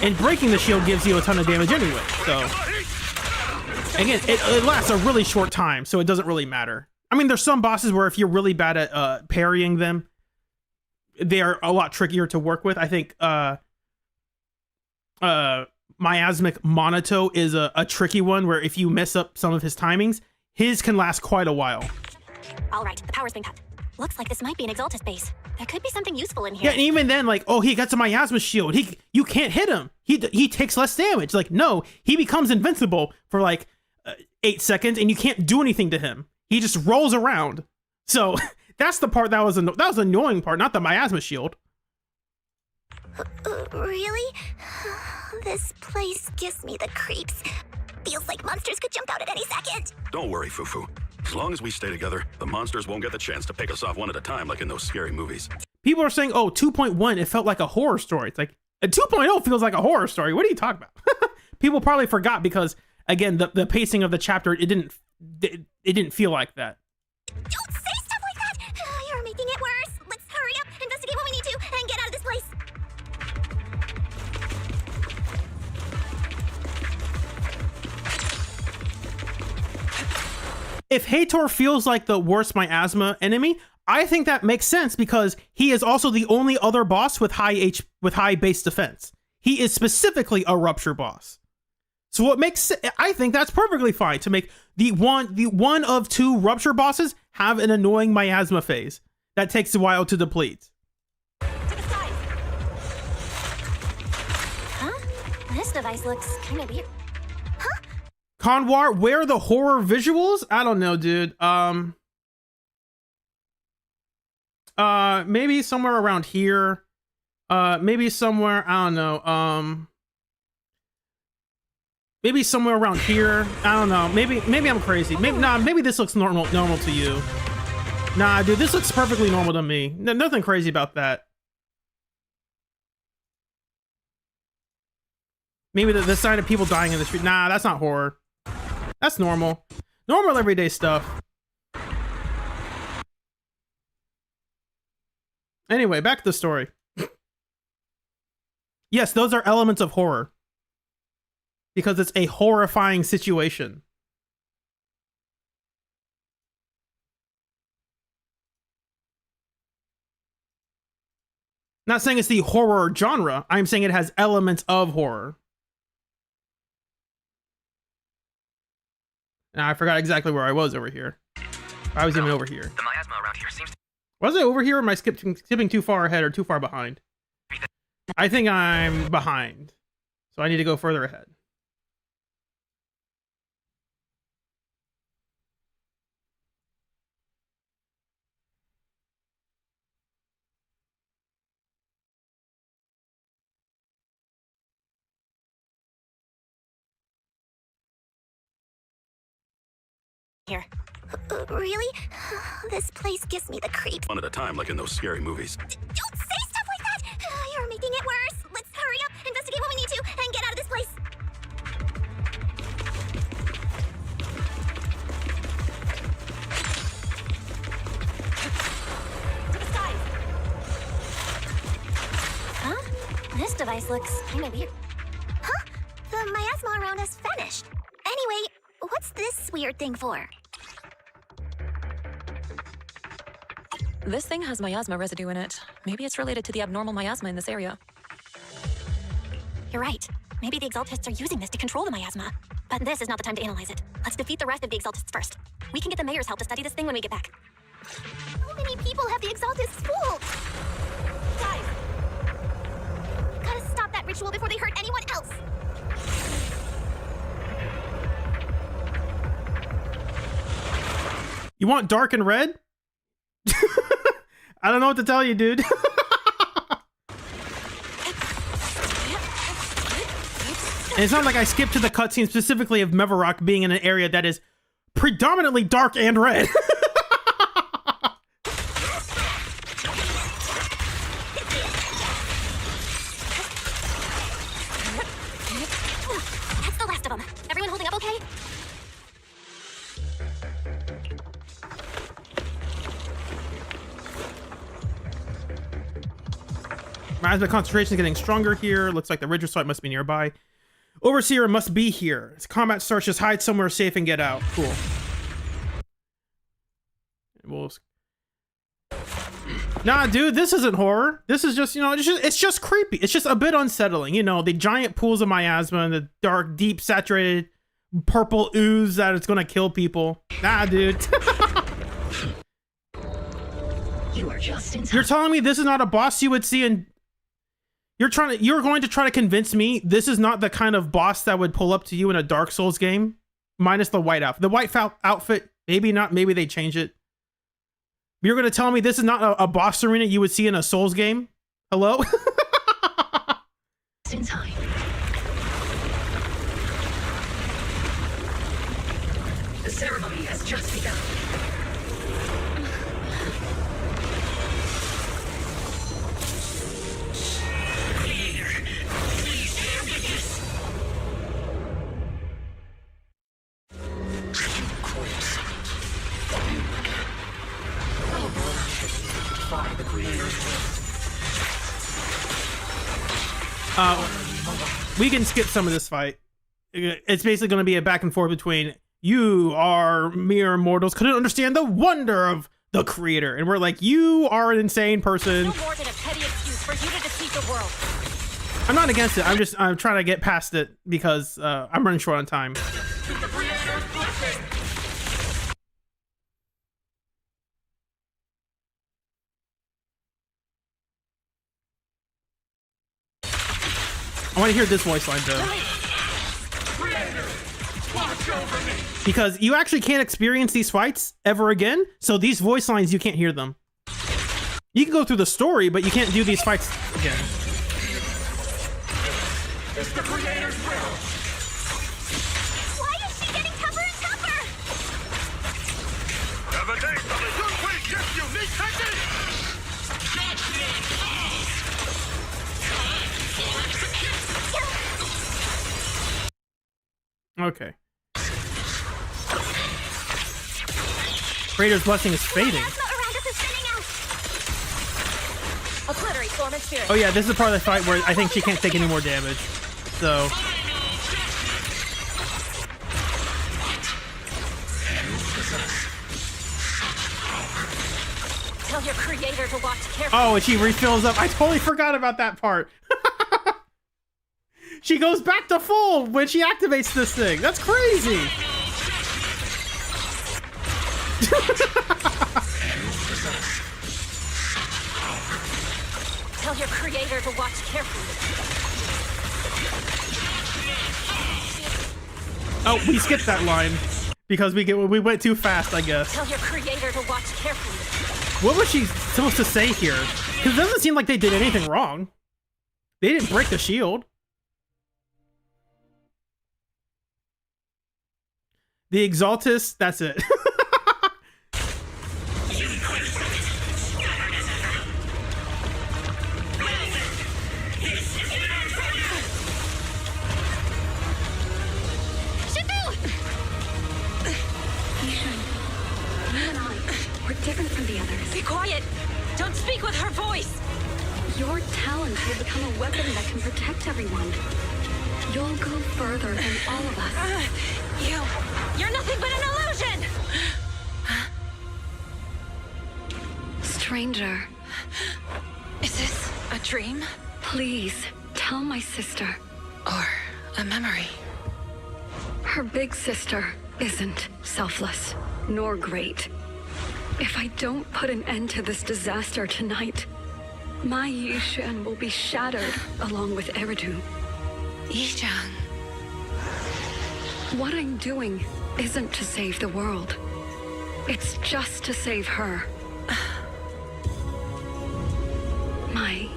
And breaking the shield gives you a ton of damage anyway. So again, it lasts a really short time, so it doesn't really matter. I mean, there's some bosses where if you're really bad at parrying them, they are a lot trickier to work with. I think Miasmic Monato is a tricky one where if you mess up some of his timings, his can last quite a while. All right, the power's been cut. Looks like this might be an Exaltus base. There could be something useful in here. Yeah, and even then, like, oh, he got a miasma shield. You can't hit him. He takes less damage. Like, no, he becomes invincible for like 8 seconds, and you can't do anything to him. He just rolls around. So that's the part that was the annoying part, not the miasma shield. Really? This place gives me the creeps. Feels like monsters could jump out at any second. Don't worry, Fufu. As long as we stay together, the monsters won't get the chance to pick us off one at a time like in those scary movies. People are saying, oh, 2.1, it felt like a horror story. It's like, 2.0 feels like a horror story. What are you talking about? People probably forgot because, again, the pacing of the chapter, it didn't feel like that. Don't say stuff like that! You're making it worse. Let's hurry up, investigate what we need to, and get out of this place. If Hator feels like the worst miasma enemy, I think that makes sense because he is also the only other boss with high base defense. He is specifically a rupture boss. So what makes I think that's perfectly fine to make the one of two rupture bosses have an annoying miasma phase that takes a while to deplete. Huh? This device looks kind of weird. Conwar, where are the horror visuals? I don't know, dude. Maybe somewhere around here. Maybe somewhere, I don't know. Maybe somewhere around here. I don't know. Maybe I'm crazy. Maybe this looks normal to you. Nah, dude, this looks perfectly normal to me. Nothing crazy about that. Maybe the sign of people dying in the street. Nah, that's not horror. That's normal. Normal everyday stuff. Anyway, back to the story. Yes, those are elements of horror. Because it's a horrifying situation. Not saying it's the horror genre. I'm saying it has elements of horror. Now, I forgot exactly where I was over here. I was even over here. The miasma around here seems to... Was I over here or am I skipping too far ahead or too far behind? I think I'm behind. So I need to go further ahead. Here. Really? This place gives me the creeps. One at a time like in those scary movies. Don't say stuff like that! You're making it worse. Let's hurry up, investigate what we need to, and get out of this place. Huh? This device looks kind of weird. Huh? The miasma around us vanished. Anyway, what's this weird thing for? This thing has miasma residue in it. Maybe it's related to the abnormal miasma in this area. You're right. Maybe the Exaltists are using this to control the miasma. But this is not the time to analyze it. Let's defeat the rest of the Exaltists first. We can get the mayor's help to study this thing when we get back. How many people have the Exaltists fooled? Guys! Gotta stop that ritual before they hurt anyone else! You want dark and red? I don't know what to tell you, dude. And it's not like I skipped to the cutscene specifically of Mevarok being in an area that is predominantly dark and red. That's the last of them. Everyone holding up okay? Miasma concentration is getting stronger here. Looks like the Ridger site must be nearby. Overseer must be here. It's combat starts, just hide somewhere safe and get out. Cool. Nah, dude, this isn't horror. This is just, you know, it's just creepy. It's just a bit unsettling. You know, the giant pools of miasma and the dark, deep, saturated purple ooze that it's gonna kill people. Nah, dude. You are just in time. You're telling me this is not a boss you would see in... You're going to try to convince me this is not the kind of boss that would pull up to you in a Dark Souls game? Minus the white outfit. The white outfit, maybe not, maybe they change it. You're going to tell me this is not a boss arena you would see in a Souls game? Hello? In time. The ceremony has just begun. We can skip some of this fight. It's basically going to be a back and forth between you are mere mortals couldn't understand the wonder of the creator, and we're like, you are an insane person. No more than a petty excuse for you to deceive the world. I'm not against it. I'm trying to get past it because I'm running short on time. I want to hear this voice line though. Because you actually can't experience these fights ever again, so these voice lines, you can't hear them. You can go through the story, but you can't do these fights again. It's the creator's will. Why is she getting tougher and tougher? Have a day from the Yunhui gift unique technique! Okay. Creator's blessing is fading. Obliterate Storm and Spirit. Oh yeah, this is the part of the fight where I think she can't take any more damage. So... Tell your creator to watch carefully. Oh, and she refills up. I totally forgot about that part. She goes back to full when she activates this thing. That's crazy. Tell your creator to watch carefully. Oh, we skipped that line because we went too fast, I guess. Tell your creator to watch carefully. What was she supposed to say here? Because it doesn't seem like they did anything wrong. They didn't break the shield. The Exaltus, that's it. We're different from the others. Be quiet! Don't speak with her voice! Your talent will become a weapon that can protect everyone. You'll go further than all of us. You're nothing but an illusion! stranger. Is this a dream? Please, tell my sister. Or a memory? Her big sister isn't selfless, nor great. If I don't put an end to this disaster tonight, my Yishan will be shattered along with Eridu. Yishang. What I'm doing isn't to save the world. It's just to save her. My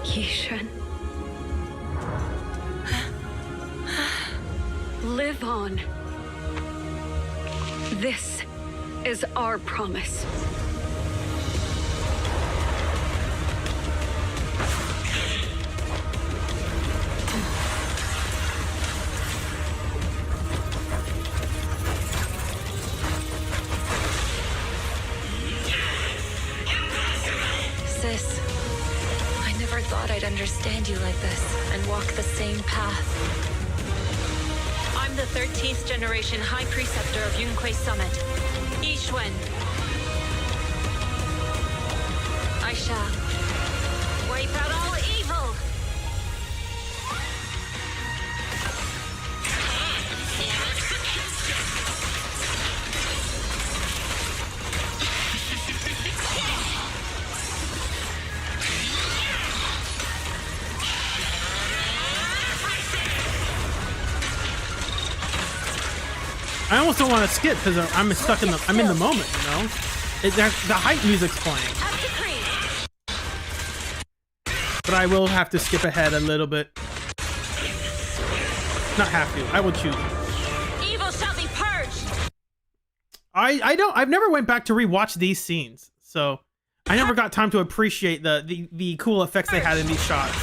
Yishan. Live on. This is our promise. Sis, I never thought I'd understand you like this and walk the same path. I'm the 13th generation High Preceptor of Yunquei Summit, Yixuan. I shall wipe out all evil. I almost don't want to skip because I'm stuck in I'm in the moment, you know? The hype music's playing. But I will have to skip ahead a little bit. Not have to, I will choose. Evil shall be purged. I've never went back to rewatch these scenes, so I never got time to appreciate the cool effects they had in these shots.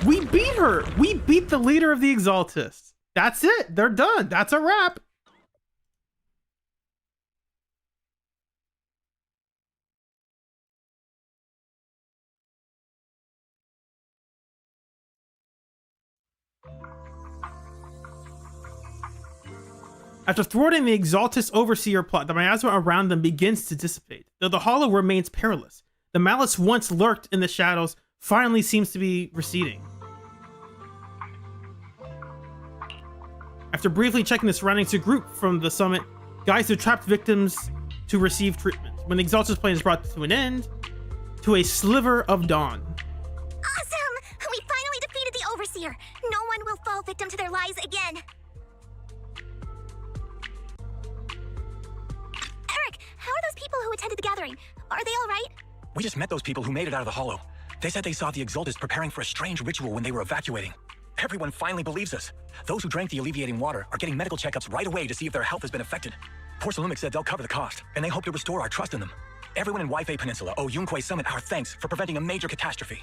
We beat her! We beat the leader of the Exaltists. That's it. They're done. That's a wrap. After thwarting the Exaltist Overseer plot, the miasma around them begins to dissipate, though the Hollow remains perilous. The malice once lurked in the shadows finally seems to be receding. After briefly checking the surroundings, a group from the summit guides the trapped victims to receive treatment. When the Exaltist plan is brought to an end, to a sliver of dawn. Awesome! We finally defeated the Overseer. No one will fall victim to their lies again. Eric, how are those people who attended the gathering? Are they all right? We just met those people who made it out of the Hollow. They said they saw the Exaltists preparing for a strange ritual when they were evacuating. Everyone finally believes us. Those who drank the alleviating water are getting medical checkups right away to see if their health has been affected. Porcelanumic said they'll cover the cost, and they hope to restore our trust in them. Everyone in Waifei Peninsula owe Yunquei Summit our thanks for preventing a major catastrophe.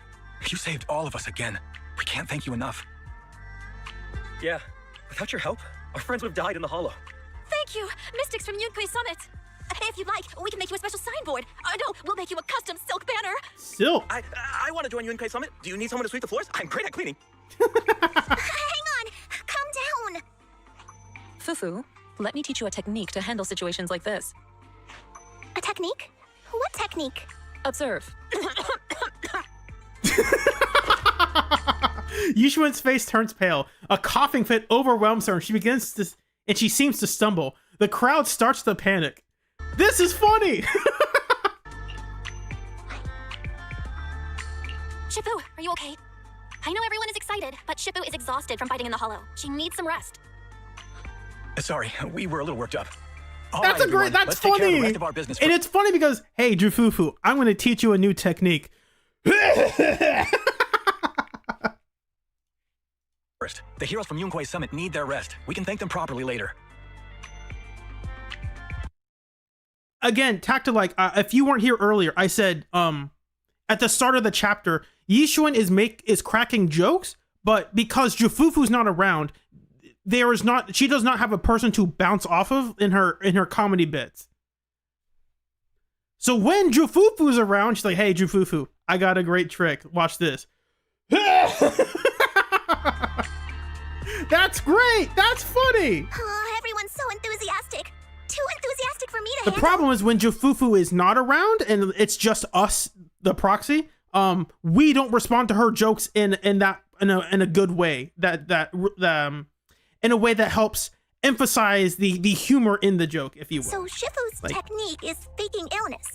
You saved all of us again. We can't thank you enough. Yeah, without your help, our friends would have died in the Hollow. Thank you, Mystics from Yunquei Summit. If you'd like, we can make you a special signboard. No, we'll make you a custom silk banner. Silk? I want to join Yunquei Summit. Do you need someone to sweep the floors? I'm great at cleaning. Hang on! Calm down! Fufu, let me teach you a technique to handle situations like this. A technique? What technique? Observe. Yishuan's face turns pale. A coughing fit overwhelms her and she seems to stumble. The crowd starts to panic. This is funny! Shifu, are you okay? I know everyone is excited, but Shifu is exhausted from fighting in the Hollow. She needs some rest. Sorry, we were a little worked up. That's Let's funny! take care of the rest of our business And it's funny because, hey, Jufufu, I'm gonna teach you a new technique. First, the heroes from Yunquei Summit need their rest. We can thank them properly later. Again, Tactilike, if you weren't here earlier, I said, at the start of the chapter, Yishuan is cracking jokes, but because Jufufu's not around, she does not have a person to bounce off of in her comedy bits. So when Jufufu's around, she's like, hey, Jufufu, I got a great trick. Watch this. That's great. That's funny. Oh, everyone's so enthusiastic. Too enthusiastic for me to The handle. problem is when Jufufu is not around and it's just us, the proxy, we don't respond to her jokes in a good way. In a way that helps emphasize the humor in the joke, if you will. So Shifu's technique is faking illness.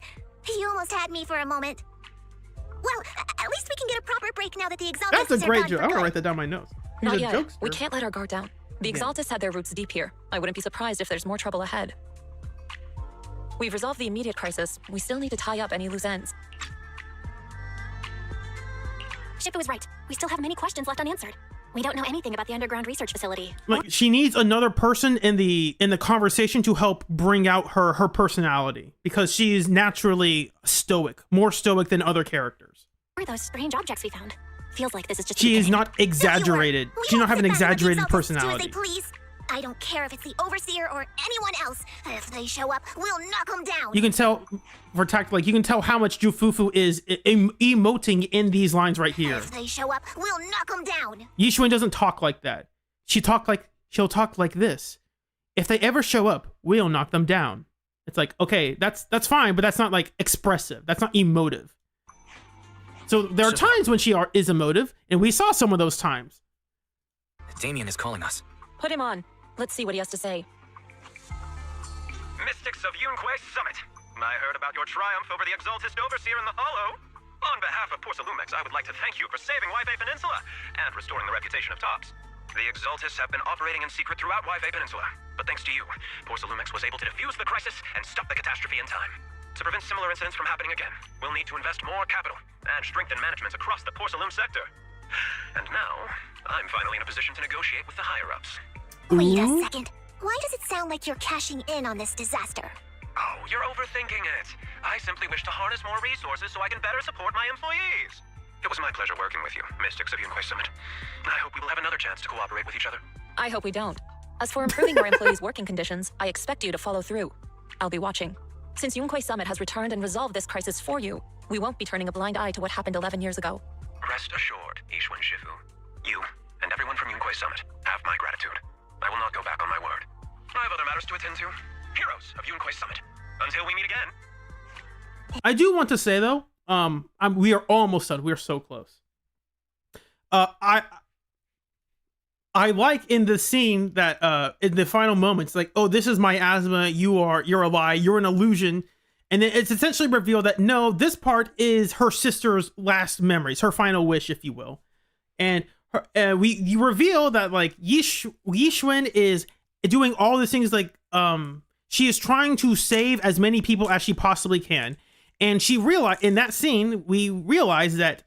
He almost had me for a moment. Well, at least we can get a proper break now that the Exaltists That's a are great gone joke. for I'm gonna good. write that down my notes. He's Not a yet. jokester. We can't let our guard down. The Exaltists had their roots deep here. I wouldn't be surprised if there's more trouble ahead. We've resolved the immediate crisis. We still need to tie up any loose ends. Shifu was right. We still have many questions left unanswered. We don't know anything about the underground research facility. Like, she needs another person in the conversation to help bring out her personality, because she's naturally stoic, more stoic than other characters. What are those strange objects we found? Feels like this is just. She is not exaggerated. She don't have an exaggerated Do as they personality. please. I don't care if it's the Overseer or anyone else. If they show up, we'll knock them down. You can tell, for tactic, you can tell how much Jufufu is emoting in these lines right here. If they show up, we'll knock them down. Yishuan doesn't talk like that. She'll talk like this. If they ever show up, we'll knock them down. It's like, okay, that's fine, but that's not like expressive. That's not emotive. So there are times when she is emotive, and we saw some of those times. Damien is calling us. Put him on. Let's see what he has to say. Mystics of Yunquay Summit. I heard about your triumph over the Exaltist Overseer in the Hollow. On behalf of Porcelumex, I would like to thank you for saving Waifei Peninsula and restoring the reputation of Tops. The Exaltists have been operating in secret throughout Waifei Peninsula, but thanks to you, Porcelumex was able to defuse the crisis and stop the catastrophe in time. To prevent similar incidents from happening again, we'll need to invest more capital and strengthen management across the Porcelume sector. And now, I'm finally in a position to negotiate with the higher-ups. Wait a second. Why does it sound like you're cashing in on this disaster? Oh, you're overthinking it. I simply wish to harness more resources so I can better support my employees. It was my pleasure working with you, Mystics of Yunquay Summit. I hope we will have another chance to cooperate with each other. I hope we don't. As for improving our employees' working conditions, I expect you to follow through. I'll be watching. Since Yunquay Summit has returned and resolved this crisis for you, we won't be turning a blind eye to what happened 11 years ago. Rest assured, Ishwan Shifu. You and everyone from Yunquay Summit have my gratitude. I will not go back on my word. I have other matters to attend to. Heroes of Yunquay Summit. Until we meet again. I do want to say though, we are almost done. We are so close. I like in the scene that in the final moments, like, oh, this is my asthma. You're a lie. You're an illusion. And then it's essentially revealed that no, this part is her sister's last memories, her final wish, if you will. And you reveal that like Yishuan is doing all these things, like she is trying to save as many people as she possibly can. And she realized in that scene, we realize that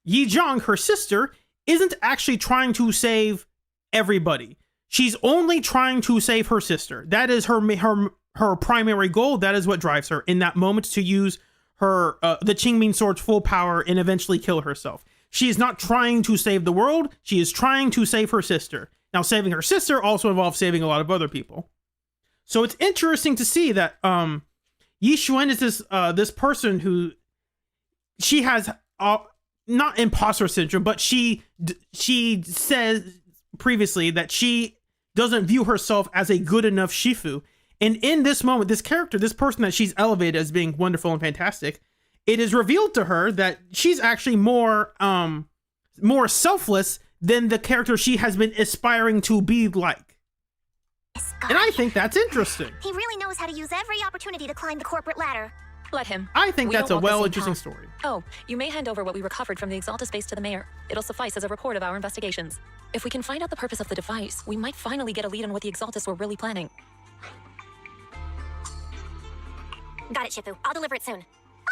Yizhang, her sister, isn't actually trying to save everybody. She's only trying to save her sister. That is her primary goal. That is what drives her in that moment to use her the Qingming sword's full power and eventually kill herself. She is not trying to save the world. She is trying to save her sister. Now, saving her sister also involves saving a lot of other people. So it's interesting to see that Yishuan is this person who she has not imposter syndrome, but she says previously that she doesn't view herself as a good enough Shifu. And in this moment, this character, this person that she's elevated as being wonderful and fantastic, it is revealed to her that she's actually more selfless than the character she has been aspiring to be like. And I think that's interesting. He really knows how to use every opportunity to climb the corporate ladder. Let him. I think We that's don't a walk the same interesting path. story. Oh, you may hand over what we recovered from the Exaltus base to the mayor. It'll suffice as a report of our investigations. If we can find out the purpose of the device, we might finally get a lead on what the Exaltus were really planning. Got it, Shifu. I'll deliver it soon.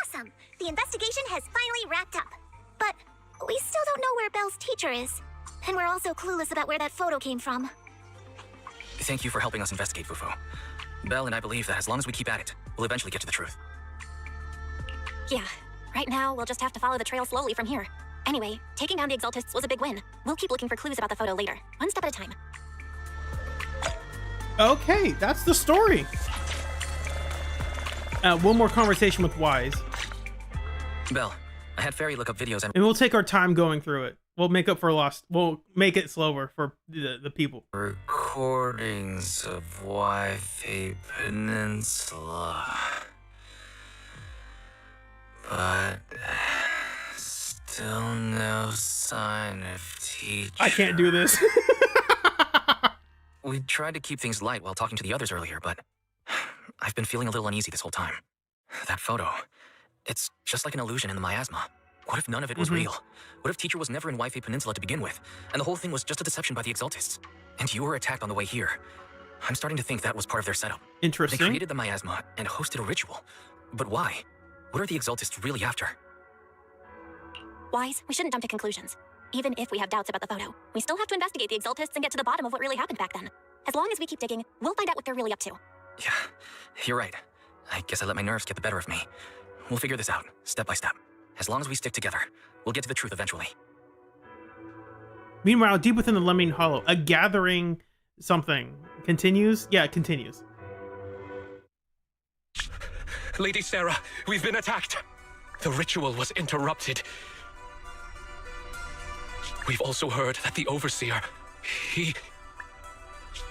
Awesome. The investigation has finally wrapped up. But we still don't know where Belle's teacher is. And we're also clueless about where that photo came from. Thank you for helping us investigate, Fufu. Belle and I believe that as long as we keep at it, we'll eventually get to the truth. Yeah. Right now, we'll just have to follow the trail slowly from here. Anyway, taking down the Exaltists was a big win. We'll keep looking for clues about the photo later, one step at a time. Okay, that's the story. One more conversation with Wise. Belle, I had Fairy look up videos and we'll take our time going through it. We'll make up for lost. We'll make it slower for the people. recordings of Wi-Fi Peninsula. But still no sign of teacher. I can't do this. We tried to keep things light while talking to the others earlier, but I've been feeling a little uneasy this whole time. That photo, it's just like an illusion in the miasma. What if none of it was real? What if teacher was never in Wi-Fi Peninsula to begin with, and the whole thing was just a deception by the Exaltists? And you were attacked on the way here. I'm starting to think that was part of their setup. Interesting. They created the miasma and hosted a ritual. But why? What are the Exaltists really after? Wise, we shouldn't jump to conclusions. Even if we have doubts about the photo, we still have to investigate the Exaltists and get to the bottom of what really happened back then. As long as we keep digging, we'll find out what they're really up to. Yeah, you're right. I guess I let my nerves get the better of me. We'll figure this out, step by step. As long as we stick together, we'll get to the truth eventually. Meanwhile, deep within the Lemming Hollow, a gathering something continues. Yeah, it continues. Lady Sarah, we've been attacked. The ritual was interrupted. We've also heard that the Overseer, he...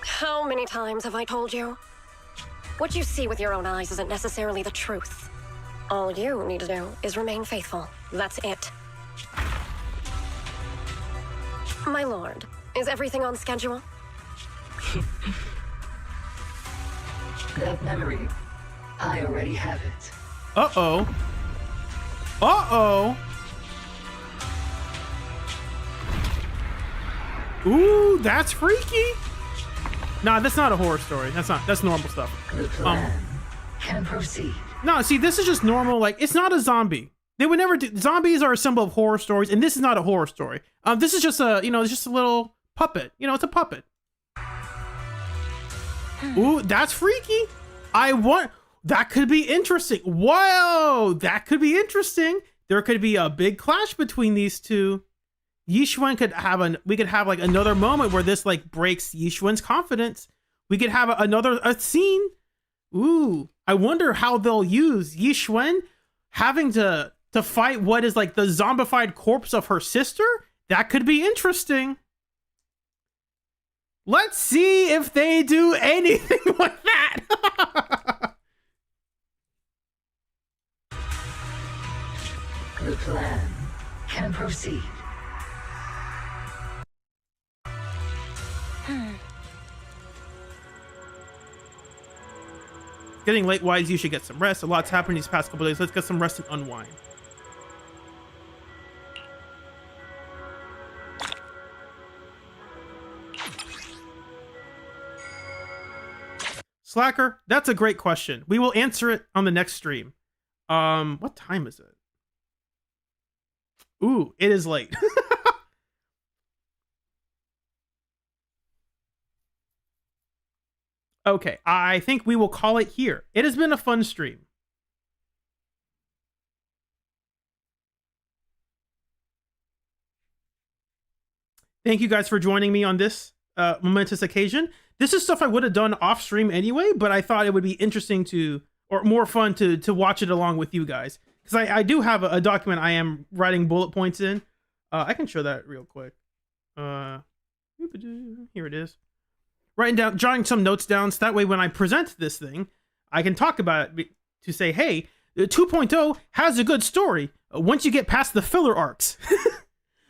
How many times have I told you? What you see with your own eyes isn't necessarily the truth. All you need to do is remain faithful. That's it. My lord, is everything on schedule? That memory, I already have it. Uh-oh. Uh-oh. Ooh, that's freaky. Nah, that's not a horror story. That's normal stuff. The plan can proceed. No, see, this is just normal. Like, it's not a zombie. They would never do. Zombies are a symbol of horror stories, and this is not a horror story. This is just a, it's just a little puppet. It's a puppet. Ooh, that's freaky. That could be interesting. Whoa, that could be interesting. There could be a big clash between these two. Yixuan we could have like another moment where this like breaks Yixuan's confidence. We could have a scene. Ooh, I wonder how they'll use Yixuan having to fight what is like the zombified corpse of her sister. That could be interesting. Let's see if they do anything like that. The plan can proceed. Getting late, Wise, you should get some rest. A lot's happened these past couple days. Let's get some rest and unwind. Slacker, that's a great question. We will answer it on the next stream. What time is it? Ooh, it is late. Okay, I think we will call it here. It has been a fun stream. Thank you guys for joining me on this momentous occasion. This is stuff I would have done off stream anyway, but I thought it would be interesting or more fun to watch it along with you guys. Because I do have a document I am writing bullet points in. I can show that real quick. Here it is. Jotting some notes down, so that way when I present this thing, I can talk about it to say, hey, 2.0 has a good story once you get past the filler arcs.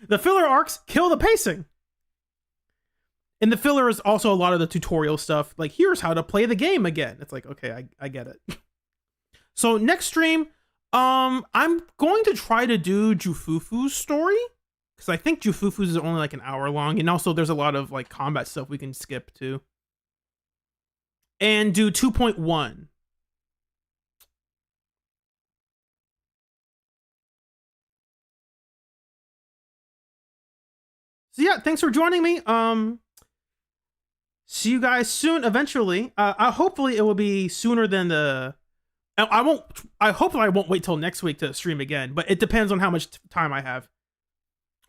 The filler arcs kill the pacing. And the filler is also a lot of the tutorial stuff, like here's how to play the game again. It's like, okay, I get it. So next stream, I'm going to try to do Jufufu's story. Because I think Jufufu's is only like an hour long. And also there's a lot of like combat stuff we can skip too. And do 2.1. So yeah, thanks for joining me. See you guys soon, eventually. Hopefully it will be sooner than the... Hopefully I won't wait till next week to stream again. But it depends on how much time I have.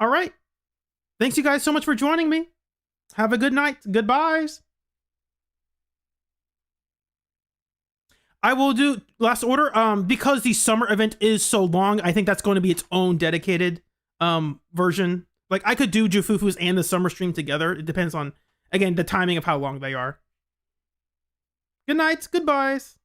All right. Thanks you guys so much for joining me. Have a good night. Goodbyes. I will do last order. Because the summer event is so long, I think that's going to be its own dedicated version. Like I could do Jufufu's and the summer stream together. It depends on, again, the timing of how long they are. Good nights, goodbyes.